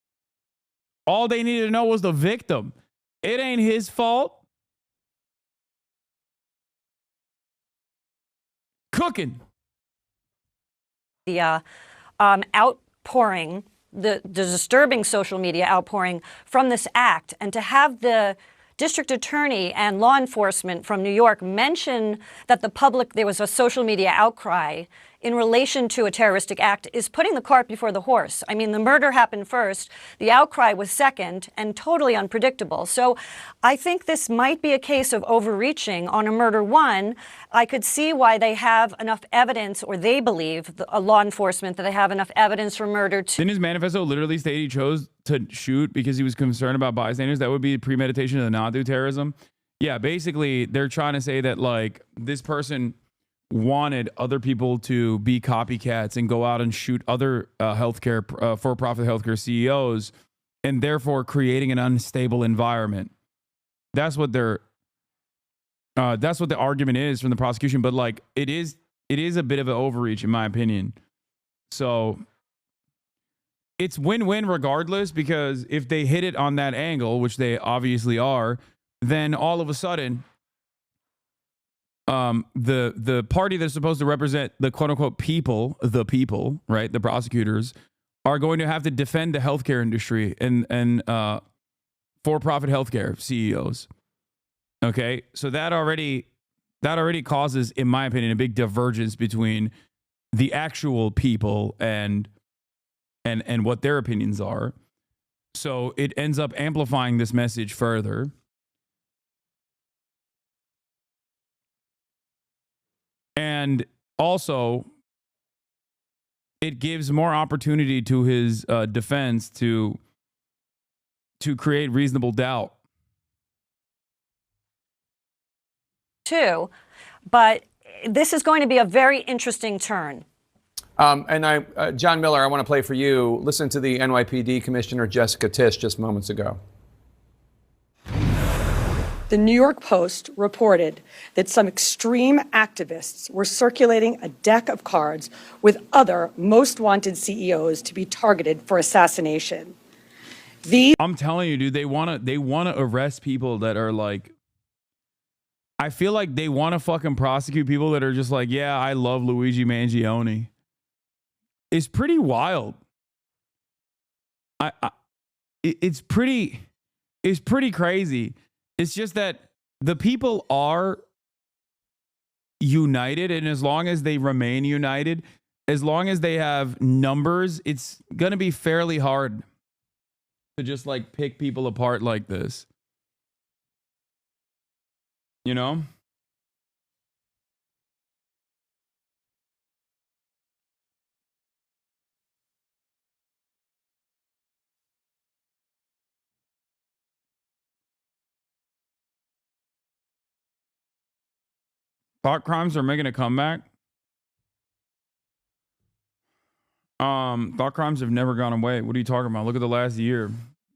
All they needed to know was the victim. It ain't his fault. Cooking. The outpouring, the disturbing social media outpouring from this act, and to have the district attorney and law enforcement from New York mention that there was a social media outcry in relation to a terroristic act is putting the cart before the horse. I mean, the murder happened first, the outcry was second, and totally unpredictable. So I think this might be a case of overreaching on a murder one. I could see why they have enough evidence, or they believe, law enforcement, that they have enough evidence for murder to. Didn't his manifesto literally state he chose to shoot because he was concerned about bystanders? That would be premeditation to not do terrorism. Yeah, basically, they're trying to say that, like, this person wanted other people to be copycats and go out and shoot other for-profit healthcare CEOs, and therefore creating an unstable environment. That's what the argument is from the prosecution. But like, it is a bit of an overreach in my opinion. So it's win-win regardless, because if they hit it on that angle, which they obviously are, then all of a sudden, the party that's supposed to represent the quote-unquote people, right, the prosecutors, are going to have to defend the healthcare industry and for-profit healthcare CEOs. Okay, so that already causes, in my opinion, a big divergence between the actual people and what their opinions are. So it ends up amplifying this message further. And also, it gives more opportunity to his defense to create reasonable doubt. Too, but this is going to be a very interesting turn. John Miller, I want to play for you. Listen to the NYPD Commissioner Jessica Tisch just moments ago. The New York Post reported that some extreme activists were circulating a deck of cards with other most wanted CEOs to be targeted for assassination. I'm telling you, dude, they want to arrest people that are like, I feel like they want to fucking prosecute people that are just like, yeah, I love Luigi Mangione. It's pretty wild. It's pretty is pretty crazy. It's just that the people are united, and as long as they remain united, as long as they have numbers, it's going to be fairly hard to just like pick people apart like this. You know? Thought crimes are making a comeback. Thought crimes have never gone away. What are you talking about? Look at the last year.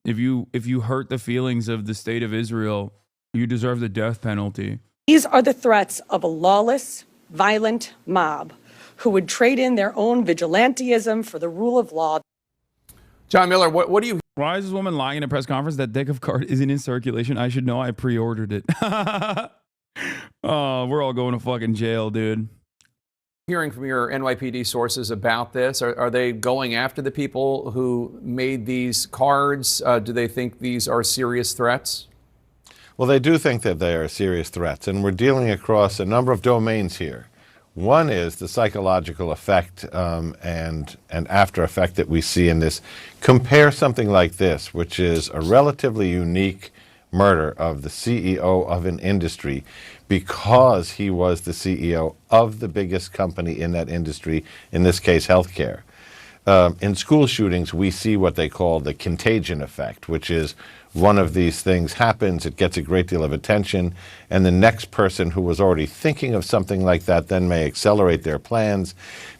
If you hurt the feelings of the state of Israel, you deserve the death penalty. These are the threats of a lawless, violent mob who would trade in their own vigilantism for the rule of law. John Miller, what do you... Why is this woman lying in a press conference? That deck of cards isn't in circulation. I should know. I pre-ordered it. Oh, we're all going to fucking jail, dude. Hearing from your NYPD sources about this, are they going after the people who made these cards? Do they think these are serious threats? Well, they do think that they are serious threats, and we're dealing across a number of domains here. One is the psychological effect and after effect that we see in this. Compare something like this, which is a relatively unique murder of the CEO of an industry because he was the CEO of the biggest company in that industry, in this case, healthcare. In school shootings, we see what they call the contagion effect, which is one of these things happens, it gets a great deal of attention, and the next person who was already thinking of something like that then may accelerate their plans.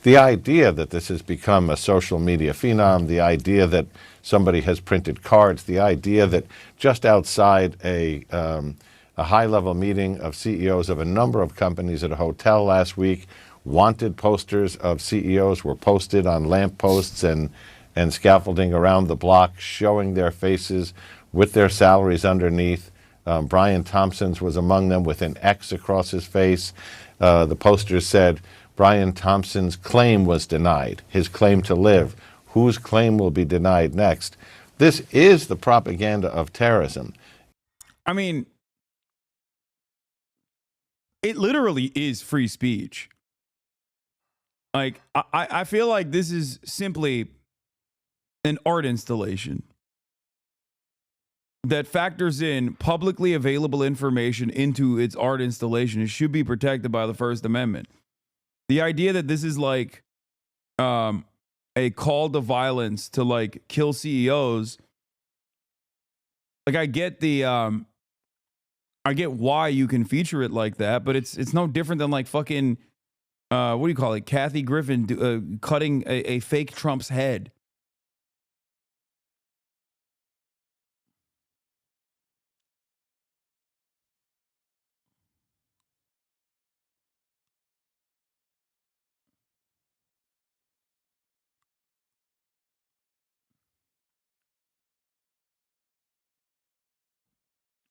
The idea that this has become a social media phenom, the idea that somebody has printed cards, the idea that just outside a high-level meeting of CEOs of a number of companies at a hotel last week, wanted posters of CEOs were posted on lampposts and scaffolding around the block showing their faces with their salaries underneath. Brian Thompson's was among them with an X across his face. The posters said, Brian Thompson's claim was denied, his claim to live. Whose claim will be denied next? This is the propaganda of terrorism. I mean, it literally is free speech. Like, I feel like this is simply an art installation that factors in publicly available information into its art installation. It should be protected by the First Amendment. The idea that this is like a call to violence to like kill CEOs, like I get the I get why you can feature it like that, but it's no different than like fucking what do you call it? Kathy Griffin cutting a fake Trump's head.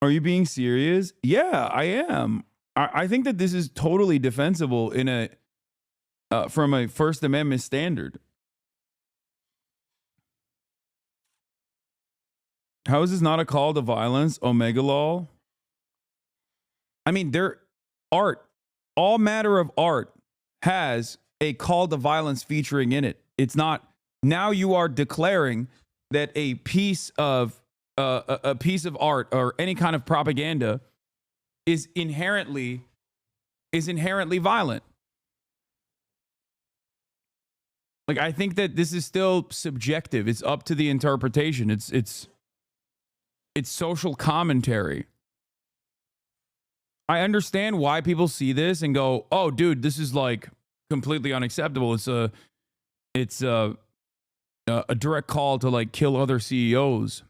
Are you being serious? Yeah, I am. I think that this is totally defensible in a from a First Amendment standard. How is this not a call to violence? Omega Law. I mean, all matter of art has a call to violence featuring in it. It's not, now you are declaring that a piece of art or any kind of propaganda is inherently violent. Like, I think that this is still subjective. It's up to the interpretation. It's social commentary. I understand why people see this and go, "Oh, dude, this is like completely unacceptable." It's a direct call to like kill other CEOs.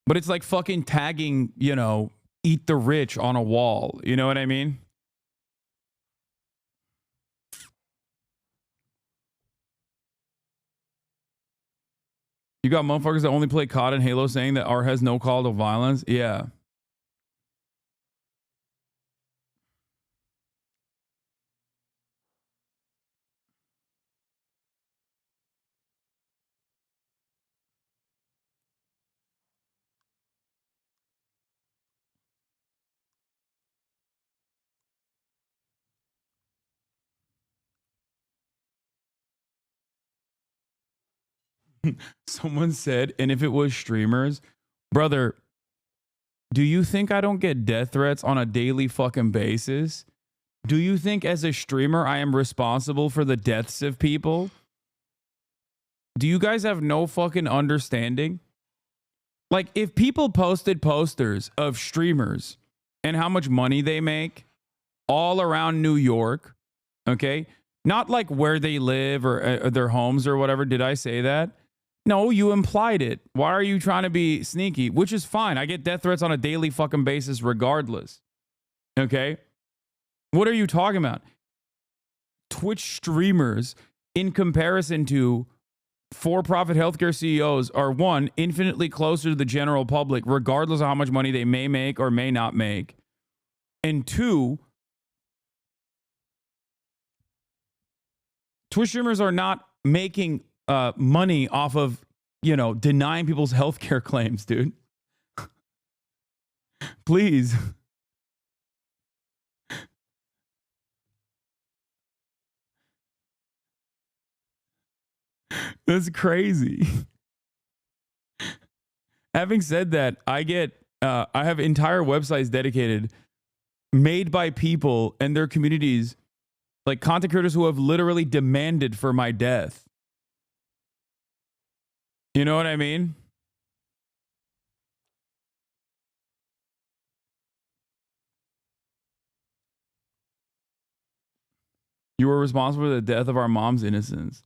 But it's like fucking tagging, eat the rich on a wall. You know what I mean? You got motherfuckers that only play COD and Halo saying that art has no call to violence. Yeah. Someone said, and if it was streamers, brother, do you think I don't get death threats on a daily fucking basis? Do you think as a streamer I am responsible for the deaths of people? Do you guys have no fucking understanding? Like, if people posted posters of streamers and how much money they make all around New York, okay? Not like where they live or their homes or whatever. Did I say that? No, you implied it. Why are you trying to be sneaky? Which is fine. I get death threats on a daily fucking basis regardless. Okay? What are you talking about? Twitch streamers, in comparison to for-profit healthcare CEOs, are one, infinitely closer to the general public, regardless of how much money they may make or may not make. And two, Twitch streamers are not making money off of, you know, denying people's healthcare claims, dude. Please. That's crazy. Having said that, I have entire websites dedicated, made by people and their communities, like content creators who have literally demanded for my death. You know what I mean? You were responsible for the death of our mom's innocence.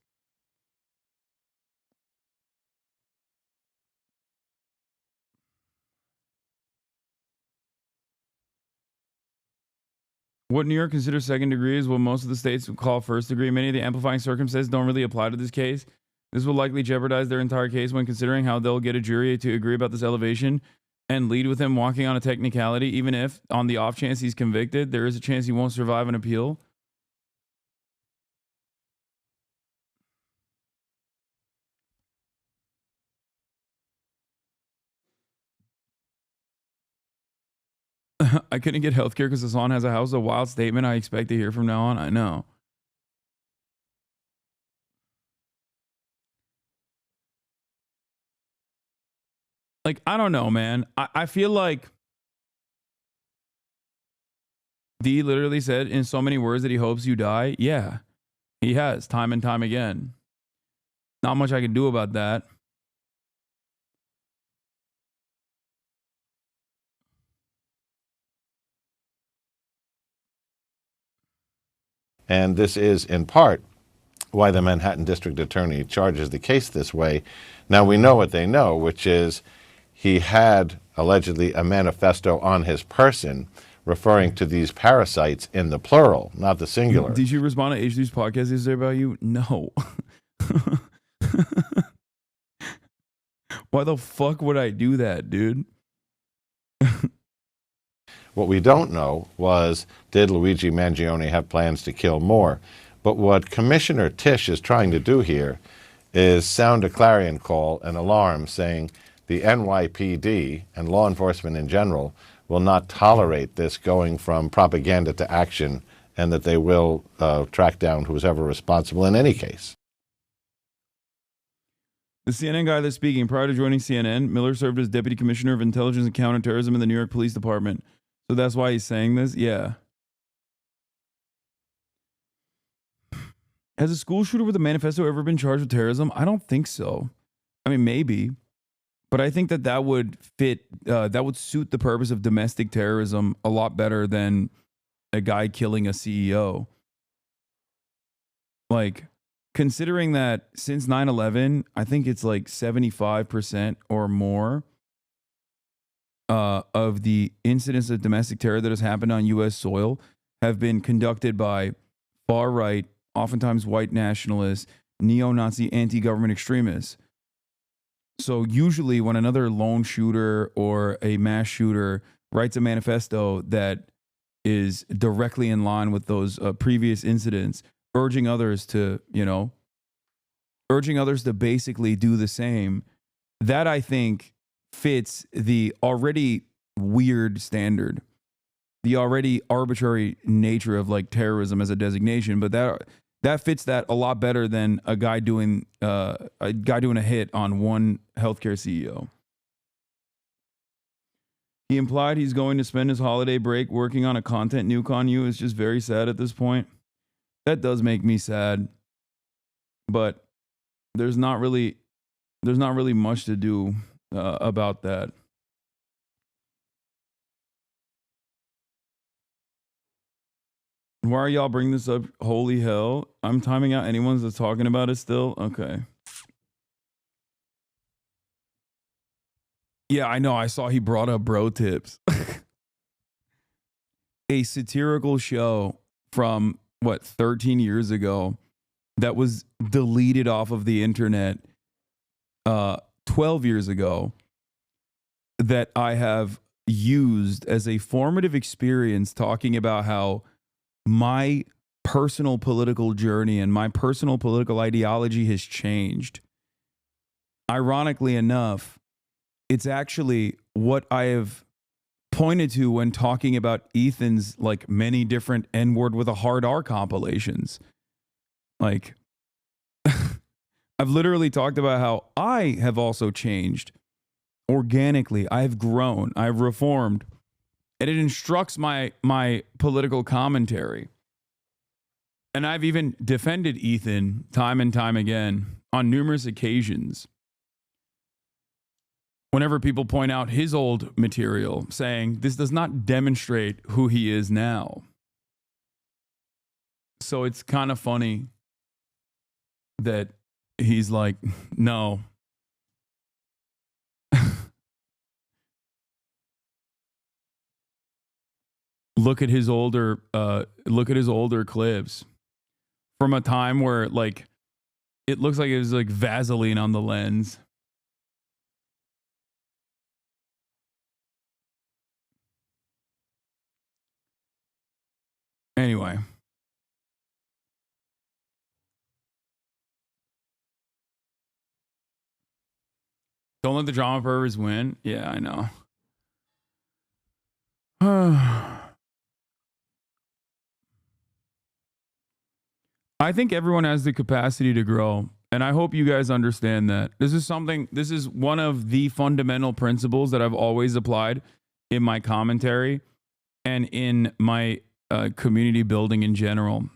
What New York considers second degree is what most of the states would call first degree. Many of the amplifying circumstances don't really apply to this case. This will likely jeopardize their entire case when considering how they'll get a jury to agree about this elevation and lead with him walking on a technicality, even if, on the off chance he's convicted, there is a chance he won't survive an appeal. I couldn't get healthcare because Hasan has a house. A wild statement I expect to hear from now on. I know. Like, I don't know, man. I feel like D literally said in so many words that he hopes you die. Yeah, he has, time and time again. Not much I can do about that. And this is, in part, why the Manhattan District Attorney charges the case this way. Now, we know what they know, which is he had, allegedly, a manifesto on his person referring to these parasites in the plural, not the singular. Did you respond to H3's podcast yesterday about you? No. Why the fuck would I do that, dude? What we don't know was, did Luigi Mangione have plans to kill more? But what Commissioner Tisch is trying to do here is sound a clarion call, an alarm, saying the NYPD and law enforcement in general will not tolerate this going from propaganda to action, and that they will track down who's ever responsible in any case. The CNN guy that's speaking, prior to joining CNN, Miller served as Deputy Commissioner of Intelligence and Counterterrorism in the New York Police Department. So that's why he's saying this? Yeah. Has a school shooter with a manifesto ever been charged with terrorism? I don't think so. I mean, maybe. But I think that would fit, that would suit the purpose of domestic terrorism a lot better than a guy killing a CEO. Like, considering that since 9/11, I think it's like 75% or more of the incidents of domestic terror that has happened on U.S. soil have been conducted by far-right, oftentimes white nationalists, neo-Nazi, anti-government extremists. So usually when another lone shooter or a mass shooter writes a manifesto that is directly in line with those previous incidents, urging others to basically do the same, that I think fits the already weird standard, the already arbitrary nature of like terrorism as a designation. But that fits that a lot better than a guy doing a hit on one healthcare CEO. He implied he's going to spend his holiday break working on a content nuke on you. It's just very sad at this point. That does make me sad, but there's not really much to do about that. Why are y'all bringing this up? Holy hell. I'm timing out anyone that's talking about it still? Okay. Yeah, I know. I saw he brought up Bro Tips. A satirical show from, 13 years ago that was deleted off of the internet 12 years ago that I have used as a formative experience talking about how my personal political journey and my personal political ideology has changed. Ironically enough, it's actually what I have pointed to when talking about Ethan's like many different N-word with a hard R compilations. Like, I've literally talked about how I have also changed organically. I've grown, I've reformed, and it instructs my political commentary. And I've even defended Ethan time and time again on numerous occasions. Whenever people point out his old material, saying this does not demonstrate who he is now. So it's kind of funny that he's like, no. Look at his older clips from a time where like it looks like it was like Vaseline on the lens. Anyway. Don't let the drama perverts win. Yeah, I know. I think everyone has the capacity to grow, and I hope you guys understand that. This is one of the fundamental principles that I've always applied in my commentary and in my community building in general.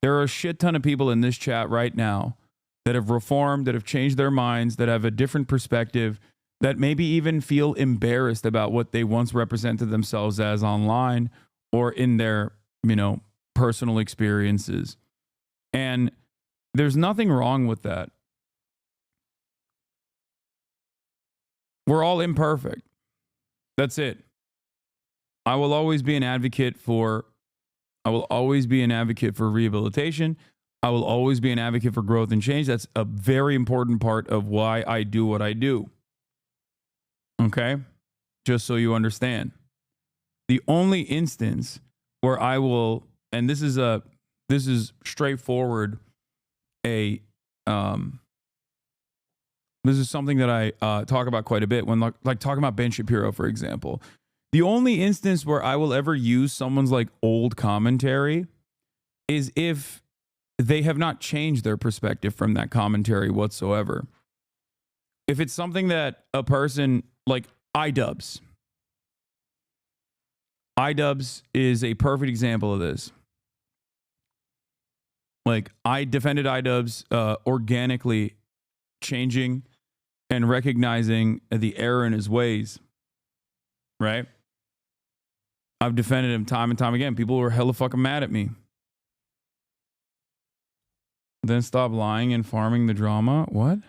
There are a shit ton of people in this chat right now that have reformed, that have changed their minds, that have a different perspective, that maybe even feel embarrassed about what they once represented themselves as online or in their, personal experiences. And there's nothing wrong with that. We're all imperfect. That's it. I will always be an advocate for rehabilitation. I will always be an advocate for growth and change. That's a very important part of why I do what I do. Okay? Just so you understand. The only instance where I will, and this is straightforward, this is something that I talk about quite a bit when like talking about Ben Shapiro, for example. The only instance where I will ever use someone's like old commentary is if they have not changed their perspective from that commentary whatsoever. If it's something that a person like iDubbbz is a perfect example of this. Like, I defended iDubbbz organically changing and recognizing the error in his ways, right? I've defended him time and time again. People were hella fucking mad at me. Then stop lying and farming the drama? What?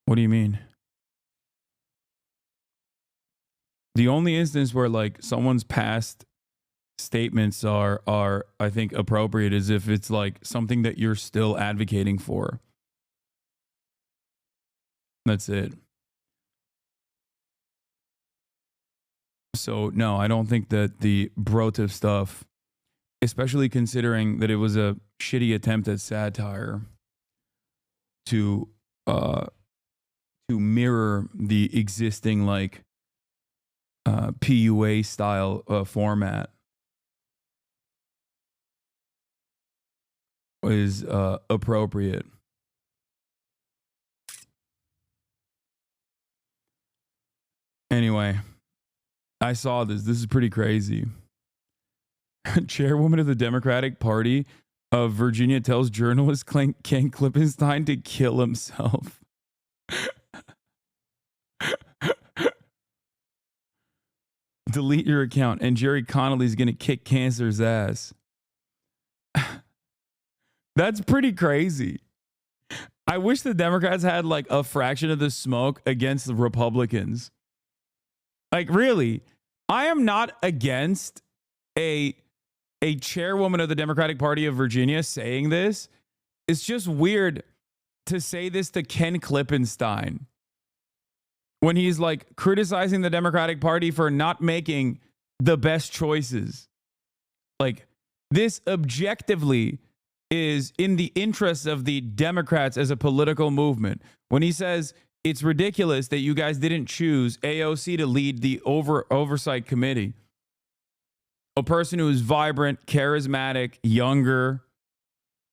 What do you mean? The only instance where like someone's past statements are I think appropriate is if it's like something that you're still advocating for. That's it. So no, I don't think that the Brotiv stuff, especially considering that it was a shitty attempt at satire to mirror the existing like PUA style format. is appropriate. Anyway, I saw this. This is pretty crazy. Chairwoman of the Democratic Party of Virginia tells journalist Ken Klippenstein to kill himself. Delete your account, and Jerry Connolly's going to kick cancer's ass. That's pretty crazy. I wish the Democrats had like a fraction of the smoke against the Republicans. Like, really, I am not against a chairwoman of the Democratic Party of Virginia saying this. It's just weird to say this to Ken Klippenstein when he's like criticizing the Democratic Party for not making the best choices. Like, this objectively is in the interests of the Democrats as a political movement. When he says it's ridiculous that you guys didn't choose AOC to lead the oversight committee, a person who is vibrant, charismatic, younger,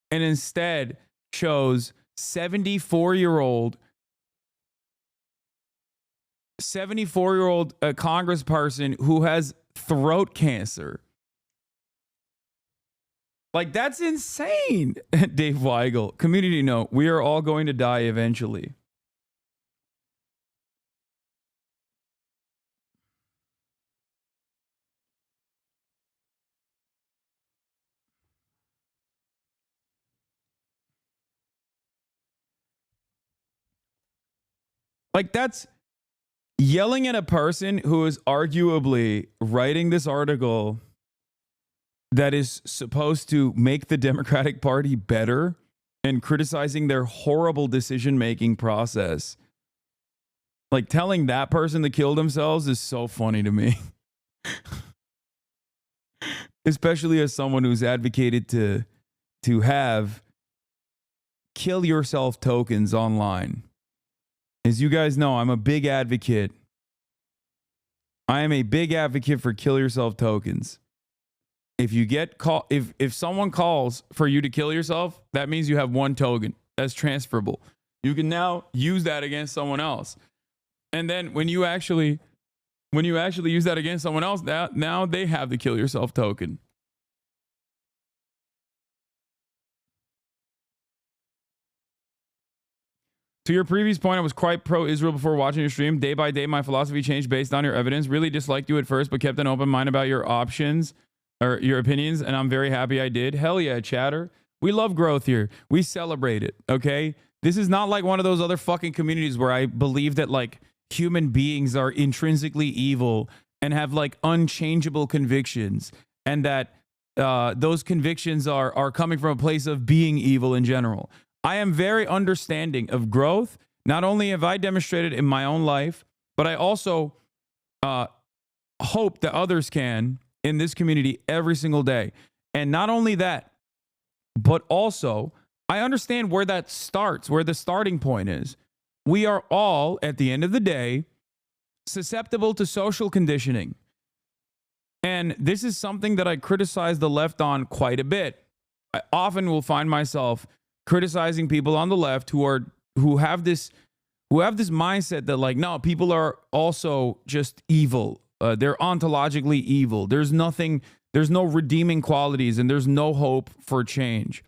and instead chose 74-year-old congressperson who has throat cancer. Like, that's insane. Dave Weigel, community note, we are all going to die eventually. Like, that's yelling at a person who is arguably writing this article that is supposed to make the Democratic Party better and criticizing their horrible decision-making process. Like, telling that person to kill themselves is so funny to me. Especially as someone who's advocated to have kill yourself tokens online. As you guys know, I'm a big advocate. I am a big advocate for kill yourself tokens. If you get if someone calls for you to kill yourself, that means you have one token that's transferable. You can now use that against someone else. And then when you actually use that against someone else, now they have the kill yourself token. To your previous point, I was quite pro-Israel before watching your stream. Day by day, my philosophy changed based on your evidence. Really disliked you at first, but kept an open mind about your options or your opinions, and I'm very happy I did. Hell yeah, chatter. We love growth here. We celebrate it, okay? This is not like one of those other fucking communities where I believe that, like, human beings are intrinsically evil and have, like, unchangeable convictions, and that those convictions are coming from a place of being evil in general. I am very understanding of growth. Not only have I demonstrated in my own life, but I also hope that others can in this community every single day. And not only that, but also I understand where that starts, where the starting point is. We are all, at the end of the day, susceptible to social conditioning. And this is something that I criticize the left on quite a bit. I often will find myself criticizing people on the left who have this mindset that, like, no, people are also just evil. They're ontologically evil. There's no redeeming qualities, and there's no hope for change.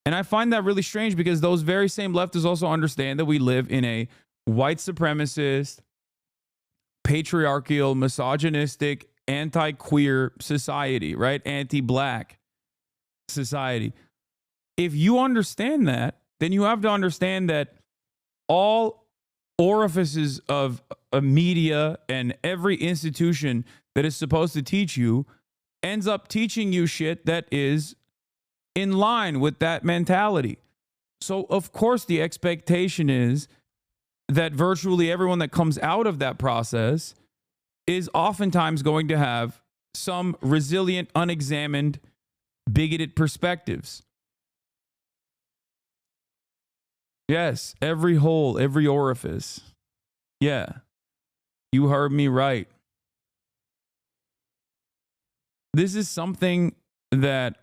And I find that really strange because those very same leftists also understand that we live in a white supremacist, patriarchal, misogynistic, anti-queer society, right? Anti-black society. If you understand that, then you have to understand that all orifices of a media and every institution that is supposed to teach you ends up teaching you shit that is in line with that mentality. So, of course, the expectation is that virtually everyone that comes out of that process is oftentimes going to have some resilient, unexamined, bigoted perspectives. Yes, every hole, every orifice. Yeah, you heard me right. This is something that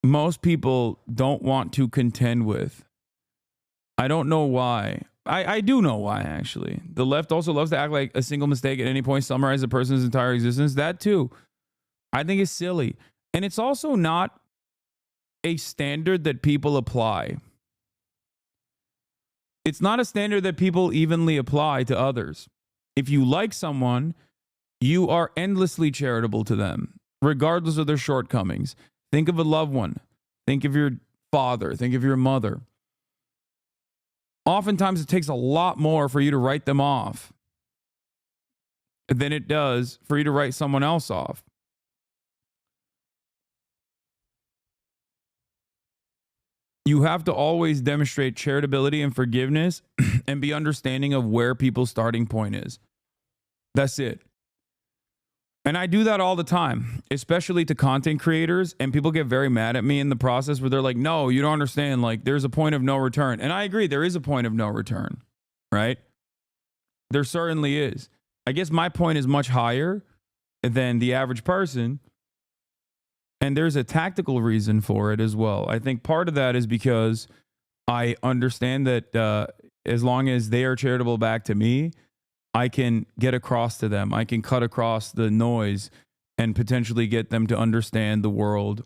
most people don't want to contend with. I don't know why. I do know why, actually. The left also loves to act like a single mistake at any point summarizes a person's entire existence. That too, I think is silly. And it's also not a standard that people apply. It's not a standard that people evenly apply to others. If you like someone, you are endlessly charitable to them, regardless of their shortcomings. Think of a loved one. Think of your father. Think of your mother. Oftentimes, it takes a lot more for you to write them off than it does for you to write someone else off. You have to always demonstrate charitability and forgiveness and be understanding of where people's starting point is. That's it. And I do that all the time, especially to content creators. And people get very mad at me in the process where they're like, no, you don't understand. Like, there's a point of no return. And I agree, there is a point of no return, right? There certainly is. I guess my point is much higher than the average person. And there's a tactical reason for it as well. I think part of that is because I understand that as long as they are charitable back to me, I can get across to them. I can cut across the noise and potentially get them to understand the world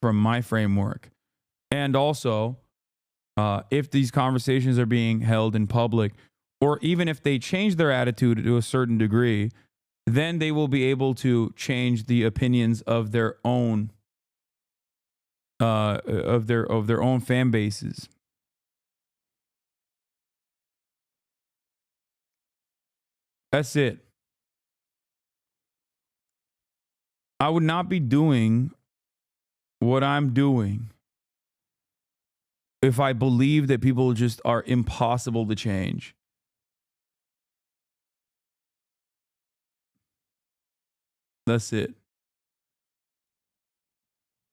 from my framework. And also, if these conversations are being held in public, or even if they change their attitude to a certain degree, then they will be able to change the opinions of their own of their own fan bases. That's it. I would not be doing what I'm doing if I believe that people just are impossible to change. That's it.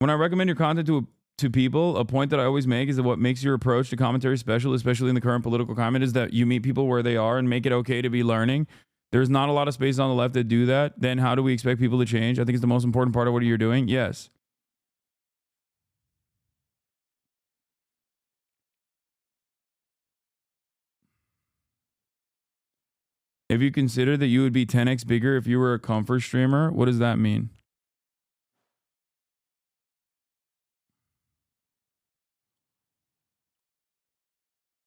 When I recommend your content to people, a point that I always make is that what makes your approach to commentary special, especially in the current political climate, is that you meet people where they are and make it okay to be learning. There's not a lot of space on the left that do that. Then how do we expect people to change? I think it's the most important part of what you're doing. Yes. If you consider that you would be 10x bigger if you were a comfort streamer, what does that mean?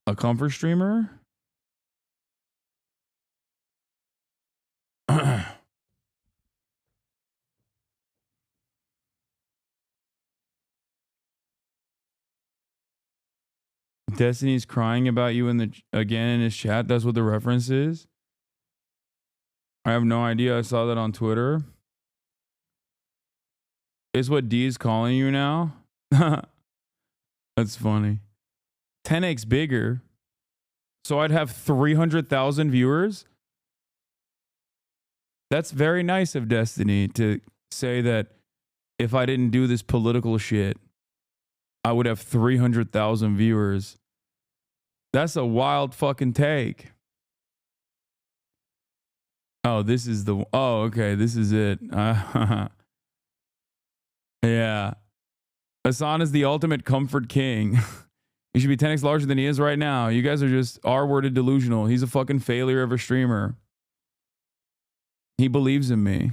A comfort streamer? Destiny's crying about you again in his chat. That's what the reference is. I have no idea. I saw that on Twitter. Is what D is calling you now? That's funny. 10x bigger. So I'd have 300,000 viewers. That's very nice of Destiny to say that if I didn't do this political shit, I would have 300,000 viewers. That's a wild fucking take. Oh, this is the... Oh, okay. This is it. Yeah. Hasan is the ultimate comfort king. He should be 10x larger than he is right now. You guys are just R-worded delusional. He's a fucking failure of a streamer. He believes in me.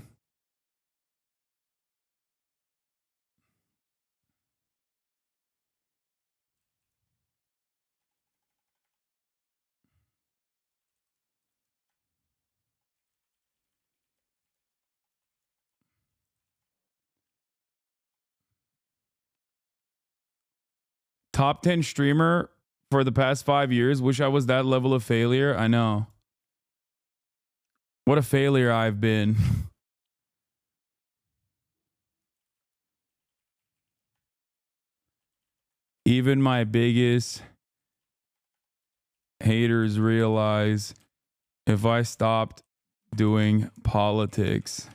Top 10 streamer for the past 5 years. Wish I was that level of failure. I know. What a failure I've been. Even my biggest haters realize if I stopped doing politics,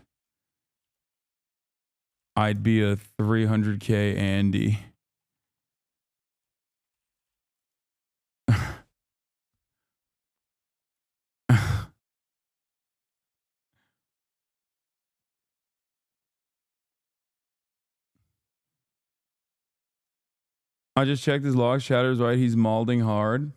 I'd be a 300K Andy. I just checked his logs. Chatter's right. He's malding hard.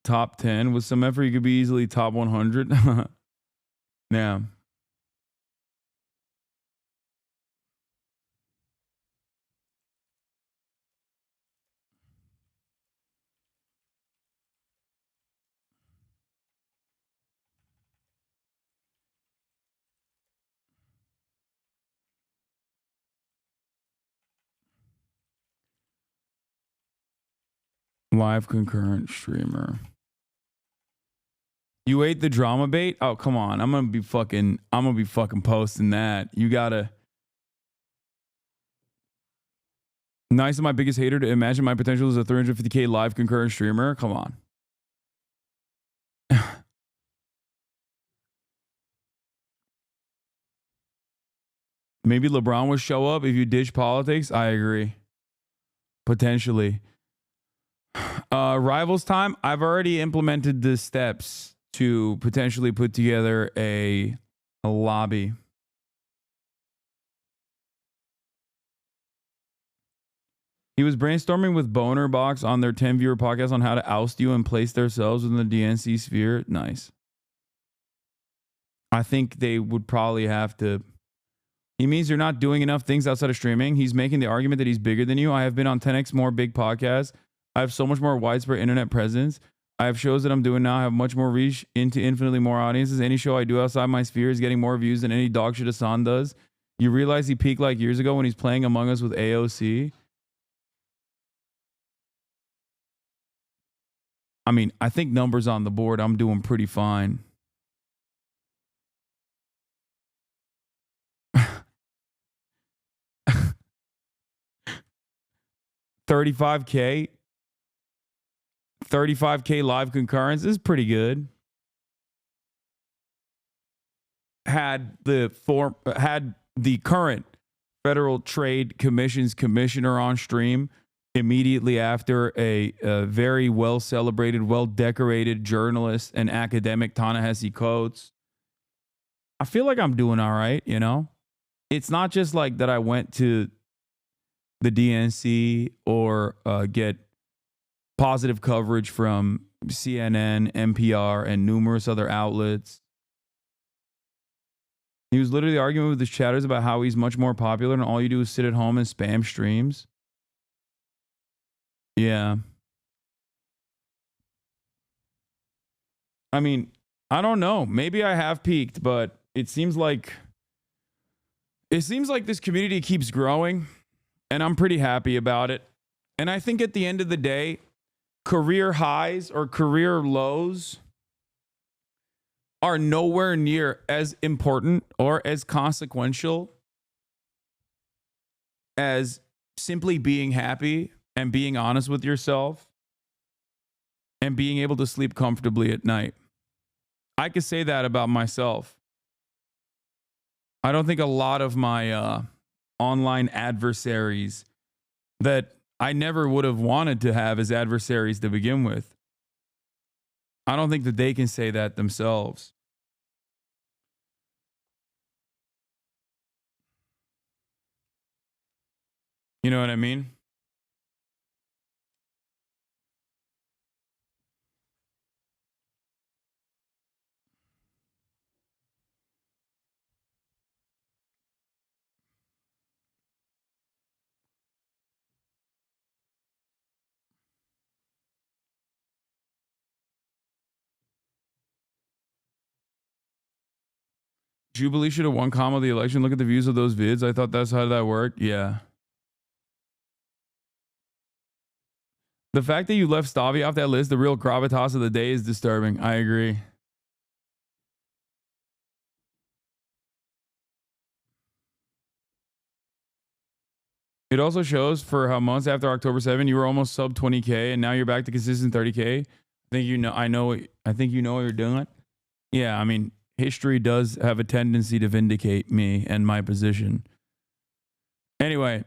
Top 10. With some effort, he could be easily top 100. Yeah. Live concurrent streamer. You ate the drama bait? Oh, come on. I'm gonna be fucking posting that. You gotta. Nice of my biggest hater to imagine my potential as a 350K live concurrent streamer. Come on. Maybe LeBron would show up if you ditch politics. I agree. Potentially. Rivals time. I've already implemented the steps to potentially put together a lobby. He was brainstorming with Boner Box on their 10 viewer podcast on how to oust you and place themselves within the DNC sphere. Nice. I think they would probably have to. He means you're not doing enough things outside of streaming. He's making the argument that he's bigger than you. I have been on 10x more big podcasts. I have so much more widespread internet presence. I have shows that I'm doing now. I have much more reach into infinitely more audiences. Any show I do outside my sphere is getting more views than any dog shit Hasan does. You realize he peaked like years ago when he's playing Among Us with AOC? I mean, I think numbers on the board, I'm doing pretty fine. $35K live concurrence is pretty good. Had the current Federal Trade Commission's commissioner on stream immediately after a very well celebrated, well decorated journalist and academic, Ta-Nehisi Coates. I feel like I'm doing all right, you know? It's not just like that I went to the DNC or get positive coverage from CNN, NPR, and numerous other outlets. He was literally arguing with his chatters about how he's much more popular and all you do is sit at home and spam streams. Yeah. I mean, I don't know. Maybe I have peaked, but it seems like this community keeps growing. And I'm pretty happy about it. And I think at the end of the day, career highs or career lows are nowhere near as important or as consequential as simply being happy and being honest with yourself and being able to sleep comfortably at night. I could say that about myself. I don't think a lot of my online adversaries that I never would have wanted to have as adversaries to begin with. I don't think that they can say that themselves. You know what I mean? Jubilee should have won the election. Look at the views of those vids. I thought that's how that worked. Yeah. The fact that you left Stavi off that list, the real gravitas of the day, is disturbing. I agree. It also shows for how months after October 7, you were almost sub 20K and now you're back to consistent 30K. I think you know what you're doing. Yeah, I mean, history does have a tendency to vindicate me and my position. Anyway,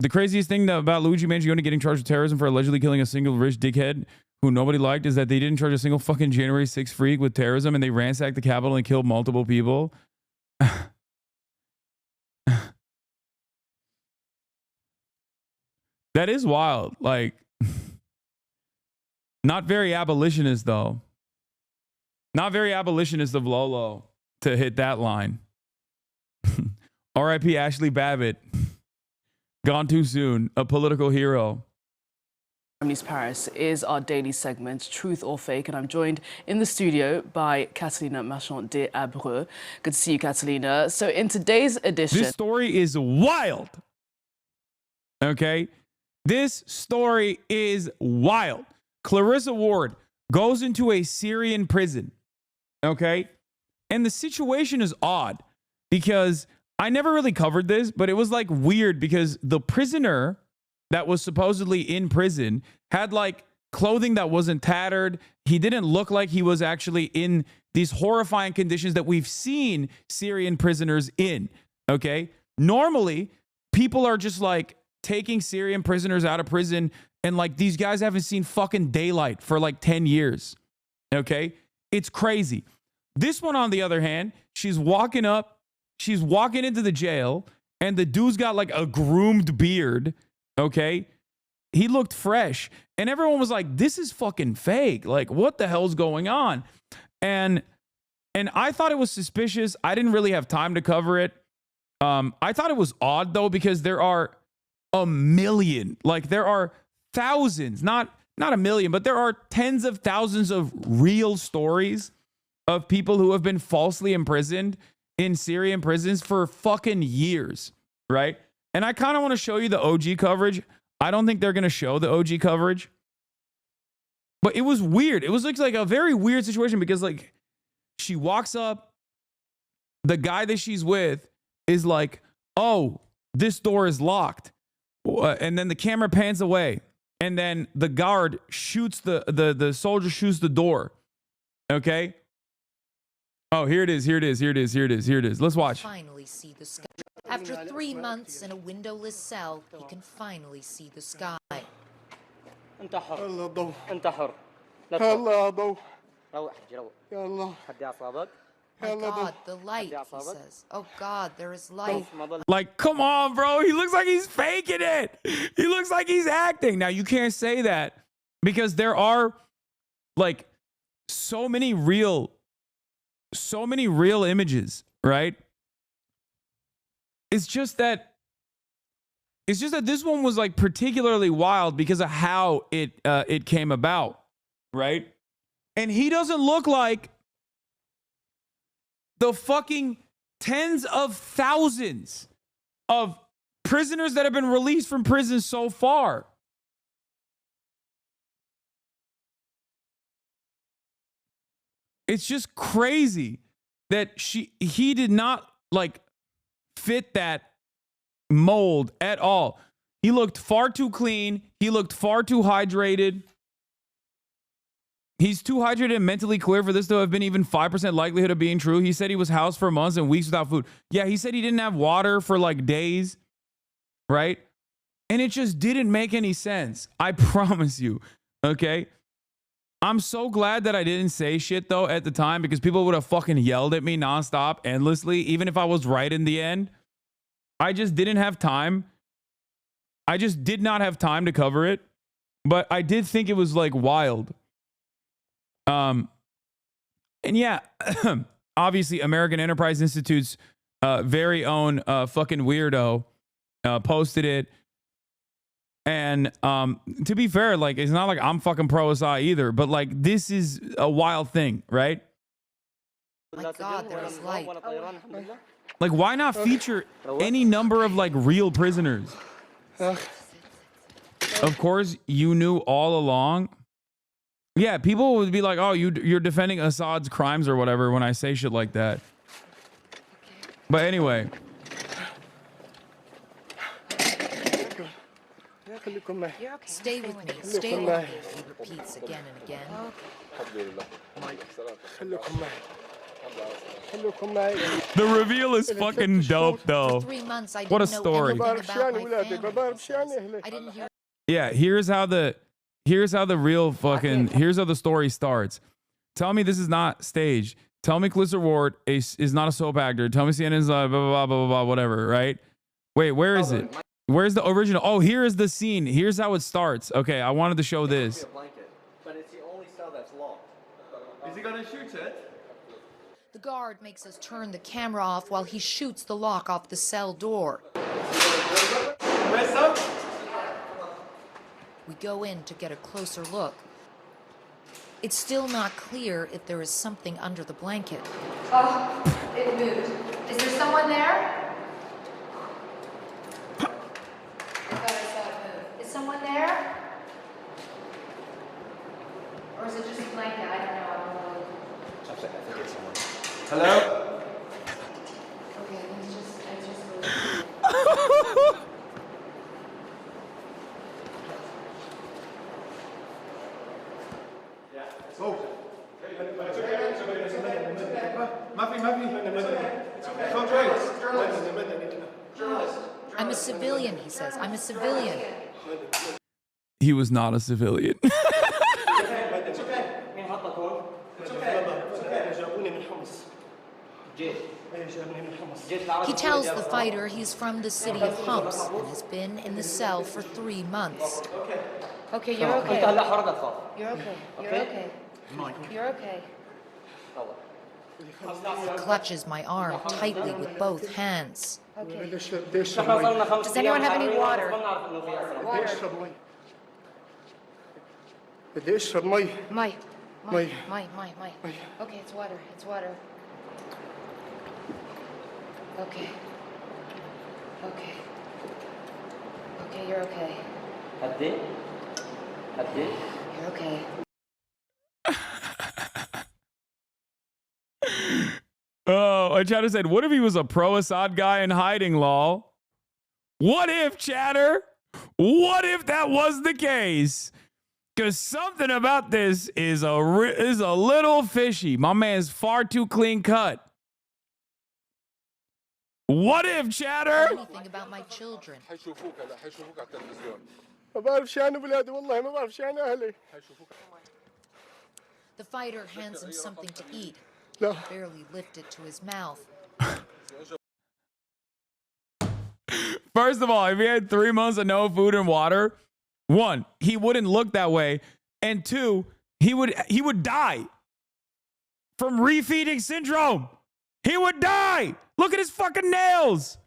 the craziest thing about Luigi Mangione getting charged with terrorism for allegedly killing a single rich dickhead who nobody liked is that they didn't charge a single fucking January 6th freak with terrorism, and they ransacked the Capitol and killed multiple people. That is wild. Like, not very abolitionist, though. Not very abolitionist of Lolo to hit that line. R.I.P. Ashley Babbitt. Gone too soon. A political hero. Miss Paris is our daily segment, Truth or Fake, and I'm joined in the studio by Catalina Marchand de Abreu. Good to see you, Catalina. So in today's edition... This story is wild. Okay? This story is wild. Clarissa Ward goes into a Syrian prison. Okay? And the situation is odd because I never really covered this, but it was like weird because the prisoner that was supposedly in prison had like clothing that wasn't tattered. He didn't look like he was actually in these horrifying conditions that we've seen Syrian prisoners in. Okay? Normally, people are just like taking Syrian prisoners out of prison and like these guys haven't seen fucking daylight for like 10 years. Okay? It's crazy. This one, on the other hand, she's walking into the jail and the dude's got like a groomed beard. Okay? He looked fresh and everyone was like, this is fucking fake. Like, what the hell's going on? And I thought it was suspicious. I didn't really have time to cover it. I thought it was odd though, because there are a million, like there are thousands, not a million, but there are tens of thousands of real stories of people who have been falsely imprisoned in Syrian prisons for fucking years, right? And I kind of want to show you the OG coverage. I don't think they're going to show the OG coverage, but it was weird. It was like a very weird situation because like she walks up, the guy that she's with is like, oh, this door is locked. And then the camera pans away and then the guard shoots the soldier shoots the door. Okay. Oh, here it is. Let's watch. Finally see the sky. After 3 months in a windowless cell, he can finally see the sky. My God, the light, he says. Oh God, there is light. Like, come on, bro. He looks like he's faking it. He looks like he's acting. Now, you can't say that because there are like so many real images, right? It's just that this one was like particularly wild because of how it came about, right? And he doesn't look like the fucking tens of thousands of prisoners that have been released from prison so far. It's just crazy that he did not like fit that mold at all. He looked far too clean. He looked far too hydrated. He's too hydrated and mentally clear for this to have been even 5% likelihood of being true. He said he was housed for months and weeks without food. Yeah, he said he didn't have water for like days, right? And it just didn't make any sense. I promise you, okay? I'm so glad that I didn't say shit though at the time because people would have fucking yelled at me nonstop, endlessly, even if I was right in the end. I just didn't have time. I just did not have time to cover it, but I did think it was like wild. And yeah, obviously American Enterprise Institute's very own fucking weirdo posted it. And to be fair, like it's not like I'm fucking pro-Assad either, but like this is a wild thing, right? My God, there is light. Like why not feature any number of like real prisoners? Of course, you knew all along. Yeah, people would be like, oh, you're defending Assad's crimes or whatever when I say shit like that. But anyway. Stay with me. Stay with me. He repeats again and again. The reveal is fucking dope, though. For 3 months, I what a didn't know story. anything about my family, he says. I didn't hear. Yeah, here's how the here's how the real fucking, here's how the story starts. Tell me this is not staged. Tell me Calista Ward is not a soap actor. Tell me CNN's blah, blah, blah, blah, blah, whatever, right? Wait, where is it? Where's the original? Oh, here is the scene. Here's how it starts. Okay, I wanted to show this. But it's the only cell that's locked. Is he gonna shoot it? The guard makes us turn the camera off while he shoots the lock off the cell door. We go in to get a closer look. It's still not clear if there is something under the blanket. Oh, it moved. Is there someone there? I thought I saw it move. Is someone there? Or is it just a blanket? I don't know. I think it's someone. Hello? Okay, it's just I'm a civilian, he says. I'm a civilian. He was not a civilian. He tells the fighter he's from the city of Homs and has been in the cell for 3 months. Okay, you're okay. You're okay. You're okay. You're okay. He clutches my arm tightly with both hands. Okay. Does anyone have any water? Water. My. Okay, it's water. It's water. Okay. Okay. Okay, you're okay. You're okay. Oh, I Chatter said, what if he was a pro-Assad guy in hiding, lol? What if, Chatter? What if that was the case? Because something about this is a little fishy. My man's far too clean cut. What if, Chatter? Anything about my children. The fighter hands him something to eat. He barely lifted to his mouth. First of all, if he had 3 months of no food and water, 1, he wouldn't look that way, and 2, he would die from refeeding syndrome. He would die. Look at his fucking nails.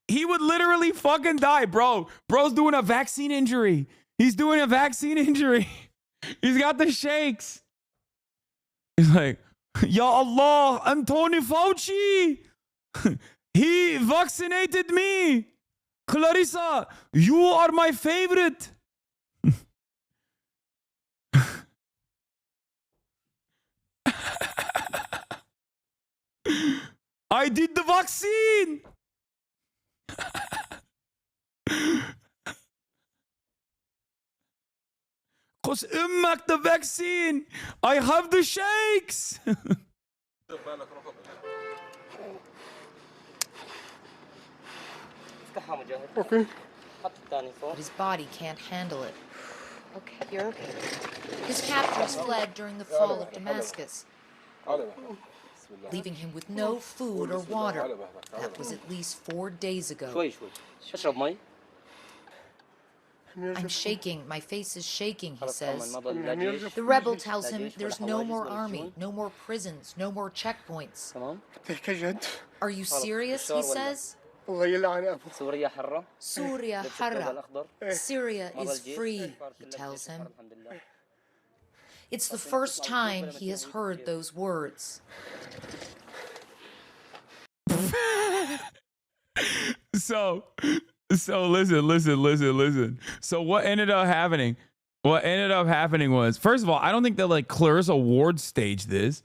He would literally fucking die, bro. Bro's doing a vaccine injury. He's doing a vaccine injury. He's got the shakes. He's like, Ya Allah, I'm Tony Fauci. He vaccinated me. Clarissa, you are my favorite. I did the vaccine. Cause ummak the vaccine. I have the shakes. Okay. But his body can't handle it. Okay, you're okay. His captors fled during the fall of Damascus, leaving him with no food or water. That was at least 4 days ago. I'm shaking. My face is shaking, he says. The rebel tells him there's no more army, no more prisons, no more checkpoints. Are you serious, he says? Surya Harra. Syria is free, he tells him. It's the first time he has heard those words. So listen. So what ended up happening? What ended up happening was, first of all, I don't think that like Clarissa Ward staged this.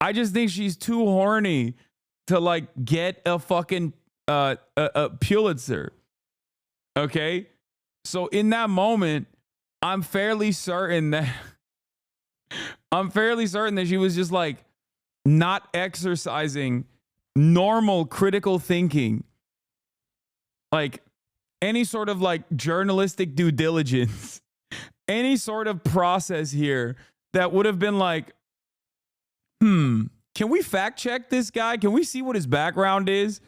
I just think she's too horny to like get a fucking a Pulitzer. Okay? So in that moment, I'm fairly certain that she was just like not exercising normal critical thinking. Like, any sort of like journalistic due diligence, any sort of process here that would have been like, can we fact check this guy? Can we see what his background is?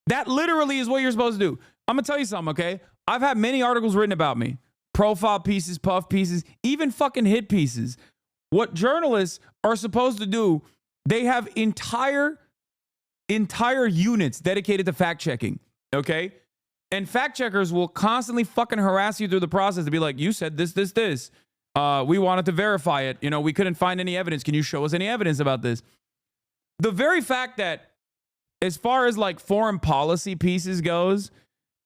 That literally is what you're supposed to do. I'm going to tell you something, okay? I've had many articles written about me. Profile pieces, puff pieces, even fucking hit pieces. What journalists are supposed to do, they have entire units dedicated to fact checking, okay? And fact checkers will constantly fucking harass you through the process to be like, you said this. We wanted to verify it. You know, we couldn't find any evidence. Can you show us any evidence about this? The very fact that as far as like foreign policy pieces goes,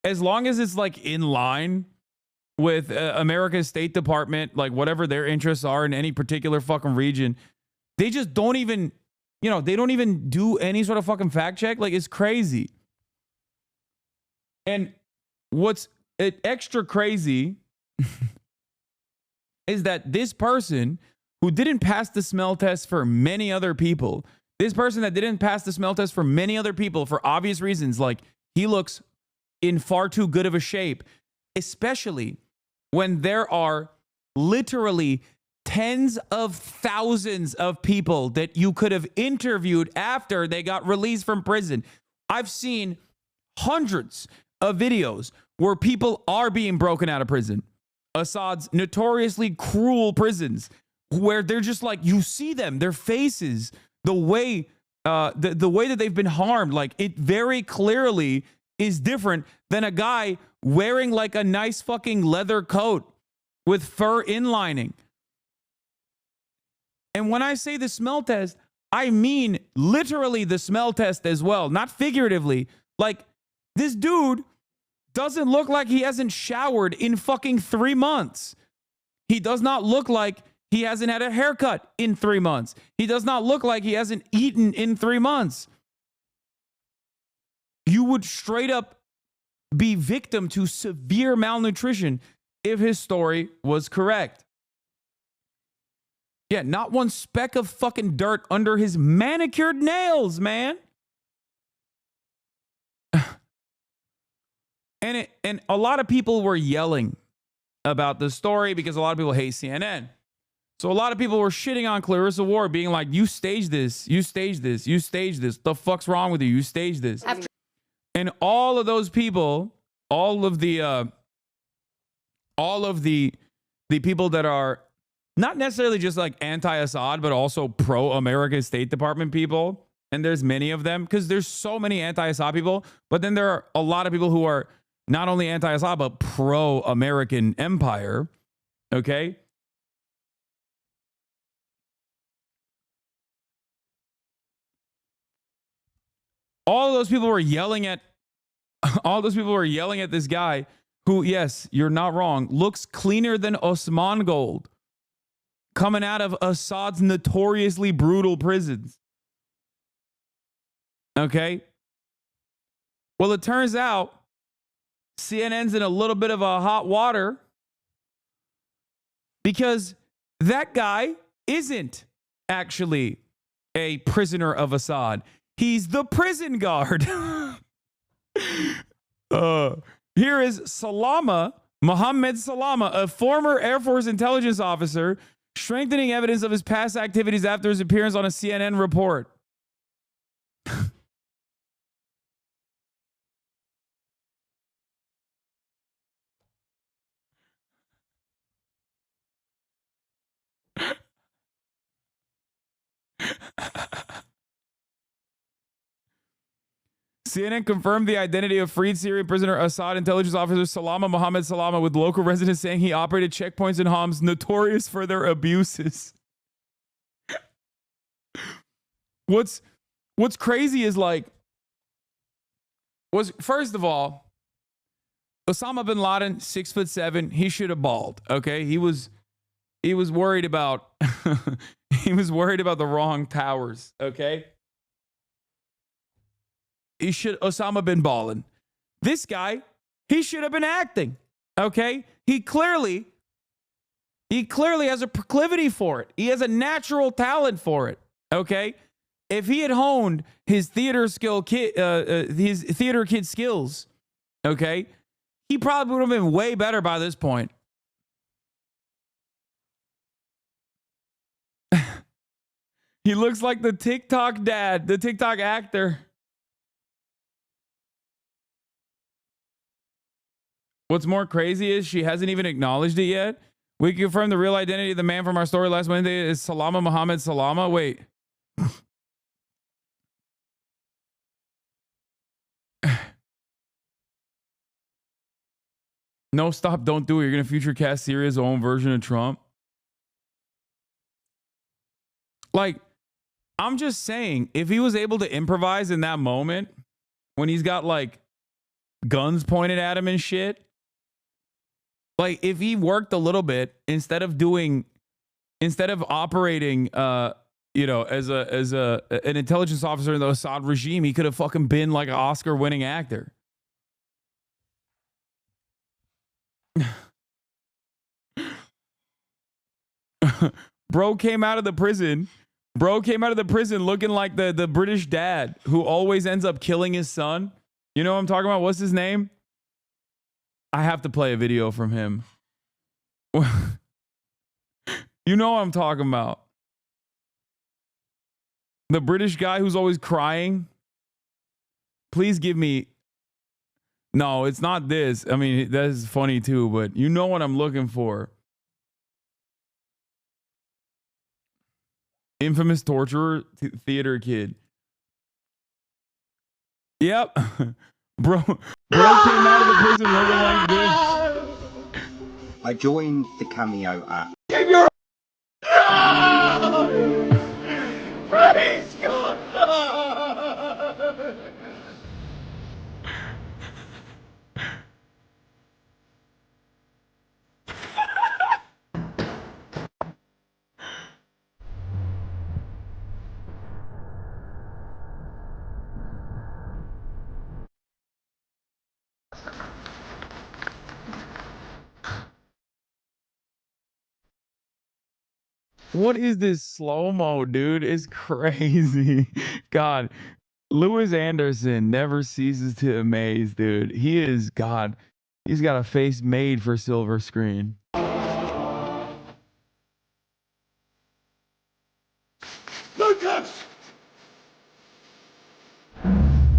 as long as it's like in line with America's State Department, like whatever their interests are in any particular fucking region, they just don't even, you know, they don't even do any sort of fucking fact check. Like, it's crazy. And what's extra crazy is that this person who didn't pass the smell test for many other people, this person that didn't pass the smell test for many other people for obvious reasons, like he looks in far too good of a shape, especially when there are literally tens of thousands of people that you could have interviewed after they got released from prison. I've seen hundreds of videos where people are being broken out of prison. Assad's notoriously cruel prisons, where they're just like, you see them, their faces, the way that they've been harmed, like it very clearly is different than a guy wearing like a nice fucking leather coat with fur inlining. And when I say the smell test, I mean literally the smell test as well, not figuratively. Like, this dude doesn't look like he hasn't showered in fucking 3 months. He does not look like he hasn't had a haircut in 3 months. He does not look like he hasn't eaten in 3 months. You would straight up be victim to severe malnutrition if his story was correct. Yeah, not one speck of fucking dirt under his manicured nails, man. And a lot of people were yelling about the story because a lot of people hate CNN. So a lot of people were shitting on Clarissa Ward, being like, you staged this, you staged this, you staged this. The fuck's wrong with you? You staged this. And all of those people, all of the people that are not necessarily just like anti-Assad, but also pro-America State Department people. And there's many of them because there's so many anti-Assad people. But then there are a lot of people who are not only anti-Assad, but pro-American empire. Okay. All those people were yelling at this guy who, yes, you're not wrong, looks cleaner than Osman Gold coming out of Assad's notoriously brutal prisons. Okay? Well, it turns out CNN's in a little bit of a hot water because that guy isn't actually a prisoner of Assad. He's the prison guard. Here is Mohammed Salama, a former Air Force intelligence officer, strengthening evidence of his past activities after his appearance on a CNN report. CNN confirmed the identity of freed Syrian prisoner Assad intelligence officer Salama Mohammed Salama, with local residents saying he operated checkpoints in Homs notorious for their abuses. What's crazy is like, first of all, Osama bin Laden, 6'7", he should have balled. Okay, he was worried about the wrong towers. Okay. Osama been balling. This guy, he should have been acting. Okay? He clearly has a proclivity for it. He has a natural talent for it. Okay? If he had honed his theater kid skills, okay, he probably would have been way better by this point. He looks like the TikTok dad, the TikTok actor. What's more crazy is she hasn't even acknowledged it yet. We confirmed the real identity of the man from our story last Wednesday is Salama Muhammad Salama. Wait. No, stop. Don't do it. You're going to future cast Syria's own version of Trump. Like, I'm just saying, if he was able to improvise in that moment when he's got like guns pointed at him and shit, like if he worked a little bit instead of operating, you know, as an intelligence officer in the Assad regime, he could have fucking been like an Oscar-winning actor. Bro came out of the prison. Looking like the British dad who always ends up killing his son. You know what I'm talking about? What's his name? I have to play a video from him. You know what I'm talking about. The British guy who's always crying. Please give me... No, it's not this. I mean, that is funny too, but you know what I'm looking for. Infamous torturer, theater kid. Yep. Bro came out of the prison looking like this. I joined the Cameo app. Praise God! What is this slow-mo, dude? It's crazy. God, Lewis Anderson never ceases to amaze, dude. He is God. He's got a face made for silver screen. Lucas!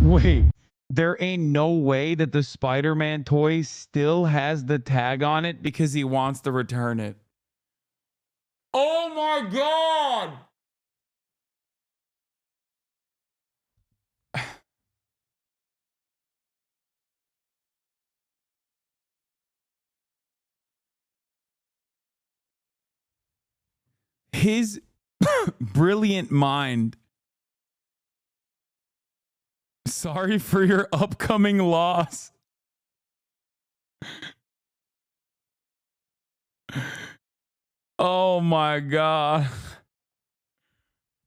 Wait, there ain't no way that the Spider-Man toy still has the tag on it because he wants to return it. Oh my God! His brilliant mind. Sorry for your upcoming loss. Oh my God.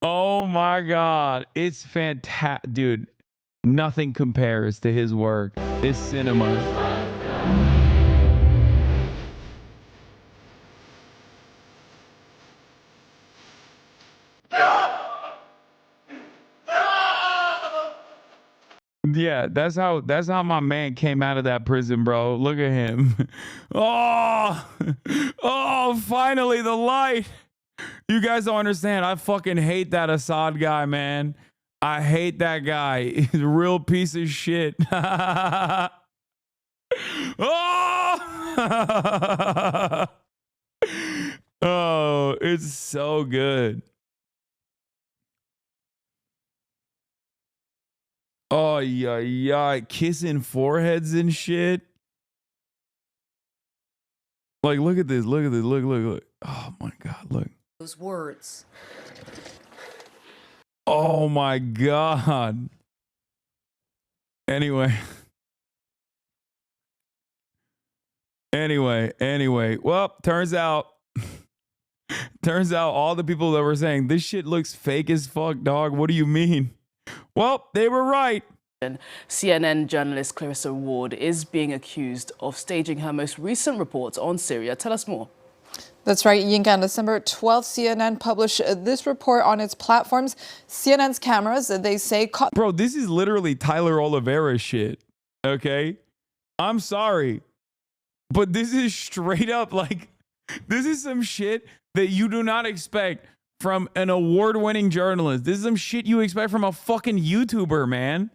Oh my God. It's fantastic. Dude, nothing compares to his work. It's cinema. Yeah, that's how my man came out of that prison, bro. Look at him. Oh, finally the light. You guys don't understand. I fucking hate that Assad guy, man. I hate that guy. He's a real piece of shit. Oh, it's so good. Oh, yeah, kissing foreheads and shit. Like, look at this. Look. Oh, my God, look. Those words. Oh, my God. Anyway. Well, turns out all the people that were saying, this shit looks fake as fuck, dog. What do you mean? Well, they were right. CNN journalist Clarissa Ward is being accused of staging her most recent reports on Syria. Tell us more. That's right, Yinka. On December 12th, CNN published this report on its platforms. CNN's cameras, they say, caught... Bro, this is literally Tyler Oliveira shit, okay? I'm sorry. But this is straight up like, this is some shit that you do not expect from an award-winning journalist. This is some shit you expect from a fucking YouTuber, man.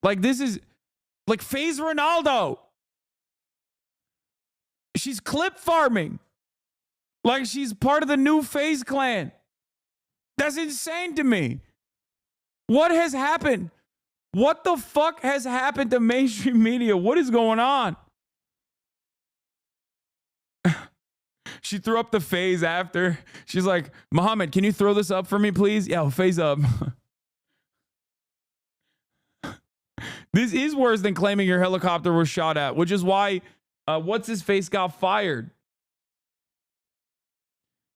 Like, this is like FaZe Ronaldo. She's clip farming. Like she's part of the new FaZe clan. That's insane to me. What has happened? What the fuck has happened to mainstream media? What is going on? She threw up the FaZe after. She's like, Muhammad, can you throw this up for me, please? Yeah, FaZe up. This is worse than claiming your helicopter was shot at, which is why what's his face got fired.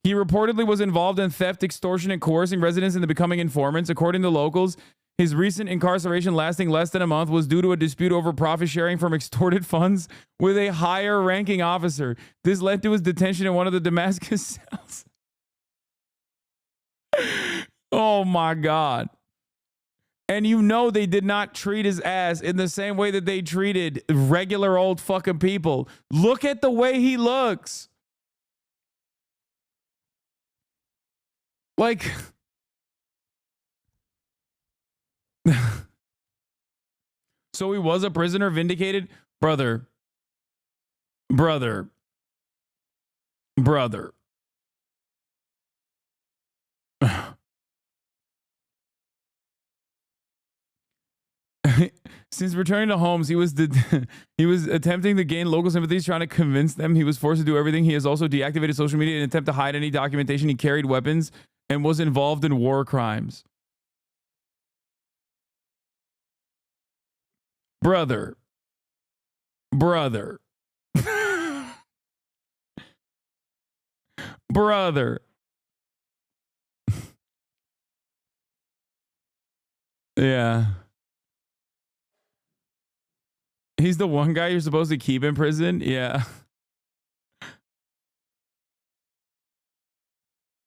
He reportedly was involved in theft, extortion, and coercing residents into becoming informants. According to locals, his recent incarceration lasting less than a month was due to a dispute over profit sharing from extorted funds with a higher ranking officer. This led to his detention in one of the Damascus cells. Oh my God. And you know they did not treat his ass in the same way that they treated regular old fucking people. Look at the way he looks. Like, so he was a prisoner vindicated? Brother. Since returning to Holmes, he was attempting to gain local sympathies, trying to convince them he was forced to do everything. He has also deactivated social media in an attempt to hide any documentation. He carried weapons and was involved in war crimes. Brother. Yeah. He's the one guy you're supposed to keep in prison? Yeah.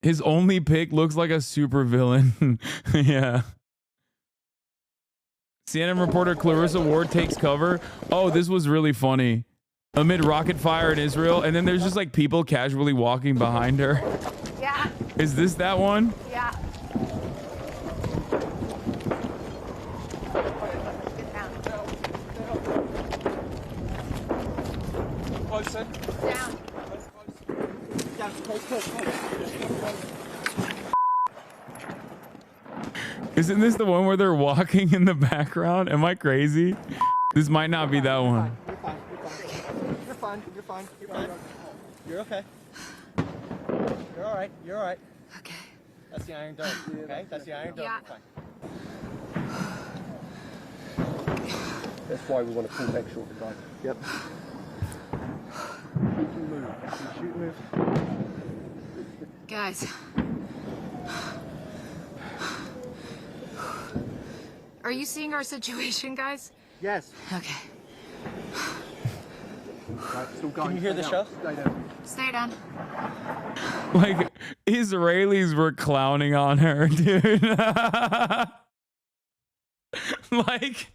His only pick looks like a supervillain. Yeah. CNN reporter Clarissa Ward takes cover. Oh, this was really funny. Amid rocket fire in Israel, and then there's just like people casually walking behind her. Yeah. Is this that one? Yeah. Closer. Down. Down. Close. Isn't this the one where they're walking in the background? Am I crazy? This might not be that one. You're fine. You're okay. You're all right. Okay. That's the Iron Dome. Okay. That's the Iron Dome. Yeah. You're fine. That's why we want to pull back short the gun. Yep. Move. Guys. Are you seeing our situation, guys? Yes. Okay. Right, still going. Can you hear the show? Stay down. Stay down. Like, Israelis were clowning on her, dude. Like,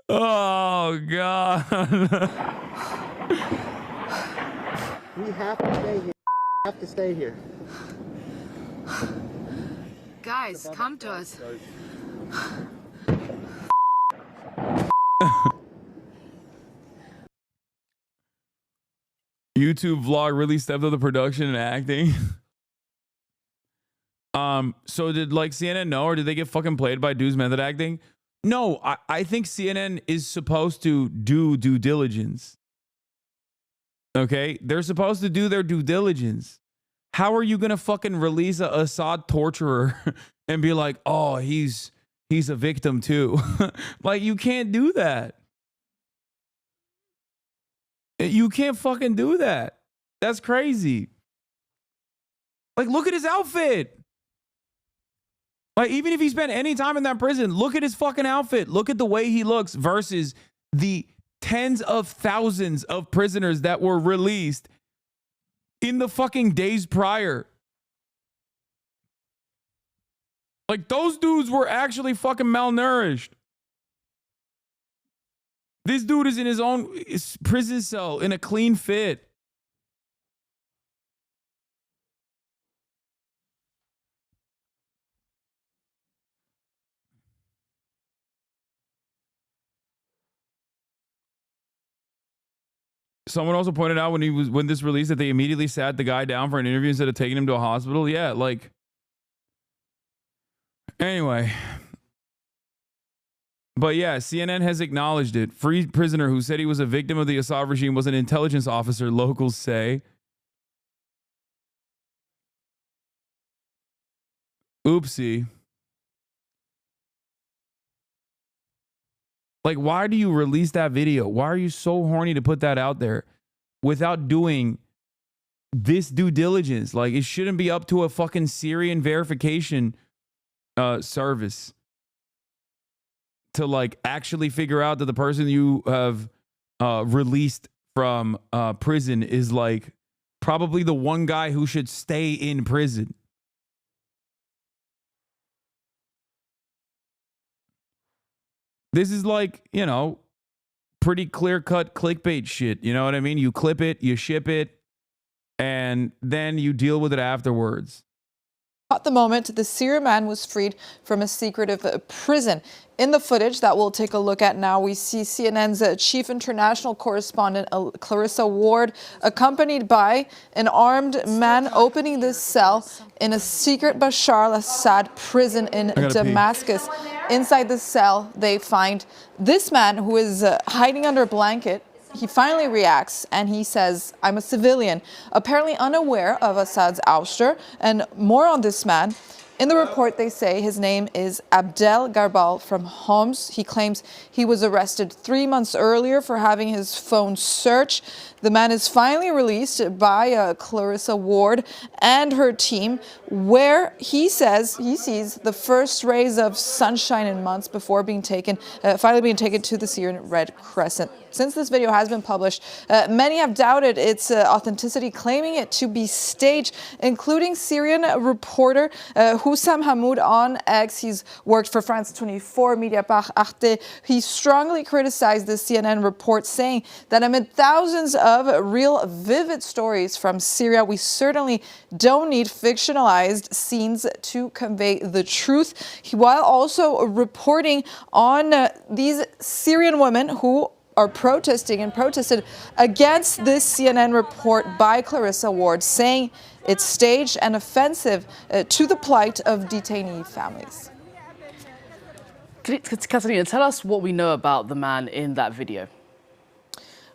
oh, God. We have to stay here. We have to stay here. Guys, come to us. YouTube vlog really stepped up the production and acting. So did like CNN know, or did they get fucking played by dudes method acting? No, I think CNN is supposed to do due diligence. Okay? They're supposed to do their due diligence. How are you gonna fucking release a Assad torturer and be like, oh, he's a victim too? Like, you can't do that. You can't fucking do that. That's crazy. Like, look at his outfit. Like, even if he spent any time in that prison, look at his fucking outfit. Look at the way he looks versus the tens of thousands of prisoners that were released in the fucking days prior. Like, those dudes were actually fucking malnourished. This dude is in his own prison cell in a clean fit. Someone also pointed out when this released that they immediately sat the guy down for an interview instead of taking him to a hospital. Yeah, like. Anyway. But yeah, CNN has acknowledged it. Free prisoner who said he was a victim of the Assad regime was an intelligence officer, locals say. Oopsie. Like, why do you release that video? Why are you so horny to put that out there without doing this due diligence? Like, it shouldn't be up to a fucking Syrian verification service to like actually figure out that the person you have released from prison is like probably the one guy who should stay in prison. This is like, you know, pretty clear-cut clickbait shit. You know what I mean? You clip it, you ship it, and then you deal with it afterwards. At the moment, the Syrian man was freed from a secretive prison. In the footage that we'll take a look at now, we see CNN's chief international correspondent, Clarissa Ward, accompanied by an armed man opening this cell in a secret Bashar al-Assad prison in Damascus. Inside the cell, they find this man who is hiding under a blanket. He finally reacts and he says, "I'm a civilian," apparently unaware of Assad's ouster. And more on this man. In the report, they say his name is Abdel Garbal from Homs. He claims he was arrested 3 months earlier for having his phone searched. The man is finally released by Clarissa Ward and her team, where he says he sees the first rays of sunshine in months before being finally being taken to the Syrian Red Crescent. Since this video has been published, many have doubted its authenticity, claiming it to be staged, including Syrian reporter Hussam Hamoud on X. He's worked for France 24, Mediapart, Arte. He strongly criticized the CNN report, saying that amid thousands of real vivid stories from Syria, we certainly don't need fictionalized scenes to convey the truth, while also reporting on these Syrian women who are protesting and protested against this CNN report by Clarissa Ward, saying it's staged and offensive to the plight of detainee families. Catalina, tell us what we know about the man in that video.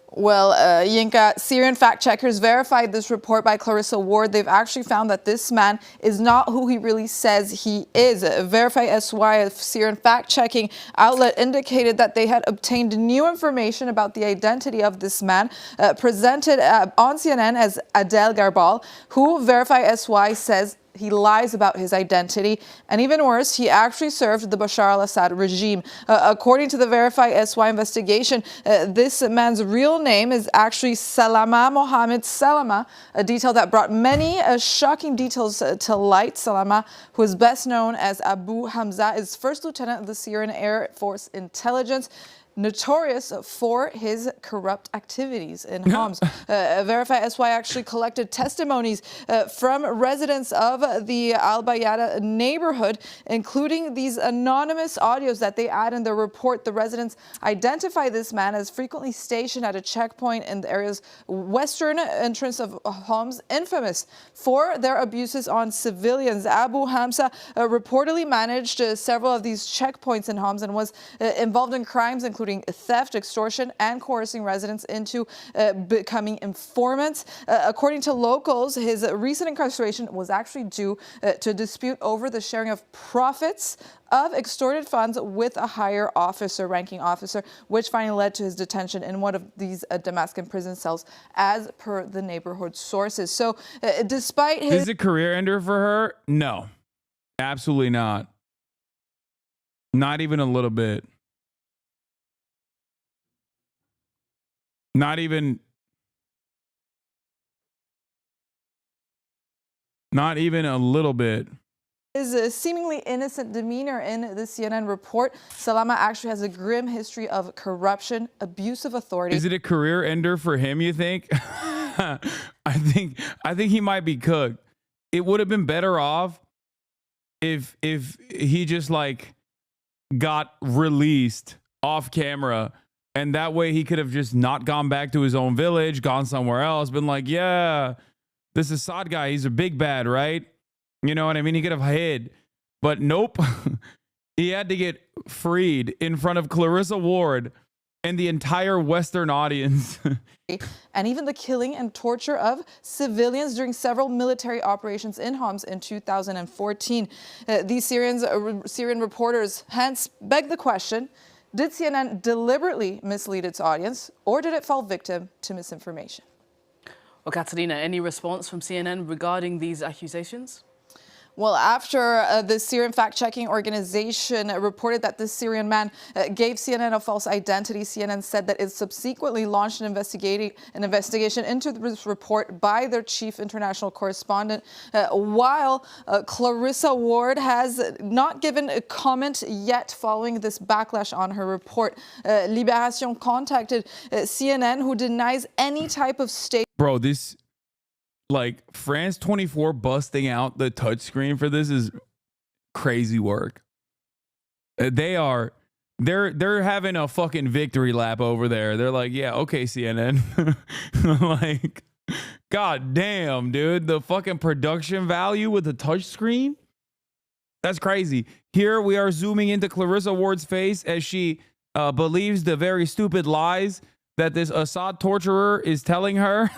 Well, Yinka, Syrian fact checkers verified this report by Clarissa Ward. They've actually found that this man is not who he really says he is. Verify SY, a Syrian fact checking outlet, indicated that they had obtained new information about the identity of this man, presented on CNN as Adel Garbal, who Verify SY says he lies about his identity, and even worse, he actually served the Bashar al-Assad regime. According to the Verify SY investigation, this man's real name is actually Salama Mohammed Salama, a detail that brought many shocking details to light. Salama, who is best known as Abu Hamza, is first lieutenant of the Syrian Air Force Intelligence, notorious for his corrupt activities in Homs. Verify SY actually collected testimonies from residents of the Al Bayada neighborhood, including these anonymous audios that they add in their report. The residents identify this man as frequently stationed at a checkpoint in the area's western entrance of Homs, infamous for their abuses on civilians. Abu Hamza reportedly managed several of these checkpoints in Homs and was involved in crimes including theft, extortion, and coercing residents into becoming informants. According to locals, his recent incarceration was actually due to a dispute over the sharing of profits of extorted funds with a higher ranking officer, which finally led to his detention in one of these Damascus prison cells, as per the neighborhood sources. So despite his... Is it a career ender for her? No, absolutely not. Not even a little bit. Not even a little bit. His seemingly innocent demeanor in the CNN report, Salama actually has a grim history of corruption, abuse of authority. Is it a career ender for him, you think? I think he might be cooked. It would have been better off if he just like got released off camera, and that way he could have just not gone back to his own village, gone somewhere else, been like, yeah, this Assad guy, he's a big bad, right? You know what I mean? He could have hid, but nope. He had to get freed in front of Clarissa Ward and the entire Western audience. And even the killing and torture of civilians during several military operations in Homs in 2014. These Syrian reporters hence beg the question, did CNN deliberately mislead its audience, or did it fall victim to misinformation? Well, Catalina, any response from CNN regarding these accusations? Well, after the Syrian fact-checking organization reported that this Syrian man gave CNN a false identity, CNN said that it subsequently launched an investigation into this report by their chief international correspondent, while Clarissa Ward has not given a comment yet following this backlash on her report. Libération contacted CNN, who denies any type of state. Bro, this... like France 24 busting out the touchscreen for this is crazy work. They're having a fucking victory lap over there. They're like, yeah, okay, CNN. Like, god damn, dude, the fucking production value with the touchscreen. That's crazy. Here we are zooming into Clarissa Ward's face as she believes the very stupid lies that this Assad torturer is telling her.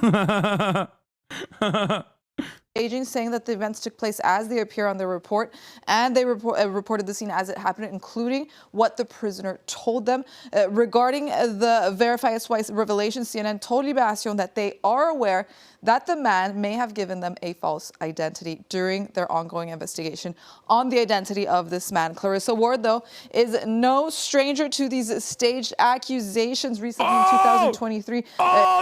Aging, saying that the events took place as they appear on the report, and they reported the scene as it happened, including what the prisoner told them. Regarding the verified SWICE revelation, CNN told Libération that they are aware that the man may have given them a false identity during their ongoing investigation on the identity of this man. Clarissa Ward, though, is no stranger to these staged accusations. Recently in 2023.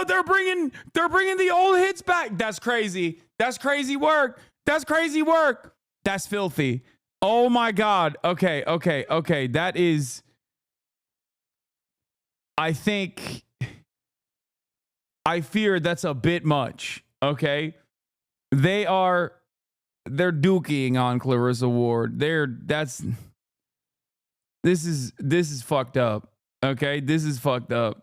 They're bringing the old hits back. That's crazy. That's crazy work. That's crazy work. That's filthy. Oh my God. Okay. That is, I fear that's a bit much. Okay. They're duking on Clarissa Ward. This is fucked up. Okay. This is fucked up.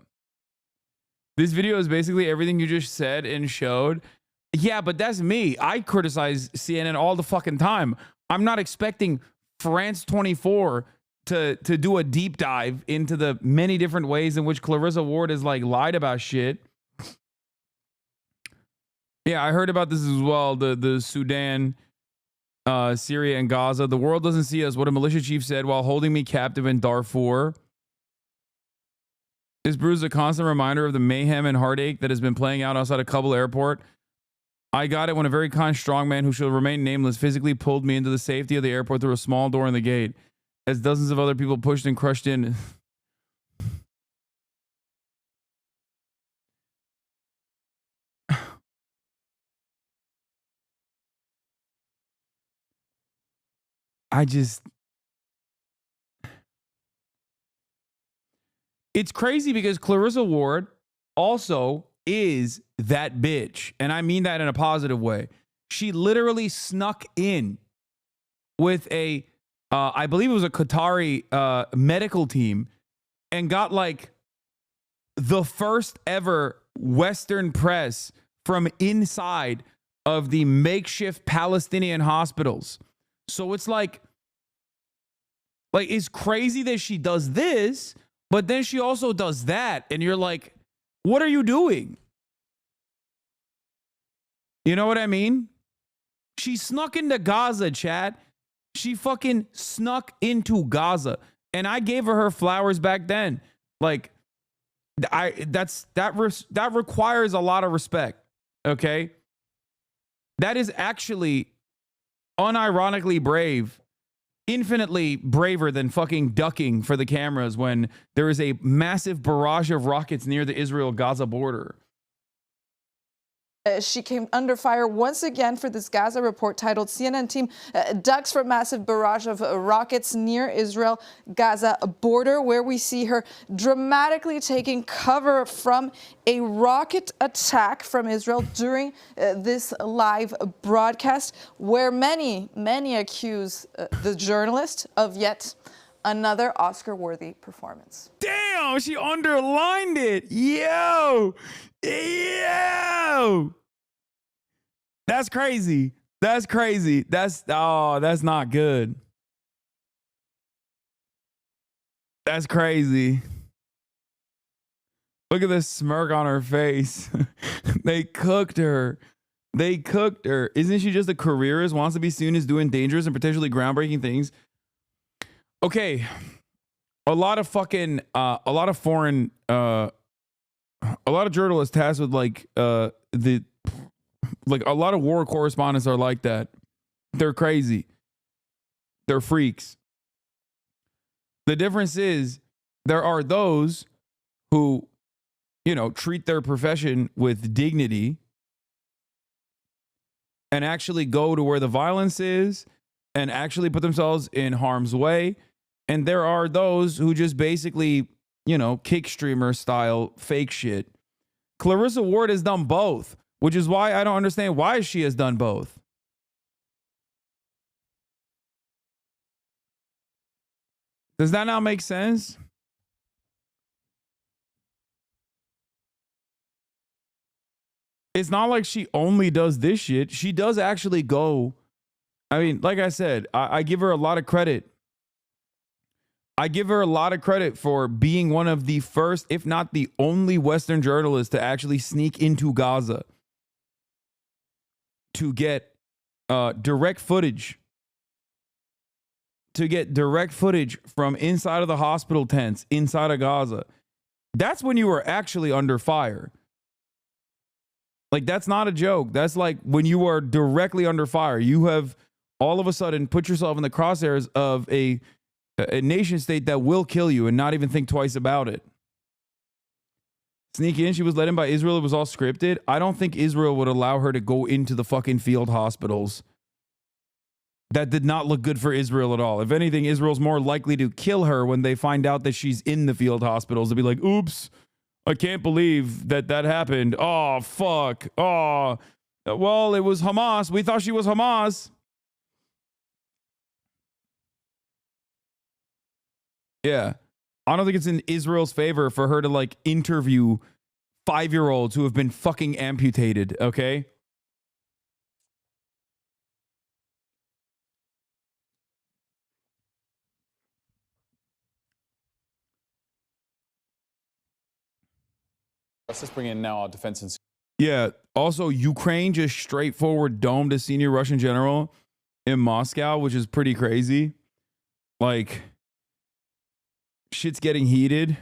This video is basically everything you just said and showed. Yeah, but that's me. I criticize CNN all the fucking time. I'm not expecting France 24 to do a deep dive into the many different ways in which Clarissa Ward has like lied about shit. Yeah, I heard about this as well. The Sudan, Syria, and Gaza. The world doesn't see us, what a militia chief said while holding me captive in Darfur. This brew is a constant reminder of the mayhem and heartache that has been playing out outside of Kabul airport. I got it when a very kind strongman who shall remain nameless physically pulled me into the safety of the airport through a small door in the gate, as dozens of other people pushed and crushed in. It's crazy because Clarissa Ward also is that bitch. And I mean that in a positive way. She literally snuck in with I believe it was a Qatari medical team, and got like the first ever Western press from inside of the makeshift Palestinian hospitals. So it's like it's crazy that she does this, but then she also does that. And you're like, what are you doing? You know what I mean? She snuck into Gaza, chat. She fucking snuck into Gaza. And I gave her flowers back then. Like, that requires a lot of respect. Okay? That is actually unironically brave. Infinitely braver than fucking ducking for the cameras when there is a massive barrage of rockets near the Israel-Gaza border. She came under fire once again for this Gaza report titled CNN team ducks from massive barrage of rockets near Israel-Gaza border, where we see her dramatically taking cover from a rocket attack from Israel during this live broadcast, where many accuse the journalist of yet another Oscar-worthy performance. Damn, she underlined it. Yo. That's crazy. That's crazy. That's not good. That's crazy. Look at the smirk on her face. They cooked her. They cooked her. Isn't she just a careerist, wants to be seen as doing dangerous and potentially groundbreaking things? Okay. A lot of journalists tasked with a lot of war correspondents are like that. They're crazy. They're freaks. The difference is there are those who, treat their profession with dignity and actually go to where the violence is and actually put themselves in harm's way. And there are those who just basically, kick streamer style fake shit. Clarissa Ward has done both, which is why I don't understand why she has done both. Does that not make sense? It's not like she only does this shit. She does actually go. I mean, like I said, I give her a lot of credit. I give her a lot of credit for being one of the first, if not the only Western journalist to actually sneak into Gaza to get direct footage. To get direct footage from inside of the hospital tents inside of Gaza. That's when you were actually under fire. Like, that's not a joke. That's like when you are directly under fire. You have all of a sudden put yourself in the crosshairs of a nation state that will kill you and not even think twice about it. Sneak in. She was let in by Israel. It was all scripted. I don't think Israel would allow her to go into the fucking field hospitals. That did not look good for Israel at all. If anything, Israel's more likely to kill her when they find out that she's in the field hospitals. They'll be like, oops, I can't believe that happened. Oh, fuck. Oh, well, it was Hamas. We thought she was Hamas. Yeah. I don't think it's in Israel's favor for her to interview 5-year-olds who have been fucking amputated, okay? Let's just bring in now our defense and... Yeah. Also, Ukraine just straightforward domed a senior Russian general in Moscow, which is pretty crazy. Shit's getting heated.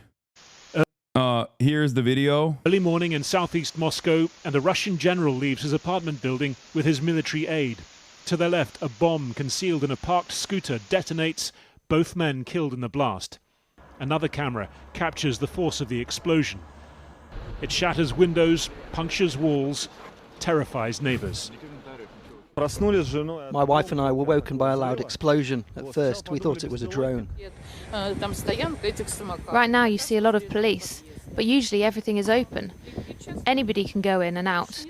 Here's the video. Early morning in southeast Moscow, and a Russian general leaves his apartment building with his military aide. To their left, a bomb concealed in a parked scooter detonates, both men killed in the blast. Another camera captures the force of the explosion. It shatters windows, punctures walls, terrifies neighbors. My wife and I were woken by a loud explosion. At first, we thought it was a drone. Right now you see a lot of police, but usually everything is open. Anybody can go in and out.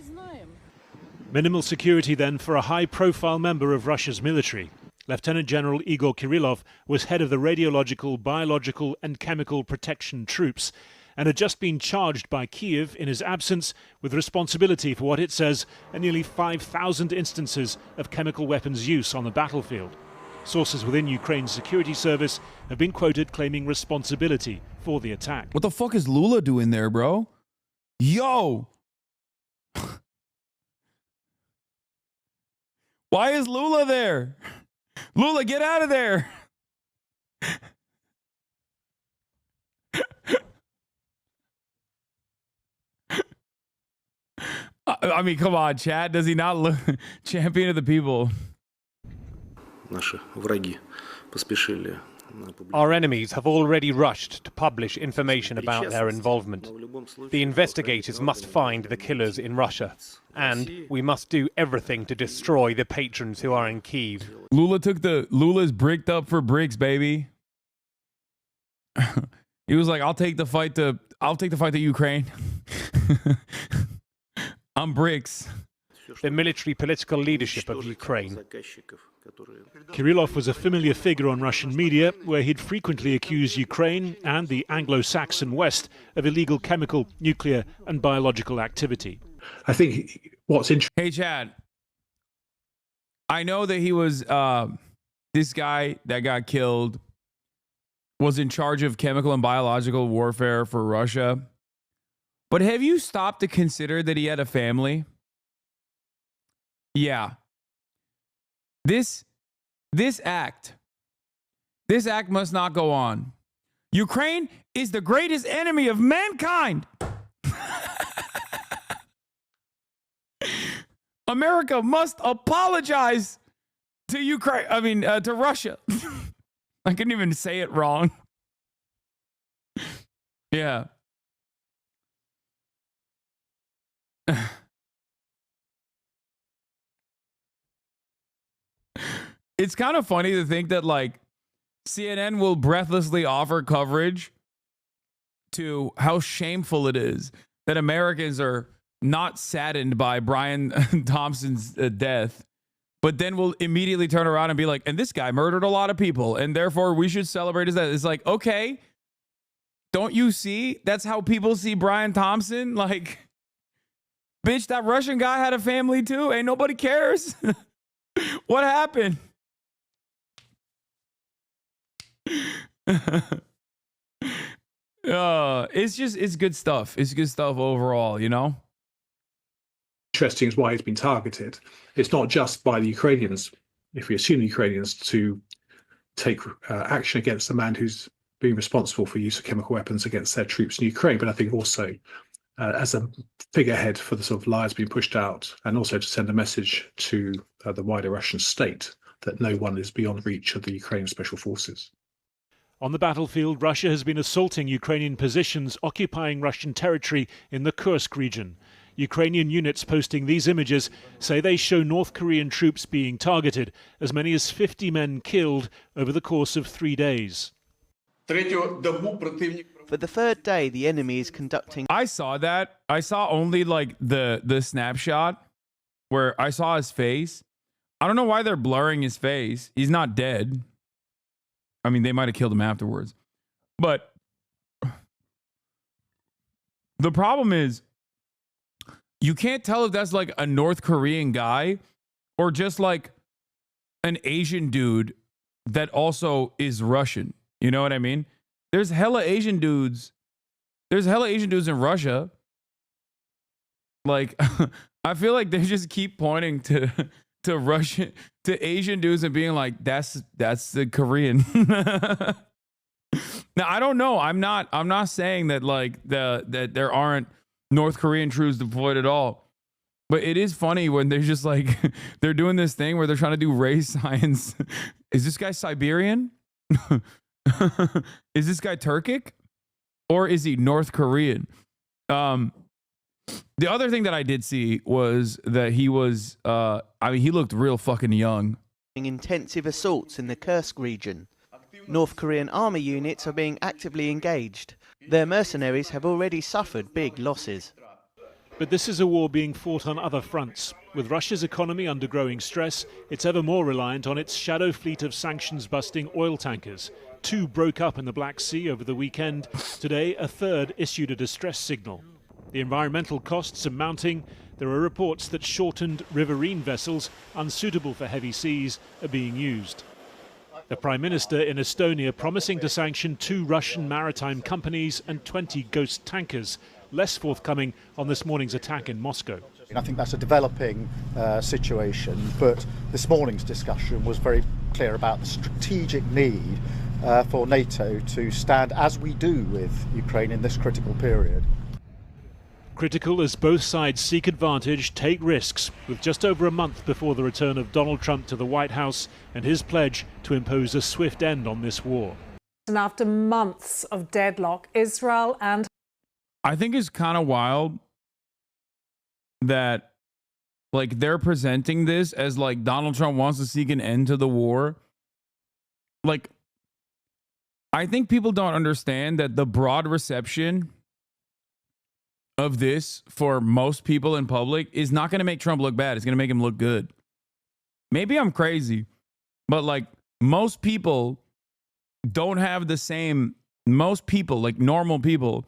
Minimal security then for a high-profile member of Russia's military. Lieutenant General Igor Kirillov was head of the radiological, biological and chemical protection troops, and had just been charged by Kiev in his absence with responsibility for what it says are nearly 5,000 instances of chemical weapons use on the battlefield. Sources within Ukraine's security service have been quoted claiming responsibility for the attack. What the fuck is Lula doing there, bro? Yo! Why is Lula there? Lula, get out of there! I mean, come on, Chad. Does he not look champion of the people? Наши враги поспешили Our enemies have already rushed to publish information about their involvement. The investigators must find the killers in Russia, and we must do everything to destroy the patrons who are in Kyiv. Lula's bricked up for bricks, baby. He was like, I'll take the fight to Ukraine. I'm bricks. The military political leadership of Ukraine. Kirillov was a familiar figure on Russian media, where he'd frequently accused Ukraine and the Anglo-Saxon West of illegal chemical, nuclear and biological activity. I think what's interesting... Hey, Chad. I know that he was, this guy that got killed was in charge of chemical and biological warfare for Russia. But have you stopped to consider that he had a family? Yeah. This act must not go on. Ukraine is the greatest enemy of mankind. America must apologize to Ukraine. I mean, to Russia. I couldn't even say it wrong. Yeah. It's kind of funny to think that, like, CNN will breathlessly offer coverage to how shameful it is that Americans are not saddened by Brian Thompson's death, but then will immediately turn around and be like, and this guy murdered a lot of people, and therefore we should celebrate his death. It's like, okay, don't you see? That's how people see Brian Thompson. Like, bitch, that Russian guy had a family too. Ain't nobody cares. What happened? It's good stuff. It's good stuff overall, you know? Interesting is why he's been targeted. It's not just by the Ukrainians, if we assume the Ukrainians, to take action against the man who's being responsible for use of chemical weapons against their troops in Ukraine, but I think also as a figurehead for the sort of lies being pushed out, and also to send a message to the wider Russian state that no one is beyond reach of the Ukrainian special forces. On the battlefield, Russia has been assaulting Ukrainian positions occupying Russian territory in the Kursk region. Ukrainian units posting these images say they show North Korean troops being targeted, as many as 50 men killed over the course of 3 days. For the third day, the enemy is conducting... I saw that. I saw only like the snapshot where I saw his face. I don't know why they're blurring his face. He's not dead. I mean, they might have killed him afterwards. But the problem is, you can't tell if that's like a North Korean guy or just like an Asian dude that also is Russian. You know what I mean? There's hella Asian dudes. There's hella Asian dudes in Russia. Like, I feel like they just keep pointing to Russian, to Asian dudes and being like, that's the Korean. Now, I don't know. I'm not saying that like that there aren't North Korean troops deployed at all. But it is funny when they're just like, they're doing this thing where they're trying to do race science. Is this guy Siberian? Is this guy Turkic? Or is he North Korean? The other thing that I did see was that he was, he looked real fucking young. Intensive assaults in the Kursk region. North Korean army units are being actively engaged. Their mercenaries have already suffered big losses. But this is a war being fought on other fronts. With Russia's economy under growing stress, it's ever more reliant on its shadow fleet of sanctions-busting oil tankers. 2 broke up in the Black Sea over the weekend. Today, a third issued a distress signal. The environmental costs are mounting. There are reports that shortened riverine vessels, unsuitable for heavy seas, are being used. The Prime Minister in Estonia promising to sanction 2 Russian maritime companies and 20 ghost tankers, less forthcoming on this morning's attack in Moscow. I think that's a developing situation, but this morning's discussion was very clear about the strategic need for NATO to stand as we do with Ukraine in this critical period. Critical as both sides seek advantage, take risks, with just over a month before the return of Donald Trump to the White House and his pledge to impose a swift end on this war. And after months of deadlock, Israel and... I think it's kind of wild that, like, they're presenting this as, like, Donald Trump wants to seek an end to the war. Like, I think people don't understand that the broad reception of this for most people in public is not going to make Trump look bad. It's going to make him look good. Maybe I'm crazy, but like most people don't have the same, most people, like normal people,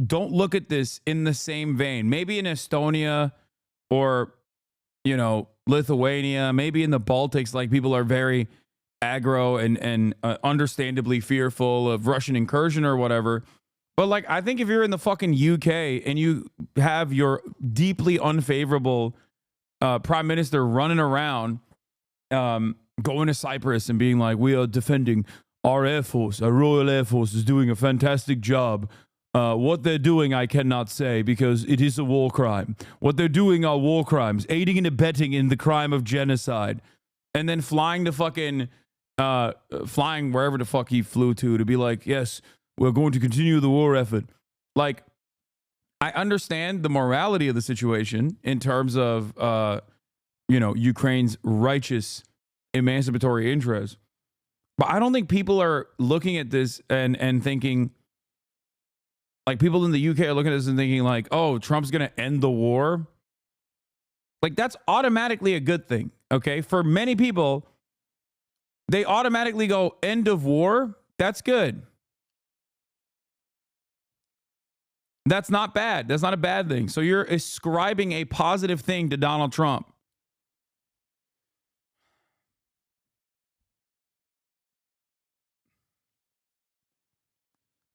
don't look at this in the same vein. Maybe in Estonia or, you know, Lithuania, maybe in the Baltics, like people are very aggro and understandably fearful of Russian incursion or whatever. But like, I think if you're in the fucking UK and you have your deeply unfavorable prime minister running around, going to Cyprus and being like, we are defending our Air Force, our Royal Air Force is doing a fantastic job. What they're doing, I cannot say because it is a war crime. What they're doing are war crimes, aiding and abetting in the crime of genocide. And then flying to fucking, flying wherever the fuck he flew to be like, yes, we're going to continue the war effort. Like, I understand the morality of the situation in terms of, you know, Ukraine's righteous emancipatory interests. But I don't think people are looking at this and thinking, like people in the UK are looking at this and thinking like, oh, Trump's going to end the war. Like that's automatically a good thing. Okay. For many people, they automatically go end of war. That's good. That's not bad. That's not a bad thing. So you're ascribing a positive thing to Donald Trump.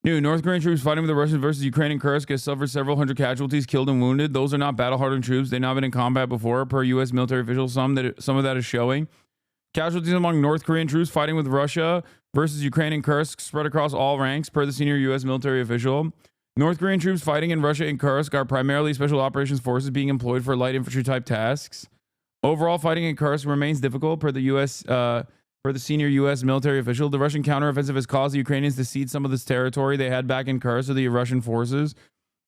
New North Korean troops fighting with the Russians versus Ukraine in Kursk has suffered several hundred casualties, killed and wounded. Those are not battle-hardened troops. They've not been in combat before, per U.S. military officials. Some of that is showing. Casualties among North Korean troops fighting with Russia versus Ukraine in Kursk spread across all ranks, per the senior U.S. military official. North Korean troops fighting in Russia in Kursk are primarily special operations forces being employed for light infantry type tasks. Overall fighting in Kursk remains difficult, per the senior U.S. military official. The Russian counteroffensive has caused the Ukrainians to cede some of this territory they had back in Kursk to the Russian forces.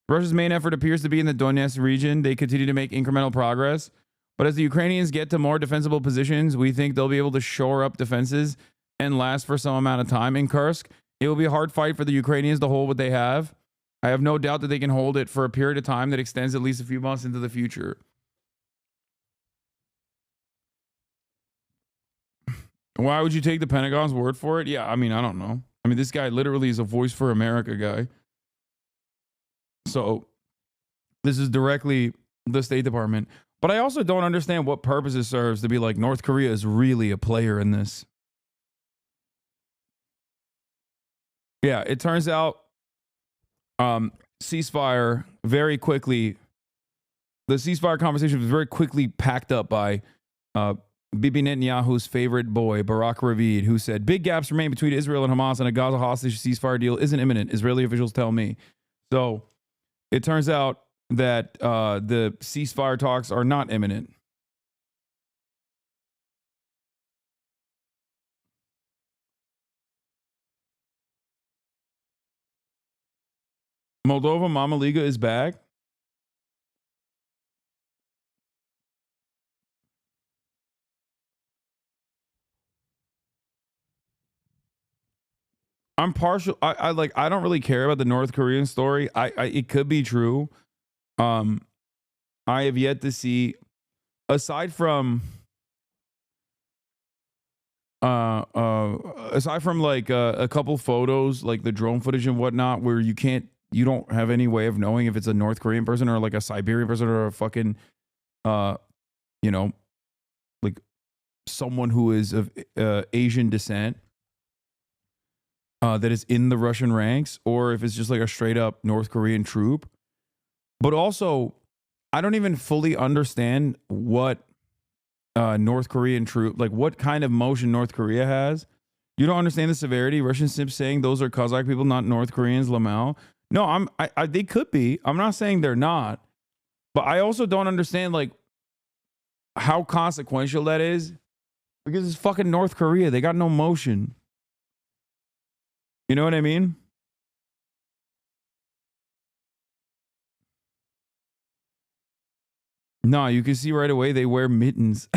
Russia's main effort appears to be in the Donetsk region. They continue to make incremental progress. But as the Ukrainians get to more defensible positions, we think they'll be able to shore up defenses and last for some amount of time. In Kursk, it will be a hard fight for the Ukrainians to hold what they have. I have no doubt that they can hold it for a period of time that extends at least a few months into the future. Why would you take the Pentagon's word for it? Yeah, I mean, I don't know. I mean, this guy literally is a voice for America guy. So this is directly the State Department. But I also don't understand what purpose it serves to be like North Korea is really a player in this. Yeah, it turns out ceasefire very quickly. The ceasefire conversation was very quickly packed up by Bibi Netanyahu's favorite boy, Barak Ravid, who said, big gaps remain between Israel and Hamas and a Gaza hostage ceasefire deal isn't imminent, Israeli officials tell me. So it turns out that the ceasefire talks are not imminent. Moldova Mama Liga is back. I'm partial. I don't really care about the North Korean story. It could be true. I have yet to see, aside from like a couple photos, like the drone footage and whatnot, where you don't have any way of knowing if it's a North Korean person or like a Siberian person or a fucking, you know, like someone who is of Asian descent. That is in the Russian ranks, or if it's just like a straight up North Korean troop. But also, I don't even fully understand what North Korean troop, like what kind of motion North Korea has. You don't understand the severity. Russian simps saying those are Kazakh people, not North Koreans, Lamau. No, they could be. I'm not saying they're not. But I also don't understand like how consequential that is. Because it's fucking North Korea. They got no motion. You know what I mean? No, you can see right away they wear mittens.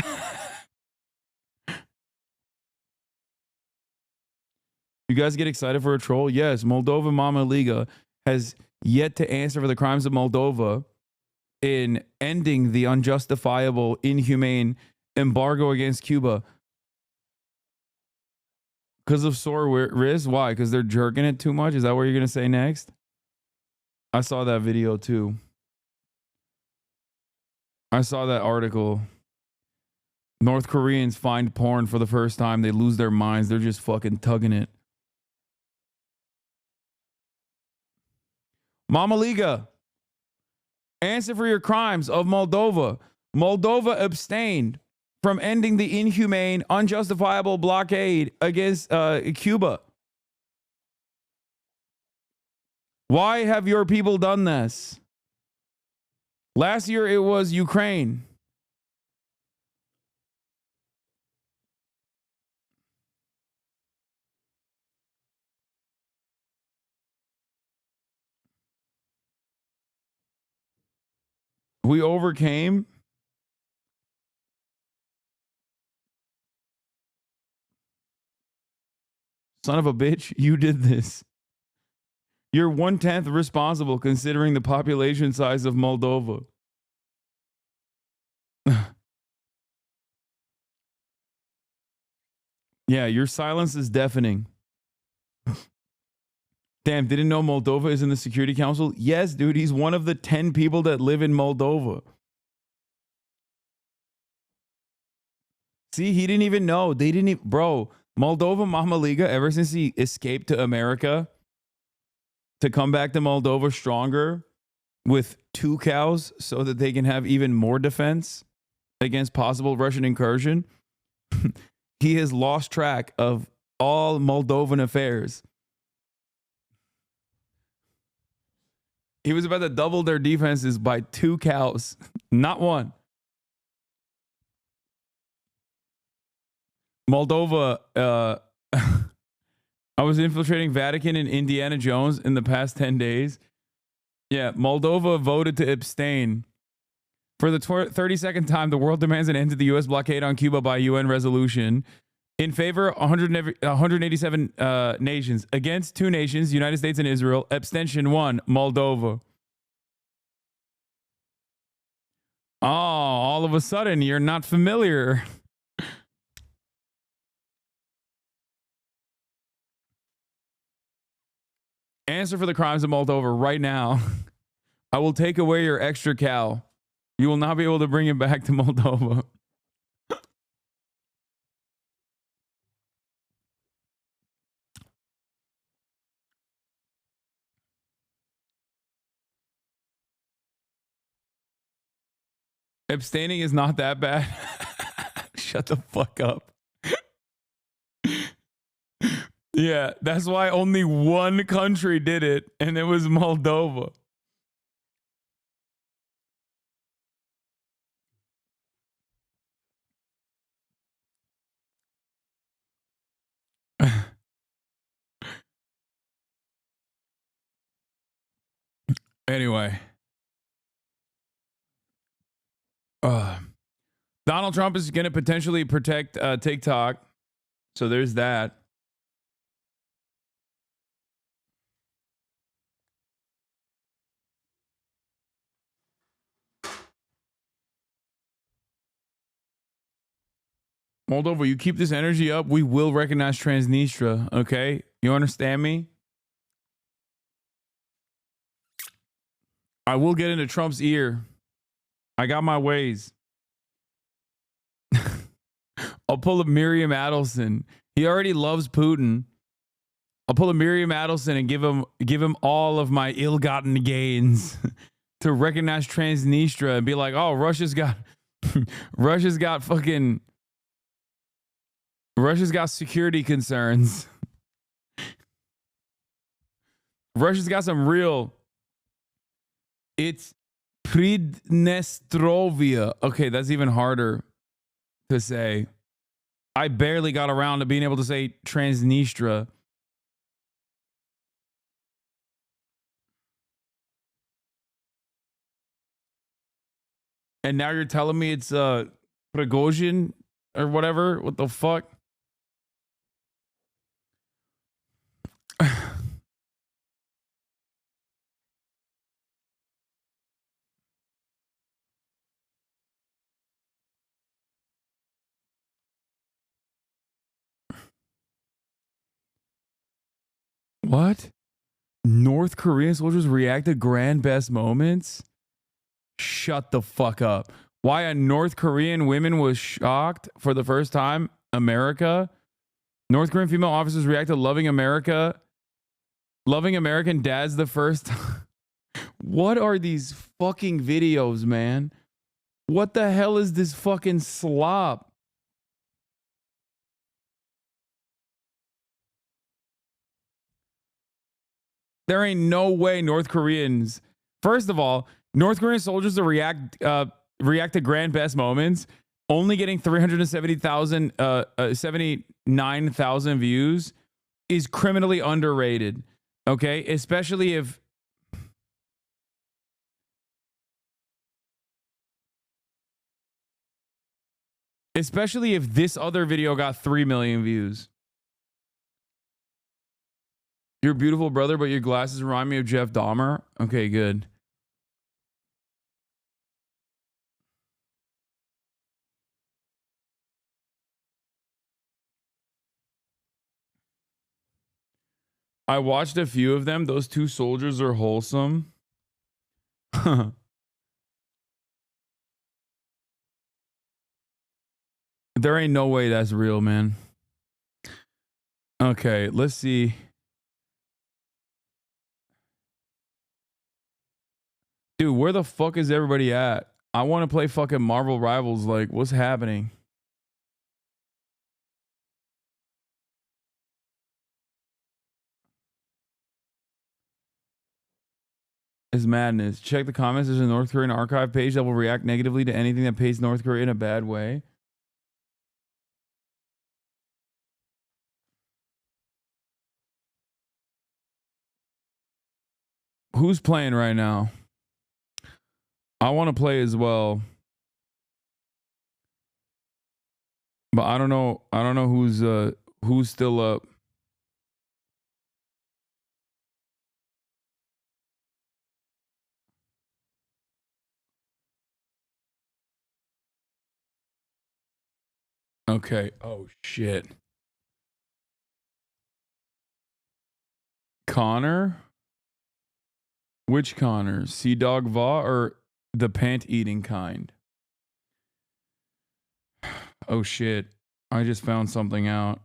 You guys get excited for a troll? Yes, Moldova Mama Liga has yet to answer for the crimes of Moldova in ending the unjustifiable, inhumane embargo against Cuba. Because of sore wrists? Why? Because they're jerking it too much? Is that what you're going to say next? I saw that video too. I saw that article. North Koreans find porn for the first time. They lose their minds. They're just fucking tugging it. Mama Liga, answer for your crimes of Moldova. Moldova abstained from ending the inhumane, unjustifiable blockade against Cuba. Why have your people done this? Last year it was Ukraine. We overcame. Son of a bitch, you did this. You're 1/10 responsible considering the population size of Moldova. Yeah, your silence is deafening. Damn, didn't know Moldova is in the Security Council? Yes, dude, he's one of the 10 people that live in Moldova. See, he didn't even know. They didn't even, bro, Moldova Mama Liga, ever since he escaped to America to come back to Moldova stronger with 2 cows so that they can have even more defense against possible Russian incursion, he has lost track of all Moldovan affairs. He was about to double their defenses by 2 cows, not 1. Moldova, I was infiltrating Vatican and Indiana Jones in the past 10 days. Yeah, Moldova voted to abstain. For the 32nd time, the world demands an end to the U.S. blockade on Cuba by UN resolution. In favor, 187 nations. Against 2 nations, United States and Israel. Abstention 1, Moldova. Oh, all of a sudden, you're not familiar. Answer for the crimes of Moldova right now. I will take away your extra cow. You will not be able to bring it back to Moldova. Abstaining is not that bad. Shut the fuck up. Yeah, that's why only 1 country did it, and it was Moldova. Anyway. Donald Trump is going to potentially protect TikTok. So there's that. Moldova, you keep this energy up, we will recognize Transnistria, okay? You understand me? I will get into Trump's ear. I got my ways. I'll pull a Miriam Adelson. He already loves Putin. I'll pull a Miriam Adelson and give him all of my ill-gotten gains to recognize Transnistria and be like, oh, Russia's got security concerns. Russia's got some real. It's Pridnestrovia. Okay, that's even harder to say. I barely got around to being able to say Transnistria. And now you're telling me it's Prigozhin or whatever? What the fuck? What? North Korean soldiers react to grand best moments? Shut the fuck up. Why a North Korean woman was shocked for the first time? America? North Korean female officers react to loving America. Loving American dads the first time. What are these fucking videos, man? What the hell is this fucking slop? There ain't no way North Koreans. First of all, North Korean soldiers to react to grand best moments, only getting 79,000 views is criminally underrated. Okay, especially if this other video got 3 million views. You're a beautiful brother, but your glasses remind me of Jeff Dahmer. Okay, good. I watched a few of them. Those two soldiers are wholesome. There ain't no way that's real, man. Okay, let's see. Dude, where the fuck is everybody at? I want to play fucking Marvel Rivals. Like, what's happening? It's madness. Check the comments. There's a North Korean archive page that will react negatively to anything that paints North Korea in a bad way. Who's playing right now? I want to play as well. But I don't know who's still up. Okay. Oh shit. Connor? Which Connor? Sea Dog Va or the pant eating kind? Oh shit. I just found something out.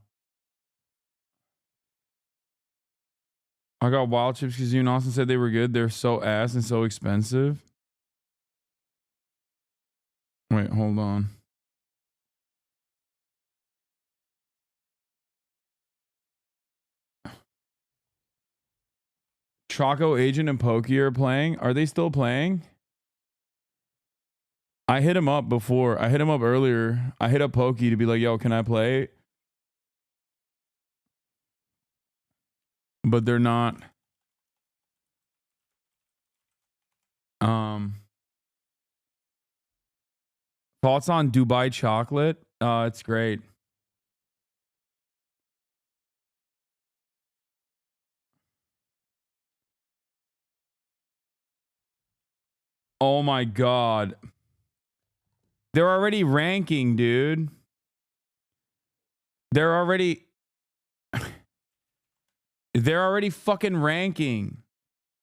I got wild chips because you and Austin said they were good. They're so ass and so expensive. Wait, hold on. Choco Agent and Pokey are playing. Are they still playing? I hit him up before. I hit him up earlier. I hit up Pokey to be like, yo, can I play? But they're not. Thoughts on Dubai chocolate? It's great. Oh my God. They're already ranking, dude. They're already fucking ranking.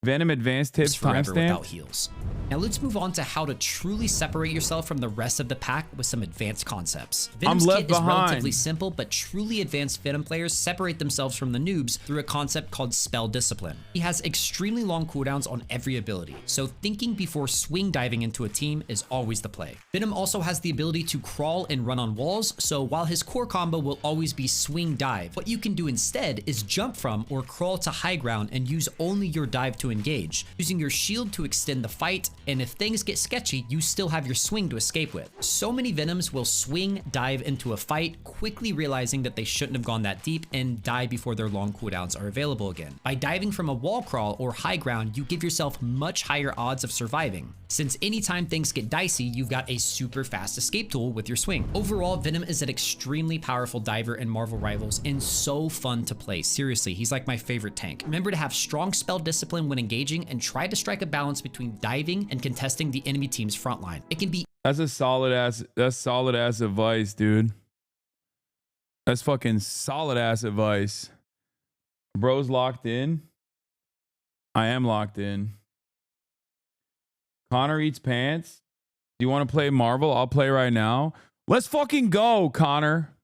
Venom advanced tips timestamp. Now let's move on to how to truly separate yourself from the rest of the pack with some advanced concepts. Venom's kit is relatively simple, but truly advanced Venom players separate themselves from the noobs through a concept called spell discipline. He has extremely long cooldowns on every ability, so thinking before swing diving into a team is always the play. Venom also has the ability to crawl and run on walls, so while his core combo will always be swing dive, what you can do instead is jump from or crawl to high ground and use only your dive to engage, using your shield to extend the fight, and if things get sketchy, you still have your swing to escape with. So many Venoms will swing dive into a fight, quickly realizing that they shouldn't have gone that deep and die before their long cooldowns are available again. By diving from a wall crawl or high ground, you give yourself much higher odds of surviving, since anytime things get dicey, you've got a super fast escape tool with your swing. Overall, Venom is an extremely powerful diver in Marvel Rivals and so fun to play. Seriously, he's like my favorite tank. Remember to have strong spell discipline when engaging and try to strike a balance between diving and contesting the enemy team's front line. It can be— That's solid ass advice, dude. That's fucking solid ass advice. Bro's locked in. I am locked in. Connor eats pants. Do you want to play Marvel? I'll play right now. Let's fucking go, Connor.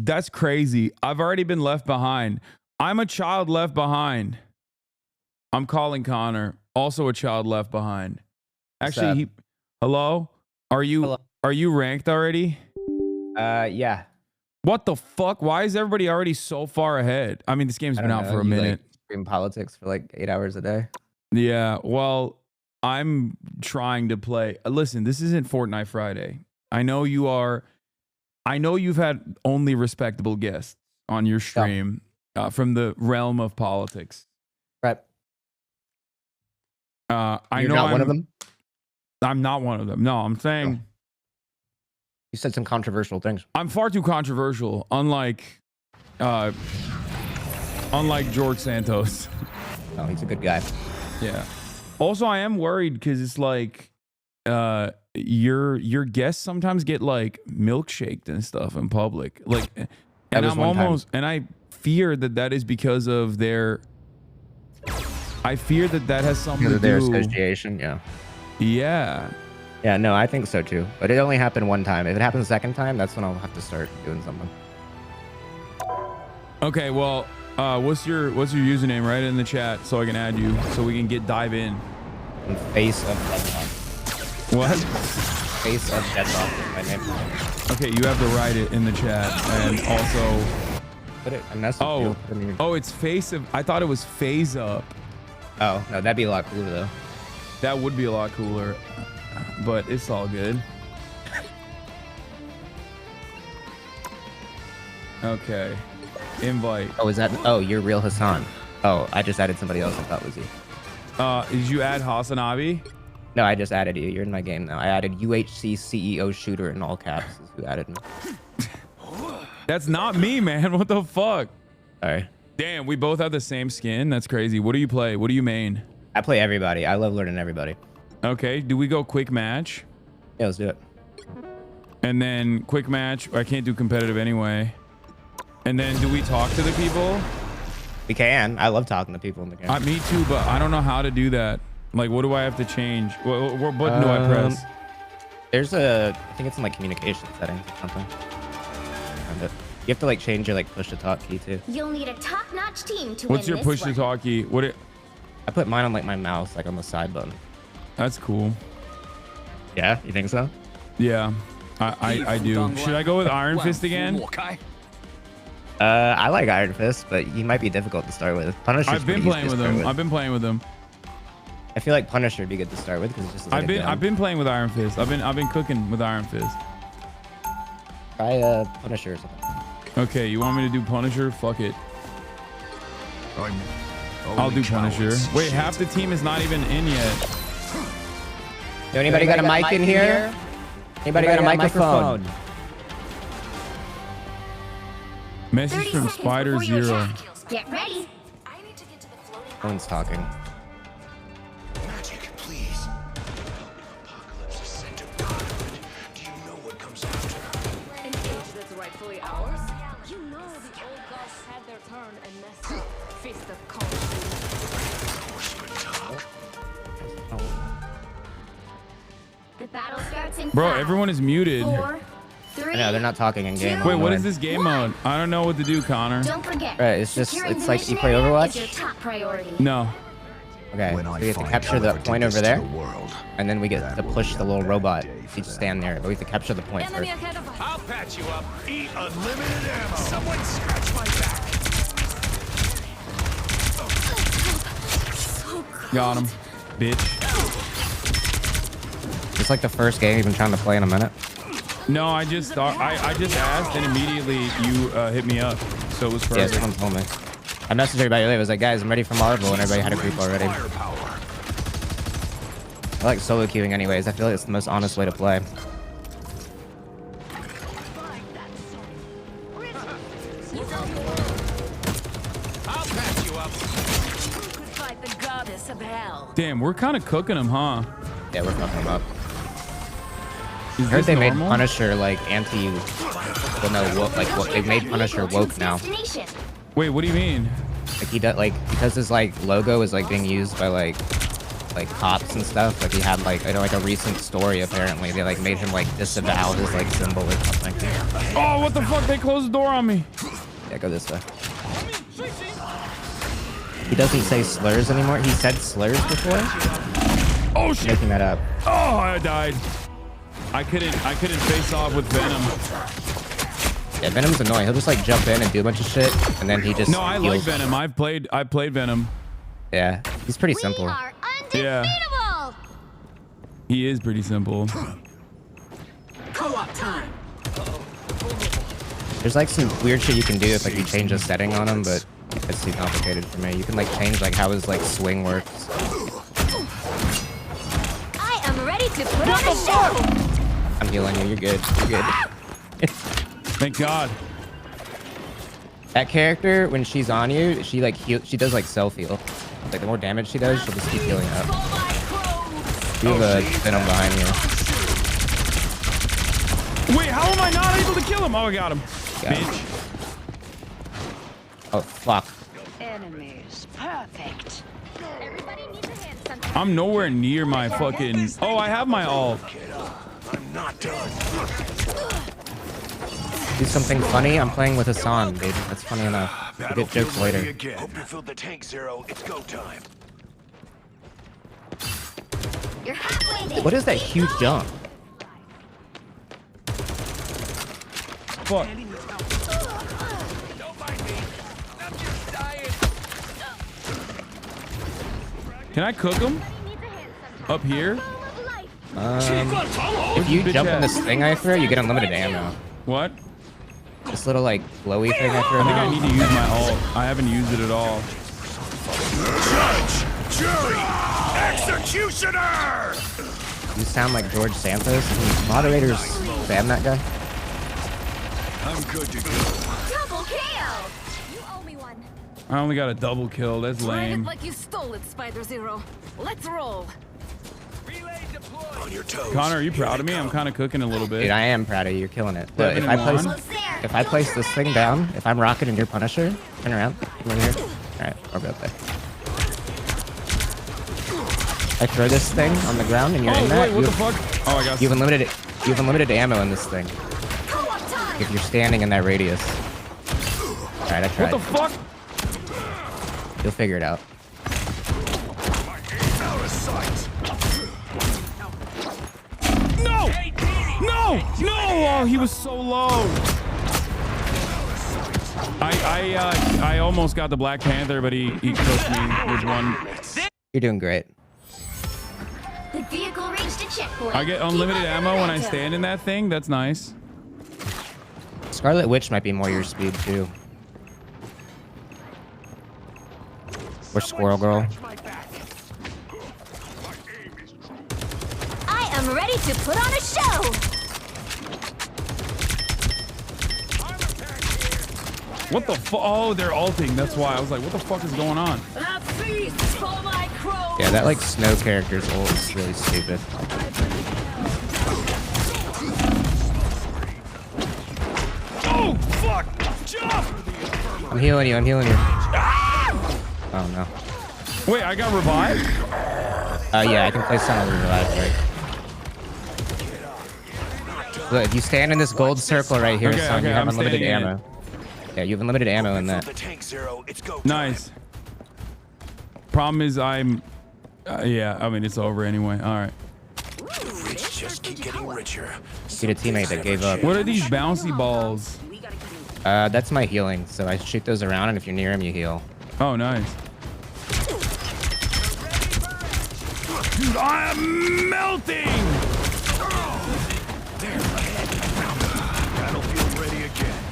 That's crazy. I've already been left behind. I'm a child left behind. I'm calling Connor, also a child left behind. Actually, hello? Are you ranked already? Yeah. What the fuck? Why is everybody already so far ahead? I mean, this game's been out for a minute. Stream politics for like 8 hours a day. Yeah, well, I'm trying to play. Listen, this isn't Fortnite Friday. I know you are. I know you've had only respectable guests on your stream from the realm of politics. Right. I You're know not one of them? I'm not one of them. No, I'm saying. You said some controversial things. I'm far too controversial, unlike George Santos. Oh, he's a good guy. Yeah. Also, I am worried because it's like your guests sometimes get like milkshaked and stuff in public. Like, and I'm almost, and I fear that is because of their. I fear that has something to do. Their association, yeah. Yeah. Yeah, no, I think so too. But it only happened one time. If it happens a second time, that's when I'll have to start doing something. Okay, well, what's your username? Write it in the chat so I can add you, so we can dive in. Face of Deadlock. What? Face of Deadlock is my name. Okay, you have to write it in the chat, and also. Put it. Oh, it's face of. I thought it was phase up. Oh no, that'd be a lot cooler though. That would be a lot cooler, but it's all good. Okay. Invite. Oh, is that? Oh, you're real Hasan. Oh, I just added somebody else I thought was you. Did you add HasanAbi? No, I just added you. You're in my game now. I added UHC CEO Shooter in all caps. Is who added me. That's not me, man. What the fuck? Sorry. Damn, we both have the same skin. That's crazy. What do you play? What do you main? I play everybody. I love learning everybody. Okay. Do we go quick match? Yeah, let's do it. And then quick match. I can't do competitive anyway. And then do we talk to the people? We can. I love talking to people in the game. Me too, but I don't know how to do that. Like, what do I have to change? What button do I press? There's I think it's in like communication settings or something. You have to like change your like push to talk key too. You'll need a top-notch team to What's your push to talk key? I put mine on like my mouse, like on the side button. That's cool. Yeah, you think so? Yeah, I do. Should I go with Iron Fist again? I like Iron Fist, but he might be difficult to start with. Punisher. I've been playing with him. I've been playing with him. I feel like Punisher would be good to start with because it's just. I've been playing with Iron Fist. I've been cooking with Iron Fist. Try Punisher or something. Okay, you want me to do Punisher? Fuck it. I'll do Punisher. Wait, half the team is not even in yet. Anybody got a mic in here? Anybody got a microphone? Message from Spider Zero. Get ready. No one's talking. Magic, please. The battle starts in Bro, 5, everyone is muted. 4, 3. I know they're not talking in game. Wait, what is this game mode? I don't know what to do, Connor. Don't forget. Right, it's just securing it's the like you mission play area Overwatch. is your top priority. No. Okay, so we have to capture the point over there, and then we get to push the little robot. You just stand there, but we have to capture the point first. I'll patch you up. Eat unlimited ammo. Someone scratch my back. Got him, bitch. It's like the first game you've been trying to play in a minute. No, I just thought I just asked, and immediately you hit me up, so it was Yeah, perfect. someone told me. I messaged everybody earlier. I was like, guys, I'm ready for Marvel, and everybody had a group already. I like solo queuing anyways. I feel like it's the most honest way to play. I'll patch you up. Damn, we're kind of cooking him, huh? Yeah, we're fucking them up. Is I heard this they normal? made Punisher like anti, well, no, woke, like they made Punisher woke now. Wait, what do you mean? Like he does, like because his like logo is like being used by like cops and stuff. Like he had like I know like a recent story apparently they like made him like disavow his like symbol or something. Oh, what the fuck? They closed the door on me. Yeah, go this way. He doesn't say slurs anymore. He said slurs before. Oh shit! Making that up. Oh, I died. I couldn't face off with Venom. Yeah, Venom's annoying. He'll just like jump in and do a bunch of shit, and then he just. No, I like Venom. I've played Venom. Yeah, he's pretty simple. Yeah. He is pretty simple. Co-op time. There's like some weird shit you can do if like you change a setting on him, but it's too complicated for me. You can like change like how his like swing works. I am ready to put on a show. I'm healing you. You're good. You're good. Thank God. That character, when she's on you, she like she does like self heal. Like the more damage she does, she'll just keep healing up. You have a Venom behind you. Wait, how am I not able to kill him? Oh, I got him. Bitch. Oh fuck. Enemies, perfect. Everybody needs a hand sometimes. I'm nowhere near my fucking. Oh, I have my ult. I'm not done. Do something funny. I'm playing with Hasan, dude. That's funny enough. We'll get jokes later. Hope you filled the tank, Zero. It's go time. You're halfway there. What is that huge jump? Fuck. Can I cook him? Up here? If you jump in this thing I throw, you get unlimited ammo. What? This little like glowy thing I throw. I think I need to use my ult. I haven't used it at all. Judge, jury, executioner. You sound like George Santos. Can moderators ban that guy? I'm good to go. Double kill. You owe me one. I only got a double kill. That's lame. Like you stole it, Spider Zero. Let's roll. On your toes. Connor, are you proud of me? I'm kind of cooking a little bit. Dude, I am proud of you. You're killing it. But if 11 if I place this thing down, if I'm Rocket and you're Punisher, turn around. Come over here. All right, I'll go up there. I throw this thing on the ground and you're in that. Wait, what the fuck? Oh, I got. You have unlimited. You have unlimited ammo in this thing. If you're standing in that radius. All right, I tried. What the fuck? You'll figure it out. Out of sight. No! No! No! Oh, he was so low. I almost got the Black Panther, but he cooked me with one. You're doing great. The vehicle reached a checkpoint. I get unlimited ammo when I stand in that thing. That's nice. Scarlet Witch might be more your speed too. Or Squirrel Girl. I am ready to put on a show. What the fuck? Oh, they're ulting. That's why. I was like, what the fuck is going on? A feast for my crow. Yeah, that like snow character's ult is really stupid. Oh, fuck! Jump! I'm healing you. I'm healing you. Oh no. Wait, I got revived? Yeah, I can place on a revive. Right. Look, if you stand in this gold circle right here, son, you have unlimited ammo. Yeah, you have unlimited ammo in that. Nice. Problem is, yeah, I mean, it's over anyway. All right. Rich just keep getting richer. See the teammate that gave up. What are these bouncy balls? That's my healing. So I shoot those around, and if you're near him, you heal. Oh, nice. Dude, I am melting! There ahead. Battlefield ready again.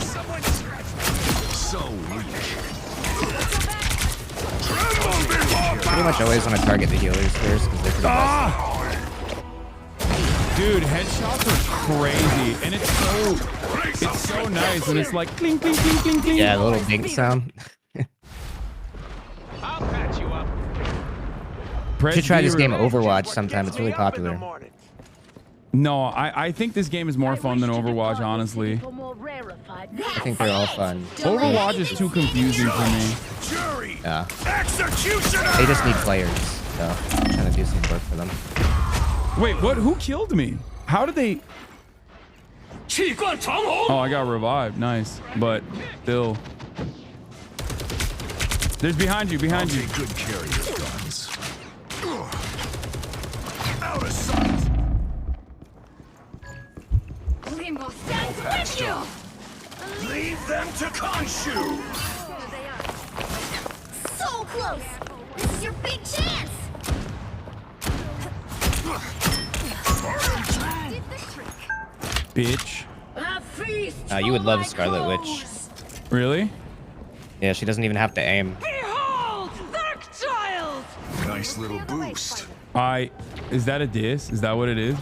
Someone scratch me. So weak. Pretty much always want to target the healers first because they're pretty fast. Dude, headshots are crazy, and it's so nice when it's like clink, clink, clink, clink, clink. Yeah, the little dink sound. I'll patch you up. You should try this game Overwatch sometime. It's really popular. No, I think this game is more fun than Overwatch, honestly. I think they're all fun. Overwatch is too confusing for me. Yeah. They just need players, so I'm trying to do some work for them. Wait, what? Who killed me? How did they? Oh, I got revived. Nice, but still. There's behind you. Behind you. Good care of your guns. Out of sight. Leave them to Khonshu. So close. This is your big chance. Bitch. You would love Scarlet Witch. Really? Yeah, she doesn't even have to aim. Nice little boost. Is that a diss? Is that what it is?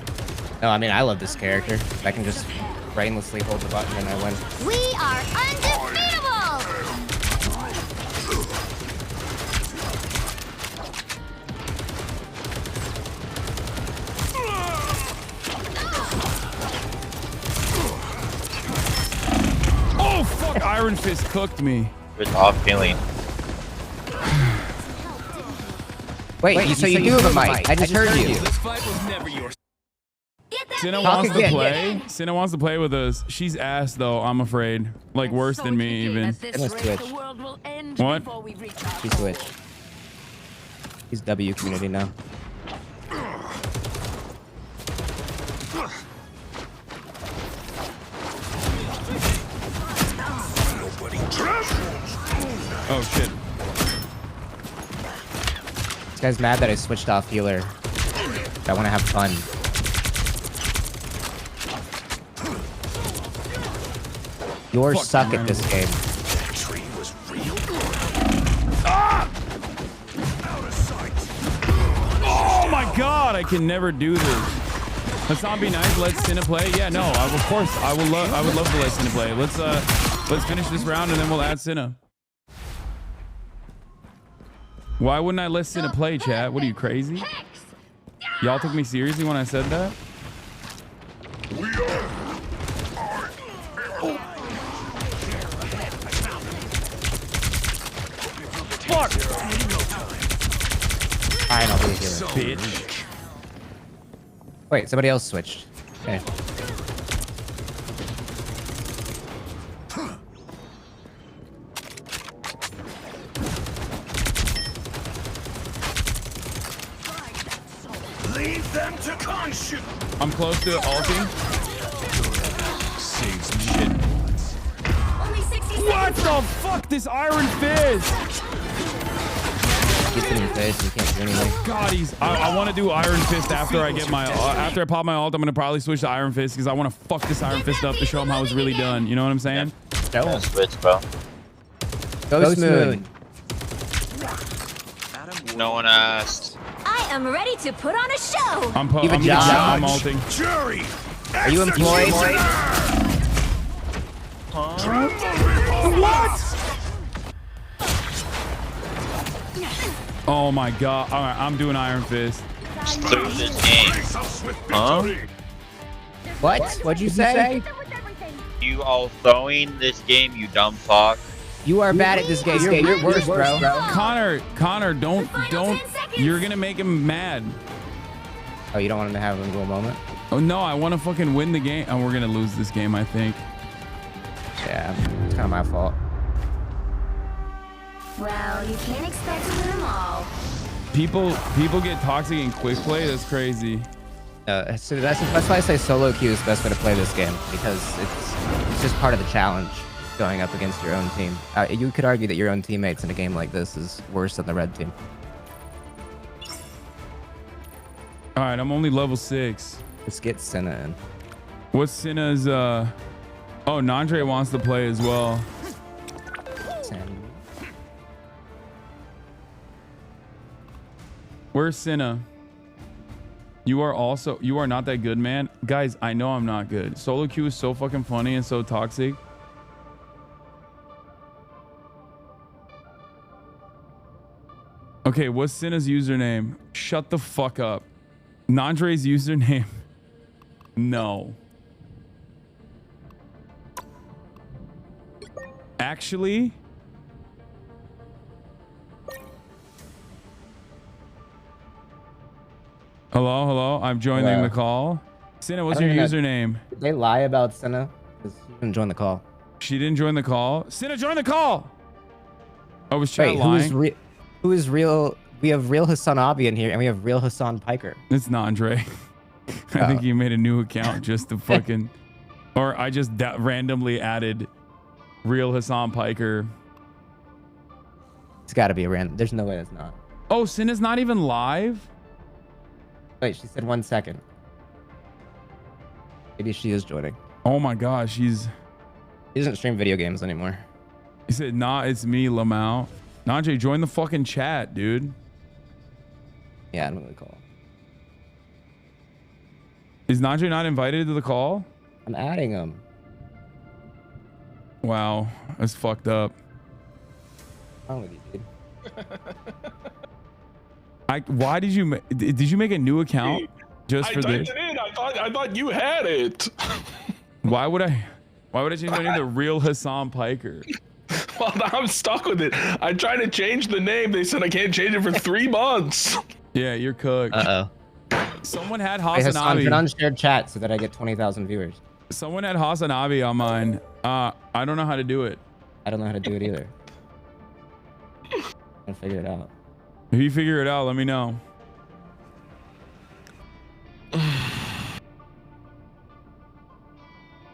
No, I mean, I love this character. I can just brainlessly hold the button and I win. We are undefeatable. Oh fuck! Iron Fist cooked me. It's off feeling. Wait, so you do have a mic. I just heard you. This fight was never yours. Cinna wants to play. Cinna wants to play with us. She's ass though, I'm afraid. Like worse than me even. Cinna's Twitch. What? She's Twitch. He's W community now. Oh shit. This guy's mad that I switched off healer. I want to have fun. You're suck at this game. Oh my god, I can never do this. Hasan, be nice. Let Cinna play. Yeah, no, of course. I would love to let Cinna play. Let's finish this round and then we'll add Cinna. Why wouldn't I let Cinna play, chat? What are you, crazy? Y'all took me seriously when I said that? Fuck! Fine, I'll be a healer. Bitch. Wait, somebody else switched. Okay. Leave them to Khonshu. I'm close to ulting. Saves me. Shit. What the fuck? This Iron Fist! Gets in your face, you can't do anything. God, I want to do Iron Fist after I get my after I pop my ult. I'm gonna probably switch to Iron Fist because I want to fuck this Iron Fist up to show him how it's really done. You know what I'm saying? Yeah, switch, bro. Ghost Moon. No one asked. I am ready to put on a show. I'm ulting. Jury. Are you employed? What? Oh my god. All right, I'm doing Iron Fist. Just lose this game. Huh? What? What'd you say? You all throwing this game, you dumb fuck. You are bad at this game. You're worse, bro. Connor, don't. You're gonna make him mad. Oh, you don't want him to have a little moment? Oh no, I want to fucking win the game. And we're gonna lose this game, I think. Yeah, it's kind of my fault. Well, you can't expect to win them all. People get toxic in quick play. That's crazy. So that's why I say solo queue is the best way to play this game, because it's just part of the challenge going up against your own team. You could argue that your own teammates in a game like this is worse than the red team. All right, I'm only level 6. Let's get Senna in. What's Senna's? Oh, Nandre wants to play as well. Where's Senna? You are not that good, man. Guys, I know I'm not good. Solo queue is so fucking funny and so toxic. Okay, what's Senna's username? Shut the fuck up. Nandre's username. No. Actually, hello. I'm joining the call. Senna, what's your username? Did they lie about Senna? Because she didn't join the call. She didn't join the call. Senna, join the call. Oh, was chat Wait, lying? Who is real? We have real HasanAbi in here, and we have real Hasan Piker. It's Nandre. I think you made a new account just to fucking, or I just randomly added real Hasan Piker. It's got to be a random. There's no way it's not. Oh, Senna's not even live? Wait, she said 1 second. Maybe she is joining. Oh my gosh, She doesn't stream video games anymore. He said, nah, it's me, Lamau. Nandre, join the fucking chat, dude. Yeah, I'm gonna call. Is Nandre not invited to the call? I'm adding him. Wow, that's fucked up. What's wrong with you, dude? Why did you make a new account just for this? I thought you had it. Why would I change my name to real Hasan Piker? Well, now I'm stuck with it. I tried to change the name. They said I can't change it for 3 months. Yeah, you're cooked. Someone had HasanAbi. Put on shared chat so that I get 20,000 viewers. Someone had HasanAbi on mine. I don't know how to do it. I don't know how to do it either. I'll figure it out. If you figure it out, let me know.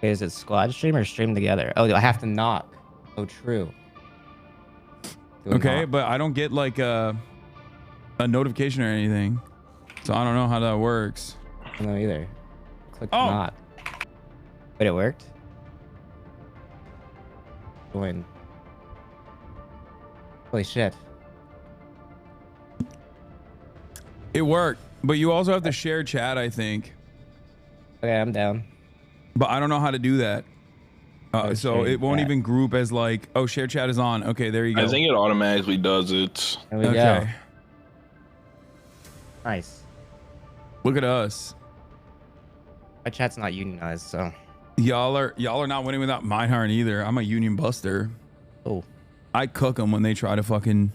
Is it squad stream or stream together? Oh, do I have to knock? Oh, true. Okay, but I don't get like a notification or anything, so I don't know how that works. I don't know either. Click not. Wait, it worked? Join. Holy shit. It worked, but you also have to share chat, I think. Okay, I'm down. But I don't know how to do that. So it won't even group as like, oh, share chat is on. Okay, there you go. I think it automatically does it. There we go. Nice. Look at us. My chat's not unionized, so. Y'all are not winning without Meinhardt either. I'm a union buster. Oh. I cook them when they try to fucking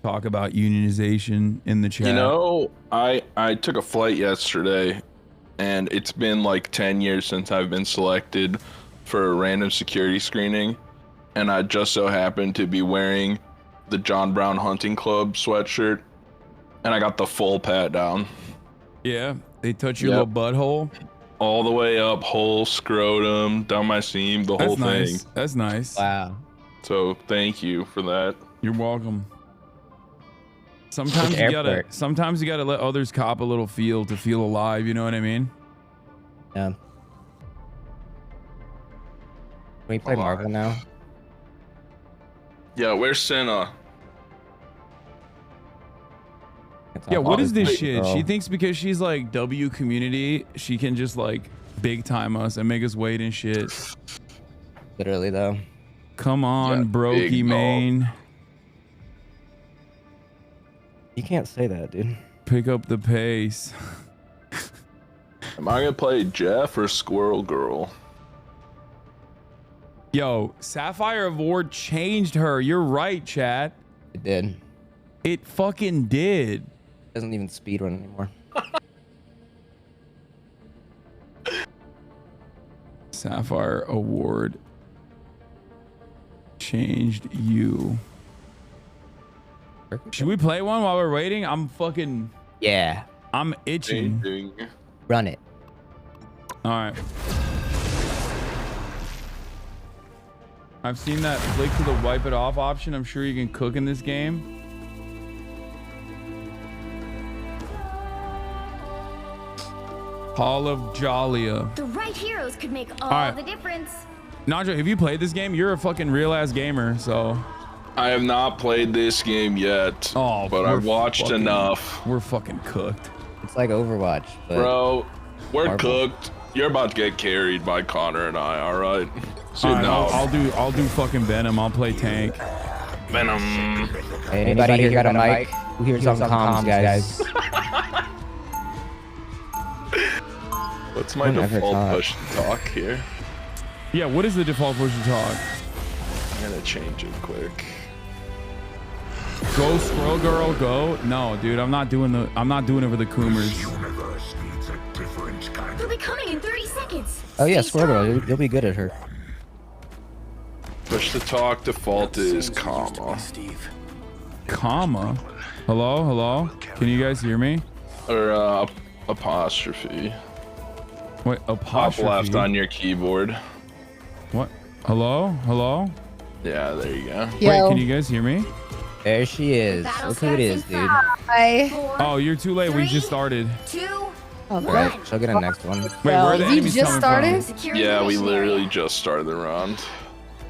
talk about unionization in the chat. You know, I took a flight yesterday, and it's been like 10 years since I've been selected for a random security screening, and I just so happened to be wearing the John Brown Hunting Club sweatshirt, and I got the full pat down. Yeah, they touch your little butthole? All the way up, whole scrotum, down my seam, the whole thing. That's nice. Wow. So thank you for that. You're welcome. Sometimes you gotta let others cop a little feel to feel alive, you know what I mean? Yeah. Can we play Marvel now? Yeah, where's Senna? Yeah, what is this shit? She thinks because she's like W community, she can just like big time us and make us wait and shit. Literally though. Come on, brokey main. You can't say that, dude. Pick up the pace. Am I gonna play Jeff or Squirrel Girl? Yo, Sapphire Award changed her. You're right, chat. It did. It fucking did. Doesn't even speedrun anymore. Sapphire Award changed you. Should we play one while we're waiting? I'm fucking... Yeah. I'm itching. Run it. All right. I've seen that flick to the wipe it off option. I'm sure you can cook in this game. Hall of Jalia. The right heroes could make all right. the difference. Najo, have you played this game? You're a fucking real ass gamer, so. I have not played this game yet, but I've watched enough. We're fucking cooked. It's like Overwatch, but Bro, we're Marvel. cooked. You're about to get carried by Connor and I, all right? So All right, I'll do fucking Venom. I'll play tank. Venom. Hey, anybody here got a mic? Who hears on comms, guys? What's my default push to talk here? Yeah, what is the default push to talk? I'm gonna change it quick. Go Squirrel Girl, go. No, dude, I'm not doing it for the Coomers. They'll be coming in 30 seconds. Oh yeah, Squirrel Girl, you'll be good at her. Push to talk default is comma. Comma? Hello? Can you guys hear me? Or apostrophe. Wait, apostrophe? Top left on your keyboard. What? Hello? Yeah, there you go. Wait, can you guys hear me? There she is. Look who it is, dude. Hi. Oh, you're too late. We just started. Alright, she'll get a next one. Wait, where are the enemies coming from? Yeah, we literally just started the round.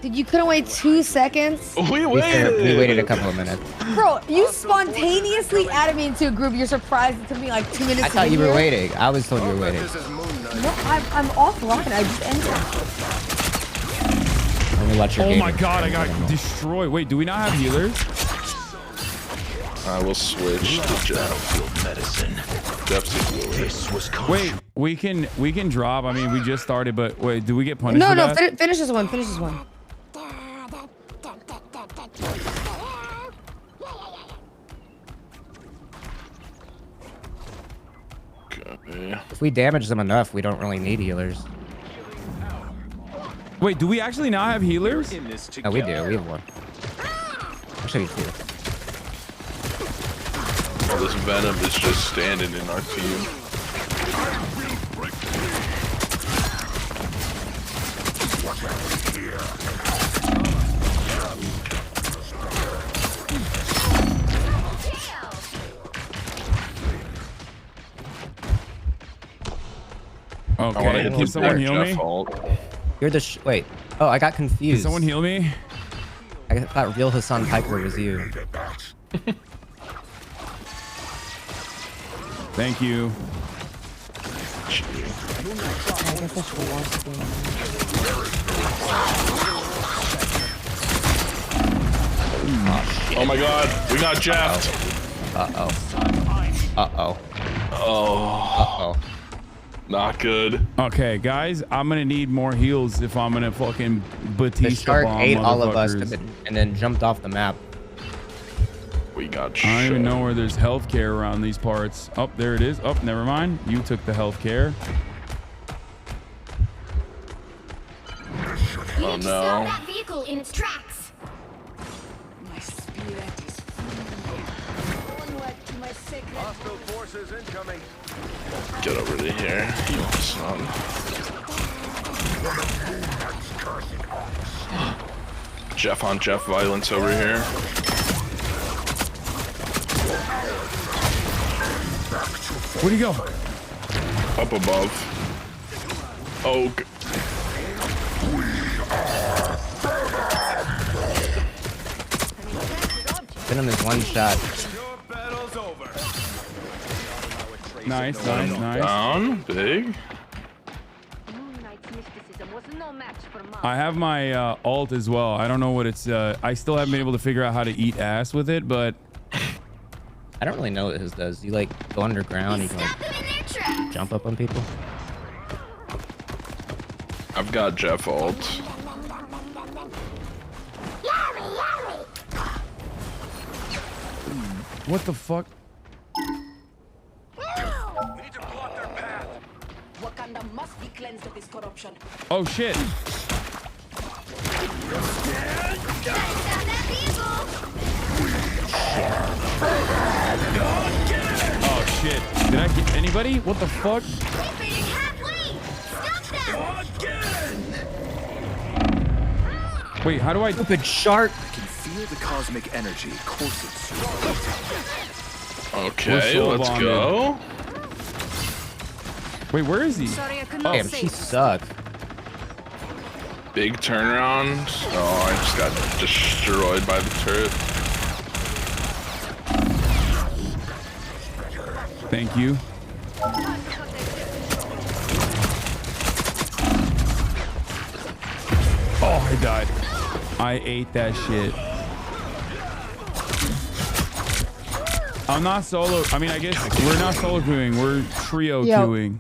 Dude, you couldn't wait 2 seconds? We We waited a couple of minutes. Bro, you spontaneously added me into a group. You're surprised it took me like 2 minutes. I thought you were waiting. I was told you were waiting. No, I'm offline. I just entered. Let me let your Oh game my god, I got destroyed. Wait, do we not have healers? I will switch to Jeff. Medicine. Jeff's Wait, we can drop. I mean, we just started, but wait, do we get punished? No, for no, that? finish this one. Finish this one. Okay. If we damage them enough, we don't really need healers. Wait, do we actually not have healers? No, we do. We have one. Actually, two. Oh, this Venom is just standing in our team. Okay, can someone heal me? You're the wait. Oh, I got confused. Can someone heal me? I thought real Hasan Piker was you. Thank you. Oh my god, we got jabbed. Oh. Not good. Okay, guys, I'm gonna need more heals if I'm gonna fucking Batista The shark bomb ate all of us motherfuckers. and then jumped off the map. We got I don't even know where there's healthcare around these parts. Oh, there it is. Oh, never mind. You took the healthcare. You Oh need to stop no. that vehicle in its tracks. My spirit is onward to my sacred. Hostile forces incoming. Get over to here, you son. Jeff on Jeff violence over here. Where'd he go? Up above. Oh. Venom is one shot. Nice. Down, big. I have my alt as well. I don't know what it's. I still haven't been able to figure out how to eat ass with it, but I don't really know what his does. You like go underground, you can like jump up on people. I've got Jeff ult. What the fuck? Wakanda must be cleansed of this corruption. Oh shit. Oh shit. Did I get anybody? What the fuck? Wait, how do I? Stupid shark. I can feel the cosmic energy coursing through. Okay, let's go. Wait, where is he? Sorry, I could Oh, Damn, she sucks. Big turnaround. Oh, I just got destroyed by the turret. Thank you. Oh, I died. I ate that shit. I'm not solo. I mean, I guess we're not solo queuing. We're trio queuing.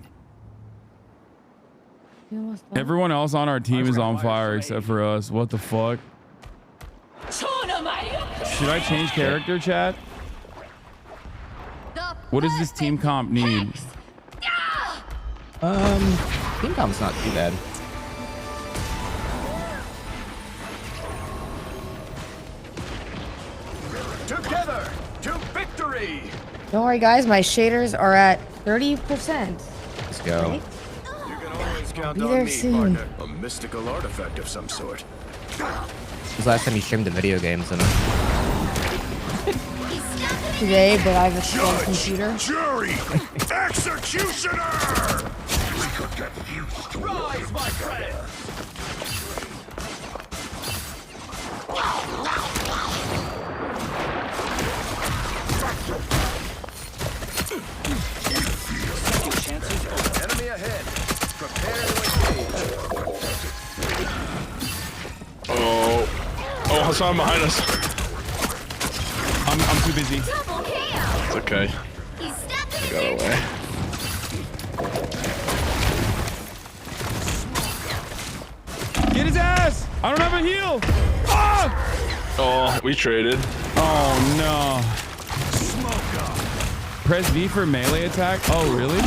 Everyone else on our team is on fire except for us. What the fuck? Should I change character, chat? What does this team comp need? Team comp's not too bad. Together to victory. Don't worry, guys. My shaders are at 30%. Let's go. Right? You can always count Be on there me, soon. partner. A mystical artifact of some sort. When's the last time you streamed the video games? And Today, but I have a slow computer. Jury, executioner. We could get used to rise, my friend. Second chances. Enemy ahead. Prepare to engage. Oh, Hasan behind us. I'm too busy. It's okay. I got away. Get his ass! I don't have a heal. Ah! Oh, we traded. Oh no. Press V for melee attack. Oh really?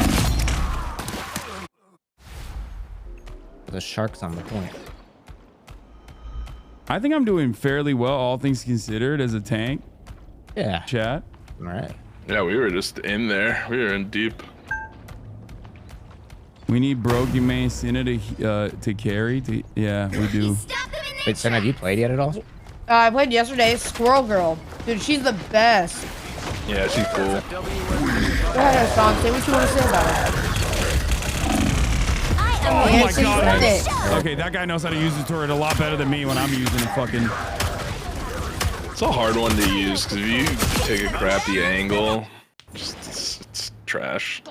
the shark's on the point. I think I'm doing fairly well, all things considered, as a tank. Yeah. Chat. All right. Yeah, we were just in there. We were in deep. We need Brokimane Sinna to carry. Yeah, we do. Wait, Sen, have you played yet at all? I played yesterday. Squirrel Girl. Dude, she's the best. Yeah, she's cool. Go ahead, Hasan. Say what you want to say about her. Oh my god. Okay, that guy knows how to use the turret a lot better than me when I'm using it fucking. It's a hard one to use because if you take a crappy angle, it's trash.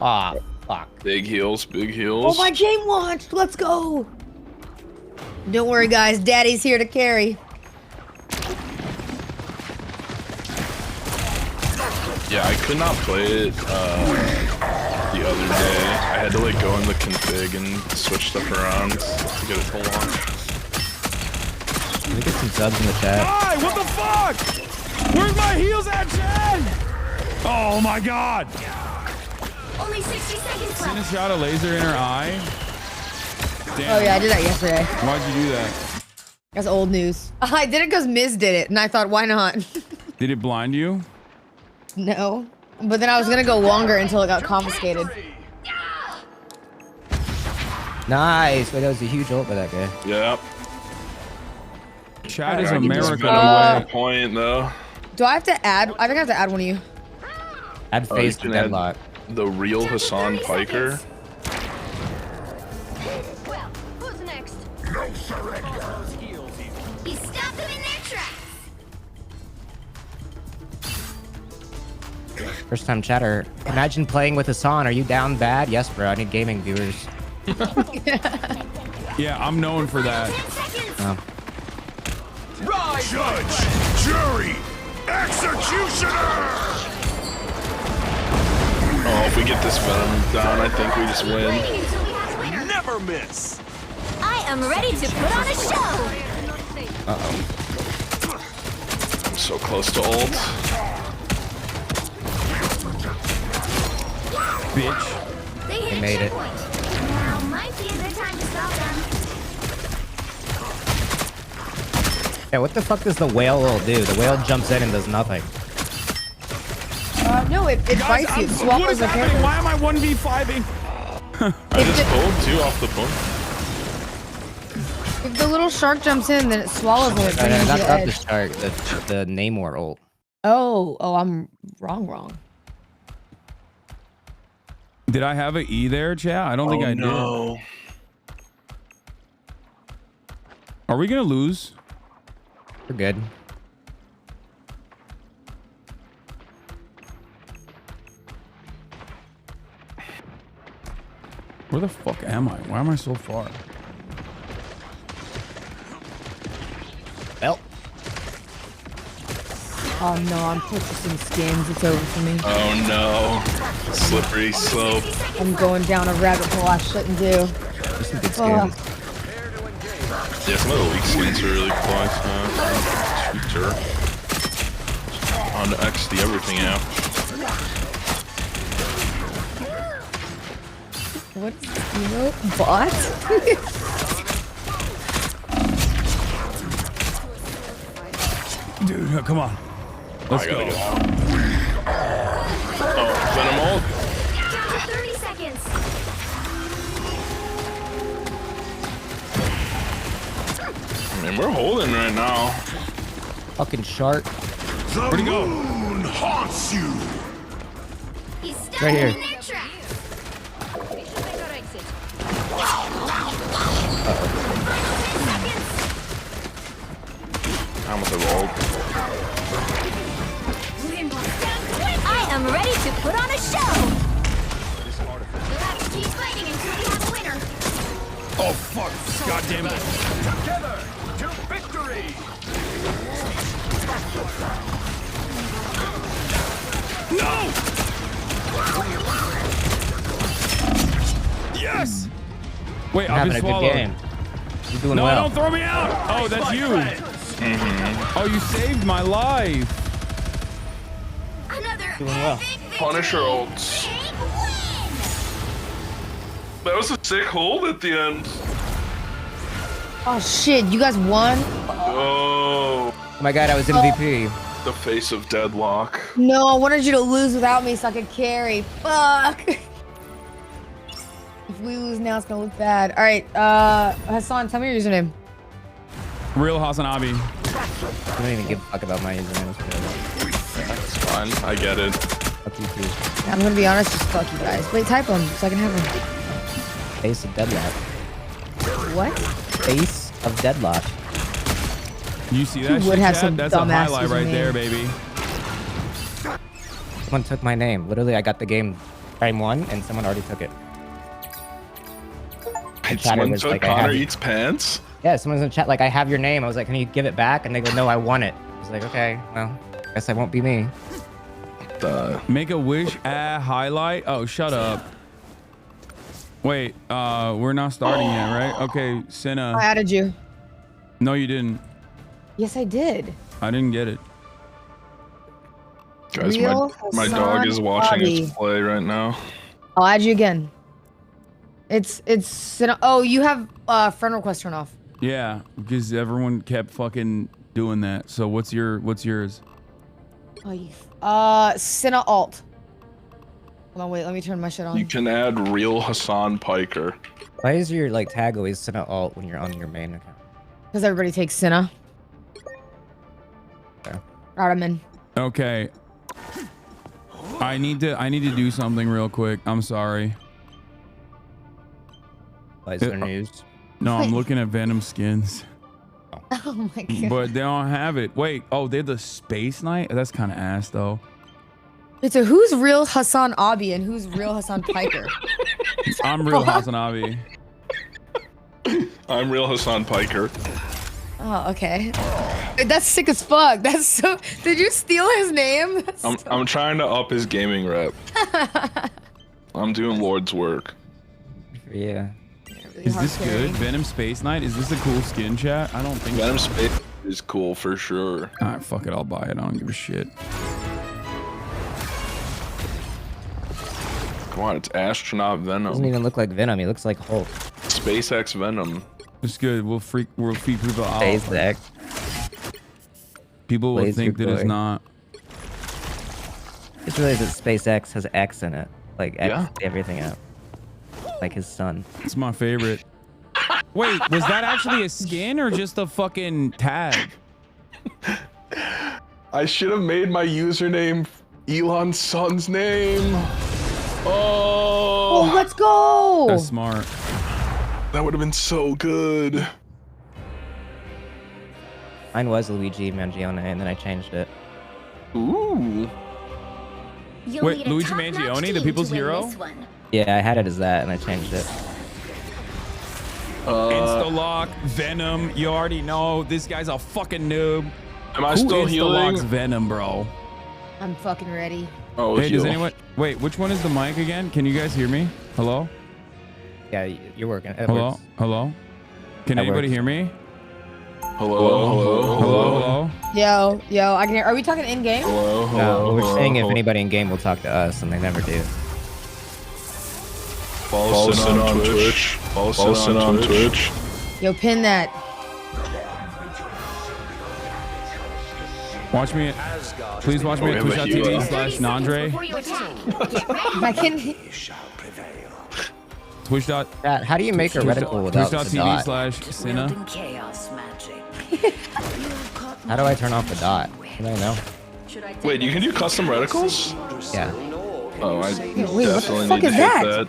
Ah, fuck. Big heals, big heals. Oh, my game launched. Let's go. Don't worry, guys. Daddy's here to carry. Yeah, I could not play it the other day. I had to like go in the config and switch stuff around to get it to launch. Let me get some subs in the chat. Hi, what the fuck? Where's my heals at, Jen? Oh my god. Only 60 seconds Send a shot of laser in her eye. Damn. Oh, yeah, I did that yesterday. Why'd you do that? That's old news. I did it because Miz did it, and I thought, why not? Did it blind you? No. But then I was going to go longer until it got confiscated. Nice. Wait, that was a huge ult by that guy. Yeah. Chat is I can just America. spin away. Point though. Do I have to add? I think I have to add one of you. Add Oh, face you to can add deadlock. the real Hasan Piker. Well, who's next? No surrender. He stopped them in their tracks. First time chatter. Imagine playing with Hasan. Are you down bad? Yes, bro. I need gaming viewers. Yeah, I'm known for that. Oh. Judge, jury, executioner. Oh, if we get this venom down, I think we just win. Never miss. I am ready to put on a show. Uh-oh. So close to ult. Bitch. They made it. Now might be a good time to stop them. Yeah, what the fuck does the whale ult do? The whale jumps in and does nothing. No, it bites you. What is happening? Why am I 1v5ing? I just pulled 2 off the board. If the little shark jumps in, then it swallows it. That's not the shark, the Namor ult. Oh, I'm wrong. Did I have an E there, chat? I don't think I did. Are we gonna lose? We're good. Where the fuck am I? Why am I so far? Well. Oh no, I'm purchasing skins. It's over for me. Oh no. Slippery slope. I'm going down a rabbit hole I shouldn't do. There's some good skins. Yeah, some of the leak skins are really close. Shooter. On to XD everything out. What? Bot? Dude, come on. Let's go. Oh, Venom ult. Down to 30 seconds. I mean, we're holding right now. Fucking shark. Where'd he go? Moon haunts you. He's stuck Right here. in their tracks. I almost have ult. I am ready to put on a show. You'll have to keep fighting until we have a winner. Oh fuck! God damn it! Together to victory. No! Yes! Wait, You're I've having been a swallowed. good game. You're doing No, well. don't throw me out! Oh, that's you. Oh, you saved my life. Another Doing well. Punisher ults. That was a sick hold at the end. Oh shit, you guys won? Oh. Oh my god, I was MVP. The face of deadlock. No, I wanted you to lose without me so I could carry. Fuck. If we lose now, it's gonna look bad. All right, Hasan, tell me your username. Real HasanAbi. I don't even give a fuck about my username. That's fine. I get it. Fuck you too. I'm gonna be honest, just fuck you guys. Wait, type them so I can have them. Face of deadlock. What? Face of deadlock. You see that would shit, have chat? some That's a dumbass highlight right username. there, baby. Someone took my name. Literally, I got the game frame 1 and someone already took it. Someone was took like, Connor eats pants? Yeah, someone's in the chat like, I have your name. I was like, can you give it back? And they go, no, I want it. I was like, okay, well, guess I won't be me. Make a wish highlight. Oh, shut up. Wait, we're not starting yet, right? Okay, Senna. I added you. No, you didn't. Yes, I did. I didn't get it. Guys, my dog is watching us play right now. I'll add you again. It's oh, you have friend request turned off. Yeah, because everyone kept fucking doing that. So what's yours? Oh, you. Cinna alt. Hold on, wait. Let me turn my shit on. You can add real Hasan Piker. Why is your like tag always Senna alt when you're on your main account? Because everybody takes Cinna. Okay. Alright, I'm in. Okay. I need to do something real quick. I'm sorry. Is there news? No, I'm looking at Venom skins. Oh my god. But they don't have it. Wait, oh, they're the Space Knight? That's kind of ass though. Wait, so who's real HasanAbi and who's real Hasan Piker? I'm real HasanAbi. I'm real Hasan Piker. Oh, okay. That's sick as fuck. That's so. Did you steal his name? I'm trying to up his gaming rep. I'm doing Lord's work. Yeah. Is this good? Venom Space Knight? Is this a cool skin, chat? I don't think Venom so. is cool for sure. All right, fuck it. I'll buy it. I don't give a shit. Come on, it's astronaut Venom. Doesn't even look like Venom. He looks like Hulk. SpaceX Venom. It's good. We'll feed people out. SpaceX. People will think that it's not. It's really that SpaceX has X in it. Like X everything out. Like his son. It's my favorite. Wait, was that actually a skin or just a fucking tag? I should have made my username Elon's son's name. Oh, let's go. That's smart. That would have been so good. Mine was Luigi Mangione, and then I changed it. Ooh. Wait, Luigi Mangione, the people's hero? Yeah, I had it as that, and I changed it. Insta-lock, Venom. You already know this guy's a fucking noob. Am I still healing? Venom, bro. I'm fucking ready. Oh, hey, does anyone? Wait, which one is the mic again? Can you guys hear me? Hello? Yeah, you're working. Hello? Hello? Can anybody hear me? Hello? Yo, I can hear. Are we talking in game? No, we're saying if anybody in game will talk to us, and they never do. Follow us on Twitch. Follow us on Twitch. Yo, pin that. Watch me. Please watch me at twitch.tv/Nandre. I can. Twitch. How do you make a reticle without the dot? Twitch.tv/Sina. Chaos magic. How do I turn off the dot? I don't know. Wait, you can do custom reticles? Yeah. Oh, I Wait, what the fuck is that?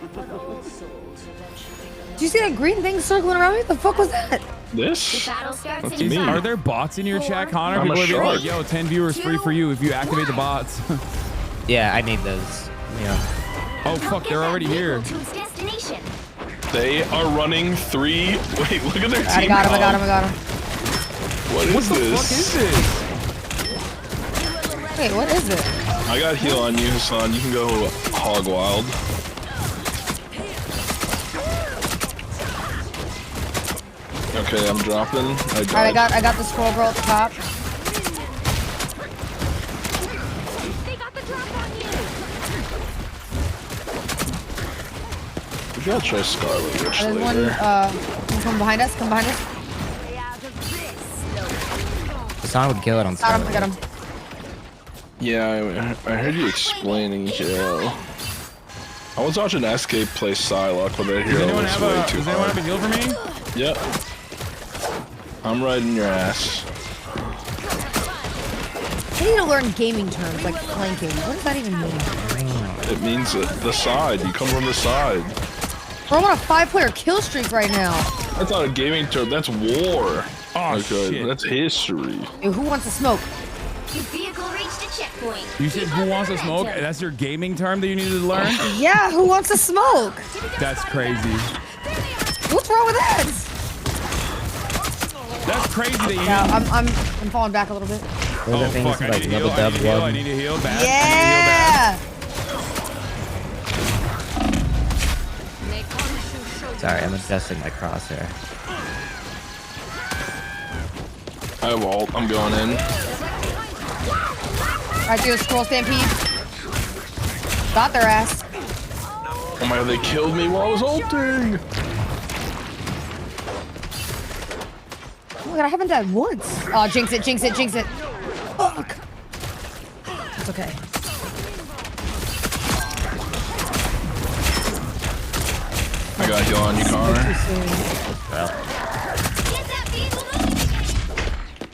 Did you see that green thing circling around me? What the fuck was that? This? That's me. Are there bots in your chat, Connor? I'm People a are being shark. like, yo, 10 viewers free for you if you activate the bots. Yeah, I need those. Yeah. Oh, fuck, they're already here. They are running 3. Wait, look at their team. I got him. What is What the this? fuck is this? Wait, what is it? I got heal on you, Hasan. You can go hog wild. Okay, I'm dropping. Alright, I got the scroll girl at the top. We gotta try Scarlet Witch There's one, later. come behind us, Hasan would kill it on Got him, I got him. Yeah, I heard you explaining Hero. I was watching SK play Psylocke, but that hero was way too Does anyone have a hard. heal for me? Yep. I'm right in your ass. I need to learn gaming terms like flanking. What does that even mean? It means the side. You come from the side. Bro, I'm on a 5-player kill streak right now. That's not a gaming term. That's war. Oh, shit. That's history. Dude, who wants to smoke? Your vehicle reached a checkpoint. You said who wants to smoke? That's your gaming term that you needed to learn? Yeah, who wants to smoke? That's crazy. What's wrong with that? That's crazy that you Yeah, I'm falling back a little bit. Those are things fuck, like level dub I one. need to heal bad. Yeah! Sorry, I'm adjusting my crosshair. I have ult. I'm going in. Alright, do a scroll stampede. Got their ass. Oh my god, they killed me while I was ulting. Oh my god, I haven't died once. Oh, jinx it. Fuck. It's okay. I got heal on you, Connor.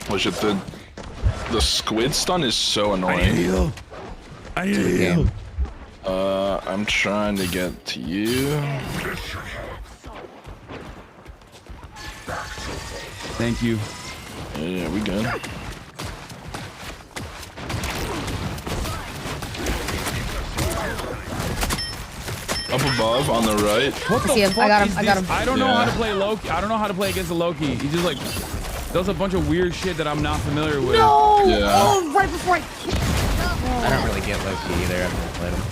Was it the squid stun is so annoying. I need to heal. I'm trying to get to you. Thank you. Yeah, we good. Up above on the right. What the I see him. fuck I got him. is I got this? him. I don't know how to play Loki. I don't know how to play against a Loki. He just like does a bunch of weird shit that I'm not familiar with. No! Yeah. Oh, right before I... I don't really get Loki either. I've never played him.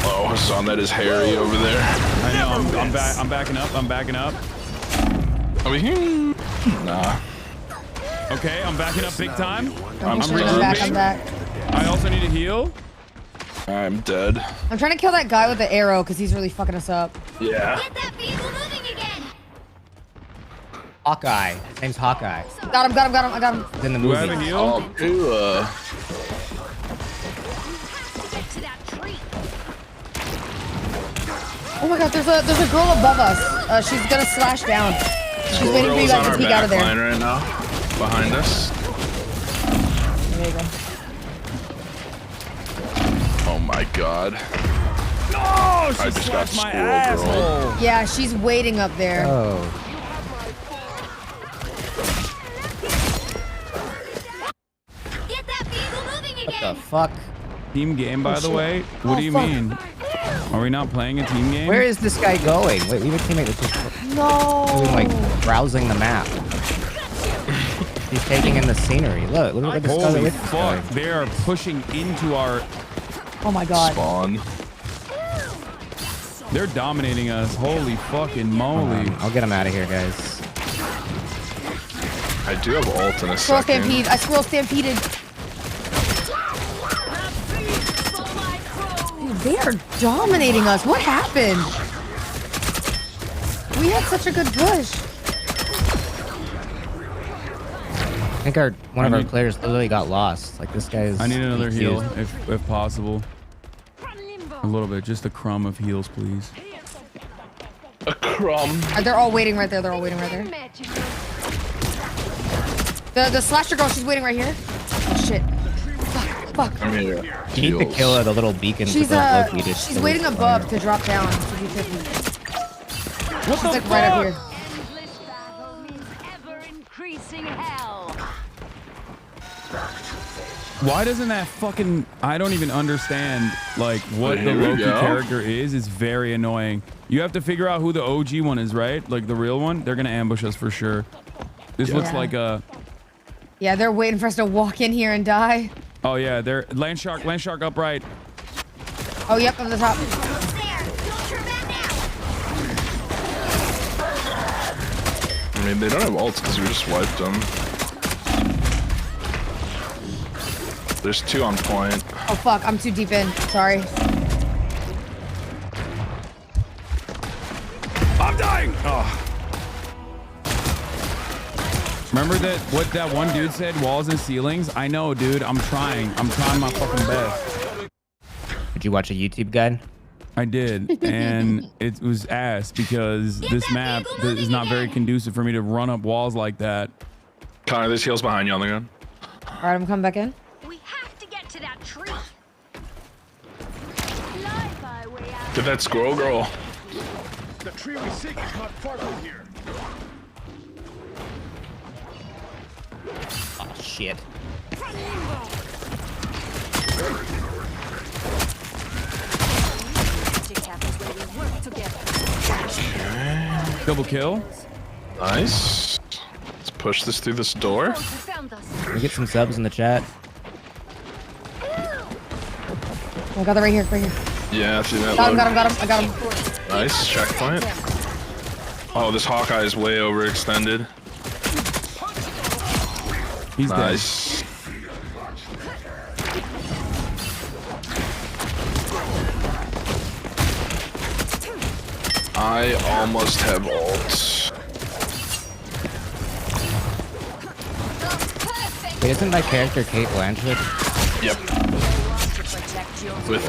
Oh, Hasan, that is hairy over there. I know. I'm backing up. I mean, Nah. Okay, I'm backing up big time. I'm back. I'm back. I also need to heal. I'm dead. I'm trying to kill that guy with the arrow because he's really fucking us up. Yeah. Get that vehicle moving again. Hawkeye. His name's Hawkeye. Got him. I got him. He's in the Do movie. I have a heal? Oh my god, there's a girl above us. She's gonna slash down. She's waiting for you guys to peek out of there. Right now, behind us. There you go. Oh my god. No, I just got my squirrel asshole. girl. Yeah, she's waiting up there. Oh. Get that vehicle moving What again. the fuck? Team game, by the way. What do you fuck. mean? Are we not playing a team game? Where is this guy going? Wait, we have a teammate that's just doing, like, browsing the map. He's taking in the scenery. Look at this guy Holy with this guy. fuck! They are pushing into our Oh my god. Spawn. They're dominating us. Holy fucking moly! I'll get him out of here, guys. I do have ult in a Squirrel second. stampede. I squirrel stampeded. Dude, they are dominating us. What happened? We had such a good push. I think one of our players literally got lost. Like, this guy is... I need another heal, confused. if possible. A little bit, just a crumb of heals, please. A crumb. They're all waiting right there. They're all waiting right there. The slasher girl, she's waiting right here. Oh shit. Fuck. I'm here. You need to kill her, the little beacon. She's waiting above to drop down to be 50. What she's the like fuck? right up here. Why doesn't that fucking... I don't even understand, like, what the Here we Loki go. character is. It's very annoying. You have to figure out who the OG one is, right? Like, the real one? They're gonna ambush us for sure. This looks like a... Yeah, they're waiting for us to walk in here and die. Oh, yeah, they're... Land shark upright. Oh, yep, up the top. I mean, they don't have ults because we just wiped them. There's two on point. Oh, fuck, I'm too deep in. Sorry. I'm dying! Oh. Remember what that one dude said? Walls and ceilings? I know, dude. I'm trying my fucking best. Did you watch a YouTube guide? I did, and it was ass because this map is not very conducive for me to run up walls like that. Connor, there's heals behind you on the gun. All right, I'm coming back in. We have to get to that tree. Get that squirrel girl. The tree we seek is not far from here. Oh, shit. Double kill. Nice. Let's push this through this door. Can we get some subs in the chat? I got it right here, right here. Yeah, through that Got him, load. I got him. Nice, checkpoint. Oh, this Hawkeye is way overextended. He's nice. I almost have ult. Wait, isn't my character Kate Blanchett? Yep. With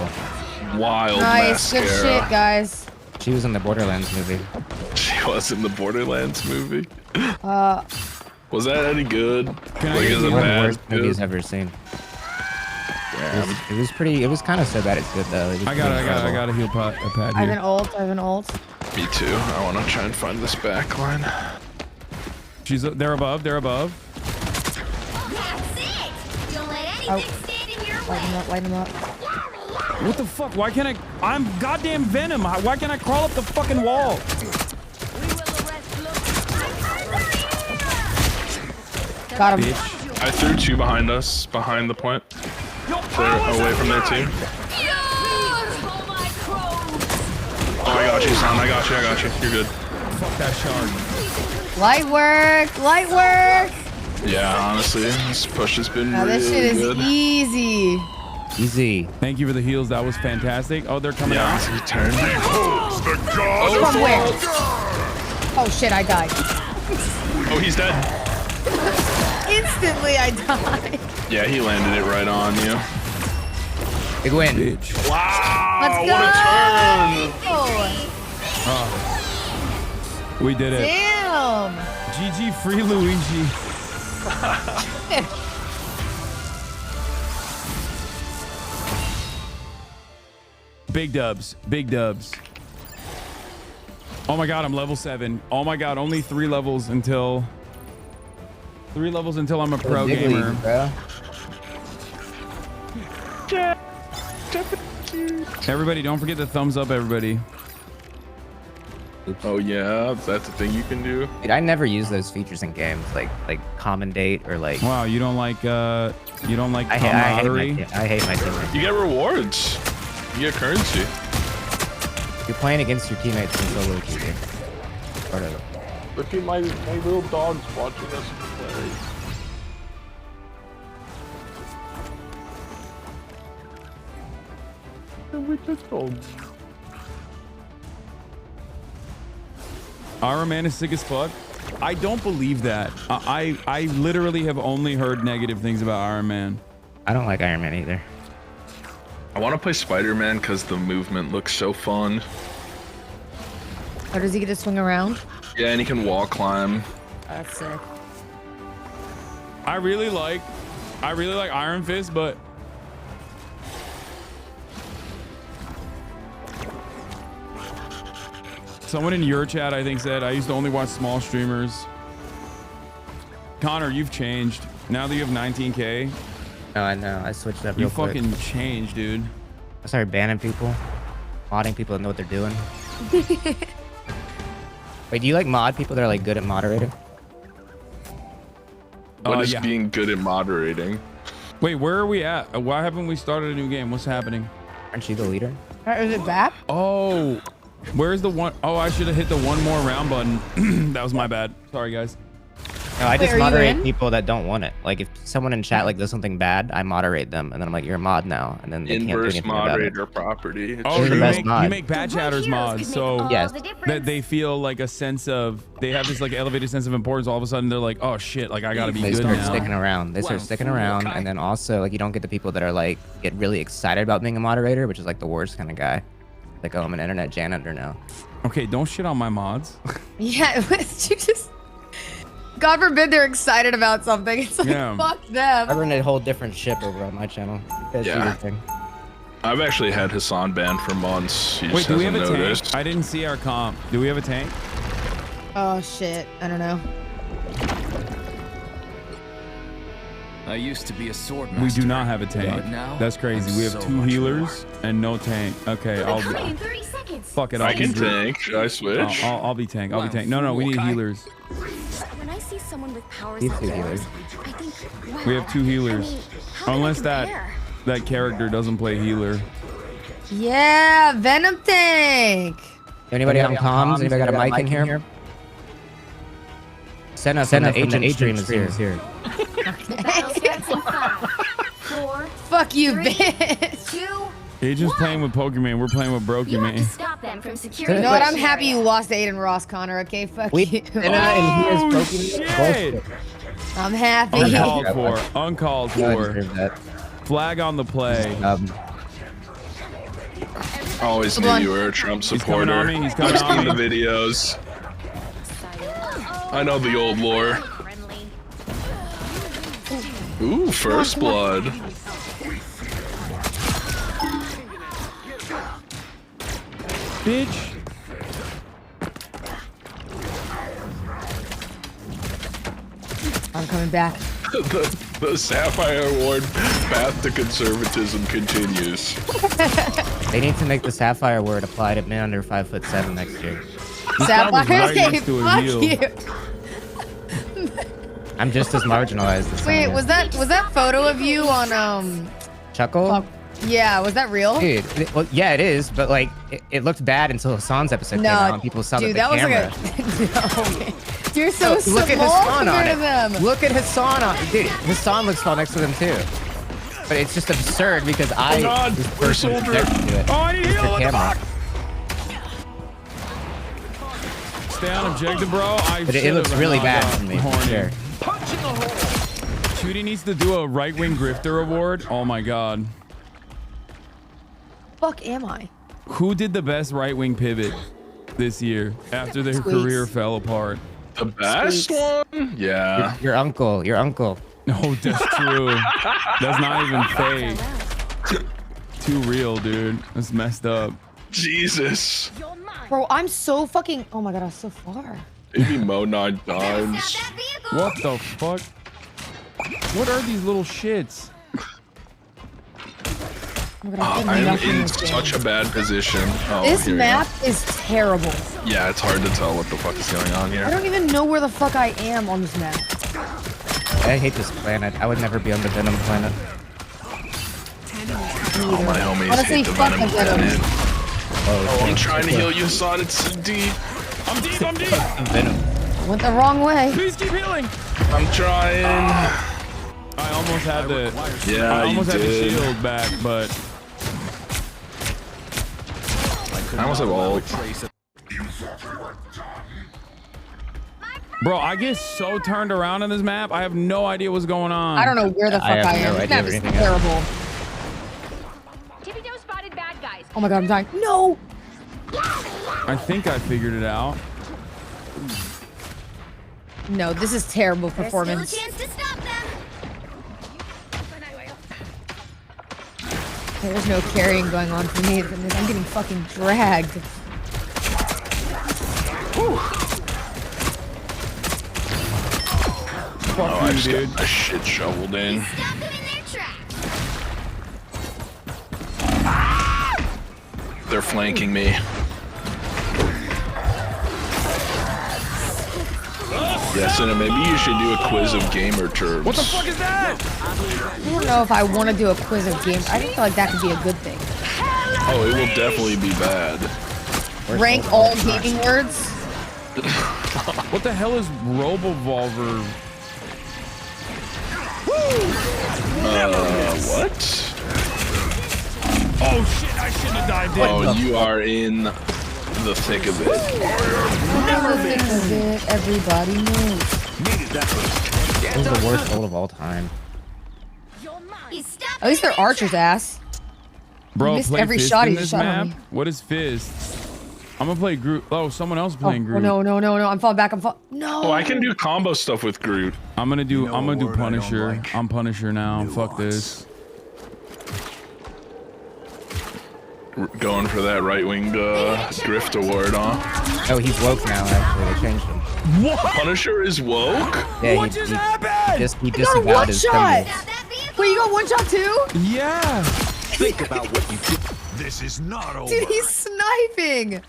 wild Nice, good mascara. shit, guys. She was in the Borderlands movie. She was in the Borderlands movie. Uh, Was that any good? Can Like, I is it One of the bad? worst movies I've ever seen. It was pretty. It was kind of so bad it's good though. It was I got pretty incredible. a heal pad I have here. an ult, I have an ult. Me too. I want to try and find this back line. They're above. Don't let Oh. anything stand in your way. Light him up. What the fuck? Why can't I'm goddamn Venom. Why can't I crawl up the fucking wall? Got him. Bitch. I threw two behind us, behind the point. They're away from their team. Oh, I got you, son. I got you. You're good. fuck that shark. Light work. Light work. Yeah, honestly, this push has been Oh, really this shit is good. easy. Easy. Thank you for the heals. That was fantastic. Oh, they're coming out. Turn. From where? Oh shit, I died. Oh, he's dead. Instantly, I died. Yeah, he landed it right on you. Big win. Bitch. Wow, Let's go. Oh. We did it. Damn. GG free Luigi. Big dubs. Big dubs. Oh my god, I'm level 7. Oh my god, only 3 levels until I'm a pro gamer. League, bro. Everybody, don't forget the thumbs up, everybody. Oh yeah, that's a thing you can do. Dude, I never use those features in games, like commendate or like. Wow, you don't like I hate my teammates. You get rewards. You get currency. You're playing against your teammates in solo queue. Part of it. Look at my little dogs watching us play. We just dogs. Iron Man is sick as fuck. I don't believe that. I literally have only heard negative things about Iron Man. I don't like Iron Man either. I want to play Spider-Man because the movement looks so fun. Or does he get to swing around? Yeah, and he can wall climb. That's sick. I really like Iron Fist, but someone in your chat, I think, said I used to only watch small streamers. Connor, you've changed. Now that you have 19K. No, I know. I switched up real quick. You fucking changed, dude. I started banning people, modding people that know what they're doing. Wait, do you like mod people that are like good at moderating? What is being good at moderating? Wait, where are we at? Why haven't we started a new game? What's happening? Aren't you the leader? Is it back? Oh, where's the one? Oh, I should have hit the one more round button. That was my bad. Sorry, guys. No, I just moderate people that don't want it. Like if someone in chat like does something bad, I moderate them, and then I'm like, "You're a mod now," and then they can't do Inverse anything about it. moderator property. Oh, You're you make bad chatters mods, so yes, that they feel like a sense of, they have this like elevated sense of importance. All of a sudden, they're like, "Oh shit, like I gotta be they good start now." sticking around. They start sticking around, and then also like you don't get the people that are like get really excited about being a moderator, which is like the worst kind of guy. Like, oh, I'm an internet janitor now. Okay, don't shit on my mods. Yeah, it was, you just. God forbid they're excited about something. It's like, fuck them. I run a whole different ship over on my channel. Yeah. I've actually had Hasan banned for months. He Wait, do we have a noticed. tank? I didn't see our comp. Do we have a tank? Oh shit, I don't know. I used to be a sword master. We do not have a tank. But now, that's crazy. I'm we have so 2 much healers and no tank. Okay, I'll be. 30 seconds. Fuck it. I can tank. Should I switch? I'll be tank. I'll be tank. No, we need healers. When I see someone with powers These like 2 yours, healers. I think, wow, We have 2 healers. I mean, how do Unless they compare? that character doesn't play healer. Yeah, Venom Tank. Anybody on comms? Anybody got a mic in here? Send us an agent stream is here. Fuck you, bitch. Agent's playing with Pokemon. We're playing with Brokey Man. Stop them from security. You know what? I'm happy you lost to Aiden Ross, Connor. Okay, fuck you. Oh, shit. I'm happy. Uncalled for. Uncalled for. Flag on the play. Always Come on. knew you were a Trump He's coming supporter. on me. He's coming I've on seen me. the videos. I know the old lore. Ooh, first blood. Bitch. I'm coming back. The Sapphire Award path to conservatism continues. They need to make the Sapphire word apply to men under 5'7" next year. Sapphire, right hey, next to a fuck heel. you. I'm just as marginalized as Wait, some was of you. that photo of you on Chuckle? Yeah, was that real? Dude, well, yeah, it is, but like, it looked bad until Hasan's episode came out and people saw dude, that the camera. Was like a... You're so small look at Hasan on compared to them. it. Look at Hasan on it. Dude, Hasan looks small next to them too. But it's just absurd because this person objected to it. Oh, I need heal in the back. Stay on objective, bro. But it looks really bad for me. Sure. Shooty needs to do a right-wing grifter award. Oh my god. Fuck am I? Who did the best right-wing pivot this year after their career fell apart? The best one? Yeah. Your uncle. Your uncle. No, that's true. That's not even fake. Too real, dude. That's messed up. Jesus. Bro, I'm so fucking... Oh my god, I was so far. Maybe Mo 9 times. What the fuck? What are these little shits? I'm in such a bad position. Oh, this map is terrible. Yeah, it's hard to tell what the fuck is going on here. I don't even know where the fuck I am on this map. I hate this planet. I would never be on the Venom planet. Oh, my homies Honestly, hate the fuck Venom the Venom. planet. Oh, I'm trying to heal you, Hasan. It's deep. I'm deep. I'm deep. Venom. Went the wrong way. Please keep healing. I'm trying. I almost had the. Yeah, I almost you had the did. shield back, but. I almost have ult. Bro, I get so turned around on this map. I have no idea what's going on. I don't know where the fuck I am. This map is terrible. Spotted bad guys. Oh my god, I'm dying. No! I think I figured it out. No, this is terrible performance. There's still a chance to stop them. There's no carrying going on for me. I'm getting fucking dragged. Oh, I just got my shit shoveled in. They're flanking me. Yes, and maybe you should do a quiz of gamer terms. What the fuck is that? I don't know if I want to do a quiz of games. I feel like that could be a good thing. Oh, it will definitely be bad. Rank all gaming words. What the hell is Robovolver? What? Oh shit, I shouldn't have dived in. Oh, you are in the thick of it. Everybody knows. It was the worst ult of all time. At least they're archers, ass. Bro, missed play every Fist shot in he this shot map? on me. What is Fist? I'm gonna play Groot. Oh, someone else playing Groot. No. I'm falling back. No. Oh, I can do combo stuff with Groot. I'm gonna do Punisher. I'm Punisher now. Fuck this. Going for that right-wing drift award, huh? Oh, he's woke now, actually. They changed him. What? Punisher is woke? Yeah, What just happened? He I got a disavowed one his shot. symbols. Wait, you got one shot too? Yeah. Think about what you did. This is not over. Dude, he's sniping.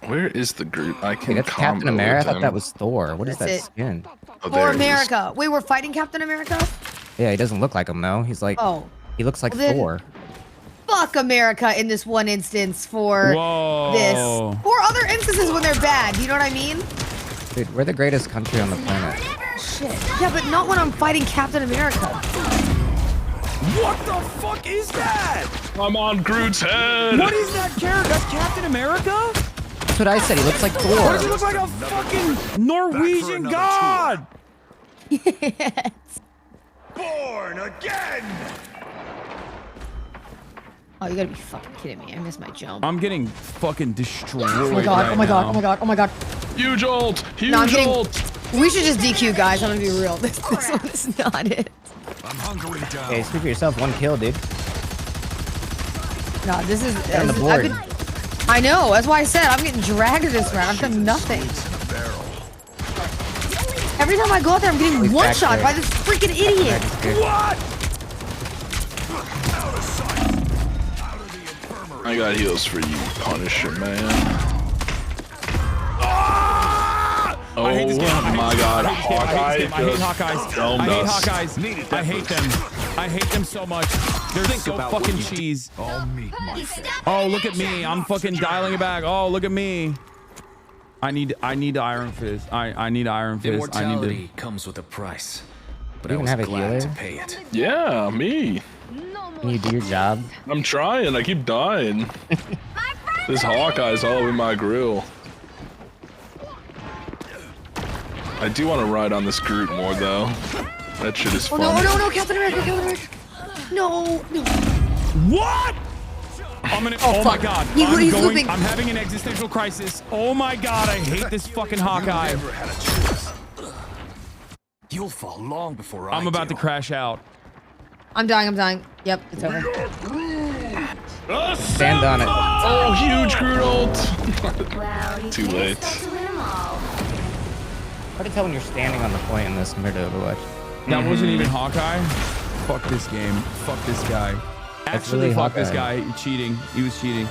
Where is the Groot? I can Hey, that's combo Captain America. I with thought him. that was Thor. What is That's that it. skin? Oh, there Or it is. America. Wait, we're fighting Captain America? Yeah, he doesn't look like him though. He's like, Oh. he looks like Well, then- Thor. Fuck America in this one instance for Whoa. this. Or other instances when they're bad. You know what I mean? Dude, we're the greatest country on the planet. Shit. Yeah, but not when I'm fighting Captain America. What the fuck is that? I'm on Groot's head. What is that character? That's Captain America? That's what I said. He looks like Why Thor. does he look like a fucking Norwegian god? Born again. Oh, you gotta be fucking kidding me. I missed my jump. I'm getting fucking destroyed. Oh my god, right oh my god, now. oh my god, oh my god. Huge ult. Huge No, I'm kidding. ult. We should just DQ, guys. I'm gonna be real. This one is not it. I'm hunkering down. Hey, speak for yourself. One kill, dude. No, this is. Get on the I've board. been- I know. That's why I said I'm getting dragged this round. I've done nothing. Every time I go out there, I'm getting He's one back shot there. by this freaking idiot. What? I got heals for you, Punisher, man. Oh I hate this game. my god, I hate Hawkeye. this game. I hate Hawkeyes. domed I hate us. Hawkeyes. I hate them. I hate them so much. They're so fucking cheese. Oh, look at me. I'm fucking dialing it back. Oh, look at me. I need Iron Fist. I need Iron Fist. Immortality comes with a price, but I You was can have a glad healer. to pay it. Yeah, me. Can you do your job? I'm trying. I keep dying. This Hawkeye's all over my grill. I do want to ride on this Groot more though. That shit is fun. No, Captain America, Captain America. No. What? I'm gonna. Oh, Oh my fuck. god. He's looping. I'm having an existential crisis. Oh my god, I hate this fucking Hawkeye. You'll fall long before I'm about to crash out. I'm dying. Yep, it's over. Stand on it. Oh, huge Groot ult. Too late. Hard to tell when you're standing on the point in this compared to Overwatch. That wasn't even Hawkeye. Fuck this game. Fuck this guy. Actually, really fuck this Hawkeye. guy. Cheating. He was cheating.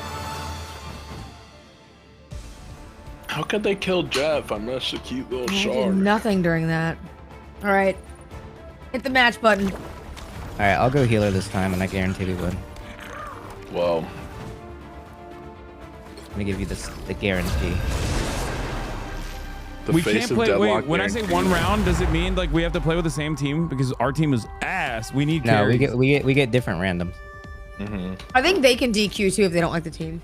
How could they kill Jeff? I'm just a cute little I did shark. nothing during that. All right. Hit the match button. All right, I'll go healer this time, and I guarantee we win. Whoa. I'm gonna give you the guarantee. We can't play. Wait, when I say one round, does it mean like we have to play with the same team? Because our team is ass. We need No, carries. we get different randoms. I think they can DQ too if they don't like the team.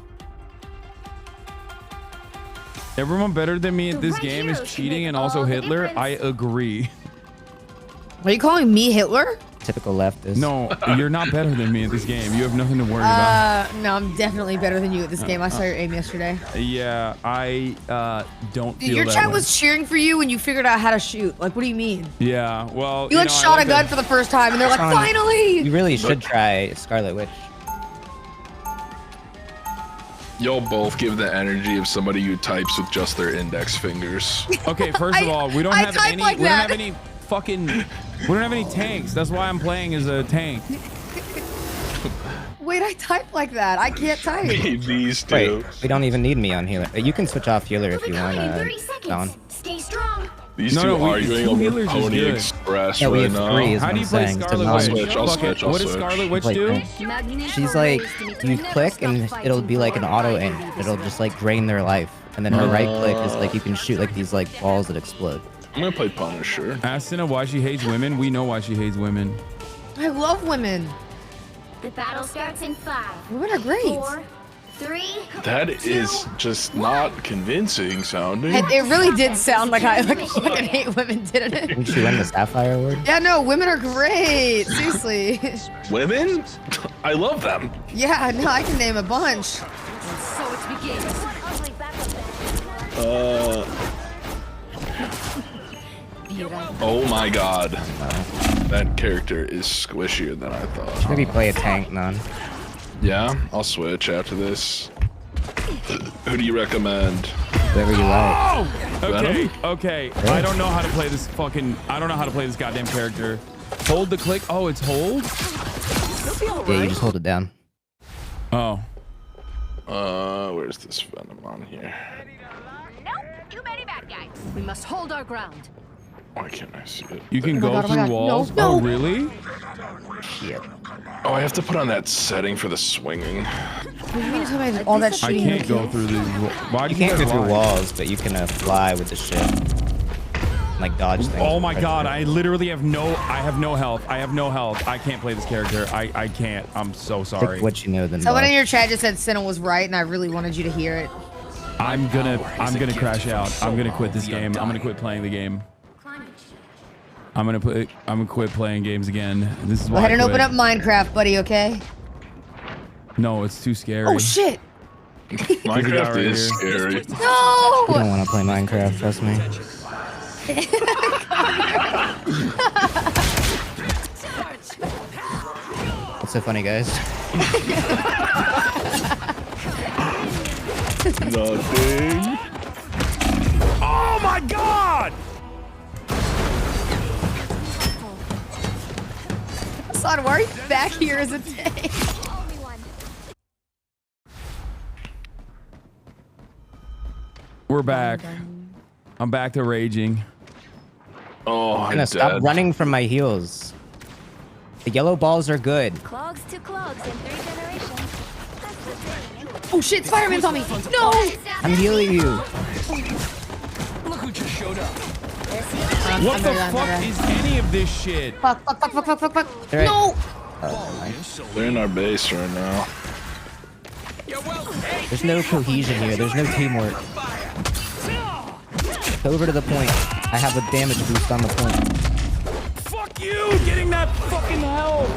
Everyone better than me at this game is cheating and also Hitler. I agree. Are you calling me Hitler? Typical leftist. No, you're not better than me at this game. You have nothing to worry about. No, I'm definitely better than you at this game. I saw your aim yesterday. Yeah, I don't Dude, feel your that chat way. was cheering for you when you figured out how to shoot. Like, what do you mean? Yeah, well, You like know, I shot like a gun to- for the first time, and they're like, Hasan, finally! You really should try Scarlet Witch. Y'all both give the energy of somebody who types with just their index fingers. Okay, first of all, we don't have type any. like we don't that. have any fucking. We don't have any tanks. That's why I'm playing as a tank. Wait, I type like that. I can't type. These two. Wait, we don't even need me on healer. You can switch off healer if you want, Don. Stay strong. These No, two no, we- arguing two over healers is Pony good. Express Yeah, we right have now. three is How what do you I'm play saying. To Scarlet not Witch? switch, I'll Fuck switch, it. I'll What does switch. Scarlet Witch Like, do? She's like, you click and it'll be like an auto aim. It'll just like drain their life. And then her right click is like you can shoot like these like balls that explode. I'm gonna play Punisher. Ask Cinna why she hates women. We know why she hates women. I love women. The battle starts in 5. Women are great. 4, 3. That is just not convincing sounding. It really did sound like I fucking hate women, didn't it? Didn't she win the Sapphire Award? Yeah, no, women are great. Seriously. Women? I love them. Yeah, no, I can name a bunch. So it begins. Oh my god. That character is squishier than I thought. Maybe play a tank, none. Yeah, I'll switch after this. Who do you recommend? Whoever you like. Okay, Venom? okay. I don't know how to play this fucking. I don't know how to play this goddamn character. Hold the click. Oh, it's hold. Yeah, you just hold it down. Oh. Where's this Venom on here? Nope, too many bad guys. We must hold our ground. Why can't I see it? You can Oh my go God, oh my through God. walls. No, Oh, no. really? Shit. Oh, I have to put on that setting for the swinging. What do you mean somebody has all that I shooting? can't go through these. Why do You can't go guys through lie? walls, but you can fly with the ship. Like dodge things. Oh my god, I literally have no. I have no health. I have no health. I can't play this character. I can't. I'm so sorry. Pick what you know, then Someone buy. in your chat just said Cinna was right, and I really wanted you to hear it. I'm gonna crash out. I'm gonna quit this game. I'm gonna quit playing the game. I'm gonna quit playing games again. This is Go why ahead I and open quit. up Minecraft, buddy, okay? No, it's too scary. Oh shit! Minecraft right is here. scary. You No! don't want to play Minecraft, trust me. What's so funny, guys? Nothing. Oh my god! Hasan, why are you back here as a tank? We're back. I'm back to raging. Oh, I'm Stop dead. running from my heels. The yellow balls are good. Clogs to clogs in 3 generations. That's the thing. Oh shit, Spider-Man's on me. No! I'm healing you. Look who just showed up. What the fuck is any of this shit? Fuck. Right. No! They're in our base right now. There's no cohesion here. There's no teamwork. Go over to the point. I have a damage boost on the point. Fuck you! Getting that fucking help!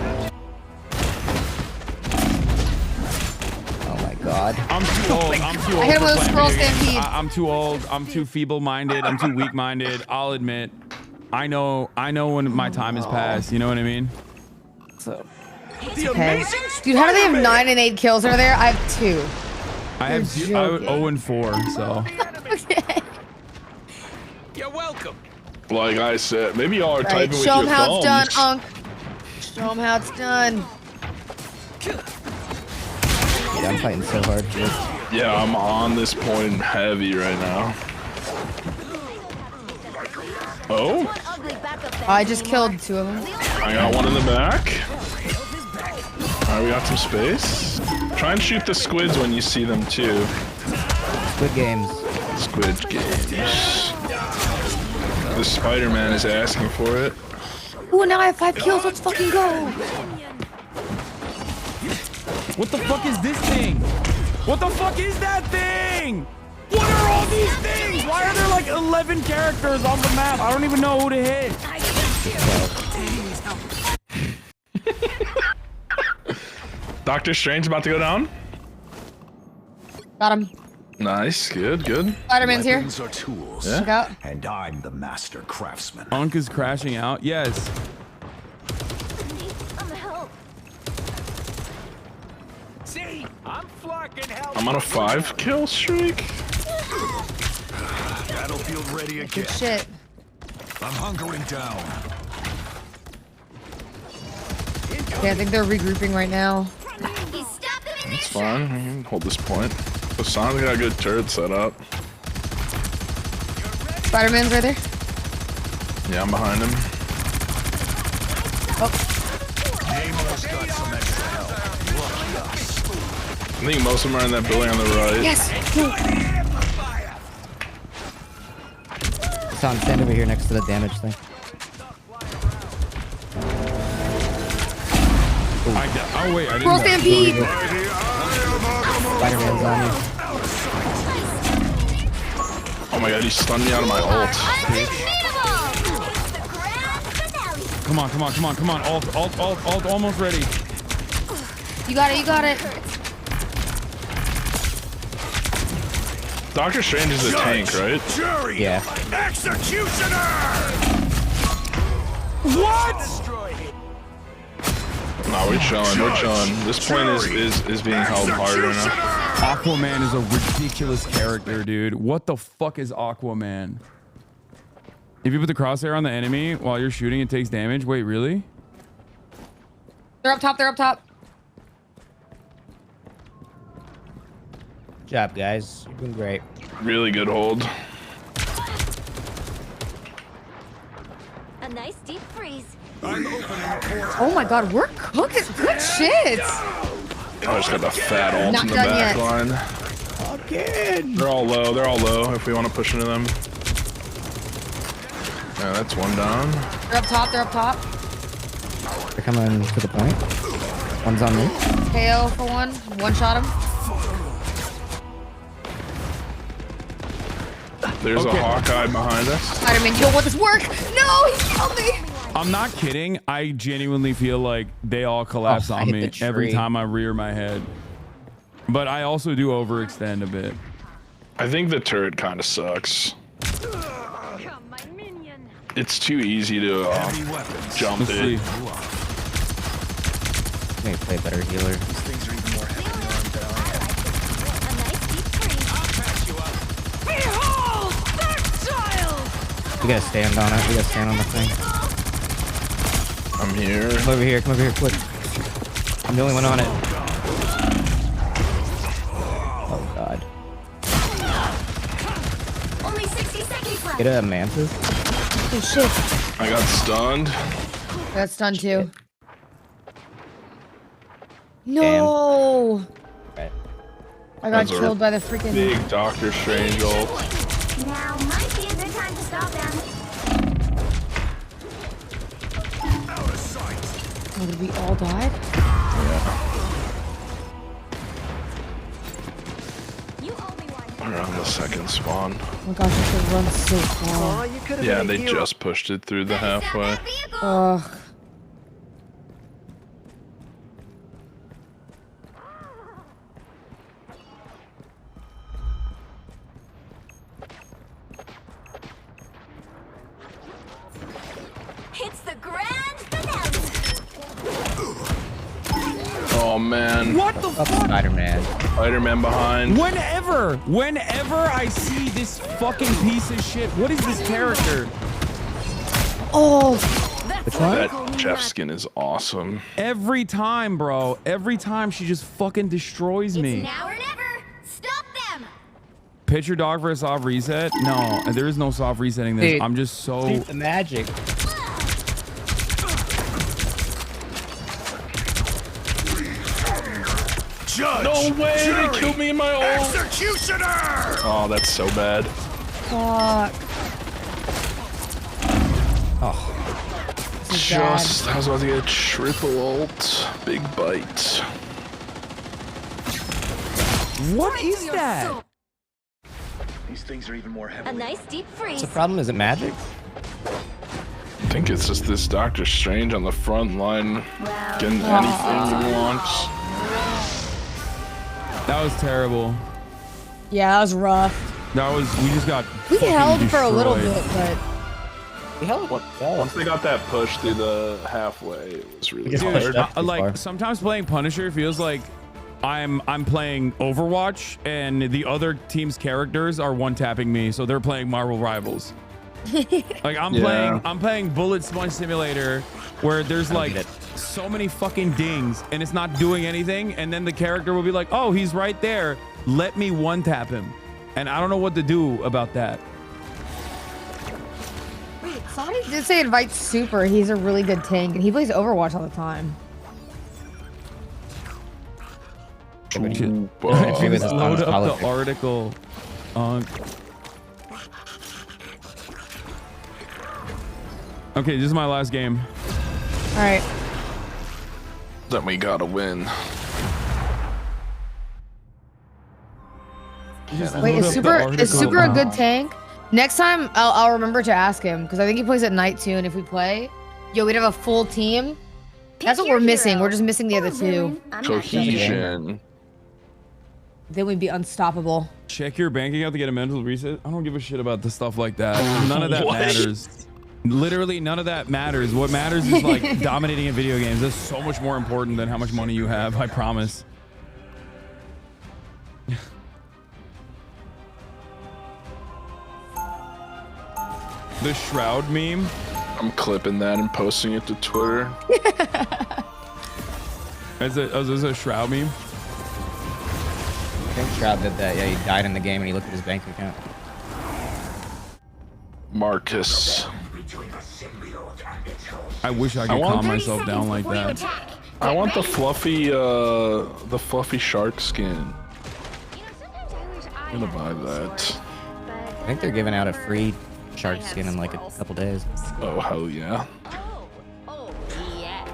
Oh my god. I'm too old. I'm too old. I hit him with a for scroll playing video games. stampede. I'm too old. I'm too feeble-minded. I'm too weak-minded. I'll admit. I know when my time is past. You know what I mean? So. Okay. Dude, how do they have 9 and 8 kills over there? I have 2. I have 0 and 4. So. Okay. You're welcome. Like I said, maybe y'all are typing with Show your them how it's done, thumbs. Unc. Show them how it's done. Yeah, I'm fighting so hard for this. Yeah, I'm on this point heavy right now. Oh? I just killed 2 of them. I got one in the back. Alright, we got some space. Try and shoot the squids when you see them too. Squid games. Squid games. The Spider-Man is asking for it. Ooh, now I have 5 kills. Let's fucking go. What the fuck is this thing? What the fuck is that thing? What are all these things? Why are there like 11 characters on the map? I don't even know who to hit. Doctor Strange about to go down. Got him. Nice, good. Spider-Man's here. Weapons are tools. Yeah. Check out. And I'm the master craftsman. Unc is crashing out. Yes. See, I'm flocking help. I'm on a 5-kill streak. Battlefield ready again. Good shit. I'm hunkering down. Okay, I think they're regrouping right now. It's fine. I can hold this point. Hasan's got a good turret set up. Spider-Man's right there. Yeah, I'm behind him. Oh. Nemo's got some extra help. Lucky us. I think most of them are in that building on the right. Yes. Hasan, stand over here next to the damage thing. Oh wait, I didn't. Scroll stampede. Spider-Man's on you. Oh my god, he stunned me out of my ult. Come on. Alt, almost ready. You got it. Doctor Strange is a tank, right? Jury. Yeah. Executioner. What? No, we're chilling. This point is being held hard right now. Aquaman is a ridiculous character, dude. What the fuck is Aquaman? If you put the crosshair on the enemy while you're shooting, it takes damage. Wait, really? They're up top. Good job, guys. You're doing great. Really good hold. A nice deep freeze. Oh my god, we're cooking. Good shit. I just got the fat ult Not in the done back yet. line. Again. They're all low if we want to push into them. Yeah, that's one down. They're up top. They're coming to the point. One's on me. KO for one. One shot him. There's a Hawkeye behind us. Spider-Man, you don't want this work. No, he killed me. I'm not kidding. I genuinely feel like they all collapse I on hit me the tree. every time I rear my head. But I also do overextend a bit. I think the turret kind of sucks. It's too easy to jump Let's see. it. Maybe play a better healer. We gotta stand on it. We gotta stand on the thing. I'm here. Come over here, quick. I'm the only one on it. Oh god. Only 60 seconds left. Get a mantis. Oh shit. I got stunned. That's done too. No. Right. I got Those are killed by the freaking big Doctor Strange ult. Now might be a good time to stop them. Oh, did we all died? We're on the second spawn. Oh my gosh, I should run so far. Yeah, they just pushed it through the halfway. Ugh. It's the grand finale. Oh man. What the fuck? Spider-Man. Spider-Man behind. Whenever I see this fucking piece of shit, what is this character? Oh. That Jeff skin is awesome. Every time, bro. Every time she just fucking destroys me. Now or never. Stop them. Pitcher dog for a soft reset? No, there is no soft resetting this. Dude, I'm just so... Dude, the magic. Judge, No way, jury, they killed me in my ult. Executioner! Oh, that's so bad. Fuck. Oh. Just, I was about to get a triple ult. Big bite. What is that? These things are even more heavy. A nice deep freeze. What's the problem? Is it magic? I think it's just this Doctor Strange on the front line getting anything he wants. That was terrible. Yeah, that was rough. That was, we just got We fucking held for a little destroyed. bit, but We held it. Once they got that push through the halfway, it was really Dude, hard. Like sometimes playing Punisher feels like I'm playing Overwatch and the other team's characters are one-tapping me, so they're playing Marvel Rivals. Like I'm playing Bullet Sponge Simulator where there's like so many fucking dings and it's not doing anything, and then the character will be like, oh, he's right there, let me one-tap him, and I don't know what to do about that. wait, somebody did say invite Super. He's a really good tank and he plays Overwatch all the time. Just load up the article. Okay, this is my last game. All right. Then we gotta win. Wait, is Super a good tank? Next time, I'll remember to ask him because I think he plays at night too. And if we play, we'd have a full team. That's what we're missing. We're just missing the other two. Cohesion. Then we'd be unstoppable. Check your bank account to get a mental reset. I don't give a shit about the stuff like that. None of that matters. Literally none of that matters. What matters is like dominating in video games. That's so much more important than how much money you have, I promise. The Shroud meme. I'm clipping that and posting it to Twitter. Is this a Shroud meme? I think Shroud did that. Yeah, he died in the game and he looked at his bank account. Marcus. I wish I could calm myself down like that. I want the fluffy shark skin. I'm gonna buy that. I think they're giving out a free shark skin in like a couple days. Oh, hell yeah. Oh, yeah.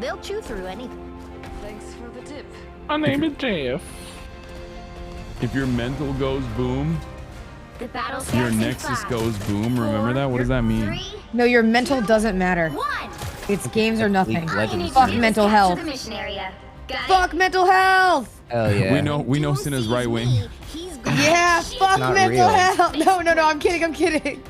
They'll chew through anything. Thanks for the tip. My name is Jeff. If your mental goes boom, The battle your starts in Nexus 5, goes boom. Remember that? What does that mean? No, your mental doesn't matter. 1. It's games or nothing. Legends. Fuck mental health. To the mission area. Got Fuck mental health. Oh yeah. We know Cinna's right wing. Yeah, fuck Not mental real. health. No, I'm kidding.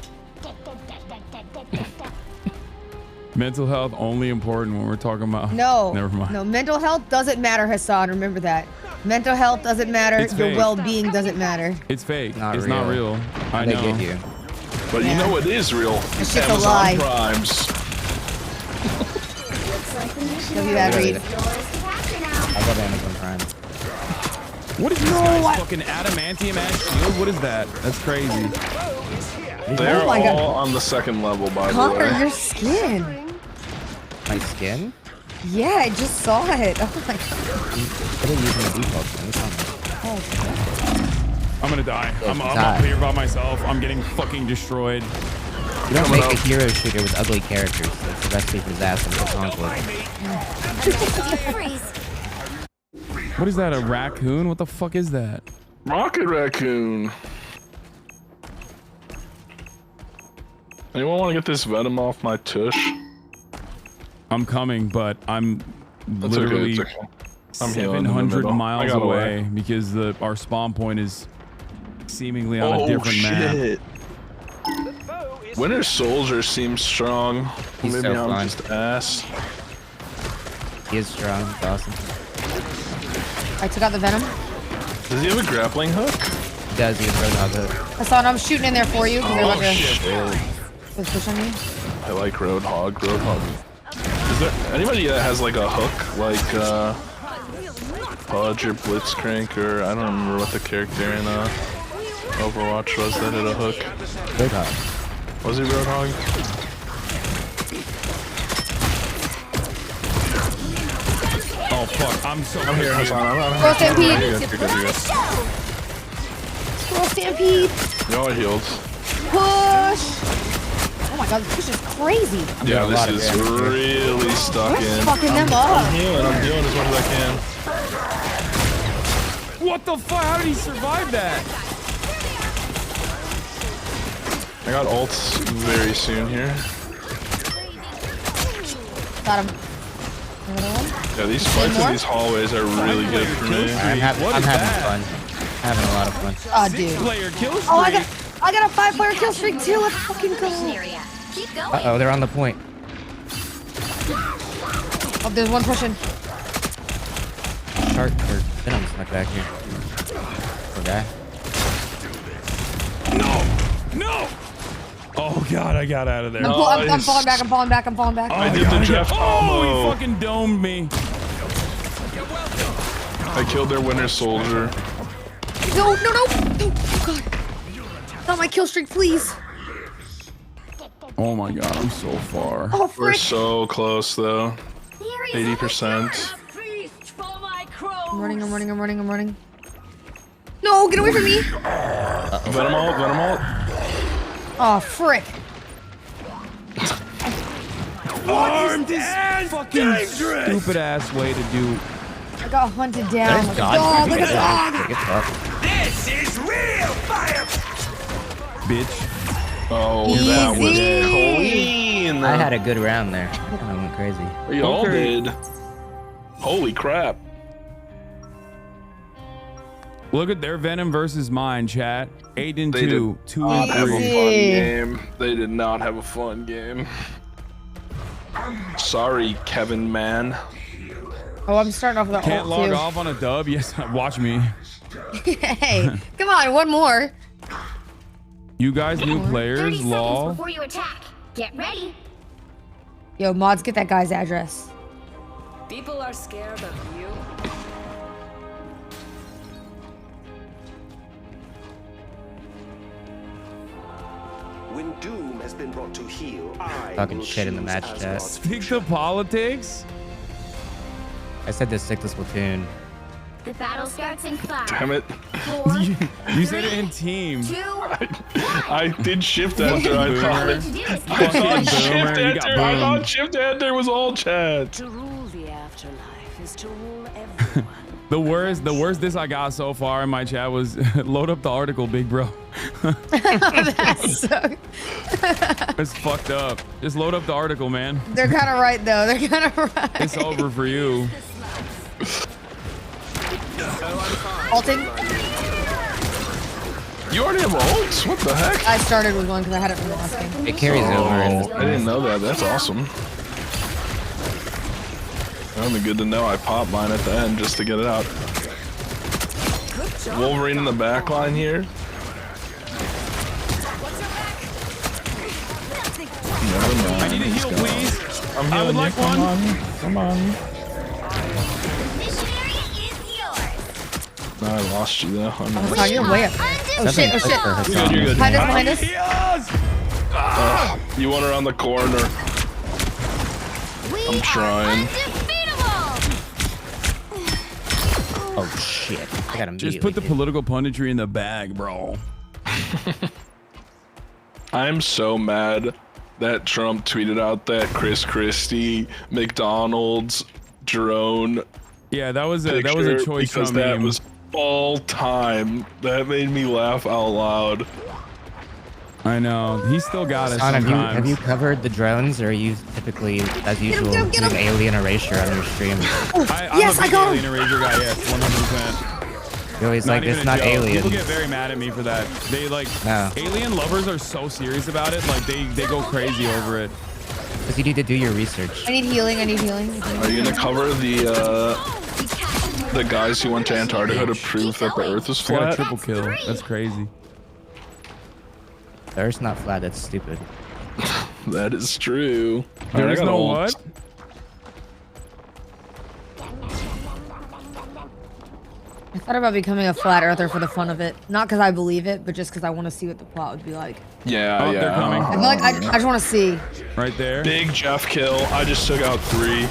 Mental health only important when we're talking about. No. Never mind. No, mental health doesn't matter, Hasan. Remember that. Mental health doesn't matter. It's Your fake. well-being doesn't matter. It's fake. Not It's real. not real. I They know. get you. But you know what is real? It's just a Amazon lie. Primes. Give you that read. I love Amazon Prime. What is this guy's fucking adamantium ass shield? What is that? That's crazy. They're Oh my God. all on the second level, by the Connor, way. your skin. My skin? Yeah, I just saw it. Oh my god. I didn't use the default. Oh, I'm gonna die. I'm up here by myself. I'm getting fucking destroyed. You don't make a hero shooter with ugly characters. That's the recipe for disaster for conflict. What is that? A raccoon? What the fuck is that? Rocket raccoon. Anyone want to get this venom off my tush? I'm coming, but I'm That's literally okay. I'm healing in the 700 middle. I miles got away because our spawn point is seemingly on a different map. Winter Soldier seems strong. He's Maybe so I'm fun. just ass. He is strong. It's awesome. I took out the venom. Does he have a grappling hook? He does. He has Roadhog hook. Hasan, I'm shooting in there for you because they're about to shit. push on me. I like Roadhog. Roadhog. Is there anybody that has like a hook, like Pudge or Blitzcrank, or I don't remember what the character in Overwatch was that had a hook? Roadhog. Was he Roadhog? Oh fuck! I'm so I'm here. Squirrel Stampede. You're good. Squirrel Stampede. Y'all are healed. Push. Oh my god, this push is crazy. Yeah, this is really stuck We're in. fucking them up. I'm healing as much as I can. What the fuck? How did he survive that? I got ults very soon here. Got him. Yeah, these fights in these hallways are really good for me. I'm having fun. Having a lot of fun. Oh, dude. Oh, I got a 5-player kill streak too. Let's fucking go. Uh-oh, they're on the point. Oh, there's one pushing. Shark or Venom snuck back here. Poor guy. No! Oh god, I got out of there. I'm falling back. I'm falling back. I'm falling back. I did the Jeff combo. He fucking domed me. I killed their Winter Soldier. No. Oh god. Not my kill streak, please. Oh my god, I'm so far. Oh, We're frick. so close though. 80%. I'm running. No, get away from me. Venom ult. Oh, frick. This fucking stupid ass way to do. I got hunted down. There's Look at God. the dog. Look at the dog. Get tough. This is real fire. Bitch. Oh, that was clean. I had a good round there. I kind of went crazy. We all did. Holy crap. Look at their Venom versus mine, chat. 8 and 2. 2 and 3. Have a fun game. They did not have a fun game. Sorry, Kevin, man. Oh, I'm starting off with that Can't ult log too. off on a dub? Yes, watch me. Hey, come on, one more. You guys new players, lol. Before you attack, get ready. Yo, mods, get that guy's address. People are scared of you. When doom has been brought to heel, I Talking will shit in the choose match Asgard's chat. Speak to politics? I said to stick to Splatoon. The battle starts in 5. Damn it. 4, You said it in team. 2, I did shift enter, I thought. I thought shift enter. I thought shift enter was all chat. To rule the afterlife is to rule everyone. The worst this I got so far in my chat was load up the article, big bro. That's so... It's fucked up. Just load up the article, man. They're kind of right, though. They're kind of right. It's over for you. Ulting. You already have ults? What the heck? I started with one because I had it from the last game. It carries over. I didn't know that. That's awesome. That would be good to know. I popped mine at the end just to get it out. Wolverine in the back line here. Never mind. I need a heal, please. I'm I would healing like you. one. Come on. This area is yours. No, I lost you though. I'm Oh, you're way up there. Oh shit, oh shit. You're good, you're good. Behind us. You want her on the corner. I'm trying. Oh shit! I got him. Just put the political punditry in the bag, bro. I'm so mad that Trump tweeted out that Chris Christie, McDonald's, drone. Yeah, that was a choice because from that him. was all time. That made me laugh out loud. I know. He still got us Hasan, sometimes. have you covered the drones, or are you typically, as usual, doing alien erasure on your stream? Yes, I got alien erasure guy. Yes, 100%. You're always like, it's not alien. People get very mad at me for that. They like alien lovers are so serious about it. Like they go crazy over it. Because you need to do your research. I need healing. I need healing. Are you gonna cover the guys who went to Antarctica to prove that the Earth is I got a flat? triple kill. That's crazy. The Earth's not flat. That's stupid. That is true. There is no what? I thought about becoming a flat earther for the fun of it. Not because I believe it, but just because I want to see what the plot would be like. Yeah, They're coming. I feel like I just want to see. Right there. Big Jeff kill. I just took out 3.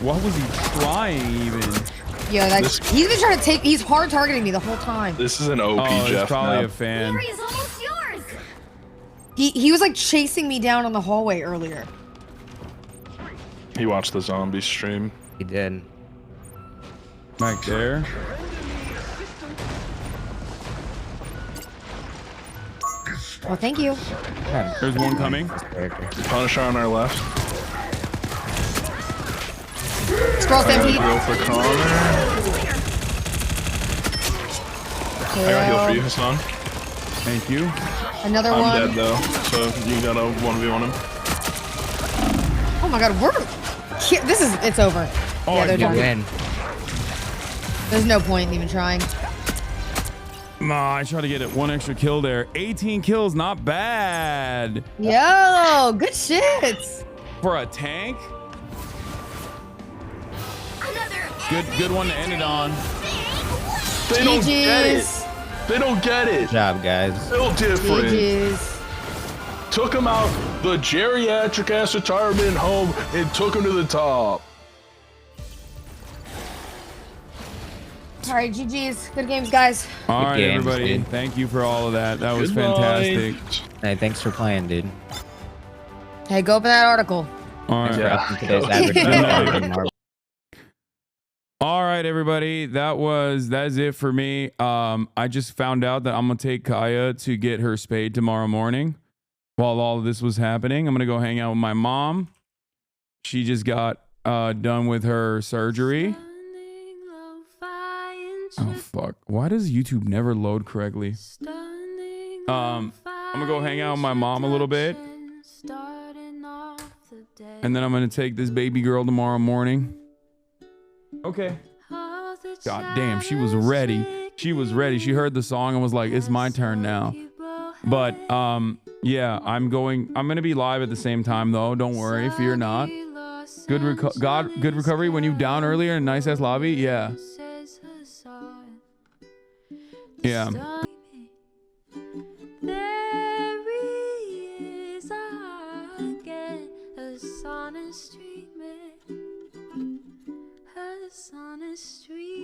What was he trying even? Yeah, like he's been trying to take. He's hard targeting me the whole time. This is an OP He's Jeff. probably map. a fan. Glory is almost yours. He was like chasing me down on the hallway earlier. He watched the zombie stream. He did. Back there. Well, thank you. There's one coming. Punisher on our left. Scroll stampede. Heal for Connor. I got heal for you, Hasan. Thank you. Another I'm one. dead though, so you gotta 1v1 him. Oh my god, it's over. Oh, yeah, they're done. Win. There's no point in even trying. I tried to get it one extra kill there. 18 kills, not bad. Yo, good shit. For a tank. Good one to end it on. They don't get it. They don't get it. Good job, guys. So different. GG's. Took him out the geriatric ass retirement home and took him to the top. All right, GG's. Good games, guys. All right, games, everybody. dude. Thank you for all of that. That was Goodbye. fantastic. Hey, thanks for playing, dude. Hey, go open that article. All right. Up to today's advertisement. All right, everybody. That's it for me. I just found out that I'm gonna take Kaya to get her spayed tomorrow morning. While all of this was happening, I'm gonna go hang out with my mom. She just got done with her surgery. Oh fuck! Why does YouTube never load correctly? I'm gonna go hang out with my mom a little bit, and then I'm gonna take this baby girl tomorrow morning. Okay. God damn, she was ready. She was ready. She heard the song and was like, "It's my turn now." But yeah, I'm gonna be live at the same time though. Don't worry, fear not. Good recovery when you down earlier in a nice ass lobby. Yeah. Yeah. There he is again, Hasan is streaming, Hasan is streaming.